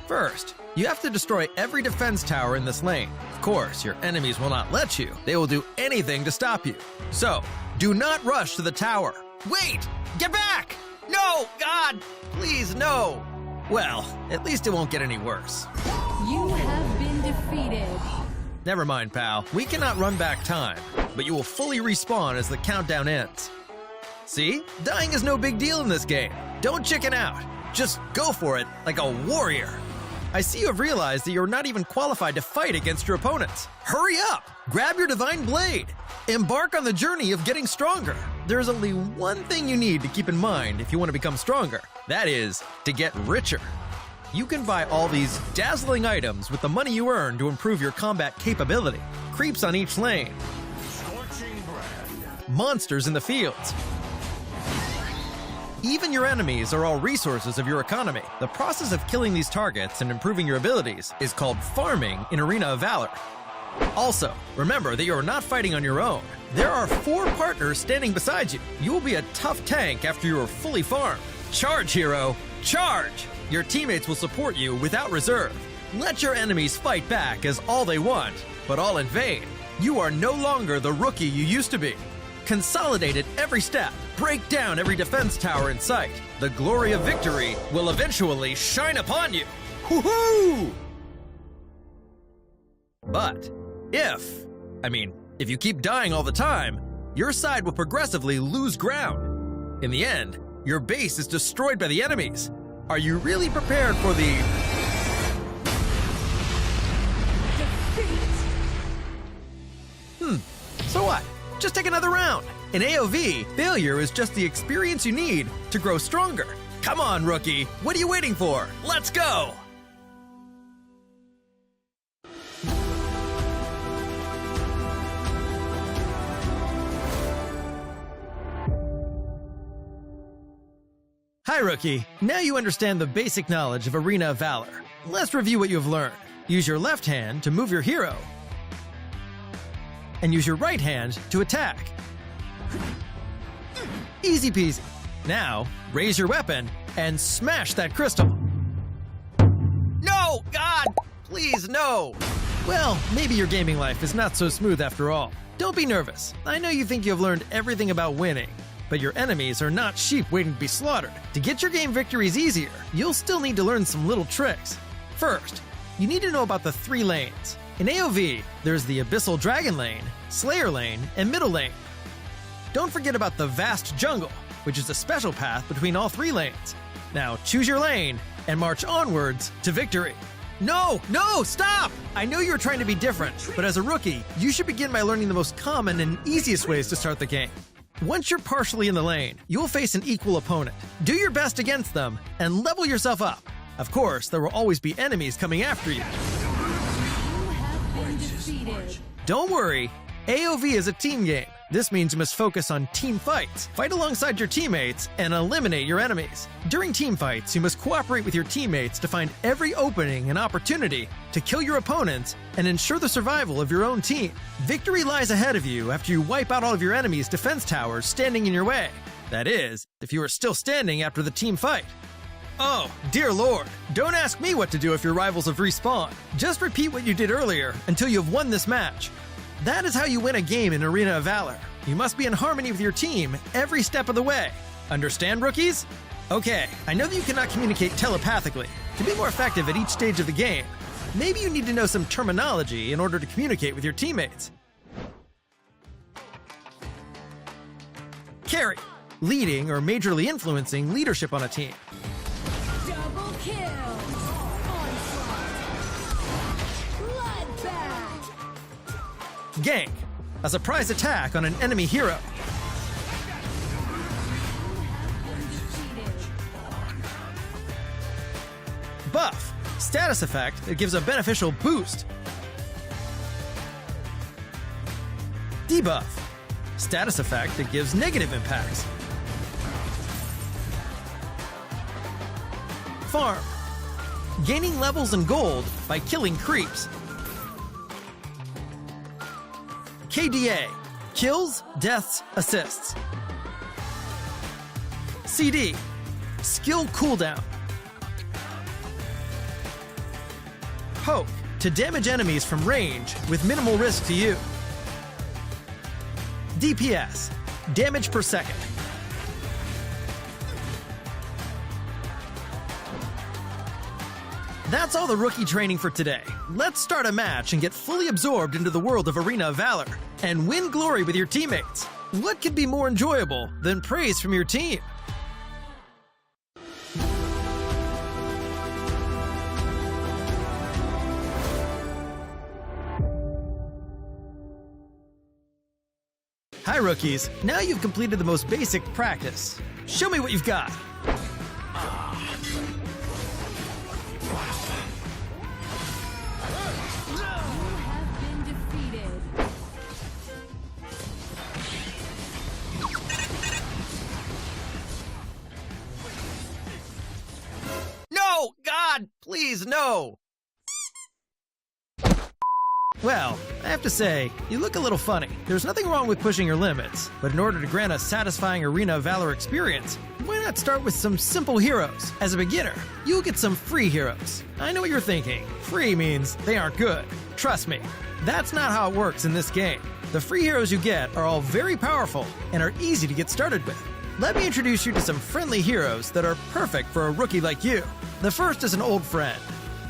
First, you have to destroy every defense tower in this lane. Of course, your enemies will not let you. They will do anything to stop you. So, do not rush to the tower. Wait! Get back! No! God! Please, no! Well, at least it won't get any worse. You have been defeated. Never mind, pal. We cannot run back time, but you will fully respawn as the countdown ends. See? Dying is no big deal in this game. Don't chicken out. Just go for it like a warrior. I see you have realized that you're not even qualified to fight against your opponents. Hurry up! Grab your divine blade. Embark on the journey of getting stronger. There's only one thing you need to keep in mind if you want to become stronger. That is, to get richer. You can buy all these dazzling items with the money you earn to improve your combat capability. Creeps on each lane. Monsters in the fields. Even your enemies are all resources of your economy. The process of killing these targets and improving your abilities is called farming in Arena of Valor. Also, remember that you are not fighting on your own. There are 4 partners standing beside you. You will be a tough tank after you are fully farmed. Charge, hero! Charge! Your teammates will support you without reserve. Let your enemies fight back as all they want, but all in vain. You are no longer the rookie you used to be. Consolidate at every step. Break down every defense tower in sight. The glory of victory will eventually shine upon you. Woohoo! But if you keep dying all the time, your side will progressively lose ground. In the end, your base is destroyed by the enemies. Are you really prepared for the... So what? Just take another round. In AOV, failure is just the experience you need to grow stronger. Come on, rookie. What are you waiting for? Let's go! Hi, rookie. Now you understand the basic knowledge of Arena of Valor. Let's review what you have learned. Use your left hand to move your hero, and use your right hand to attack. Easy peasy. Now, raise your weapon and smash that crystal. No! God! Please, no! Well, maybe your gaming life is not so smooth after all. Don't be nervous. I know you think you have learned everything about winning, but your enemies are not sheep waiting to be slaughtered. To get your game victories easier, you'll still need to learn some little tricks. First, you need to know about the 3 lanes. In AOV, there's the Abyssal Dragon Lane, Slayer Lane, and Middle Lane. Don't forget about the Vast Jungle, which is a special path between all 3 lanes. Now choose your lane and march onwards to victory. No, stop! I know you're trying to be different, but as a rookie, you should begin by learning the most common and easiest ways to start the game. Once you're partially in the lane, you'll face an equal opponent. Do your best against them and level yourself up. Of course, there will always be enemies coming after you. Don't worry, AOV is a team game. This means you must focus on team fights, fight alongside your teammates, and eliminate your enemies. During team fights, you must cooperate with your teammates to find every opening and opportunity to kill your opponents and ensure the survival of your own team. Victory lies ahead of you after you wipe out all of your enemies' defense towers standing in your way. That is, if you are still standing after the team fight. Oh, dear lord, don't ask me what to do if your rivals have respawned. Just repeat what you did earlier until you have won this match. That is how you win a game in Arena of Valor. You must be in harmony with your team every step of the way. Understand, rookies? Okay, I know that you cannot communicate telepathically. To be more effective at each stage of the game, maybe you need to know some terminology in order to communicate with your teammates. Carry, leading or majorly influencing leadership on a team. Double kill! Bloodbath! Gank, a surprise attack on an enemy hero. Buff, status effect that gives a beneficial boost. Debuff, status effect that gives negative impacts. Farm, gaining levels and gold by killing creeps. KDA, kills, deaths, assists. CD, skill cooldown. Poke, to damage enemies from range with minimal risk to you. DPS, damage per second. That's all the rookie training for today. Let's start a match and get fully absorbed into the world of Arena of Valor and win glory with your teammates. What could be more enjoyable than praise from your team? Hi, rookies. Now you've completed the most basic practice. Show me what you've got. No! God! Please, no! Well, I have to say, you look a little funny. There's nothing wrong with pushing your limits, but in order to grant a satisfying Arena of Valor experience, why not start with some simple heroes? As a beginner, you'll get some free heroes. I know what you're thinking. Free means they aren't good. Trust me, that's not how it works in this game. The free heroes you get are all very powerful and are easy to get started with. Let me introduce you to some friendly heroes that are perfect for a rookie like you. The first is an old friend,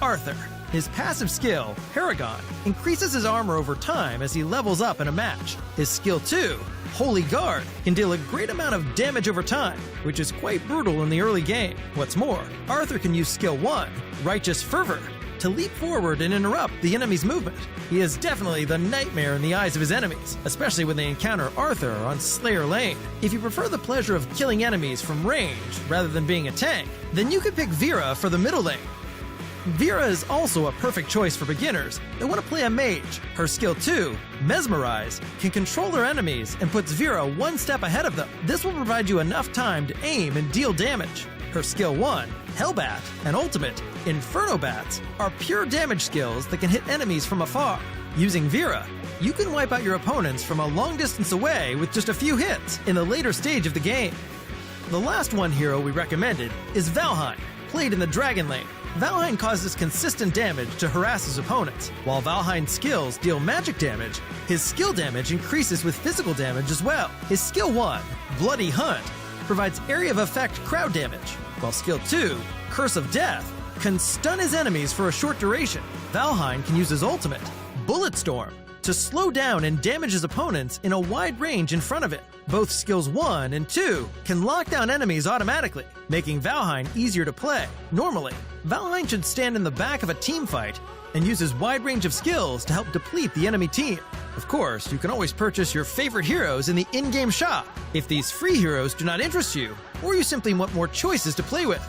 Arthur. His passive skill, Paragon, increases his armor over time as he levels up in a match. His skill 2, Holy Guard, can deal a great amount of damage over time, which is quite brutal in the early game. What's more, Arthur can use skill 1, Righteous Fervor, to leap forward and interrupt the enemy's movement. He is definitely the nightmare in the eyes of his enemies, especially when they encounter Arthur on Slayer Lane. If you prefer the pleasure of killing enemies from range rather than being a tank, then you could pick Vera for the middle lane. Vera is also a perfect choice for beginners that want to play a mage. Her skill 2, Mesmerize, can control her enemies and puts Vera one step ahead of them. This will provide you enough time to aim and deal damage. Her skill 1, Hellbat, and ultimate, Inferno Bats, are pure damage skills that can hit enemies from afar. Using Vera, you can wipe out your opponents from a long distance away with just a few hits in the later stage of the game. The last one hero we recommended is Valheim, played in the Dragon Lane. Valheim causes consistent damage to harass his opponents. While Valheim's skills deal magic damage, his skill damage increases with physical damage as well. His skill 1, Bloody Hunt, provides area of effect crowd damage, while skill 2, Curse of Death, can stun his enemies for a short duration. Valheim can use his ultimate, Bulletstorm, to slow down and damage his opponents in a wide range in front of it. Both skills 1 and 2 can lock down enemies automatically, making Valheim easier to play. Normally, Valheim should stand in the back of a team fight and use his wide range of skills to help deplete the enemy team. Of course, you can always purchase your favorite heroes in the in-game shop if these free heroes do not interest you, or you simply want more choices to play with.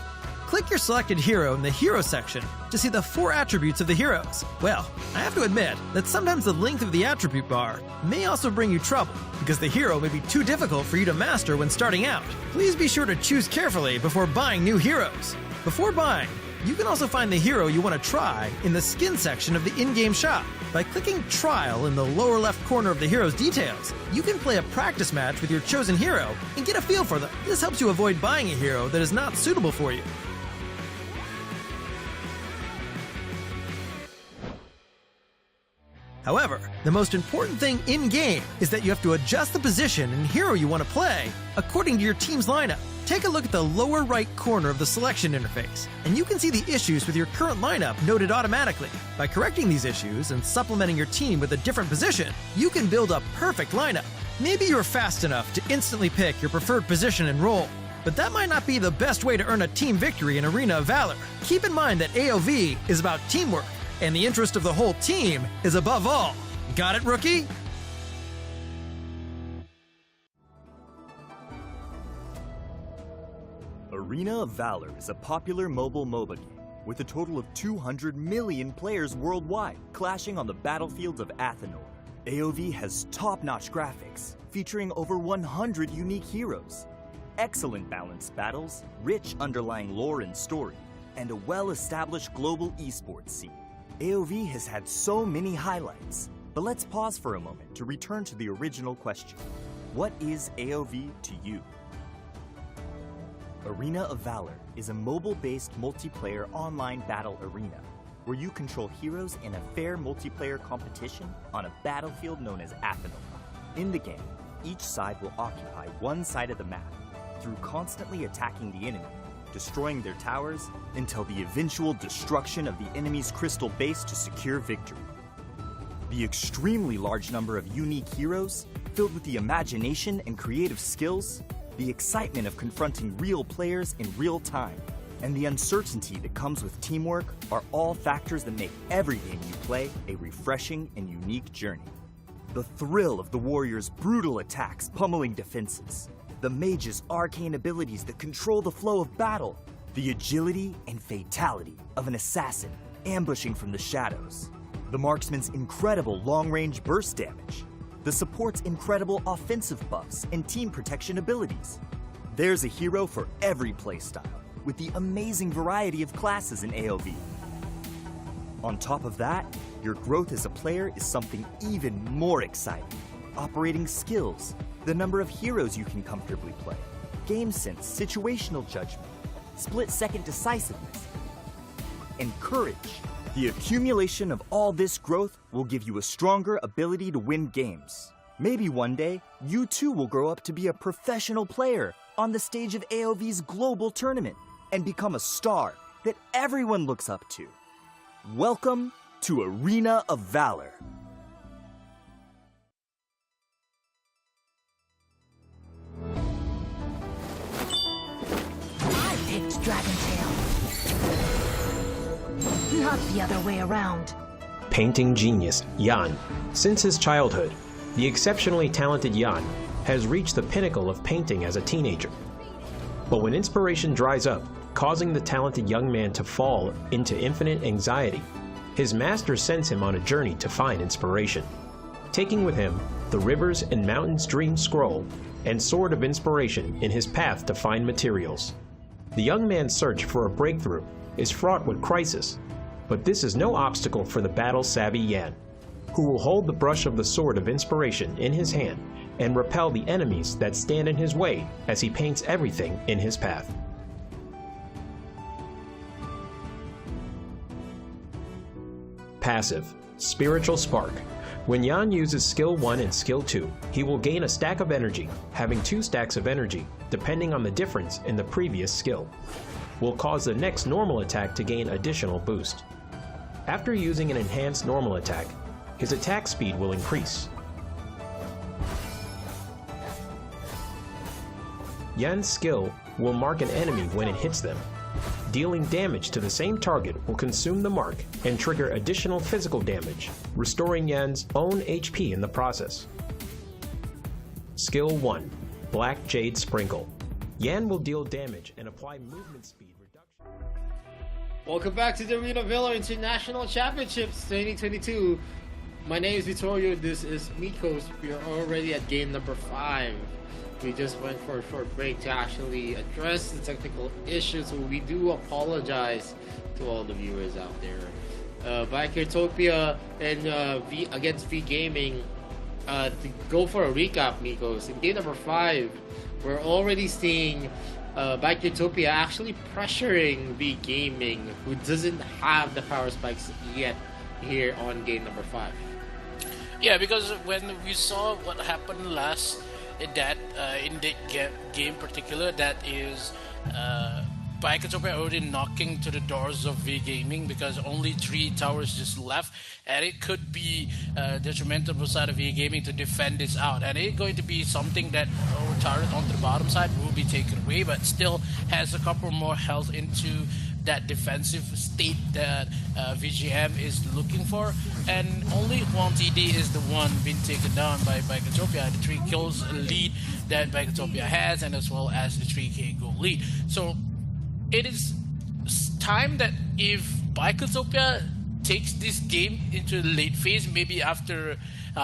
Click your selected hero in the Hero section to see the 4 attributes of the heroes. Well, I have to admit that sometimes the length of the attribute bar may also bring you trouble, because the hero may be too difficult for you to master when starting out. Please be sure to choose carefully before buying new heroes. Before buying, you can also find the hero you want to try in the skin section of the in-game shop. By clicking Trial in the lower left corner of the hero's details, you can play a practice match with your chosen hero and get a feel for them. This helps you avoid buying a hero that is not suitable for you. However, the most important thing in-game is that you have to adjust the position and hero you want to play according to your team's lineup. Take a look at the lower right corner of the selection interface, and you can see the issues with your current lineup noted automatically. By correcting these issues and supplementing your team with a different position, you can build a perfect lineup. Maybe you're fast enough to instantly pick your preferred position and role, but that might not be the best way to earn a team victory in Arena of Valor. Keep in mind that AOV is about teamwork, and the interest of the whole team is above all. Got it, rookie? Arena of Valor is a popular mobile MOBA game with a total of 200 million players worldwide, clashing on the battlefields of Athenor. AOV has top-notch graphics, featuring over 100 unique heroes, excellent balanced battles, rich underlying lore and story, and a well-established global esports scene. AOV has had so many highlights, but let's pause for a moment to return to the original question. What is AOV to you? Arena of Valor is a mobile-based multiplayer online battle arena where you control heroes in a fair multiplayer competition on a battlefield known as Athenor. In the game, each side will occupy one side of the map through constantly attacking the enemy, destroying their towers until the eventual destruction of the enemy's crystal base to secure victory. The extremely large number of unique heroes, filled with the imagination and creative skills, the excitement of confronting real players in real time, and the uncertainty that comes with teamwork are all factors that make every game you play a refreshing and unique journey. The thrill of the warrior's brutal attacks pummeling defenses, the mage's arcane abilities that control the flow of battle, the agility and fatality of an assassin ambushing from the shadows, the marksman's incredible long-range burst damage, the support's incredible offensive buffs and team protection abilities. There's a hero for every playstyle, with the amazing variety of classes in AOV. On top of that, your growth as a player is something even more exciting. Operating skills, the number of heroes you can comfortably play, game sense, situational judgment, split-second decisiveness, and courage. The accumulation of all this growth will give you a stronger ability to win games. Maybe one day, you too will grow up to be a professional player on the stage of AOV's global tournament and become a star that everyone looks up to. Welcome to Arena of Valor. I picked Dragontail. Not the other way around. Painting genius Jan. Since his childhood, the exceptionally talented Jan has reached the pinnacle of painting as a teenager. But when inspiration dries up, causing the talented young man to fall into infinite anxiety, his master sends him on a journey to find inspiration, taking with him the Rivers and Mountains Dream Scroll and Sword of Inspiration in his path to find materials. The young man's search for a breakthrough is fraught with crisis, but this is no obstacle for the battle-savvy Jan, who will hold the brush of the Sword of Inspiration in his hand and repel the enemies that stand in his way as he paints everything in his path. Passive, Spiritual Spark. When Jan uses Skill 1 and Skill 2, he will gain a stack of energy, having 2 stacks of energy, depending on the difference in the previous skill. Will cause the next normal attack to gain additional boost. After using an enhanced normal attack, his attack speed will increase. Jan's skill will mark an enemy when it hits them. Dealing damage to the same target will consume the mark and trigger additional physical damage, restoring Jan's own HP in the process. Skill 1. Black Jade Sprinkle. Jan will deal damage and apply movement speed reduction. Welcome back to the Arena of Valor International Championships 2022. My name is Vittorio, this is Mikos. We are already at game number 5. We just went for a short break to actually address the technical issues, so we do apologize to all the viewers out there. Bikertopia and against V Gaming. To go for a recap, Mikos, in game number 5, we're already seeing Bikertopia actually pressuring V Gaming, who doesn't have the power spikes yet here on game number 5. Yeah, because when we saw what happened last in that game particular, that is Bikertopia already knocking to the doors of V Gaming because only 3 towers just left, and it could be detrimental for side of V Gaming to defend this out, and it's going to be something that our turret on the bottom side will be taken away, but still has a couple more health into that defensive state that VGM is looking for, and only Huang TD is the one being taken down by Bikertopia, the 3 kills lead that Bikertopia has, and as well as the 3k goal lead. So it is time that if Bikertopia takes this game into the late phase, maybe after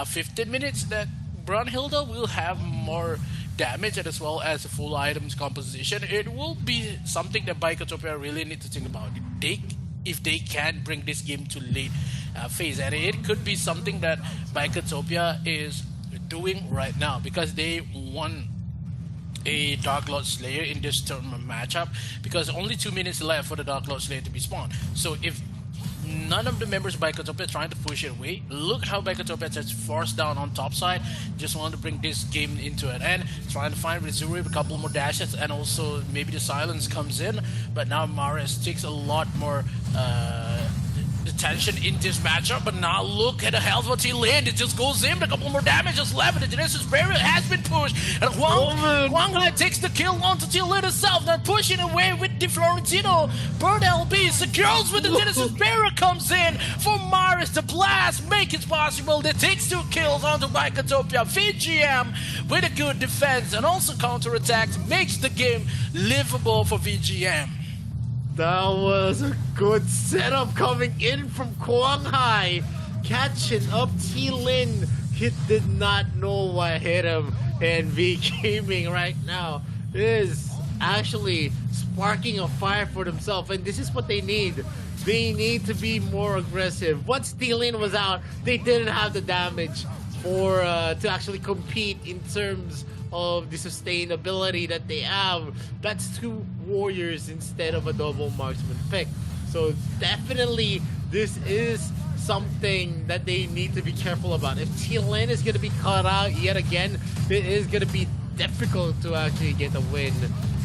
15 minutes, that Brunhilde will have more damage and as well as full items composition. It will be something that Bikertopia really need to think about if they can bring this game to late phase, and it could be something that Bikertopia is doing right now because they won a Dark Lord Slayer in this tournament matchup because only 2 minutes left for the Dark Lord Slayer to be spawned. So if none of the members of Bikertopia trying to push it away, look how Bikertopia just forced down on top side, just want to bring this game into it, and trying to find Rizuri with a couple more dashes, and also maybe the silence comes in, but now Maris takes a lot more attention in this matchup, but now look at the health what he landed. It just goes in, a couple more damage just left, and the Genesis barrier has been pushed, and Huang Hai takes the kill onto Tillit herself, then pushing away with the Florentino. Bird LB secures with the Genesis barrier comes in for Maris. The blast make it possible. That takes 2 kills onto Bikertopia. VGM with a good defense and also counterattacks makes the game livable for VGM. That was a good setup coming in from Huang Hai, catching up T-Lin. He did not know what hit him, and V Gaming right now is actually sparking a fire for themselves, and this is what they need. they need to be more aggressive. Once T-Lane was out, they didn't have the damage for to actually compete in terms of the sustainability that they have. That's 2 warriors instead of a double marksman pick. So definitely this is something that they need to be careful about. If T-Lane is going to be caught out yet again, it is going to be difficult to actually get a win.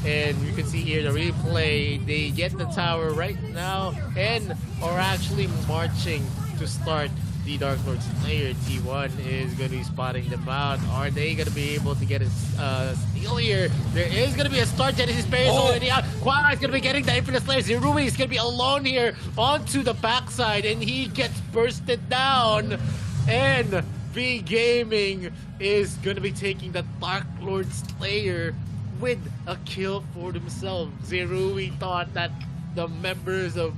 And you can see here the replay, they get the tower right now and are actually marching to start the Dark Lord Slayer. T1 is going to be spotting them out. Are they going to be able to get a steal here? There is going to be a start. Genesis Barrier is already out. Quara is going to be getting the Infinite Slayer. Zerui is going to be alone here onto the backside, and he gets bursted down. And V Gaming is going to be taking the Dark Lord Slayer with a kill for themselves. Zerui thought that the members of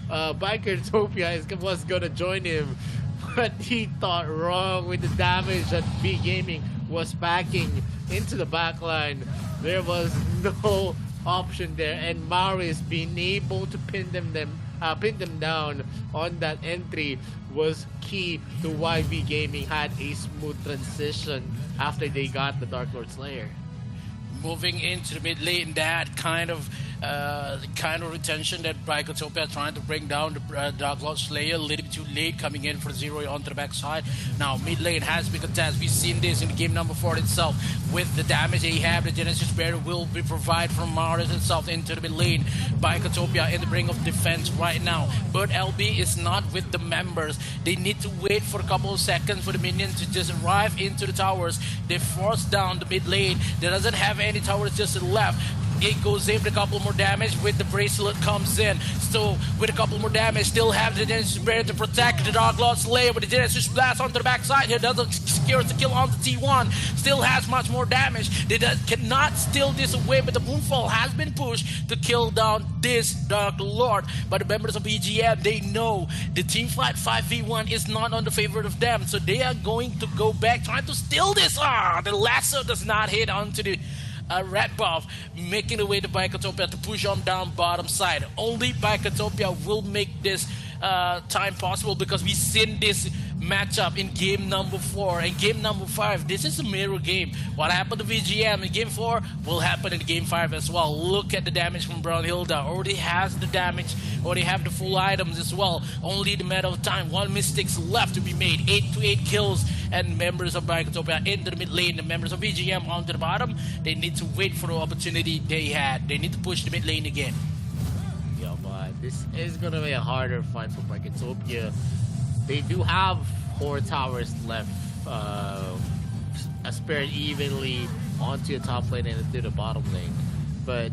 Bikertopia was going to join him, but he thought wrong with the damage that V Gaming was packing into the backline. There was no option there, and Maris being able to pin them down on that entry was key to why V Gaming had a smooth transition after they got the Dark Lord Slayer. Moving into the mid lane, that kind of retention that Bikertopia trying to bring down the Dark Lord Slayer, a little bit too late coming in for Zero onto the backside. Now mid lane has been contested. We've seen this in game number 4 itself. With the damage they have, the Genesis Barrier will be provided from Mars itself into the mid lane. Bikertopia in the brink of defense right now, but LB is not with the members. They need to wait for a couple of seconds for the minions to just arrive into the towers. They force down the mid lane. They doesn't have any towers just to the left. It goes in with a couple more damage with the bracelet comes in. Still with a couple more damage, still have the Genesis Barrier to protect the Dark Lord Slayer with the Genesis Blast onto the backside here. Doesn't secure the kill on the T1. Still has much more damage. They cannot steal this away, but the Moonfall has been pushed to kill down this Dark Lord. But the members of EGM, they know the team fight 5v1 is not on the favor of them. So they are going to go back trying to steal this. The lasso does not hit onto the red buff, making the way to Bikertopia to push on down bottom side. Only Bikertopia will make this time possible because we've seen this matchup in game number 4 and game number 5. This is a mirror game. What happened to VGM in game 4 will happen in game 5 as well. Look at the damage from Brownhilda. Already has the damage, already have the full items as well. Only the matter of time. 1 mistakes left to be made. 8 to 8 kills, and members of Bikertopia into the mid lane. The members of VGM onto the bottom. They need to wait for the opportunity they had. They need to push the mid lane again. Yeah, but this is gonna be a harder fight for Bikertopia. They do have 4 towers left, spread evenly onto the top lane and into the bottom lane. But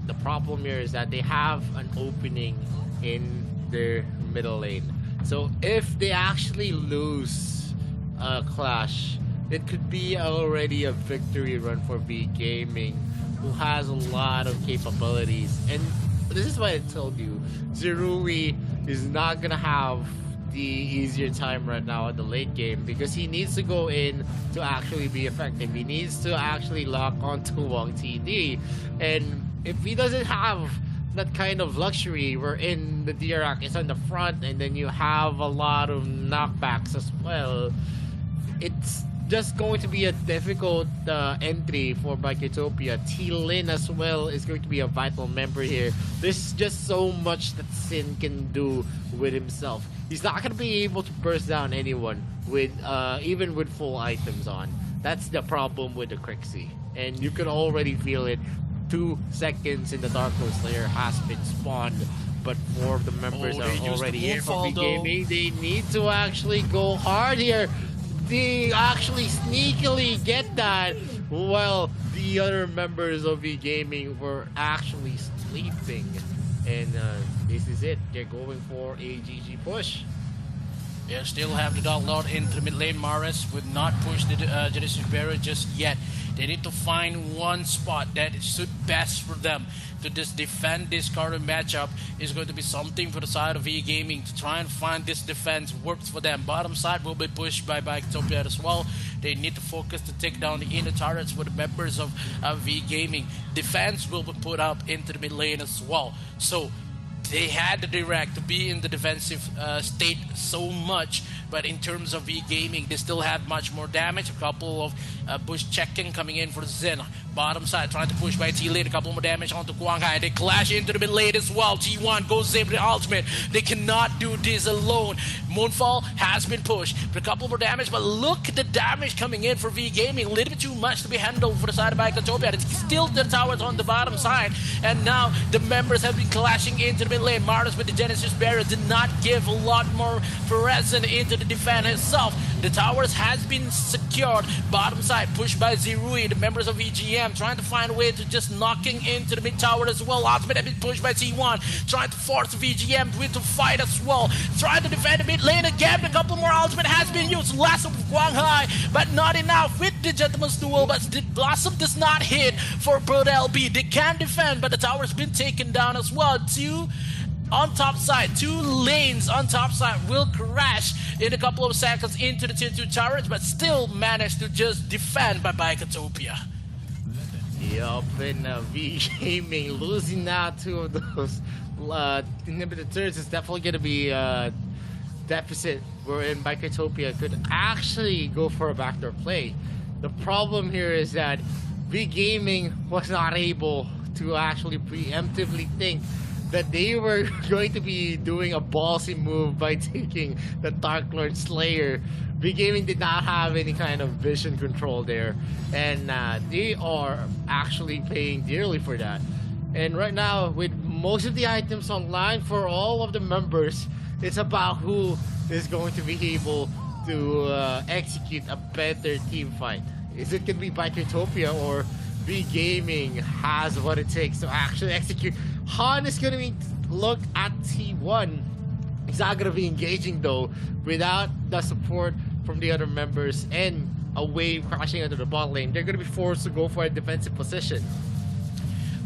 the problem here is that they have an opening in their middle lane. So if they actually lose a clash, it could be already a victory run for V Gaming, who has a lot of capabilities. And this is why I told you, Zerui is not gonna have the easier time right now at the late game because he needs to go in to actually be effective. He needs to actually lock onto Wong TD. And if he doesn't have that kind of luxury wherein the Dirac is on the front and then you have a lot of knockbacks as well, it's just going to be a difficult entry for Bikertopia. T-Lin as well is going to be a vital member here. There's just so much that Sin can do with himself. He's not going to be able to burst down anyone with even with full items on. That's the problem with the Crixie. And you can already feel it. 2 seconds in the Dark Lord Slayer has been spawned. But 4 of the members are already here for V Gaming. They need to actually go hard here. They actually sneakily get that while the other members of V Gaming were actually sleeping. And this is it. They're going for a GG push. They still have the Dark Lord into the mid lane. Maris would not push the Genesis Barrier just yet. They need to find one spot that suits best for them to just defend this current matchup. Is going to be something for the side of V Gaming to try and find this defense works for them. Bottom side will be pushed by Bikertopia as well. They need to focus to take down the inner turrets for the members of V Gaming. Defense will be put up into the mid lane as well. So They had the direct to be in the defensive state so much, but in terms of V-Gaming, they still have much more damage. A couple of bush checking coming in for Zen. Bottom side trying to push by T-Lane. A couple more damage onto Quang Hai. They clash into the mid lane as well. T1 goes in with the ultimate. They cannot do this alone. Moonfall has been pushed for a couple more damage, but look at the damage coming in for V-Gaming. A little bit too much to be handled for the side of Icotopia. It's still the towers on the bottom side, and now the members have been clashing into the mid lane. Martis with the Genesis Barrier did not give a lot more presence into the defense itself. The towers has been secured. Bottom side pushed by Zirui. The members of EGM trying to find a way to just knocking into the mid tower as well. Ultimate has been pushed by T1. Trying to force VGM to fight as well. Trying to defend the mid lane again. A couple more ultimate has been used. Last of Quang Hai, but not enough with the Gentleman's Duel. But the Blossom does not hit for Bird LB. They can defend, but the tower's been taken down as well. Two on top side, 2 lanes on top side will crash in a couple of seconds into the tier 2 towers, but still manage to just defend by Bikotopia. Yup, and V-Gaming losing out 2 of those inhibited turrets is definitely going to be a deficit wherein Bikotopia could actually go for a backdoor play. The problem here is that V-Gaming was not able to actually preemptively think that they were going to be doing a ballsy move by taking the Dark Lord Slayer. V-Gaming did not have any kind of vision control there, and they are actually paying dearly for that. And right now, with most of the items online for all of the members, it's about who is going to be able to execute a better team fight. Is it going to be Bikotopia, or V-Gaming has what it takes to actually execute? Han is going to look at T1. He's not going to be engaging though without the support from the other members and a wave crashing into the bot lane. They're going to be forced to go for a defensive position.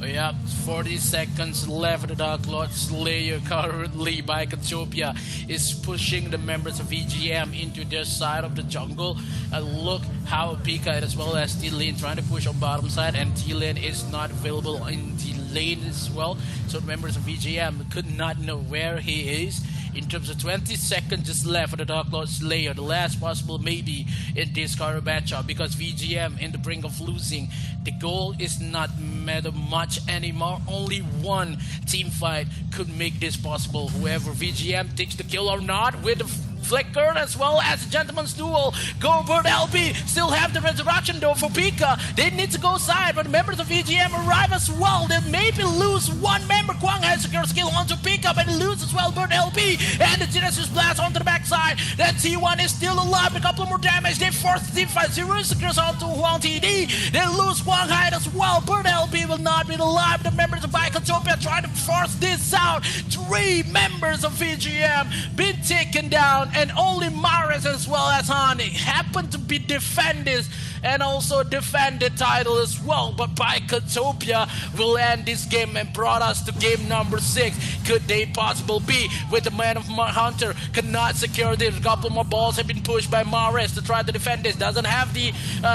Oh, yeah, 40 seconds left. The Dark Lord Slayer currently by Bikotopia is pushing the members of VGM into their side of the jungle. And look how Pika as well as T-Lane trying to push on bottom side, and T-Lane is not available in the lane as well. So the members of VGM could not know where he is. In terms of 20 seconds just left for the Dark Lord Slayer, the last possible maybe in this current matchup, because VGM in the brink of losing. The goal is not matter much anymore. Only one team fight could make this possible. Whoever VGM takes the kill or not with the Flicker as well as the Gentleman's Duel. Go Bird LB. Still have the resurrection though for Pika. They need to go side, but members of VGM arrive as well. They maybe lose one member. Quang has secure skill onto Pika, but they lose as well Bird LB. And the Genesis Blast onto the backside. Then T1 is still alive. A couple more damage. They force the team fight. Zero secures onto Huang TD. They lose Quang Hai as well. Bird LB will not be alive. The members of Bikotopia trying to force this out. 3 members of VGM been taken down, and only Maris as well as Han happen to be defenders and also defend the title as well. But Bikotopia will end this game and brought us to game number 6. Could they possible be with the Man of Hunter cannot secure this? A couple more balls have been pushed by Maris to try to defend this. Doesn't have the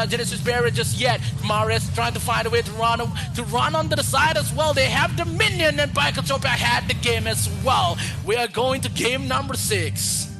Genesis Barrier just yet. Maris trying to find a way to run onto the side as well. They have the minion, and Bikotopia had the game as well. We are going to game number 6.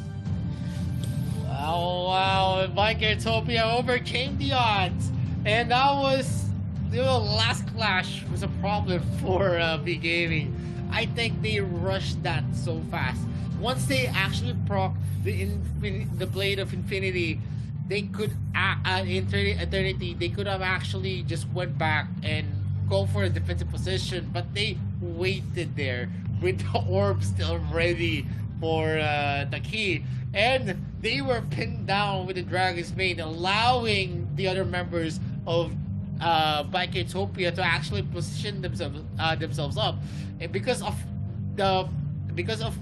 Oh wow, Bikotopia overcame the odds, and that was the last clash was a problem for V-Gaming. I think they rushed that so fast. Once they actually proc the Blade of Infinity, they could Eternity. They could have actually just went back and go for a defensive position, but they waited there with the orb still ready for the key. And they were pinned down with the Dragon's Maid, allowing the other members of Bikotopia to actually position themselves up. And because of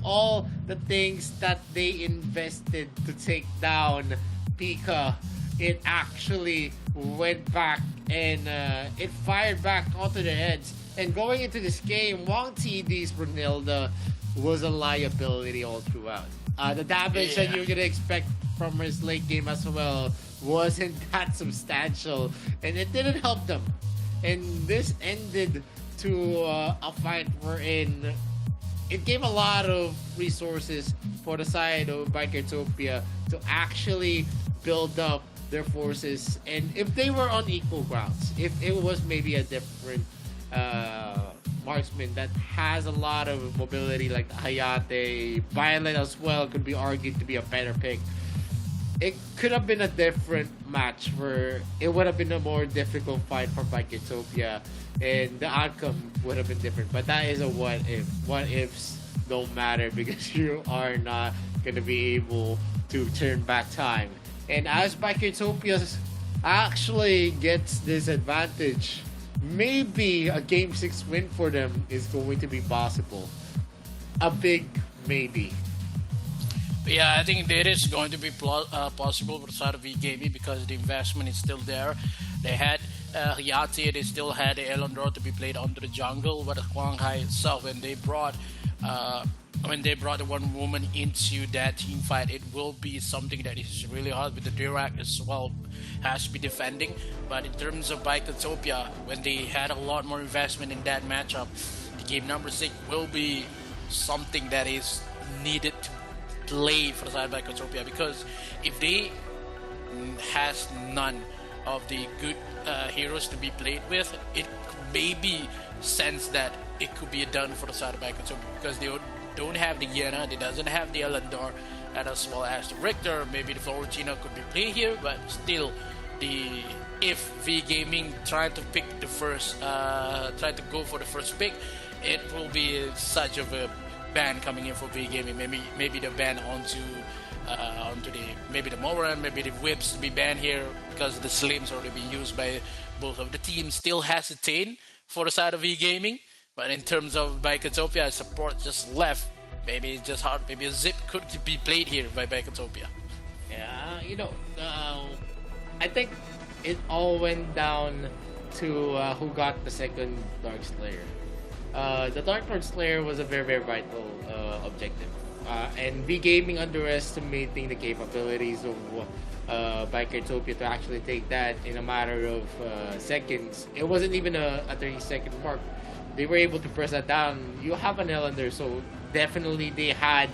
all the things that they invested to take down Pika, it actually went back and it fired back onto their heads. And going into this game, Wang TD's Brunilda was a liability all throughout. The damage that you're gonna expect from his late game as well wasn't that substantial, and it didn't help them. And this ended to a fight wherein it gave a lot of resources for the side of Bikertopia to actually build up their forces. And if they were on equal grounds, if it was maybe a different marksman that has a lot of mobility like Hayate, Violet as well could be argued to be a better pick. It could have been a different match where it would have been a more difficult fight for Bikertopia and the outcome would have been different. But that is a what if. What ifs don't matter because you are not going to be able to turn back time. And as Bikertopia actually gets this advantage, maybe a Game 6 win for them is going to be possible. A big maybe. Yeah, I think it is going to be possible for the side of V-Gaming because the investment is still there. They had Hayate, they still had Elandor to be played under the jungle, but Huang Hai itself, when they brought the one woman into that team fight, it will be something that is really hard with the Dirac as well, has to be defending. But in terms of Bikertopia, when they had a lot more investment in that matchup, the game number 6 will be something that is needed to play for the side of Bikertopia, because if they has none of the good heroes to be played with, it maybe sense that it could be done for the side of Bikertopia because they don't have the Yena, they doesn't have the Elandor, and as well as the Richter. Maybe the Florentina could be played here, but still, if V Gaming try to pick the first, try to go for the first pick, it will be such of a ban coming in for V Gaming. Maybe the ban onto the Moran, maybe the whips be banned here because the slims already been used by both of the teams. Still hesitate for the side of V Gaming, but in terms of Bikertopia, support just left. Maybe it's just hard. Maybe a zip could be played here by Bikertopia. Yeah, I think it all went down to who got the second Dark Slayer. The Dark Lord Slayer was a very, very vital objective. And V Gaming underestimating the capabilities of Bikertopia to actually take that in a matter of seconds. It wasn't even a 30-second mark. They were able to press that down. You have an Elander, so definitely they had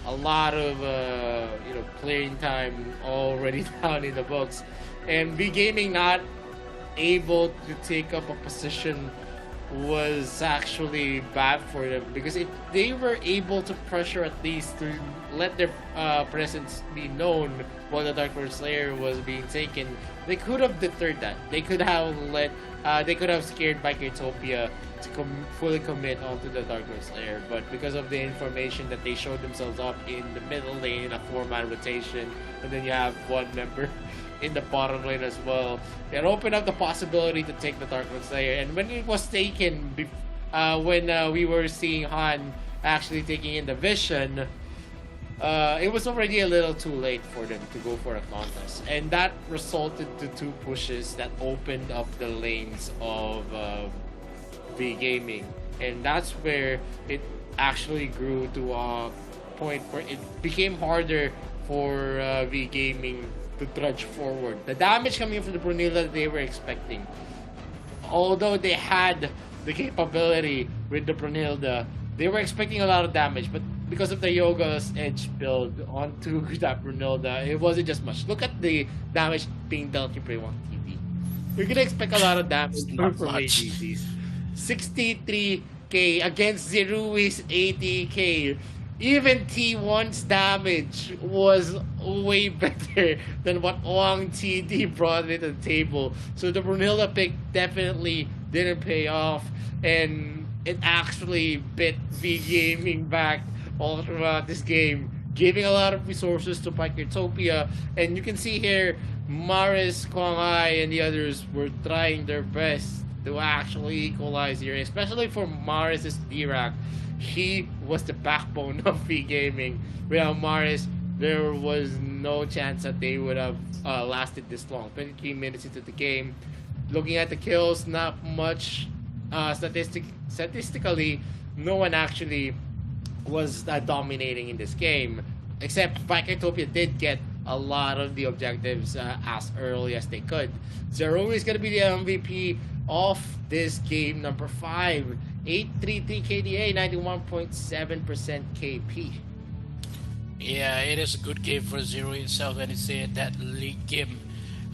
a lot of playing time already down in the books. And V Gaming not able to take up a position was actually bad for them, because if they were able to pressure at least to let their presence be known while the Dark Lord Slayer was being taken, they could have deterred that. They could have scared Bikertopia to fully commit onto the Dark Lord Slayer, but because of the information that they showed themselves up in the middle lane in a 4-man rotation, and then you have one member in the bottom lane as well, it opened up the possibility to take the Dark Lord Slayer. And when it was taken, when we were seeing Han actually taking in the Vision, it was already a little too late for them to go for a contest, and that resulted to 2 pushes that opened up the lanes of V Gaming, and that's where it actually grew to a point where it became harder for V Gaming to trudge forward. The damage coming from the Brunilda that they were expecting, although they had the capability with the Brunilda, they were expecting a lot of damage, but because of the Yoga's Edge build onto that Brunilda, it wasn't just much. Look at the damage being dealt to Pre-1 TV. You're gonna expect a lot of damage from ADCs. 63k against Zerui's 80k. Even T1's damage was way better than what Wang TD brought to the table. So the Brunilda pick definitely didn't pay off, and it actually bit V Gaming back all throughout this game, giving a lot of resources to Bikertopia. And you can see here, Maris, Kwang Hai, and the others were trying their best to actually equalize here, especially for Maris' Dirac. He was the backbone of V Gaming. Without Maris, there was no chance that they would have lasted this long. 23 minutes into the game. Looking at the kills, not much. Statistically, no one actually was dominating in this game, except Bikertopia did get a lot of the objectives as early as they could. Zero is going to be the MVP of this game number 5, 833 KDA, 91.7% KP. Yeah, it is a good game for Zero himself, and it's that league game.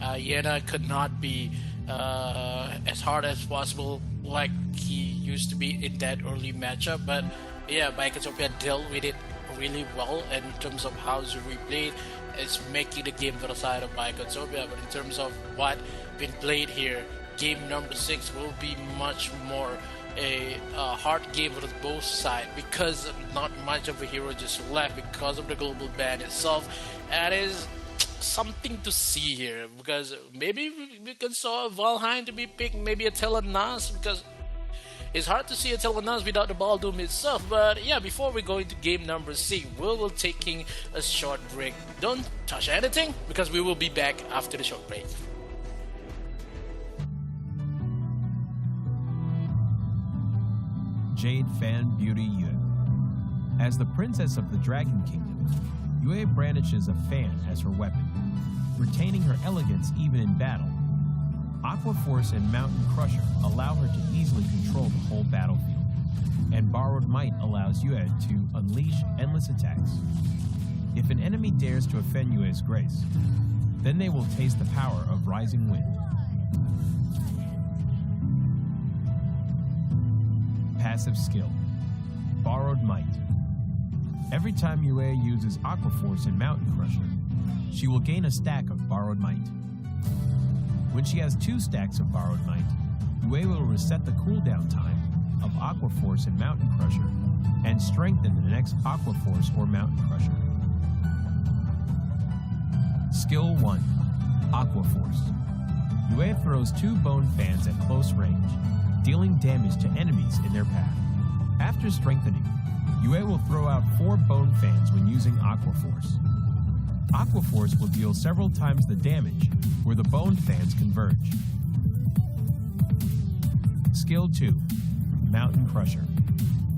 Yena could not be as hard as possible like he used to be in that early matchup, but yeah, Baikatopia dealt with it really well, and in terms of how Zero played, it's making the game for the side of Baikatopia. But in terms of what been played here, game number 6 will be much more a hard game for both sides, because not much of a hero just left because of the global ban itself. That is something to see here, because maybe we can saw Valheim to be picked, maybe a Telenas, because it's hard to see a Telenas without the Baldoom itself. But yeah, before we go into game number 6, we will taking a short break. Don't touch anything, because we will be back after the short break. Jade Fan Beauty Yue. As the princess of the Dragon Kingdom, Yue brandishes a fan as her weapon, retaining her elegance even in battle. Aqua Force and Mountain Crusher allow her to easily control the whole battlefield, and Borrowed Might allows Yue to unleash endless attacks. If an enemy dares to offend Yue's grace, then they will taste the power of Rising Wind. Passive skill, Borrowed Might. Every time Yue uses Aqua Force and Mountain Crusher, she will gain a stack of Borrowed Might. When she has 2 stacks of Borrowed Might, Yue will reset the cooldown time of Aqua Force and Mountain Crusher and strengthen the next Aqua Force or Mountain Crusher. Skill 1, Aqua Force. Yue throws 2 bone fans at close range, dealing damage to enemies in their path. After strengthening, Yue will throw out 4 bone fans when using Aqua Force. Aqua Force will deal several times the damage where the bone fans converge. Skill 2, Mountain Crusher.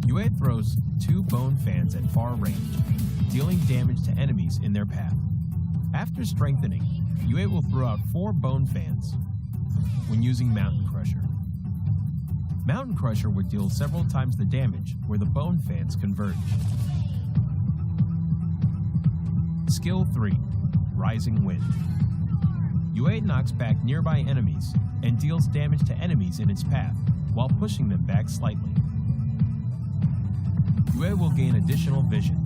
Yue throws 2 bone fans at far range, dealing damage to enemies in their path. After strengthening, Yue will throw out 4 bone fans when using Mountain Crusher. Mountain Crusher would deal several times the damage where the bone fans converge. Skill 3, Rising Wind. Yue knocks back nearby enemies and deals damage to enemies in its path while pushing them back slightly. Yue will gain additional vision.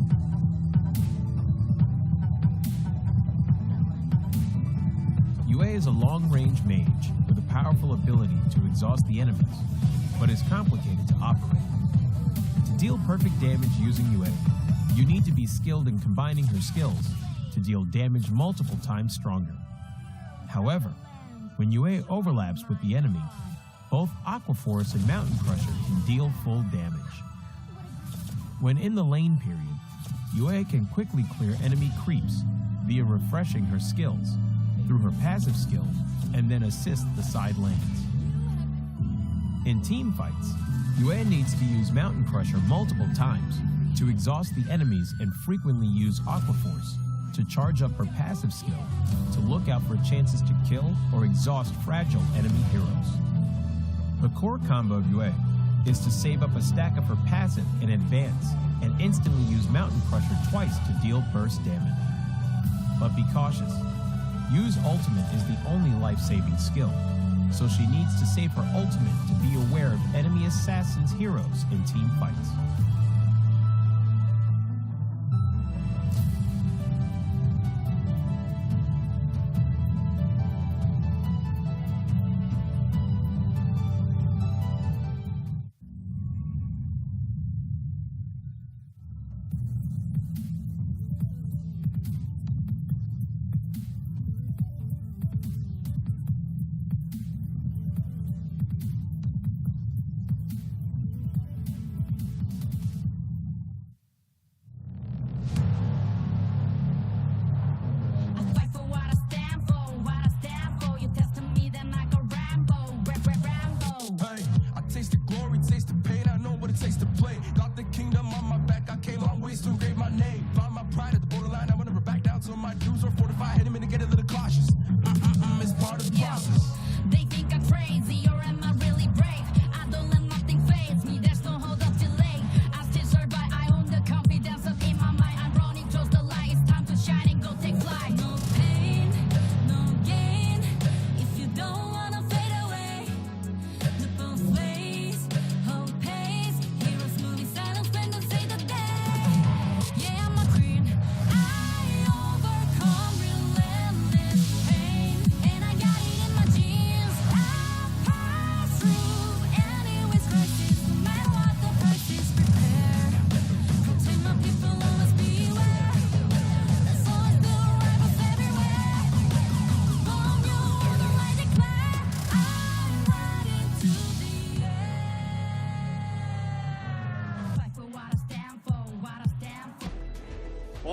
Yue is a long-range mage with a powerful ability to exhaust the enemies, but is complicated to operate. To deal perfect damage using Yue, you need to be skilled in combining her skills to deal damage multiple times stronger. However, when Yue overlaps with the enemy, both Aqua Force and Mountain Crusher can deal full damage. When in the lane period, Yue can quickly clear enemy creeps via refreshing her skills through her passive skill and then assist the side lanes. In team fights, Yue needs to use Mountain Crusher multiple times to exhaust the enemies and frequently use Aqua Force to charge up her passive skill to look out for chances to kill or exhaust fragile enemy heroes. The core combo of Yue is to save up a stack of her passive in advance and instantly use Mountain Crusher twice to deal burst damage. But be cautious. Yu's ultimate is the only life-saving skill, so she needs to save her ultimate to be aware of enemy assassins' heroes in team fights.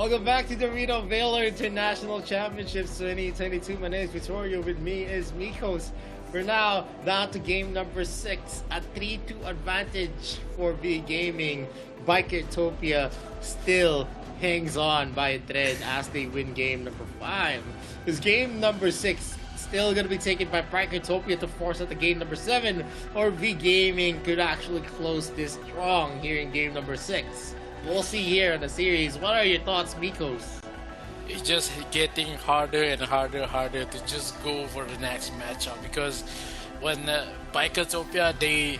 Welcome back to the Reno Valor International Championships 2022. My name is Vittorio. With me is Mikos. For now, down to game number 6. A 3-2 advantage for V Gaming. Bikertopia still hangs on by a thread as they win game number 5. Because game number 6 still going to be taken by Bikertopia to force out the game number 7. Or V Gaming could actually close this strong here in game number 6. We'll see here in the series. What are your thoughts, Mikos? It's just getting harder and harder to just go for the next matchup, because when Bikertopia, they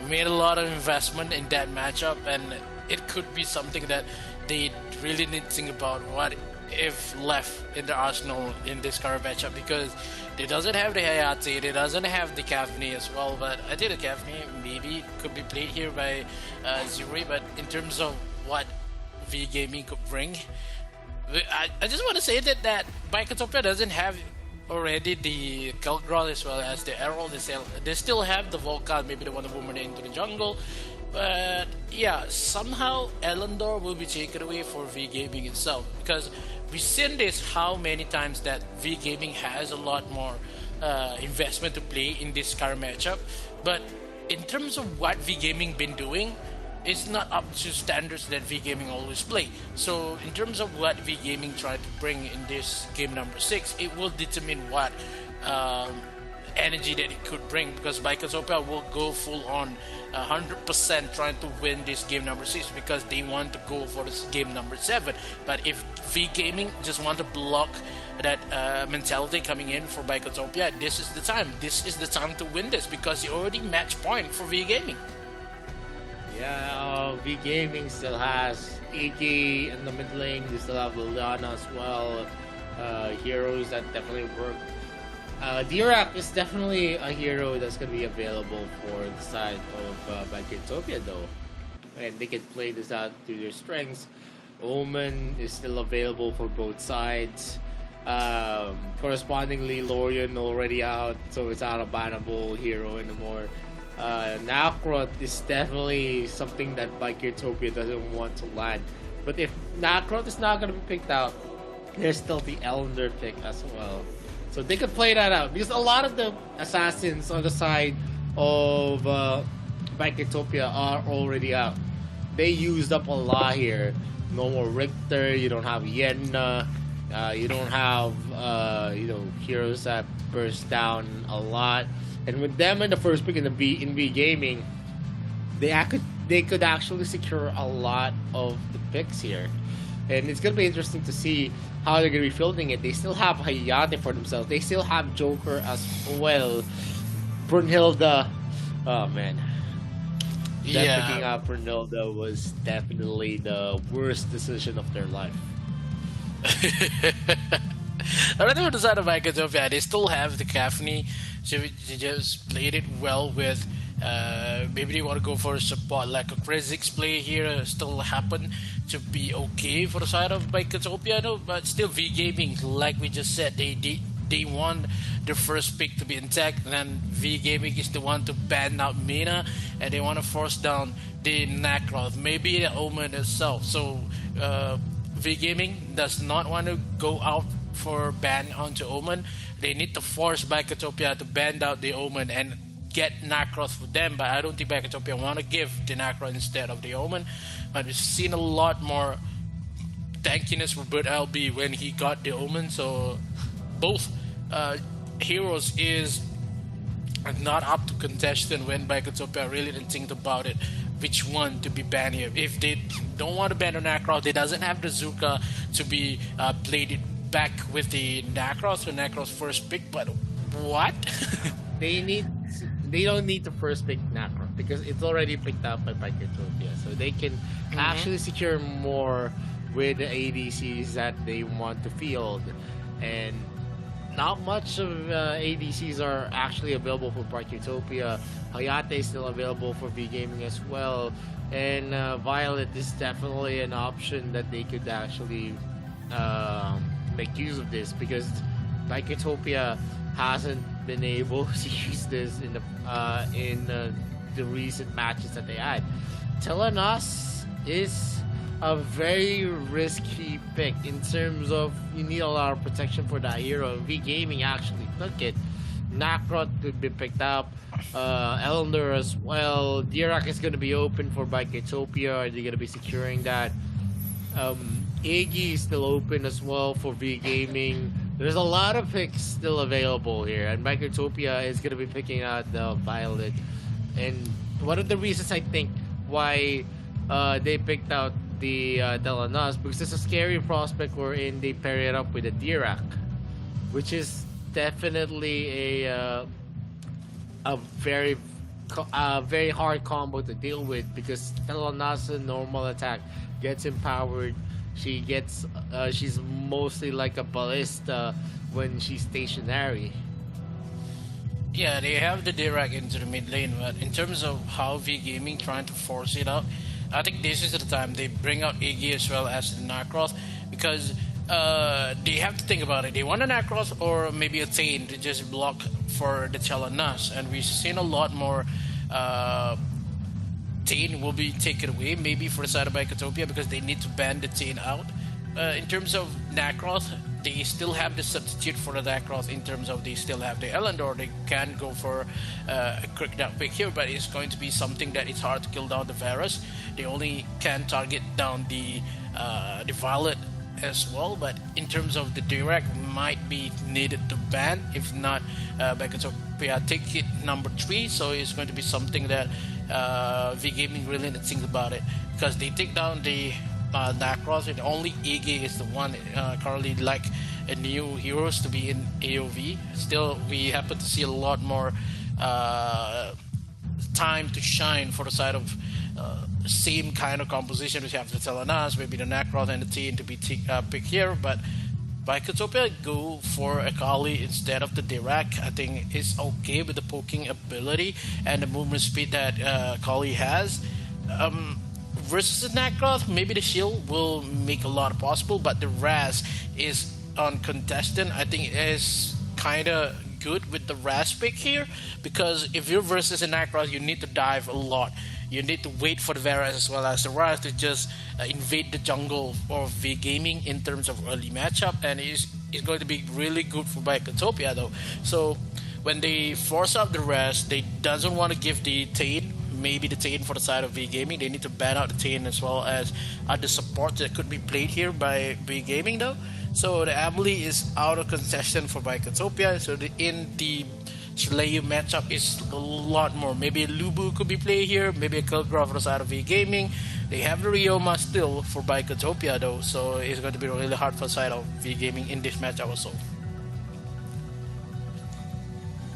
made a lot of investment in that matchup, and it could be something that they really need to think about what if left in the arsenal in this current matchup, because they doesn't have the Hayate, they doesn't have the Kafni as well, but I think the Kafni maybe could be played here by Zuri, but in terms of what V Gaming could bring, I just want to say that Bikertopia doesn't have already the Kelgroth as well as the Errol. They still have the Volcan, maybe the Wonder Woman into the jungle. But yeah, somehow Elendor will be taken away for V Gaming itself, because we've seen this how many times that V Gaming has a lot more investment to play in this current matchup. But in terms of what V Gaming been doing, it's not up to standards that V Gaming always play. So in terms of what V Gaming tried to bring in this game number 6, it will determine what energy that it could bring, because Bikertopia will go full on 100% trying to win this game number 6, because they want to go for this game number 7. But if V Gaming just want to block that mentality coming in for Bikertopia, this is the time. This is the time to win this, because you already match point for V Gaming. Yeah, V Gaming still has Iggy in the mid lane. They still have Liliana as well. Heroes that definitely work. Dirac is definitely a hero that's going to be available for the side of Bikertopia though. And they can play this out to their strengths. Omen is still available for both sides. Correspondingly, Lorian already out, so it's not a bannable hero anymore. Nacroth is definitely something that Bikertopia doesn't want to land. But if Nacroth is not going to be picked out, there's still the Elender pick as well. So they could play that out, because a lot of the assassins on the side of Bikertopia are already out. They used up a lot here. No more Richter, you don't have Yenna, you don't have heroes that burst down a lot. And with them in the first pick in V Gaming, they could actually secure a lot of the picks here. And it's gonna be interesting to see how they're gonna be fielding it. They still have Hayate for themselves. They still have Joker as well. Brunhilde, oh man. Yeah. Picking out Brunhilde was definitely the worst decision of their life. Already on the side of Bikertopia, they still have the Kafni. So they just played it well with maybe they want to go for a support like a Krezik's play here still happen to be okay for the side of Bikertopia, no? But still V Gaming, like we just said, they want the first pick to be intact, and then V Gaming is the one to ban out Mina, and they want to force down the Nacroth, maybe the Omen itself. So V Gaming does not want to go out for ban onto Omen. They need to force Bikertopia to ban out the Omen and get Nacroth for them, but I don't think Bikertopia want to give the Nacroth instead of the Omen. But we've seen a lot more tankiness for Bird LB when he got the Omen, so both heroes is not up to contestant when Bikertopia really didn't think about it, which one to be banned here. If they don't want to ban the Nacroth, they doesn't have the Zuka to be played it back with the Nacroth, the Nacroth first pick, but what? They don't need to first pick Nacroth because it's already picked up by Bikertopia, so they can actually secure more with the ADCs that they want to field. And not much of ADCs are actually available for Bikertopia. Hayate is still available for V Gaming as well, and Violet is definitely an option that they could actually make use of this, because Bikertopia hasn't been able to use this in the recent matches that they had. Telenas is a very risky pick in terms of you need a lot of protection for that hero. V Gaming actually took it. Nakrot could be picked up. Elender as well. Dirac is going to be open for Biketopia. Are they going to be securing that? Iggy is still open as well for V Gaming. There's a lot of picks still available here, and Biketopia is going to be picking out the Violet. And one of the reasons I think why they picked out the Delanas, because it's a scary prospect wherein they pair it up with a Dirac, which is definitely a very hard combo to deal with, because Delanas' normal attack gets empowered. She's mostly like a ballista when she's stationary. Yeah, they have the Dirac into the mid lane, but in terms of how V Gaming trying to force it out, I think this is the time they bring out Iggy as well as the Nacross, because they have to think about it. They want a Nacross or maybe a Thane to just block for the Telenas, and we've seen a lot more Thane will be taken away, maybe for the side of Biketopia, because they need to ban the Thane out. In terms of Nacross, they still have the substitute for the Nacross in terms of they still have the Elendor. They can go for a quick down pick here, but it's going to be something that it's hard to kill down the Varus. They only can target down the Violet as well, but in terms of the Dirac, might be needed to ban. If not, Biketopia take it number 3, so it's going to be something that V Gaming really need to think about it, because they take down the Nacross, and only Iggy is the one currently like a new heroes to be in AOV. Still, we happen to see a lot more time to shine for the side of same kind of composition. We have the Telenas, maybe the Nacross and the Thane to be picked here, but Biketopia go for a Kali instead of the Dirac. I think it's okay with the poking ability and the movement speed that Kali has. Versus the Nacross, maybe the shield will make a lot possible, but the Raz is uncontested. I think it is kind of good with the Raz pick here, because if you're versus a Nacross, you need to dive a lot. You need to wait for the Varus as well as the Raz to just invade the jungle of V Gaming in terms of early matchup, and it's going to be really good for Biketopia though. So when they force out the Raz, they doesn't want to give the Thane, maybe the Thane for the side of V Gaming. They need to ban out the Thane as well as other support that could be played here by V Gaming though. So the Amelie is out of concession for Biketopia. So in the Slayer matchup is a lot more. Maybe a Lubu could be played here, maybe a Kilgrave for the side of V Gaming. They have the Ryoma still for Biketopia though, so it's going to be really hard for the side of V Gaming in this matchup also.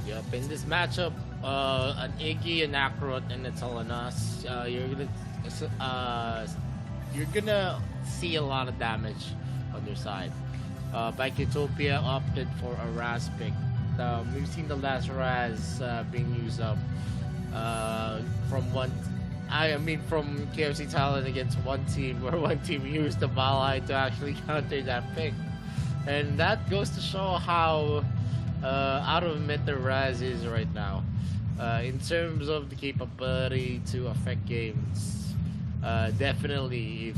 Yep, in this matchup, an Iggy, an Akrot, and a Telenas, you're gonna see a lot of damage on their side. Biketopia opted for a Raz pick. We've seen the last Raz being used up from KFC Talent against one team, where one team used the Valai to actually counter that pick, and that goes to show how out of meta Raz is right now in terms of the capability to affect games. Definitely,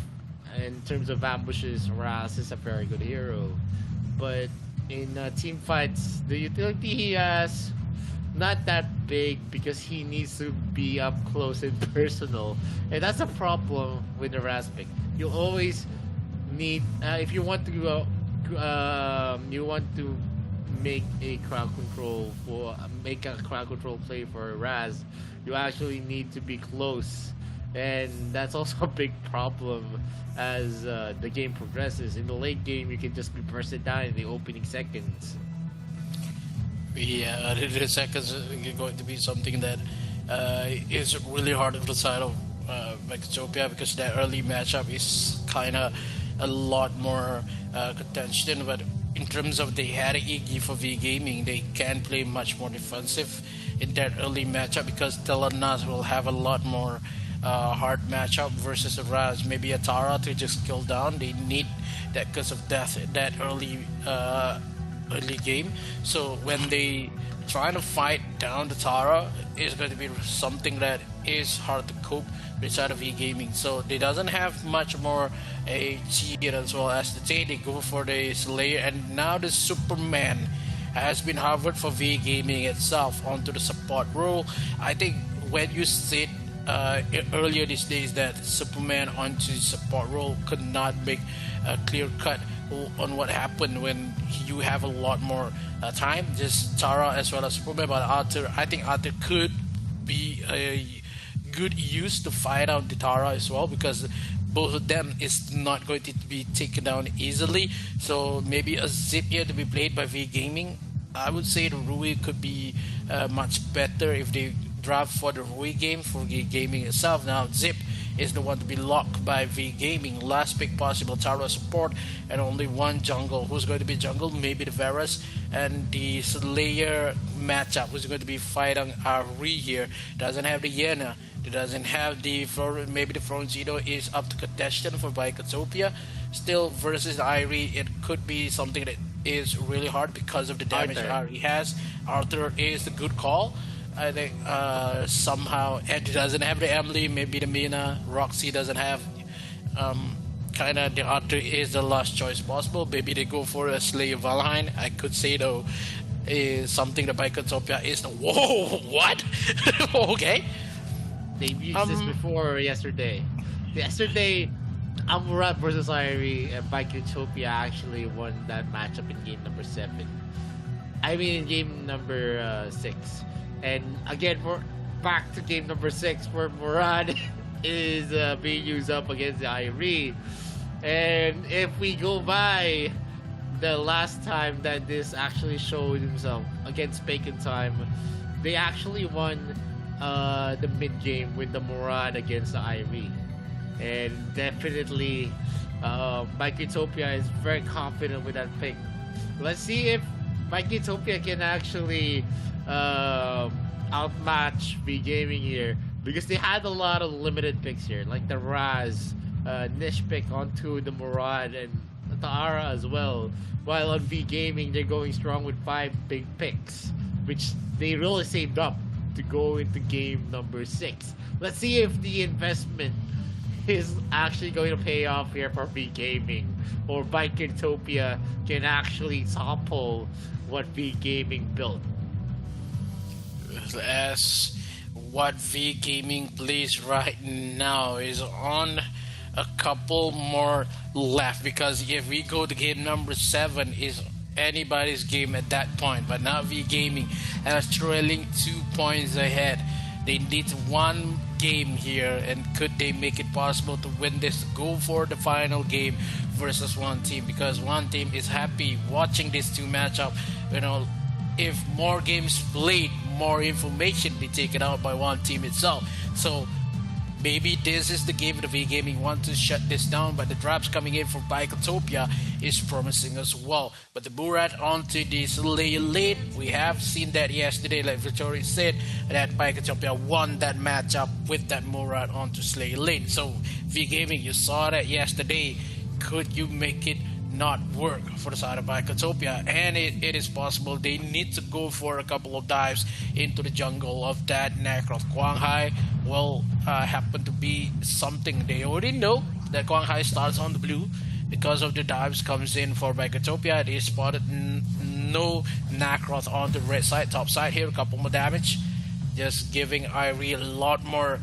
in terms of ambushes, Raz is a very good hero, but in team fights, the utility he has not that big, because he needs to be up close and personal, and that's a problem with the Raz pick. You always need, if you want to make a crowd control play for a Raz, you actually need to be close, and that's also a big problem as the game progresses. In the late game, you can just be bursted down in the opening seconds. Yeah, the seconds is going to be something that is really hard on the side of Biketopia, because that early matchup is kind of a lot more contention. But in terms of they had Iggy for V Gaming, they can play much more defensive in that early matchup, because Telenas will have a lot more hard matchup versus a Raz. Maybe a Tara to just kill down. They need that because of death in that early game. So when they trying to fight down the Tara is going to be something that is hard to cope with side of e-gaming. So they doesn't have much more AIC as well as the Tay. They go for the Slayer, and now the Superman has been hovered for V Gaming itself onto the support role. I think when you said earlier these days that Superman onto support role could not make a clear cut on what happened when you have a lot more time, just Tara as well as Superman. But Arthur, I think Arthur could be a good use to fight out the Tara as well, because both of them is not going to be taken down easily. So maybe a Zip here to be played by V Gaming. I would say the Rui could be much better if they draft for the Rui game for V Gaming itself. Now Zip is the one to be locked by V Gaming. Last pick possible Tara support, and only one jungle. Who's going to be jungle? Maybe the Varus, and the Slayer matchup who's going to be fighting Ari here. Doesn't have the Yena. It doesn't have the maybe the Frontino is up to contention for Bicotopia. Still versus Irie, it could be something that is really hard because of the damage Irie has. Arthur is the good call. I think somehow Ed doesn't have the Emily, maybe the Mina. Roxy doesn't have. Kind of the Arthur is the last choice possible. Maybe they go for a Slayer Valheim. I could say though, is something that Bicotopia is. Whoa, what? Okay. They've used this before yesterday. Yesterday, Amurat versus Irie and Bicotopia actually won that matchup in game number 7. I mean, in game number 6. And again, we're back to game number 6 where Murad is being used up against the Irie. And if we go by the last time that this actually showed himself against Bacon Time, they actually won the mid game with the Murad against the Irie. And definitely Bicotopia is very confident with that pick. Let's see if Bicotopia can actually outmatch V Gaming here, because they had a lot of limited picks here, like the Raz niche pick onto the Murad and the Ara as well, while on V Gaming they're going strong with 5 big picks, which they really saved up to go into game number 6. Let's see if the investment is actually going to pay off here for V Gaming, or Bicotopia can actually topple what V Gaming built. As what V Gaming plays right now is on a couple more left, because if we go to game number 7 is anybody's game at that point, but now V Gaming is trailing 2 points ahead. They need one game here, and could they make it possible to win this, go for the final game versus one team, because one team is happy watching these two matchup. You know, if more games played, more information be taken out by one team itself. So maybe this is the game that V Gaming want to shut this down, but the drops coming in from Bicotopia is promising as well. But the Murat onto the Slayer late, we have seen that yesterday, like Victoria said, that Bicotopia won that matchup with that Murat onto Slayer late. So V Gaming, you saw that yesterday. Could you make it not work for the side of Bicotopia? And it is possible. They need to go for a couple of dives into the jungle of that Necroth. Quang Hai will happen to be something they already know, that Quang Hai starts on the blue because of the dives comes in for Bicotopia. They spotted no Necroth on the red side, top side here, a couple more damage, just giving Irie a lot more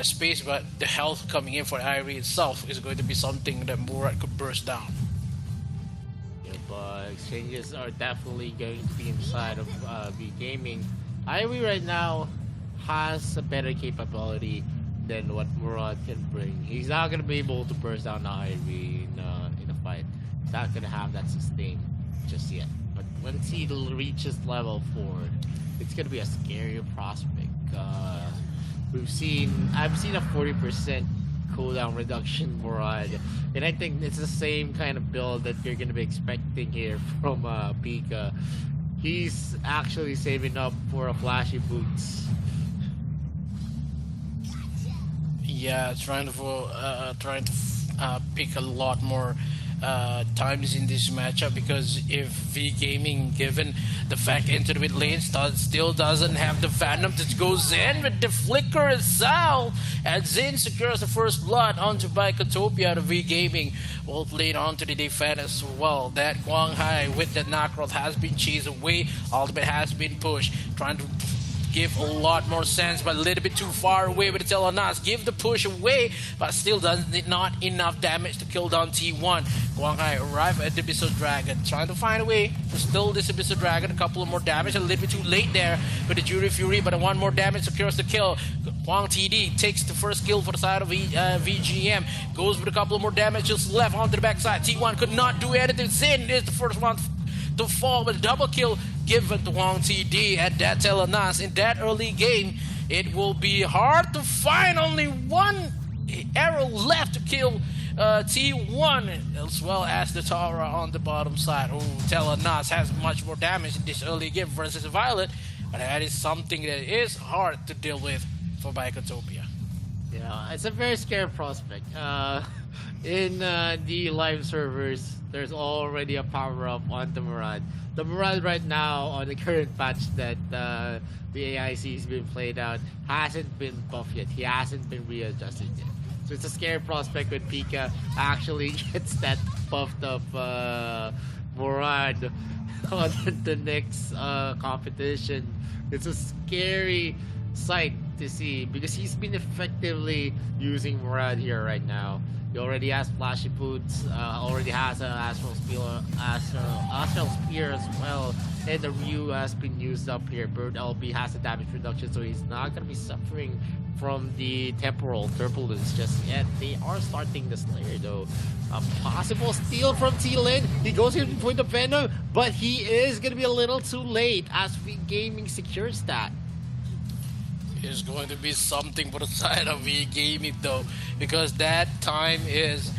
space, but the health coming in for Irie itself is going to be something that Murat could burst down. Exchanges are definitely going to be inside of V Gaming. Irie right now has a better capability than what Murad can bring. He's not going to be able to burst down Irie in a fight. He's not going to have that sustain just yet. But once he reaches level 4, it's going to be a scary prospect. I've seen a 40% cooldown reduction Murad, and I think it's the same kind of build that you're going to be expecting here from Pika. He's actually saving up for a flashy boots. Yeah, trying to pick a lot more times in this matchup, because if V Gaming, given the fact into the mid lane, still doesn't have the Phantom to go Zen with the flicker itself, and Zen secures the first blood onto Bicotopia. The V Gaming will play it onto the defense as well. That Guang Hai with the knockout has been chased away, ultimate has been pushed, trying to give a lot more sense, but a little bit too far away with the Telenas. Give the push away, but still not enough damage to kill down T1. Guang Hai arrive at the Abyssal Dragon, trying to find a way to still this Abyssal Dragon. A couple of more damage, a little bit too late there with the Jury Fury, but one more damage secures the kill. Huang TD takes the first kill for the side of VGM, goes with a couple of more damage just left onto the backside. T1 could not do anything. Zin is the first one to fall, but a double kill given to Huang TD at that Telenas. In that early game, it will be hard to find. Only one arrow left to kill T1, as well as the Tara on the bottom side. Oh, Telenas has much more damage in this early game versus Violet, but that is something that is hard to deal with for Bicotopia. Yeah, it's a very scary prospect. In the live servers, there's already a power-up on the Murad. The Murad right now, on the current patch that the AIC has been played out, hasn't been buffed yet. He hasn't been readjusted yet. So it's a scary prospect when Pika actually gets that buffed up Murad on the next competition. It's a scary sight to see, because he's been effectively using Murad here right now. He already has Flashy Boots, already has an Astral Spear as well, and the Ryu has been used up here. Bird LB has a damage reduction, so he's not going to be suffering from the temporal turbulence just yet. They are starting the Slayer though. A possible steal from T-Lin. He goes in for the Venom, but he is going to be a little too late as V Gaming secures that. Is going to be something for the side of V Gaming though, because that time is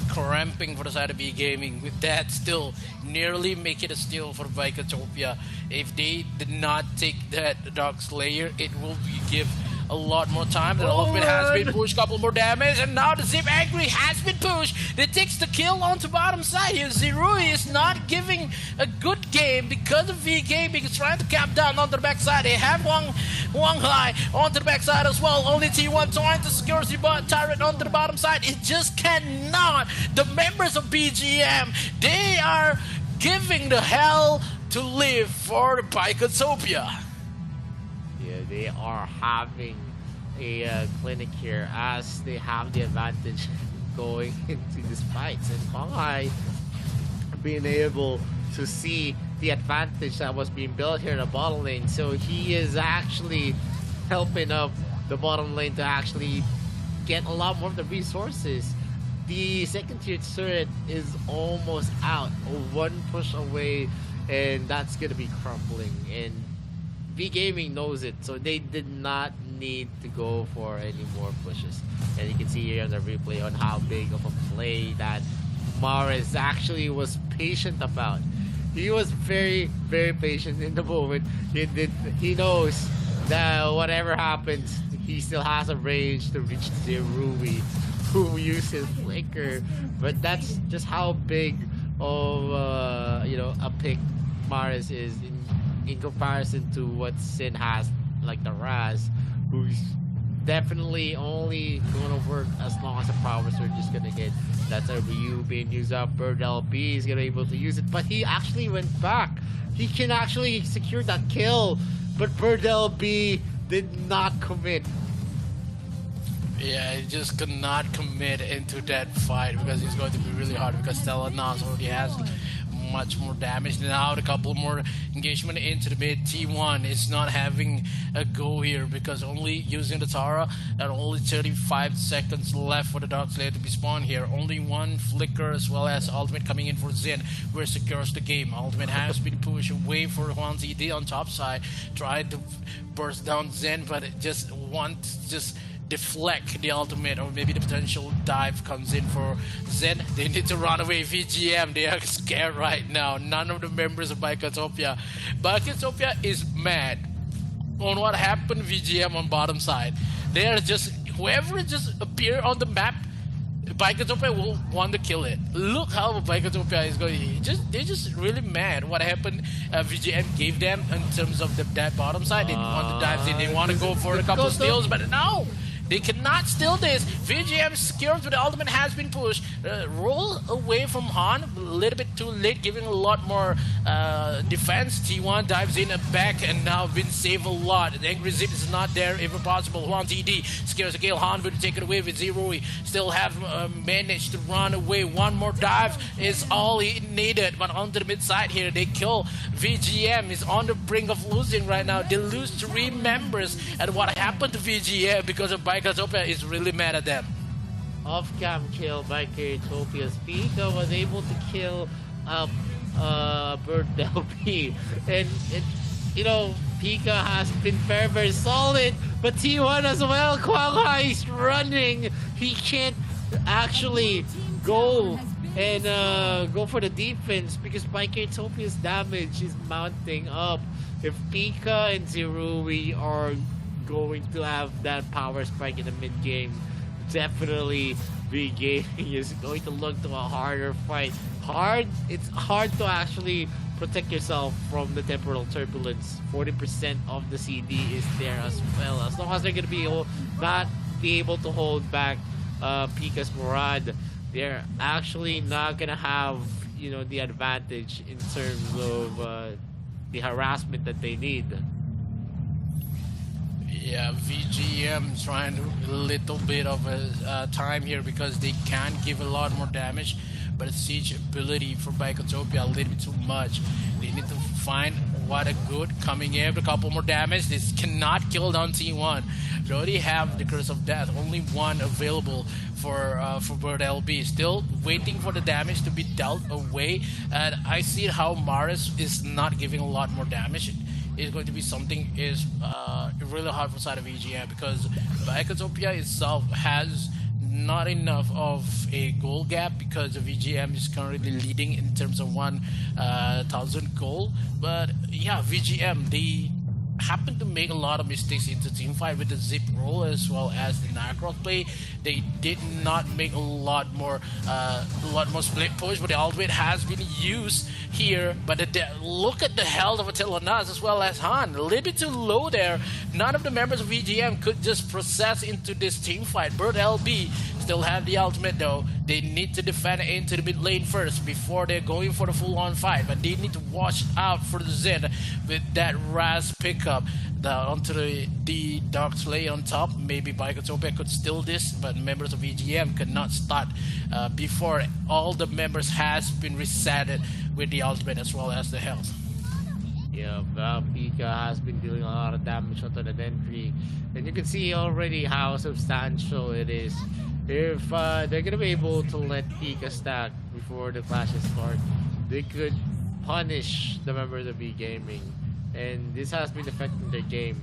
cramping for the side of V Gaming. With that, still nearly make it a steal for Bicotopia. If they did not take that Dark Slayer, it will give a lot more time. The ultimate has been pushed, couple more damage, and now the Zip Angry has been pushed. It takes the kill onto bottom side here. Zerui is not giving a good game because of V Gaming is trying to cap down on the backside. They have Wang Hai onto the backside as well. Only T1 trying to secure the turret onto the bottom side. It just cannot. The members of BGM, they are giving the hell to live for the Bicotopia. Yeah, they are having a clinic here as they have the advantage going into these fights, and Huang Hai being able to see the advantage that was being built here in the bottom lane, so he is actually helping up the bottom lane to actually get a lot more of the resources. The second tier turret is almost out, one push away, and that's gonna be crumbling, and V Gaming knows it, so they did not need to go for any more pushes. And you can see here on the replay on how big of a play that Maris actually was patient about. He was very, very patient in the moment. He knows that whatever happens, he still has a range to reach Zerui, who uses Flicker. But that's just how big of a pick Maris is in comparison to what Sin has, like the Raz, who's definitely only going to work as long as the power surge is going to hit. That's a Ryu being used up. Bird LB is going to be able to use it, but he actually went back. He can actually secure that kill, but Bird LB did not commit. Yeah, he just could not commit into that fight because it's going to be really hard, because Stella Nas already has much more damage. Now a couple more engagement into the mid. T1 is not having a go here because only using the Tara and only 35 seconds left for the Dark Slayer to be spawned here. Only one flicker as well as ultimate coming in for Zen, where secures the game. Ultimate has been pushed away for Huang ZD on top side, tried to burst down Zen, but it just deflect the ultimate, or maybe the potential dive comes in for Zen. They need to run away. VGM, they are scared right now. None of the members of Bicotopia. Bicotopia is mad on what happened to VGM on bottom side. They are just, whoever just appear on the map, Baikatopia will want to kill it. Look how Baikatopia is going. They're just really mad. What happened? VGM gave them in terms of that bottom side. They didn't want to dive in. They want to go for a couple of steals, but no. They cannot steal this. VGM scared, but the ultimate has been pushed. Roll away from Han, a little bit too late, giving a lot more defense. T1 dives in and back, and now been saved a lot. The Angry Zip is not there if possible. Juan TD scares the kill. Han will take it away with Zero. Still have managed to run away. One more dive is all he needed, but onto the mid side here, they kill VGM. Is on the brink of losing right now. They lose 3 members, and what happened to VGM because of Baikatopia is really mad at them. Off-cam kill by Karitopia. Pika was able to kill Bird LP. And, you know, Pika has been very, very solid. But T1 as well. Kwang Hai is running. He can't actually go and go for the defense because Kaitopia's damage is mounting up. If Pika and Zerui are going to have that power spike in the mid game, definitely the game is going to look to a harder fight. It's hard to actually protect yourself from the temporal turbulence. 40% of the CD is there as well. As long as they're gonna be not be able to hold back Pika's Murad, they're actually not gonna have, you know, the advantage in terms of the harassment that they need. Yeah, VGM trying a little bit of a time here because they can give a lot more damage, but siege ability for Baikatopia a little bit too much. They need to find what a good coming in with a couple more damage. This cannot kill down T1. They already have the Curse of Death, only one available for Bird LB. Still waiting for the damage to be dealt away, and I see how Maris is not giving a lot more damage. Is going to be something is really hard for side of EGM because Baikatopia itself has not enough of a goal gap because the VGM is currently leading in terms of 1,000 goal. But yeah, VGM, they happen to make a lot of mistakes into team fight with the zip roll as well as the Nacross play. They did not make a lot more split push, but the ultimate has been used here. But look at the health of Attila Nas as well as Han, a little bit too low there. None of the members of VGM could just process into this team fight. Bird LB still have the ultimate though. They need to defend into the mid lane first before they're going for the full-on fight. But they need to watch out for the Zen with that Raz pickup onto the Dark Slayer on top. Maybe Baikatopia could steal this, but members of VGM could not start before all the members has been resetted with the ultimate as well as the health. Yeah, Pika has been dealing a lot of damage onto the entry, and you can see already how substantial it is. If they're gonna be able to let Pika stack before the clashes start, they could punish the members of V-Gaming, and this has been affecting their game.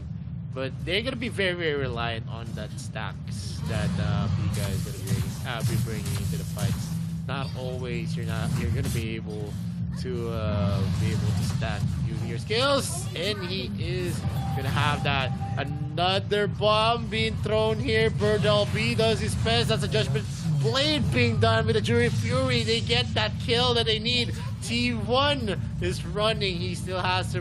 But they're gonna be very, very reliant on that stacks that Pika is gonna be bringing into the fights. Not always you're gonna be able to stack using your skills, and he is gonna have that. Another bomb being thrown here. Bird LB does his best. That's a Judgment Blade being done with the Jury Fury. They get that kill that they need. T1 is running. He still has the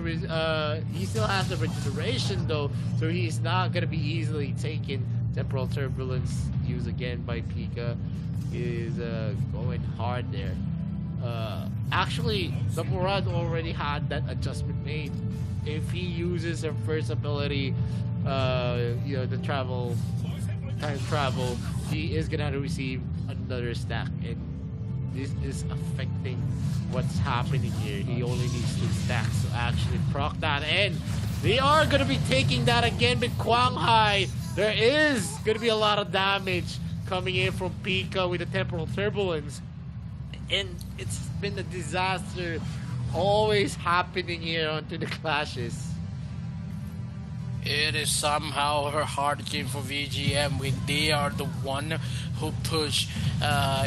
regeneration though, so he's not gonna be easily taken. Temporal Turbulence used again by Pika is going hard there. Actually, the Murad already had that adjustment made. If he uses her first ability, you know, the time travel, he is gonna receive another stack, and this is affecting what's happening here. He only needs 2 stacks to actually proc that, and they are gonna be taking that again with Kwang Hai. There is gonna be a lot of damage coming in from Pika with the Temporal Turbulence. And it's been a disaster always happening here onto the clashes. it is somehow a hard game for VGM when they are the one who push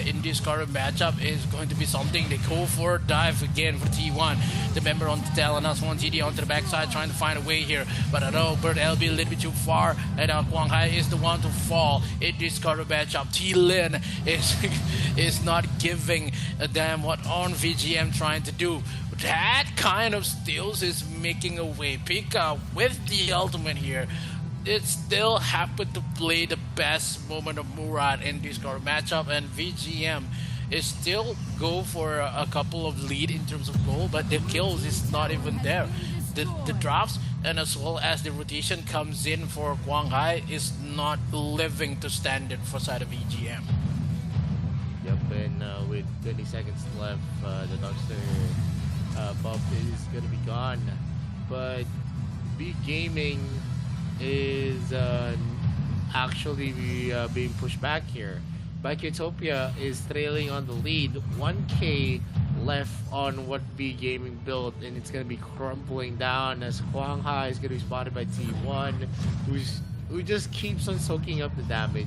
in this current matchup. Is going to be something they go for. Dive again for T1. The member on the tail and us 1TD onto the backside trying to find a way here. But I know Bird LB a little bit too far, and Quang Hai is the one to fall in this current matchup. T-Lin is not giving a damn what on VGM trying to do. That kind of steals is making a way. Pika with the ultimate here. It still happened to play the best moment of Murad in this current matchup, and VGM is still go for a couple of lead in terms of goal, but the kills is not even there. The drops and as well as the rotation comes in for Quang Hai is not living to standard for side of VGM. Yep, and with 20 seconds left, the Dogster buff is going to be gone. But B Gaming is actually being pushed back here. Bike Utopia is trailing on the lead. 1K left on what B Gaming built, and it's going to be crumbling down as Quang Hai is going to be spotted by T1, who just keeps on soaking up the damage.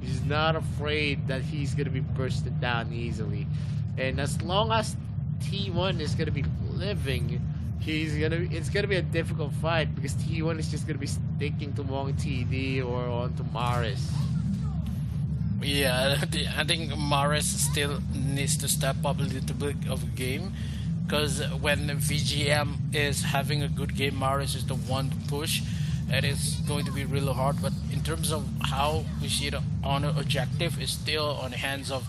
He's not afraid that he's going to be bursted down easily. And as long as T1 is going to be living, it's gonna be a difficult fight because T1 is just gonna be sticking to Wong TD or onto Maris. Yeah, I think Maris still needs to step up a little bit of a game, because when VGM is having a good game, Maris is the one to push, and it's going to be really hard. But in terms of how we see the honor objective is still on the hands of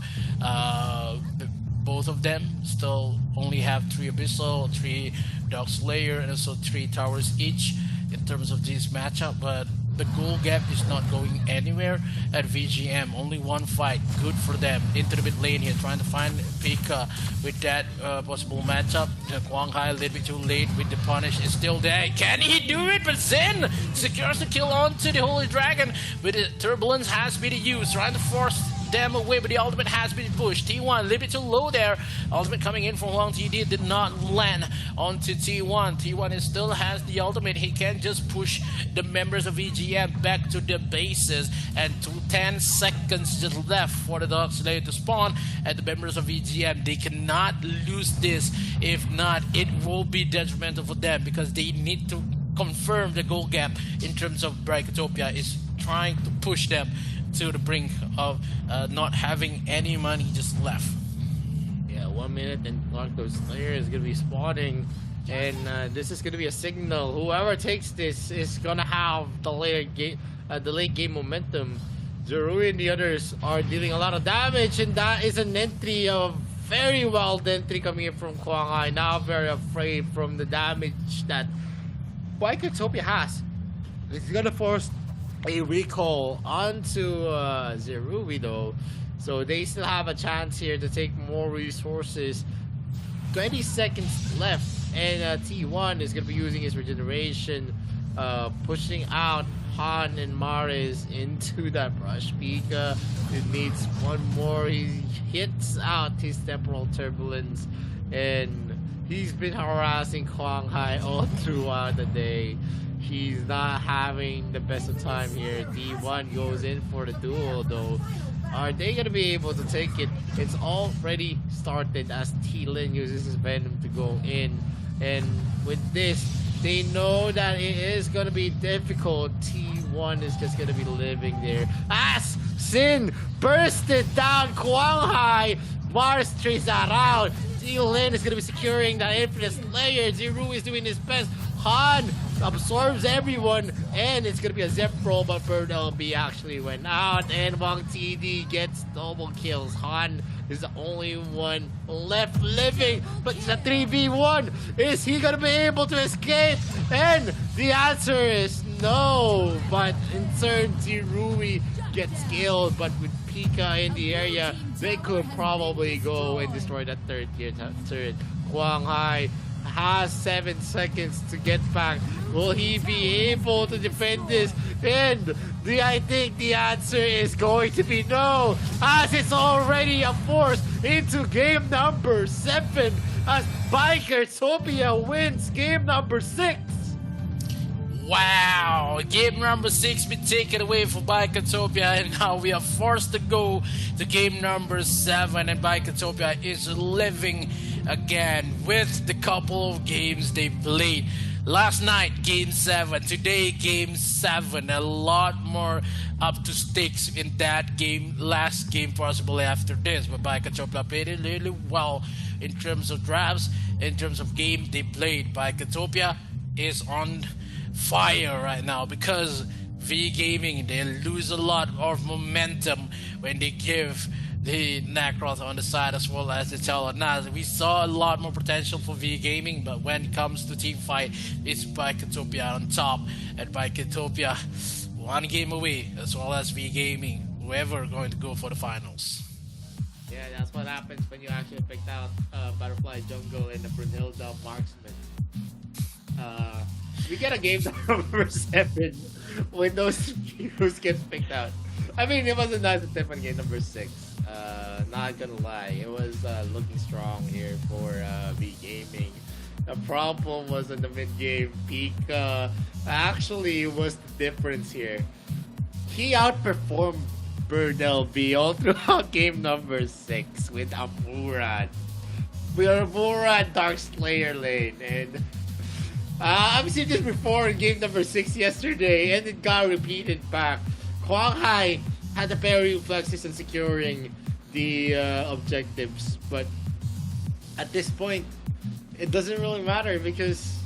both of them. Still only have 3 Abyssal, 3 Dark Slayer, and also 3 towers each in terms of this matchup. But the goal gap is not going anywhere at VGM. Only one fight, good for them. Into the mid lane here, trying to find Pika with that possible matchup. Quang Hai a little bit too late with the punish. Is still there. Can he do it? But Zen secures the kill onto the Holy Dragon. But the turbulence has been used, trying to force them away, but the ultimate has been pushed. T1 a little bit too low there. Ultimate coming in from Huang TD did not land onto T1. T1 still has the ultimate. He can just push the members of VGM back to the bases, and 10 seconds just left for the Dark Slayer to spawn. And the members of VGM, they cannot lose this. If not, it will be detrimental for them, because they need to confirm the goal gap in terms of Brightopia is trying to push them to the brink of not having any money just left. Yeah, 1 minute and Clark Slayer is going to be spawning, and this is going to be a signal. Whoever takes this is going to have the late game momentum. Zeru and the others are dealing a lot of damage, and that is an entry of very wild entry coming in from Quang Hai. Now very afraid from the damage that Waikotopia has. It's going to force a recall onto Zerui though, so they still have a chance here to take more resources. 20 seconds left, and T1 is going to be using his regeneration, pushing out Han and Maris into that brush. Pika, it needs one more. He hits out his temporal turbulence, and he's been harassing Quang Hai all throughout the day. He's not having the best of time here. D1 goes in for the duel though. Are they going to be able to take it? It's already started as T-Lin uses his Venom to go in. And with this, they know that it is going to be difficult. T1 is just going to be living there. As Sin bursted down Quang Hai. Mars traces around. T-Lin is going to be securing that Infinite Slayer. Ziru is doing his best. Han absorbs everyone, and it's gonna be a Zep roll, but Bird LB actually went out, and Wang TD gets double kills. Han is the only one left living, but it's a 3v1. Is he gonna be able to escape? And the answer is no, but in turn, Zirui gets killed, but with Pika in the area, they could probably go and destroy that third tier turret. Quang Hai has 7 seconds to get back. Will he be able to defend this? And I think the answer is going to be no, as it's already a force into game number 7 as Bikertopia wins game number 6. Wow, now. Game number 6 been taken away from Biketopia, and now we are forced to go to game number 7, and Biketopia is living again with the couple of games they played. Last night, game 7. Today, game 7. A lot more up to stakes in that game. Last game, possibly after this. But Biketopia played it really well in terms of drafts, in terms of game they played. Biketopia is on fire right now because V Gaming, they lose a lot of momentum when they give the Necroth on the side as well as the Telenas. We saw a lot more potential for V Gaming, but when it comes to team fight, it's Biketopia on top, and Biketopia one game away as well as V Gaming, whoever going to go for the finals. Yeah, that's what happens when you actually picked out Butterfly Jungle and the Brunhilde Marksman. We get a game number 7 when those heroes get picked out. I mean, it was a nice attempt on game number 6. Not gonna lie, it was looking strong here for V Gaming. The problem was in the mid game. Pika actually was the difference here. He outperformed Burdell B all throughout game number 6 with Amurad. We are Amurad Dark Slayer lane, and I've seen this before in game number 6 yesterday, and it got repeated back. Kwang Hai had the parry reflexes in securing the objectives, but at this point, it doesn't really matter because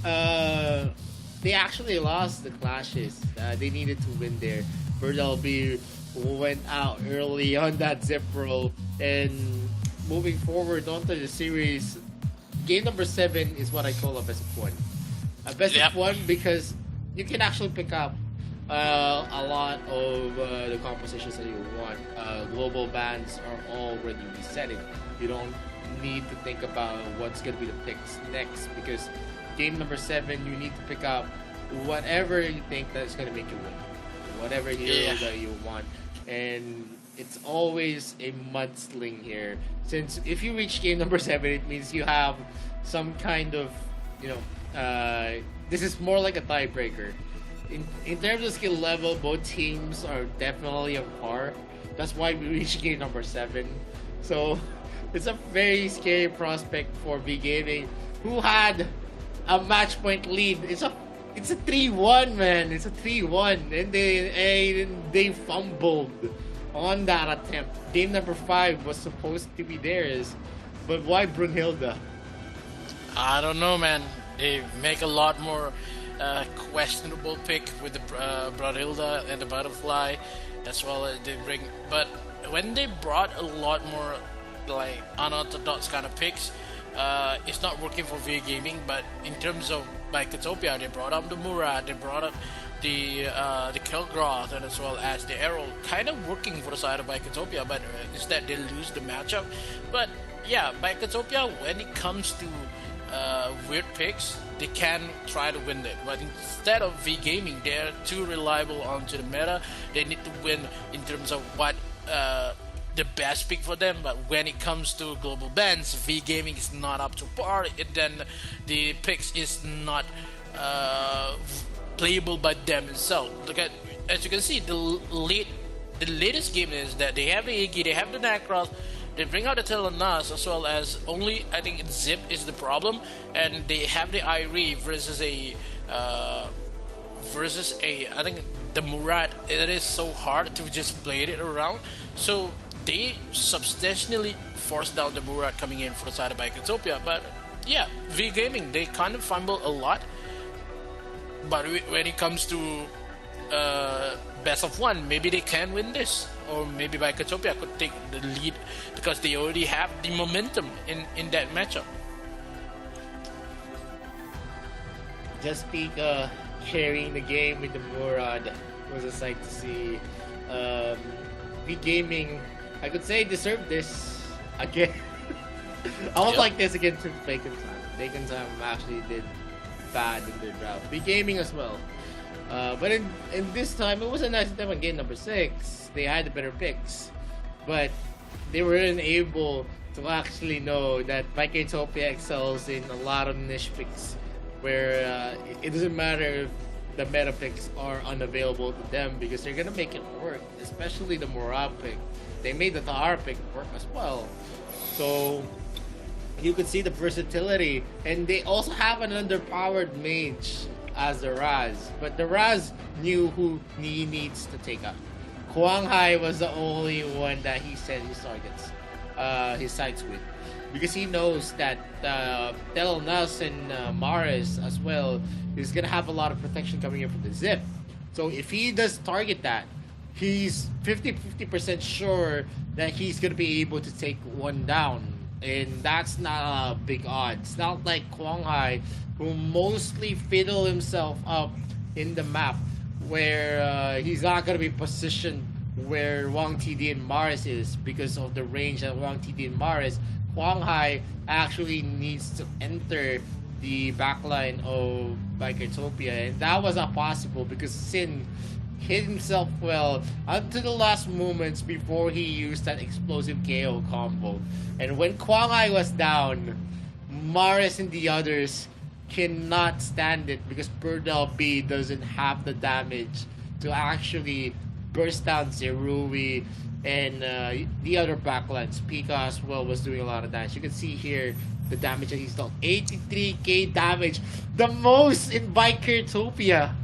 they actually lost the clashes. They needed to win there. Burdell B went out early on that zip roll, and moving forward onto the series, game number 7 is what I call a best of 1. A best of 1 because you can actually pick up a lot of the compositions that you want. Global bans are already resetting. You don't need to think about what's going to be the picks next because game number 7, you need to pick up whatever you think that's going to make you win. Whatever hero that you want. And it's always a mudsling here. Since if you reach game number 7, it means you have some kind of, this is more like a tiebreaker. In terms of skill level, both teams are definitely on par. That's why we reached game number 7. So it's a very scary prospect for V Gaming, who had a match point lead. It's a 3-1, man. It's a 3-1, and they fumbled on that attempt. Game number 5 was supposed to be theirs, but why Brunhilde? I don't know, man. They make a lot more questionable pick with the Brunhilde and the Butterfly, as well as they bring. But when they brought a lot more like unorthodox kind of picks, it's not working for V Gaming. But in terms of Biketopia, they brought up the Murad, they brought up the Kilgroth, and as well as the Arrow, kind of working for the side of Biketopia, but instead they lose the matchup. But yeah, Biketopia, when it comes to weird picks, they can try to win it, but instead of V Gaming, they're too reliable onto the meta. They need to win in terms of what the best pick for them, but when it comes to global bans, V Gaming is not up to par, and then the picks is not playable by them itself. Look at, as you can see, the latest game is that they have the Iggy, they have the Necroth, they bring out the Telenas, as well as only, I think Zip is the problem, and they have the Irie versus I think the Murad. It is so hard to just play it around, so they substantially forced down the Murad coming in for the side of Biketopia. But yeah, V Gaming, they kind of fumble a lot, but when it comes to best of 1, maybe they can win this, or maybe Biketopia could take the lead because they already have the momentum in that matchup. Just Pika carrying the game with the Murad was a sight to see. V Gaming, I could say, deserved this again. I was like this against Bacon Time. Bacon Time actually did bad in their draft. V Gaming as well. But in this time, it was a nice attempt on game number 6. They had the better picks, but they weren't able to actually know that Biketopia excels in a lot of niche picks, where it doesn't matter if the meta picks are unavailable to them because they're gonna make it work, especially the morale pick. They made the Tahar pick work as well. So you could see the versatility, and they also have an underpowered mage as the Raz, but the Raz knew who he needs to take out. Kwang Hai was the only one that he set his targets, his sights with, because he knows that Telnas and Maris as well is gonna have a lot of protection coming in from the zip. So if he does target that, he's 50% sure that he's gonna be able to take one down. And that's not a big odd. It's not like Kwang Hai, who mostly fiddle himself up in the map, where he's not going to be positioned where Wang TD and Maris is because of the range that Wang TD and Maris. Kwang Hai actually needs to enter the backline of Bikertopia, and that was not possible because Sin hit himself well until the last moments before he used that explosive KO combo. And when Kwang Hai was down, Maris and the others cannot stand it because Bird LB doesn't have the damage to actually burst down Zerui, and the other backlines. Pika as well was doing a lot of damage. You can see here the damage that he's done. 83k damage. The most in Bikertopia.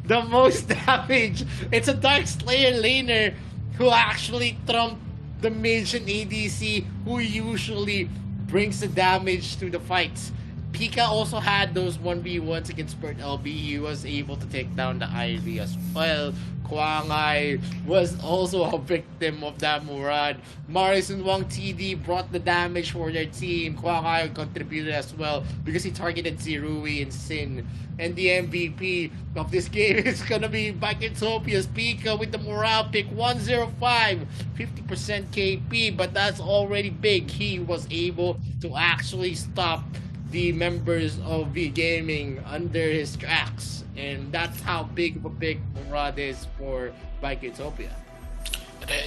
The most damage. It's a Dark Slayer laner who actually trumped the mage and ADC who usually brings the damage to the fights. Pika also had those 1v1s against Spurt LB. He was able to take down the Ivy as well. Kwang Hai was also a victim of that Murad. Maris and Wang TD brought the damage for their team. Kwang Hai contributed as well because he targeted Zerui and Sin. And the MVP of this game is gonna be Bikertopia's Pika with the morale pick 105, 50% KP, but that's already big. He was able to actually stop the members of V Gaming under his tracks, and that's how big of a pick Murad is for Bikertopia.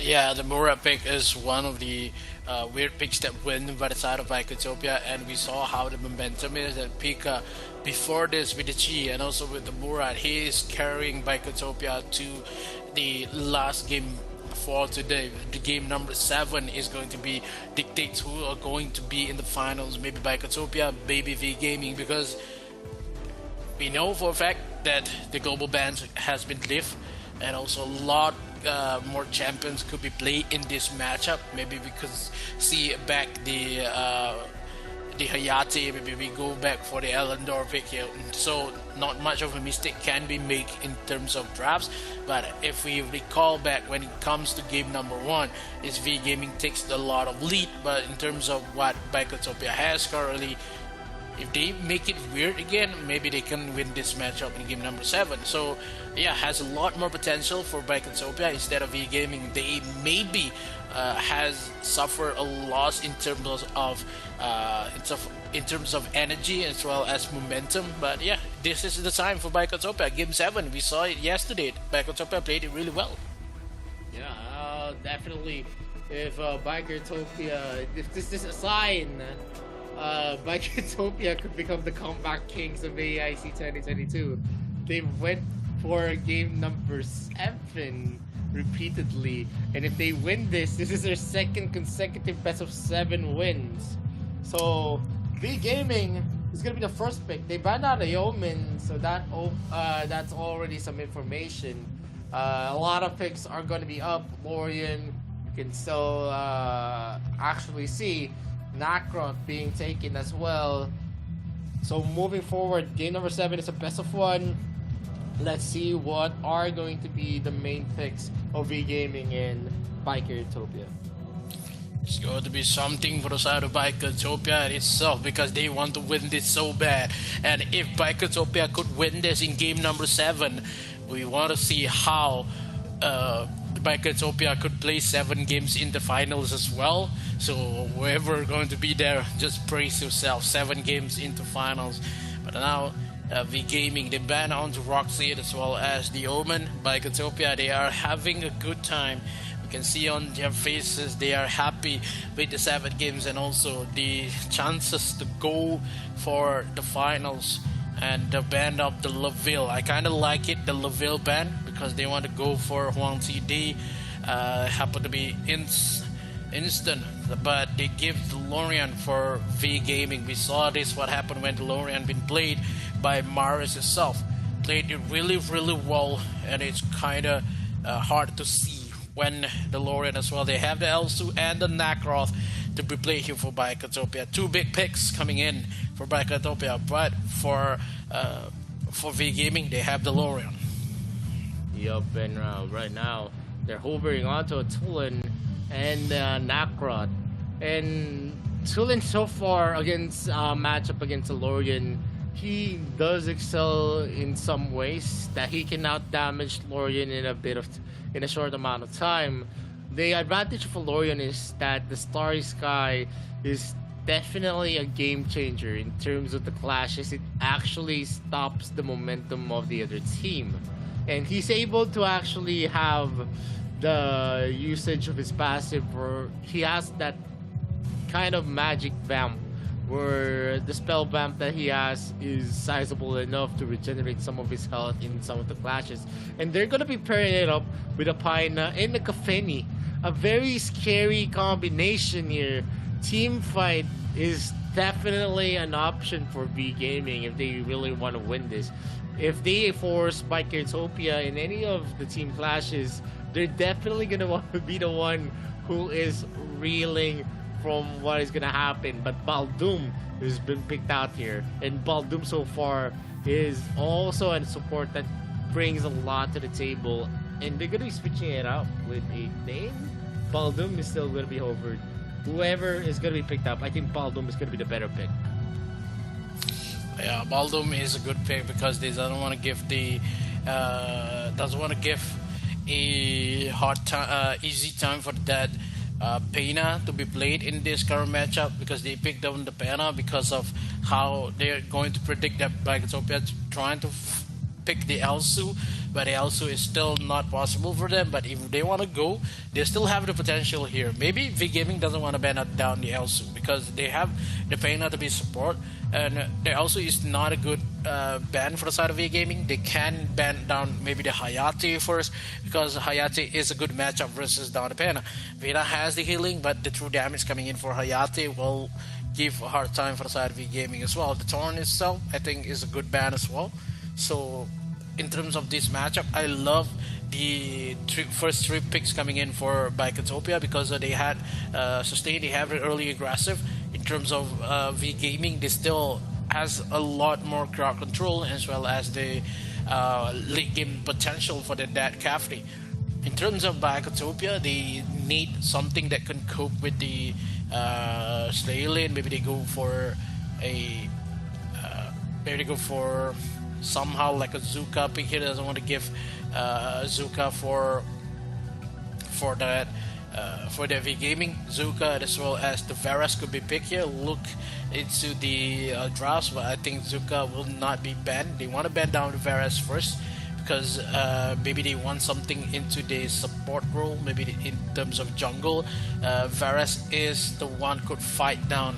Yeah, the Mura pick is one of the weird picks that win by the side of Bikertopia, and we saw how the momentum is that Pika before this with the Chi and also with the Murad, he is carrying Bikertopia to the last game for today. The game number 7 is going to be dictates who are going to be in the finals, maybe Bikertopia, maybe V Gaming, because we know for a fact that the global bans has been lifted, and also a lot more champions could be played in this matchup. Maybe we could see back the Hayate, maybe we go back for the Elendor pick here. So not much of a mistake can be made in terms of drafts, but if we recall back when it comes to game number 1, is V Gaming takes a lot of lead, but in terms of what Bikertopia has currently, if they make it weird again, maybe they can win this matchup in game number 7. So yeah, has a lot more potential for Bikertopia instead of V Gaming. They maybe has suffered a loss in terms of energy as well as momentum. But yeah, this is the time for Bikertopia. Game 7, we saw it yesterday. Bikertopia played it really well. Yeah, definitely. If Bikertopia, if this is a sign, Bikertopia could become the comeback kings of AIC 2022. They went for game number 7 repeatedly, and if they win this is their second consecutive best of 7 wins. So V Gaming is gonna be the first pick. They banned out a Yeoman, so that's already some information. A lot of picks are gonna be up. Lorian, you can still actually see Nacron being taken as well. So moving forward, game number 7 is a best of 1. Let's see what are going to be the main picks of V Gaming in Bikertopia. It's going to be something for the side of Bikertopia itself because they want to win this so bad. And if Bikertopia could win this in game number 7, we want to see how Bikertopia could play 7 games in the finals as well. So whoever going to be there, just brace yourself. 7 games into finals. But now V Gaming, they ban onto Roxy as well as the Omen. Bikertopia, they are having a good time. We can see on their faces they are happy with the 7 games and also the chances to go for the finals and the ban of the Laville. I kind of like it, the Laville ban, because they want to go for Huang TD. Happen to be instant, but they give DeLorean for V Gaming. We saw this, what happened when DeLorean been played by Maris itself. Played it really, really well, and it's kind of hard to see when DeLorean as well. They have the Elsu and the Nakaroth to be played here for Bikotopia. Two big picks coming in for Bikotopia, but for V Gaming, they have DeLorean. Yup, and right now they're hovering onto a Tulin and Nakaroth. And Tulin so far against matchup against DeLorean, he does excel in some ways that he can out damage Lorian in a short amount of time. The advantage of Lorian is that the Starry Sky is definitely a game changer in terms of the clashes. It actually stops the momentum of the other team, and he's able to actually have the usage of his passive where he has that kind of magic vamp where the spell vamp that he has is sizable enough to regenerate some of his health in some of the clashes. And they're gonna be pairing it up with a Paina and a Kafeni. A very scary combination here. Team fight is definitely an option for V Gaming if they really want to win this. If they force Bikotopia in any of the team clashes, they're definitely gonna want to be the one who is reeling from what is gonna happen. But Baldum has been picked out here, and Baldum so far is also a support that brings a lot to the table, and they're gonna be switching it out with a name. Baldum is still gonna be hovered. Whoever is gonna be picked up, I think Baldum is gonna be the better pick. Yeah, Baldum is a good pick because they don't want to give a hard time, easy time for that Pena to be played in this current matchup, because they picked down the Pena because of how they're going to predict that Bikotopia trying to pick the Elsu, but the Elsu is still not possible for them. But if they want to go, they still have the potential here. Maybe V Gaming doesn't want to ban down the Elsu because they have the Pena to be support, and the Elsu is not a good ban for the side of V Gaming. They can ban down maybe the Hayate first, because Hayate is a good matchup versus down the Pena. Veda has the healing, but the true damage coming in for Hayate will give a hard time for the side of V Gaming as well. The Torn itself, I think, is a good ban as well. So in terms of this matchup, I love the first three picks coming in for Bikotopia because they had sustained, they have it early aggressive. In terms of V Gaming, they still has a lot more crowd control as well as the late game potential for the Dead Cavity. In terms of Bikotopia, they need something that can cope with the Slay lane. Maybe they go for somehow like a Zuka pick here. Doesn't want to give Zuka for that for the V Gaming. Zuka as well as the Varus could be picked here. Look into the drafts, but I think Zuka will not be banned. They want to ban down the Varus first because maybe they want something into the support role. Maybe in terms of jungle, Varus is the one could fight down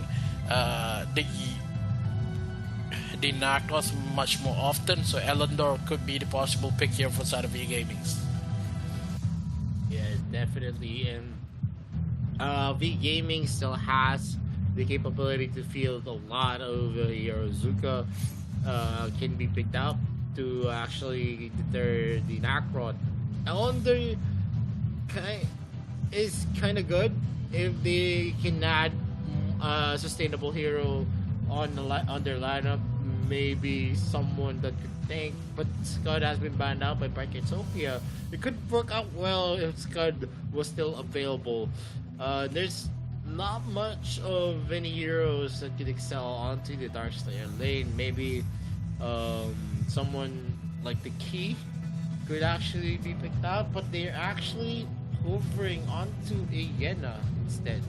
the Nakaroth much more often, so Elendor could be the possible pick here for side of V Gaming. Yeah, definitely. And V Gaming still has the capability to field a lot of Zuka can be picked out to actually deter the Nakaroth. Elendor is kind of good if they can add a sustainable hero on their lineup. Maybe someone that could tank, but Scud has been banned out by Bikotopia. It could work out well if Scud was still available. There's not much of any heroes that could excel onto the Darkslayer lane. Maybe someone like the Key could actually be picked out, but they're actually hovering onto a Yena instead.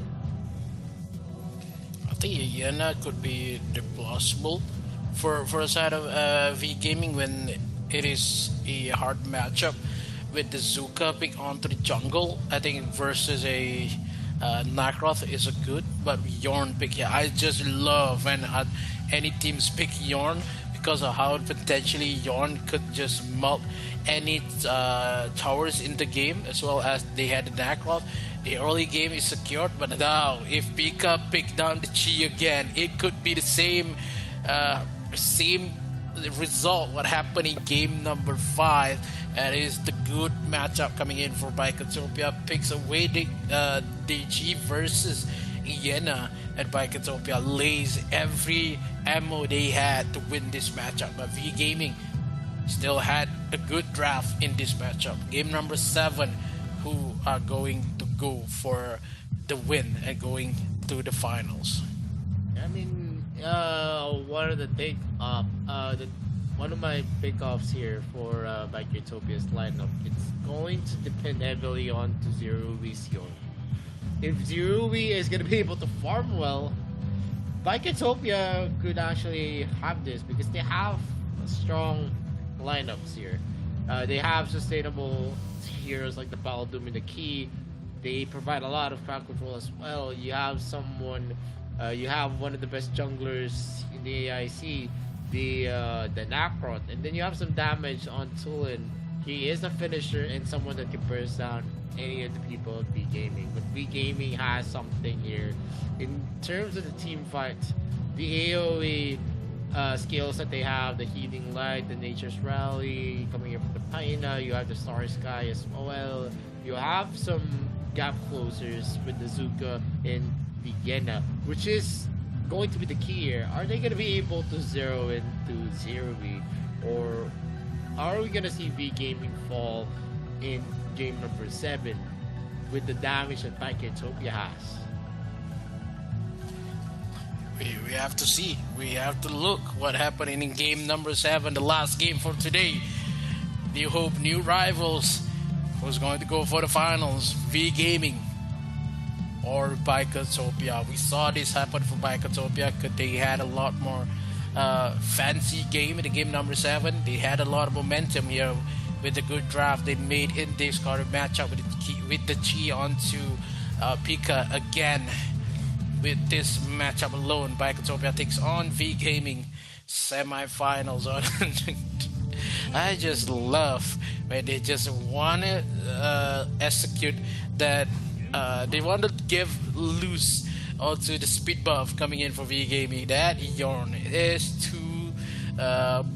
I think Yena could be the plausible for a side of V Gaming when it is a hard matchup with the Zuka pick onto the jungle. I think versus a Nakaroth is a good, but Yorn pick, yeah, I just love when any teams pick Yorn because of how potentially Yorn could just melt any towers in the game, as well as they had the Nacross. The early game is secured, but now if Pika pick down the Chi again, it could be the same result what happened in game number 5. That is the good matchup coming in for Biketopia. Picks away the Chi versus Iena, and Biketopia lays every ammo they had to win this matchup. But V Gaming still had a good draft in this matchup. Game number 7, who are going to go for the win and going to the finals. I mean, one of the one of my pickoffs here for Biketopia's lineup, it's going to depend heavily on to Zerui's Yorn. If Zerui is going to be able to farm well, Biketopia could actually have this because they have strong lineups here. They have sustainable heroes like the Paladum and the Key. They provide a lot of crowd control as well. You have you have one of the best junglers in the AIC, the Nacrot, and then you have some damage on Tulin. He is a finisher and someone that can burst down any of the people at V Gaming. But V Gaming has something here. In terms of the team fight, the AoE skills that they have, the Healing Light, the Nature's Rally, coming in from the Paina, you have the Starry Sky as well. You have some gap closers with the Zuka and the Yena, which is going to be the key here. Are they going to be able to zero into Zerui, or are we going to see V Gaming fall in game number 7 with the damage that Biketopia has? We have to see. We have to look what happened in game number 7, the last game for today. New hope, new rivals. Who's going to go for the finals? V Gaming or Biketopia? We saw this happen for Biketopia because they had a lot more fancy game in the game number 7. They had a lot of momentum here with the good draft they made in this card matchup with the Chi onto Pika again. With this matchup alone, Biketopia takes on V Gaming semifinals. I just love when they just want to execute that. They want to give loose onto the speed buff coming in for V Gaming. That Yorn is too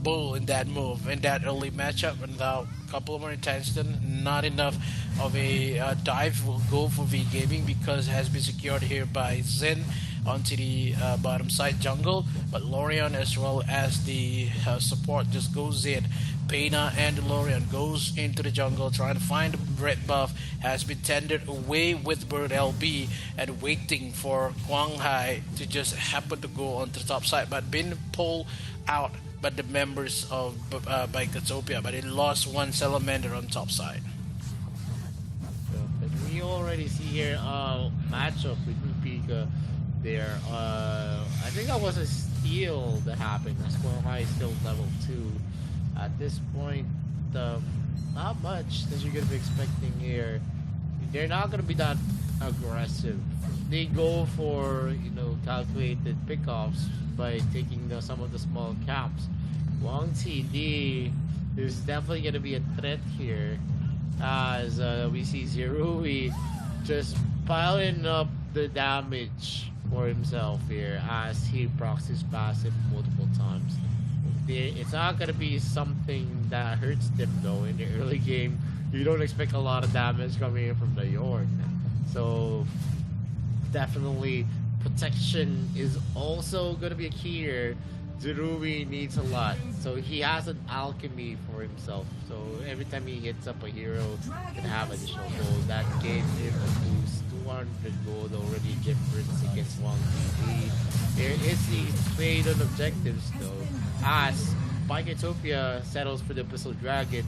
bold in that move, in that early matchup. Without a couple more attention, not enough of a dive will go for V Gaming because it has been secured here by Zen onto the bottom side jungle, but Lorian as well as the support just goes in. Peina and Lorian goes into the jungle trying to find the red buff, has been tendered away with Bird LB and waiting for Quang Hai to just happen to go onto the top side, but been pulled out by the members of Biketopia, but it lost one Salamander on top side. We already see here matchup between Pika there. I think that was a steal that happened. Quang Hai is still level 2. At this point, not much that you're going to be expecting here. They're not going to be that aggressive. They go for, calculated pickoffs by taking some of the small caps. Wang TD is definitely going to be a threat here, as we see Zerui just piling up the damage for himself here as he procs his passive multiple times. It's not going to be something that hurts them though. In the early game, you don't expect a lot of damage coming in from the Yorn. So definitely protection is also going to be a key here. Zerui needs a lot. So he has an alchemy for himself. So every time he hits up a hero, can have additional gold. That gave him a boost. 200 gold already difference against Wang TV. There is the trade on objectives though, as Biketopia settles for the Pistol Dragon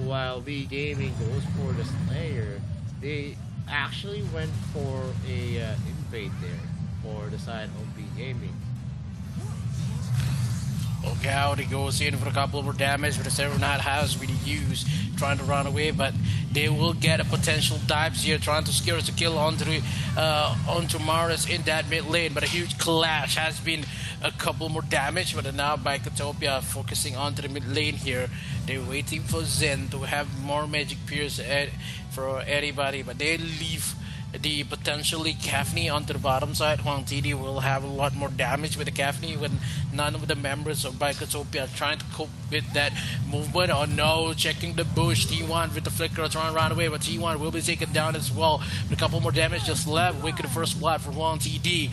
while V Gaming goes for the Slayer. They actually went for a invade there for the side of V Gaming. Okay, out he goes in for a couple more damage, but the Seraph Knight has been used trying to run away, but They will get a potential dives here, trying to secure the kill onto Maris in that mid lane. But a huge clash has been a couple more damage. But now by Katopia focusing onto the mid lane here. They're waiting for Zen to have more magic pierce for anybody, but they leave the potentially Kafni onto the bottom side. Huang TD will have a lot more damage with the Kafni when none of the members of Bikotopia are trying to cope with that movement. Oh no, checking the bush. T1 with the flicker trying to run away, but T1 will be taken down as well. With a couple more damage just left. Wicked first blood for Huang TD.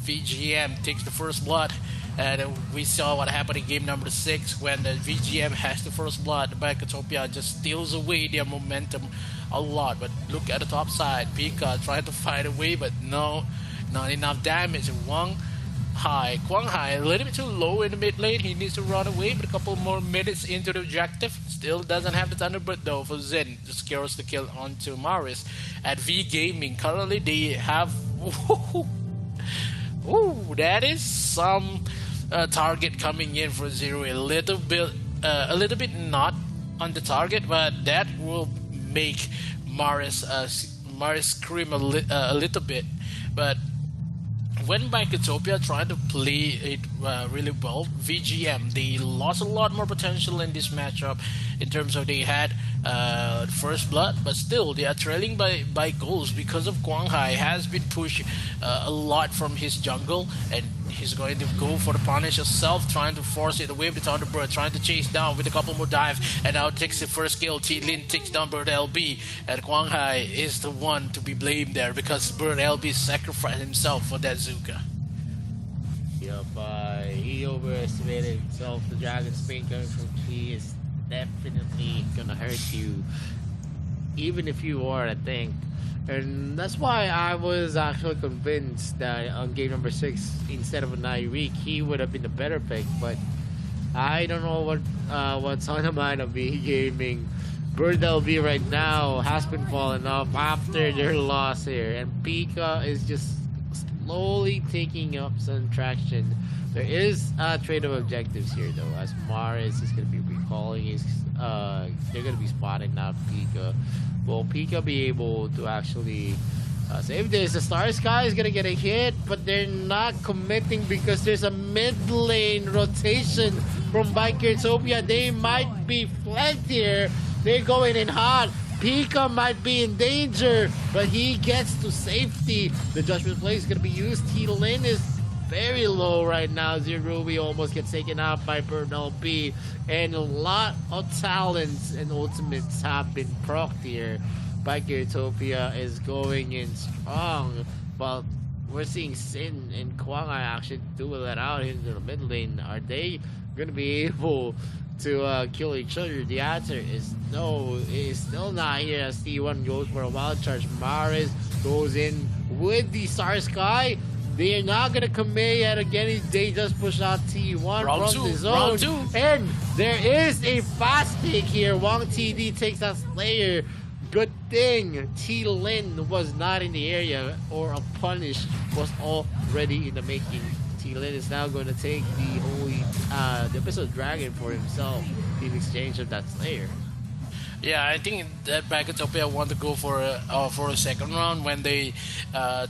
VGM takes the first blood. And we saw what happened in game number 6 when the VGM has the first blood. The Bikotopia just steals away their momentum a lot. But look at the top side. Pika trying to fight away, but no, not enough damage. Kwang Hai a little bit too low in the mid lane. He needs to run away, but a couple more minutes into the objective. Still doesn't have the Thunderbird though for Zen. Just secures the kill onto Maris. At V Gaming, currently they have... Ooh, that is some target coming in for Zero. A little bit not on the target, but that will make Maris scream a little bit. But when Bikotopia tried to play it really well, VGM, they lost a lot more potential in this matchup in terms of they had first blood, but still they are trailing by goals because of Kwang Hai has been pushed a lot from his jungle, and he's going to go for the punish himself, trying to force it away with Thunderbird, trying to chase down with a couple more dive, and now takes the first kill. T-Lin takes down Bird LB, and Kwang Hai is the one to be blamed there because Bird LB sacrificed himself for that Zuka. Yep, he overestimated himself. The Dragon Spin coming from Key is definitely gonna hurt you, even if you are, I think. And that's why I was actually convinced that on game number 6, instead of a Nairiq, he would have been the better pick. But I don't know what's on the mind of me gaming. Bird LB right now has been falling off after their loss here, and Pika is just slowly taking up some traction. There is trade of objectives here though, as Maris is going to be recalling his. They're going to be spotting now Pika. Will Pika be able to actually save this? The Star Sky is going to get a hit, but they're not committing because there's a mid lane rotation from Bikotopia. They might be flanked here. They're going in hot. Pika might be in danger, but he gets to safety. The Judgment Blade is going to be used. T-Lin is very low right now. Zerubi almost gets taken out by Bird LB, and a lot of talents and ultimates have been procced here. Bikotopia is going in strong, but we're seeing Sin and Kwang Hai actually duel that out into the mid lane. Are they going to be able to kill each other? The answer is no. It is still not here as T1 goes for a wild charge. Maris goes in with the Star Sky. They are not going to commit yet again. They just push out T1 from the zone. And there is a fast pick here. Wang TD takes that Slayer. Good thing T-Lin was not in the area, or a punish was already in the making. T-Lin is now going to take the holy the Abyssal Dragon for himself in exchange of that Slayer. Yeah, I think that Bikotopia want to go for a second round when they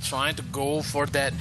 trying to go for that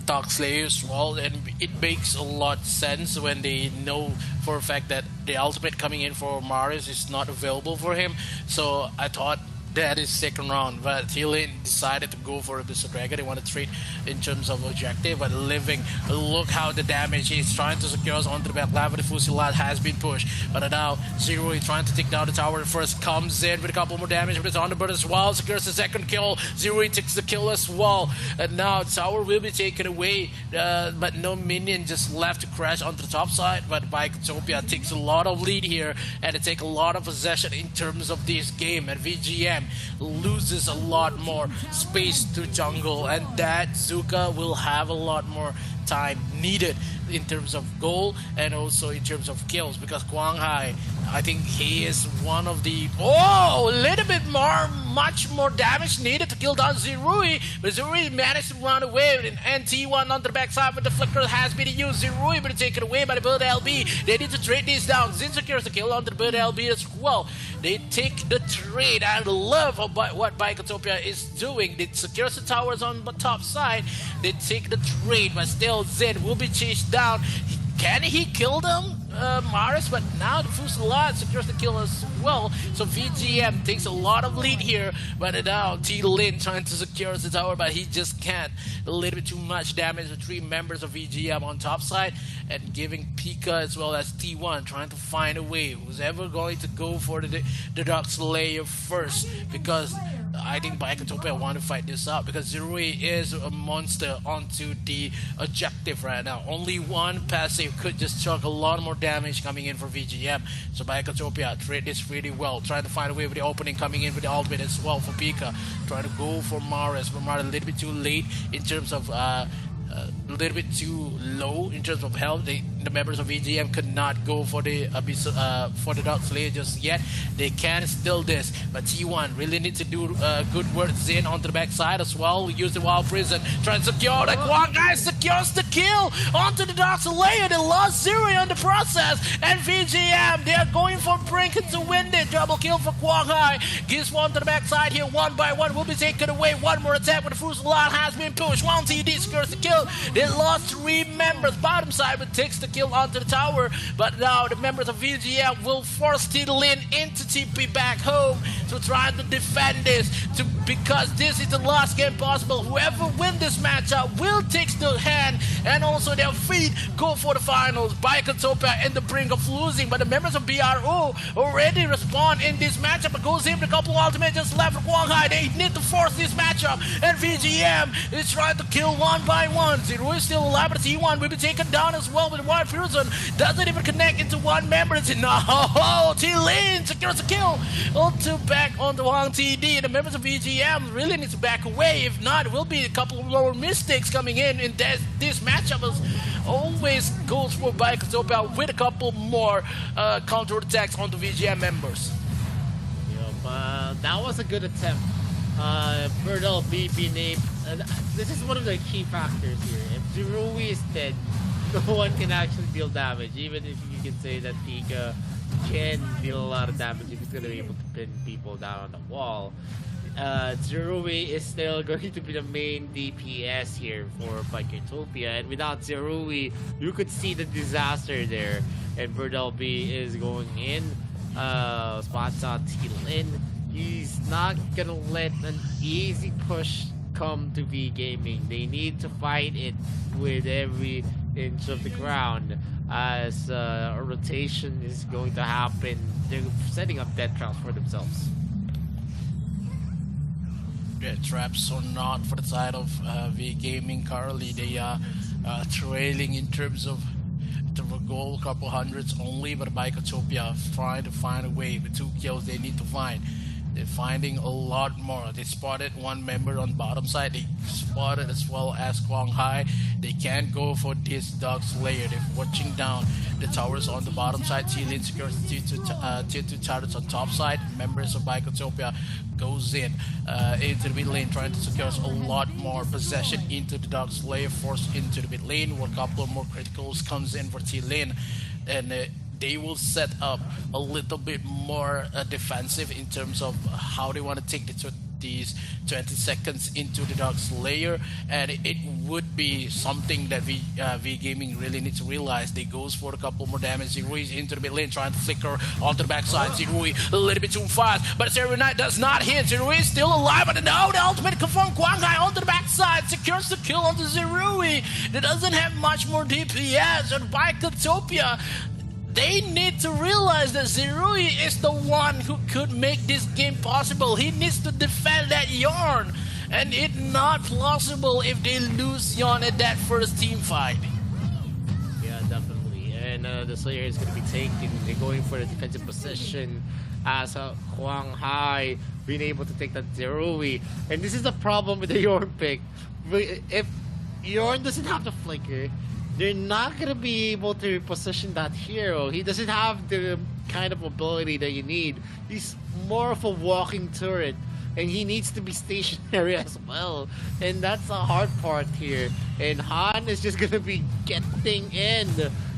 Dark Slayer's wall, and it makes a lot of sense when they know for a fact that the ultimate coming in for Maris is not available for him. So I thought that is second round, but T-Lin decided to go for a Abyssal Dragon. They want to trade in terms of objective, but living. Look how the damage he's trying to secure us onto the back line, but the Fusilat has been pushed. But now Zero is trying to take down the tower. First comes in with a couple more damage, but it's on the bird as well. Secures the second kill. Zero takes the kill as well, and now the tower will be taken away. But no minion just left to crash onto the top side. But Bikotopia takes a lot of lead here, and they take a lot of possession in terms of this game. And VGM loses a lot more space to jungle, and that Zuka will have a lot more time needed in terms of goal and also in terms of kills, because Quang Hai, I think he is one of the a little bit much more damage needed to kill down Zerui, but Zerui managed to run away, and T1 on the backside, but the flicker has been used. Zerui but taken away by the Bird LB. They need to trade this down. Zin secures the kill on the Bird LB as well. They take the trade. I love what Bikotopia is doing. They secure the towers on the top side. They take the trade, but still Zin will be chased down. Can he kill them? Maris, but now the Fusilade secures the kill as well. So VGM takes a lot of lead here, but now T-Lin trying to secure the tower, but he just can't. A little bit too much damage to 3 members of VGM on top side, and giving Pika as well as T1 trying to find a way. Who's ever going to go for the Dark Slayer first, because I think Bikotopia want to fight this out, because Zerui is a monster onto the objective right now. Only one passive could just chuck a lot more damage coming in for VGM. So Bikotopia trade this really well, trying to find a way with the opening, coming in with the ultimate as well for Pika, trying to go for Maris, but Maris a little bit too late in terms of a little bit too low in terms of health. The members of VGM could not go for the Dark Slayer just yet. They can steal this, but T1 really need to do good work. Zin onto the backside as well. Use the Wild Prison, trying to secure the Quang Hai, secures the kill onto the Dark Slayer. They lost Zero on the process, and VGM, they are going for Brinket to win this. Double kill for Quang Hai. Gives one to the backside here, one by one will be taken away. One more attack with the Fusilade has been pushed. One TD secures the kill. They lost 3 members. Bottom side, but takes the kill onto the tower. But now the members of VGM will force T-Lin into TP back home to try to defend this. Because this is the last game possible. Whoever wins this matchup will take the hand, and also their feet go for the finals. Bikotopia in the brink of losing, but the members of BRO already respond in this matchup. It goes in with a couple of ultimates just left for Quang Hai. They need to force this matchup, and VGM is trying to kill one by one. Zero is still alive, but T1 will be taken down as well with Wild Fusion. Doesn't even connect into one member. It's no, T-Lin secures the kill. Onto back on the Wang TD. The members of VGM really need to back away. If not, it will be a couple of lower mistakes coming in this matchup. As always goes for Bikotopia with a couple more counter attacks on the VGM members. That was a good attempt. Birdel B being named. This is one of the key factors here. If Zerui is dead, no one can actually deal damage. Even if you can say that Pika can deal a lot of damage if he's going to be able to pin people down on the wall. Zerui is still going to be the main DPS here for Bikotopia, and without Zerui, you could see the disaster there. And Birdel B is going in. Spots on T-Lin. He's not gonna let an easy push come to V Gaming. They need to fight it with every inch of the ground, as a rotation is going to happen. They're setting up death traps for themselves. Death traps or not for the side of V Gaming currently, they are trailing in terms of the goal, couple hundreds only, but Bikotopia trying to find a way with 2 kills they need to find. They're finding a lot more. They spotted one member on bottom side. They spotted as well as Quang Hai. They can't go for this Dark Slayer. They're watching down the towers on the bottom side. T-Lin secures the tier 2 towers on top side. Members of Bikotopia goes in into the mid lane, trying to secure a lot more possession into the Dark Slayer, forced into the mid lane, where a couple of more criticals comes in for T-Lin, and they will set up a little bit more defensive in terms of how they want to take these 20 seconds into the Dark Slayer, and it would be something that V Gaming really needs to realize. They goes for a couple more damage. Zerui into the mid lane, trying to flicker onto the backside. Zerui a little bit too fast, but Serenite does not hit. Zerui is still alive, but now the ultimate confirmed. Quang Hai onto the backside, secures the kill onto Zerui. It doesn't have much more DPS, and Bikotopia, they need to realize that Zerui is the one who could make this game possible. He needs to defend that Yarn, and it's not plausible if they lose Yarn at that first team fight. Yeah, definitely. And the Slayer is going to be taken. They're going for the defensive position as Quang Hai being able to take that Zerui. And this is the problem with the Yorn pick. If Yorn doesn't have the flicker. They're not gonna be able to reposition that hero. He doesn't have the kind of ability that you need. He's more of a walking turret, and he needs to be stationary as well. And that's the hard part here. And Han is just gonna be getting in,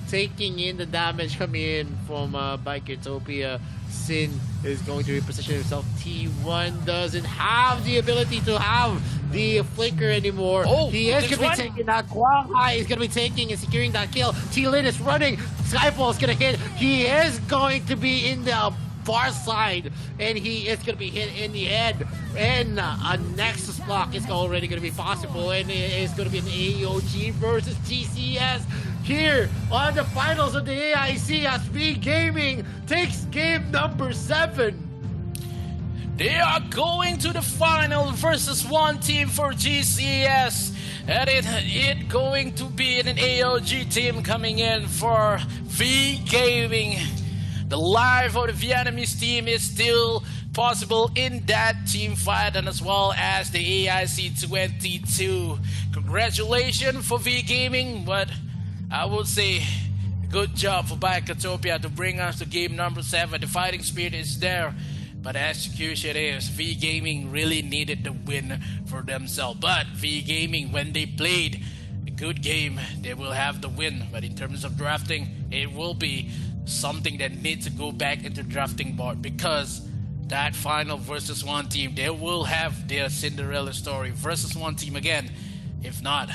taking in the damage coming in from Biketopia. Sin is going to reposition himself. T1 doesn't have the ability to have the flicker anymore. He is going to be taking that. Guang Hai is going to be taking and securing that kill. T-Lin is running. Skyfall is going to hit. He is going to be in the far side, and he is going to be hit in the head. And a Nexus block is already going to be possible, and it is going to be an AOG versus TCS here on the finals of the AIC as V Gaming takes game number 7. They are going to the final versus one team for GCS. And it going to be an AOG team coming in for V Gaming. The life of the Vietnamese team is still possible in that team fight, and as well as the AIC 22. Congratulations for V Gaming, but I would say good job for Biketopia to bring us to game number 7. The fighting spirit is there, but the execution is V Gaming really needed the win for themselves. But V Gaming, when they played a good game, they will have the win. But in terms of drafting, it will be something that needs to go back into drafting board, because that final versus one team, they will have their Cinderella story versus one team again. If not,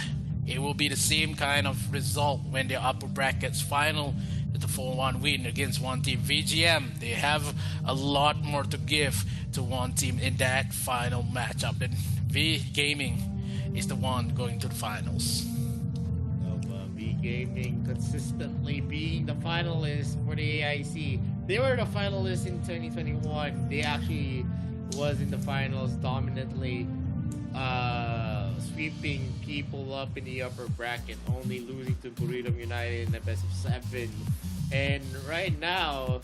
it will be the same kind of result when the upper brackets final is the 4-1 win against one team. VGM, they have a lot more to give to one team in that final matchup. Then V Gaming is the one going to the finals. V Gaming consistently being the finalist for the AIC. They were the finalists in 2021. They actually was in the finals dominantly, sweeping people up in the upper bracket, only losing to Burrito United in the best of 7. And right now,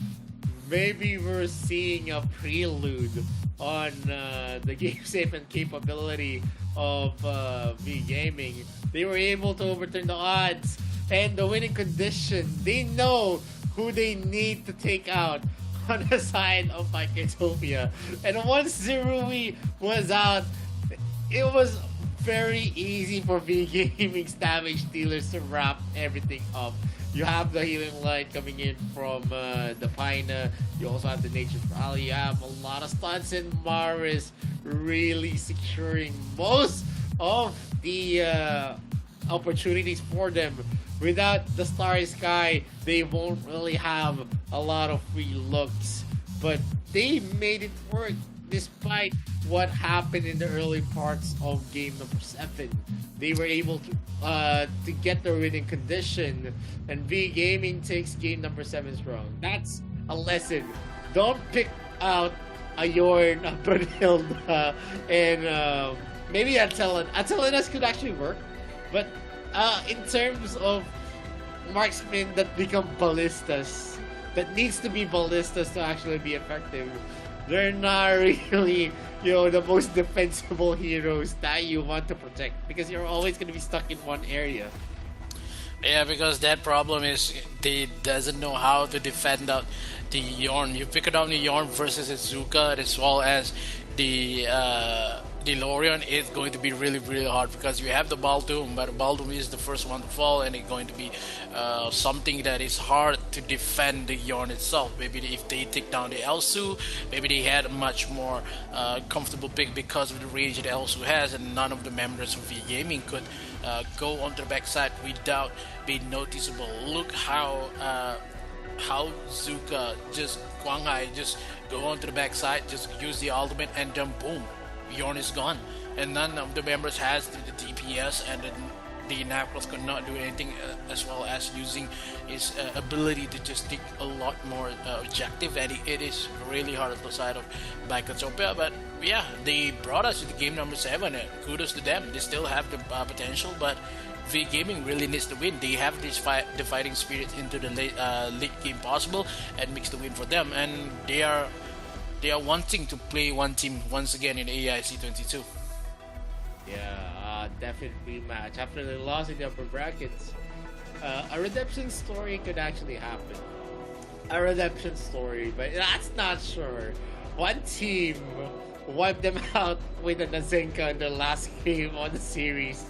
maybe we're seeing a prelude on the game safe and capability of V Gaming. They were able to overturn the odds and the winning condition. They know who they need to take out on the side of Biketopia. And once Zerui was out, it was very easy for V Gaming's damage dealers to wrap everything up. You have the healing light coming in from the Pina. You also have the Nature's Rally. You have a lot of stunts, and Maris really securing most of the opportunities for them. Without the Starry Sky, they won't really have a lot of free looks. But they made it work despite what happened in the early parts of game number 7. They were able to get their winning condition, and V Gaming takes game number 7 strong. That's a lesson. Don't pick out a Yorn, a Brunhilde, and maybe Atelinas could actually work. But in terms of marksmen that become ballistas, that needs to be ballistas to actually be effective, they're not really, the most defensible heroes that you want to protect, because you're always going to be stuck in one area. Yeah, because that problem is they doesn't know how to defend out the Yorn. You pick it up the Yorn versus Izuka, as well as the Lorion, is going to be really, really hard, because you have the Baldoom, but Baldoom is the first one to fall, and it's going to be something that is hard to defend the Yorn itself. Maybe if they take down the Elsu, maybe they had a much more comfortable pick because of the range that Elsu has, and none of the members of V Gaming could go onto the backside without being noticeable. Look how Zuka just Guang Hai just go onto the backside, just use the ultimate, and then boom, Yorn is gone, and none of the members has the DPS, and the Knuckles could not do anything, as well as using his ability to just take a lot more objective, and it is really hard on the side of Biketopia. But yeah, they brought us to the game number 7, and kudos to them. They still have the potential, but V Gaming really needs to win. They have this the fighting spirit into the late game possible, and makes the win for them, and they are wanting to play one team once again in AIC 22. Yeah, definite rematch after they lost in the upper brackets. A redemption story could actually happen. A redemption story, but that's not sure. One team wiped them out with a Nazenka in the last game on the series.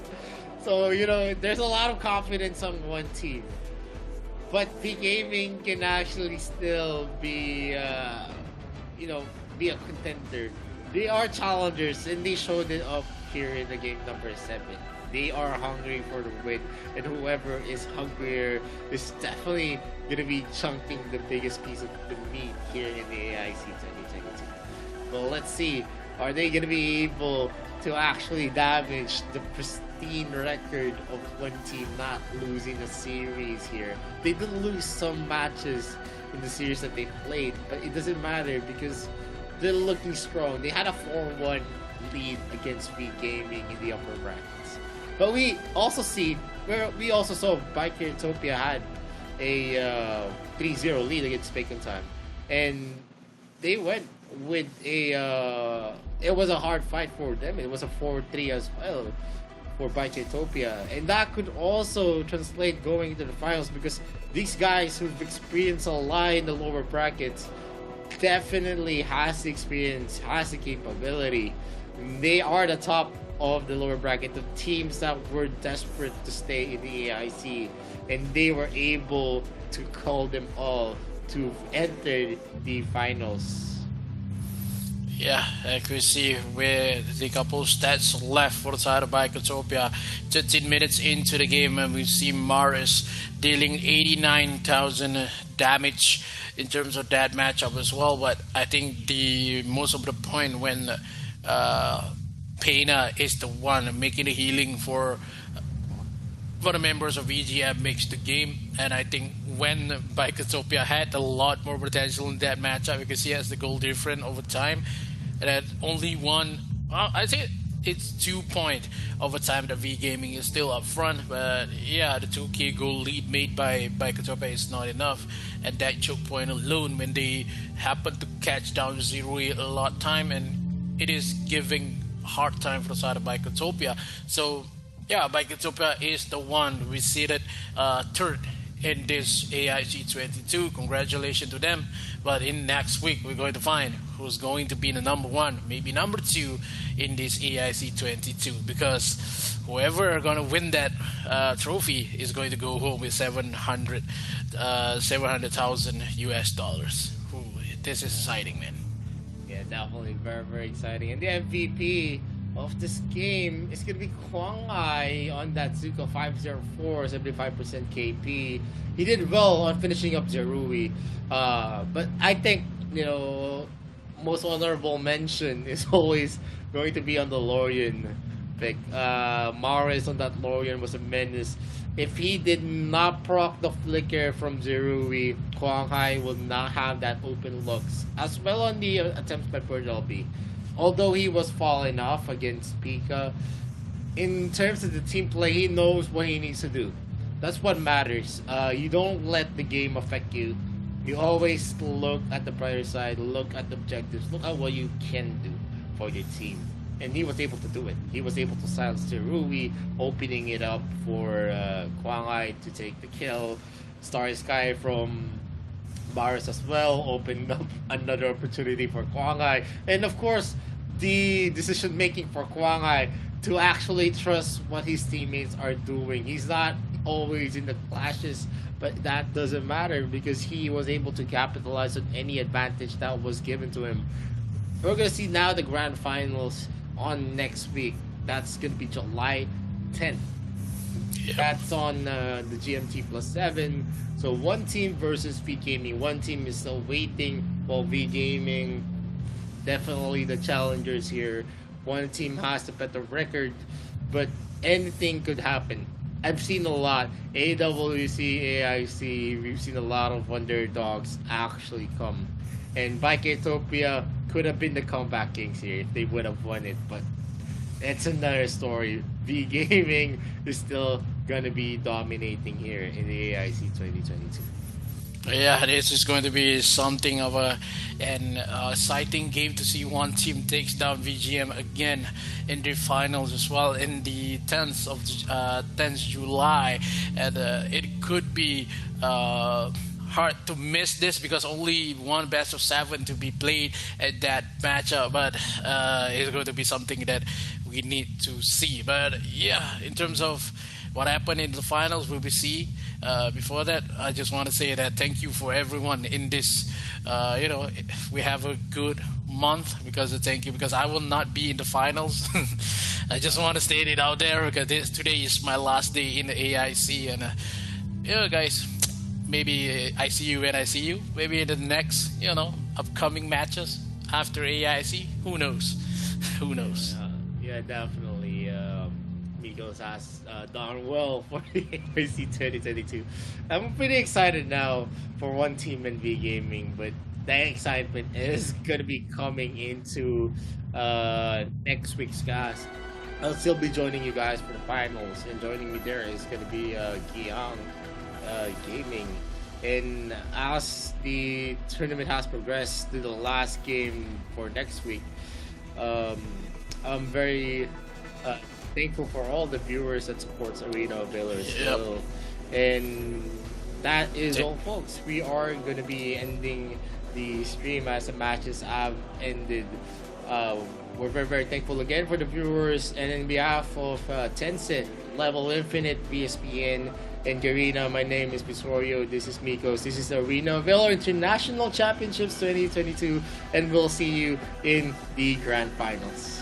So, you know, there's a lot of confidence on one team. But the gaming can actually still be, you know, be a contender. They are challengers, and they showed it up here in the game number 7. They are hungry for the win, and whoever is hungrier is definitely gonna be chunking the biggest piece of the meat here in the AIC 2022. Well, let's see. Are they gonna be able to actually damage the pristine record of one team not losing a series here? They did lose some matches in the series that they played, but it doesn't matter because they're looking strong. They had a 4-1 lead against V Gaming in the upper brackets. But we also saw Biker Utopia had a 3-0 lead against Bacon Time, and they went with a it was a hard fight for them. It was a 4-3 as well for Biker Utopia, and that could also translate going into the finals because these guys who've experienced a lot in the lower brackets definitely has the experience, has the capability. They are the top of the lower bracket, the teams that were desperate to stay in the AIC, and they were able to call them all to enter the finals. Yeah, I could see with the couple stats left for the side of Bikotopia. 13 minutes into the game, and we see Maris dealing 89,000 damage in terms of that matchup as well. But I think the most of the point when Pena is the one making the healing for the members of EGM makes the game. And I think when Bikotopia had a lot more potential in that matchup because he has the goal different over time. And at only one, I think it's 2 point over time that V Gaming is still up front. But yeah, the 2K goal lead made by Bikotopia is not enough. And that choke point alone, when they happen to catch down 0 a lot time, and it is giving hard time for the side of Bikotopia. So yeah, Bikotopia is the one we seated third in this AIC 22. Congratulations to them. But in next week, we're going to find who's going to be the number 1, maybe number 2 in this AIC 22. Because whoever are going to win that trophy is going to go home with 700,000 US dollars. Ooh, this is exciting, man. Yeah, definitely very, very exciting. And the MVP of this game is going to be Kwang Ai on that Zuko 504, 75% KP. He did well on finishing up Zerui. But I think, you know, most honorable mention is always going to be on the Lorian pick. Maris on that Lorian was a menace. If he did not proc the flicker from Zerui, Kwang Ai will not have that open looks. As well on the attempts by Purple B. Although he was falling off against Pika, in terms of the team play, he knows what he needs to do. That's what matters. You don't let the game affect you. You always look at the brighter side, look at the objectives, look at what you can do for your team. And he was able to do it. He was able to silence Terui, opening it up for Kwang Ai to take the kill. Starry Sky from Maris as well opened up another opportunity for Kwang Ai. And of course, the decision making for Kwang Ai to actually trust what his teammates are doing. He's not always in the clashes, but that doesn't matter because he was able to capitalize on any advantage that was given to him. We're going to see now the grand finals on next week. That's going to be July 10th. Yep. That's on the GMT +7. So one team versus V Gaming. One team is still waiting, while V Gaming, definitely the challengers here. One team has the better record, but anything could happen. I've seen a lot. AWC, AIC, we've seen a lot of underdogs actually come. And Bikotopia could have been the comeback kings here if they would have won it, but it's another story. V Gaming is still gonna be dominating here in the AIC 2022. Yeah, this is going to be something of an exciting game to see one team takes down VGM again in the finals as well in the 10th July, and it could be hard to miss this because only one best of 7 to be played at that matchup, but it's going to be something that we need to see. But yeah, in terms of what happened in the finals, we will see. Before that, I just want to say that thank you for everyone in this. We have a good month because of thank you, because I will not be in the finals. I just want to state it out there because today is my last day in the AIC, and guys, maybe I see you when I see you. Maybe in the next, upcoming matches after AIC. Who knows? Who knows? Yeah, definitely. Migos has done well for the AIC 2022. I'm pretty excited now for one team in V Gaming, but that excitement is gonna be coming into next week's cast. I'll still be joining you guys for the finals, and joining me there is gonna be Giang Gaming. And as the tournament has progressed to the last game for next week, I'm very thankful for all the viewers that supports Arena Valor as well. And that is all, folks. We are going to be ending the stream as the matches have ended. We're very, very thankful again for the viewers, and in behalf of Tencent, Level Infinite, BSPN, and Garena, my name is Pisorio. This is Mikos. This is Arena Valor International Championships 2022, and we'll see you in the grand finals.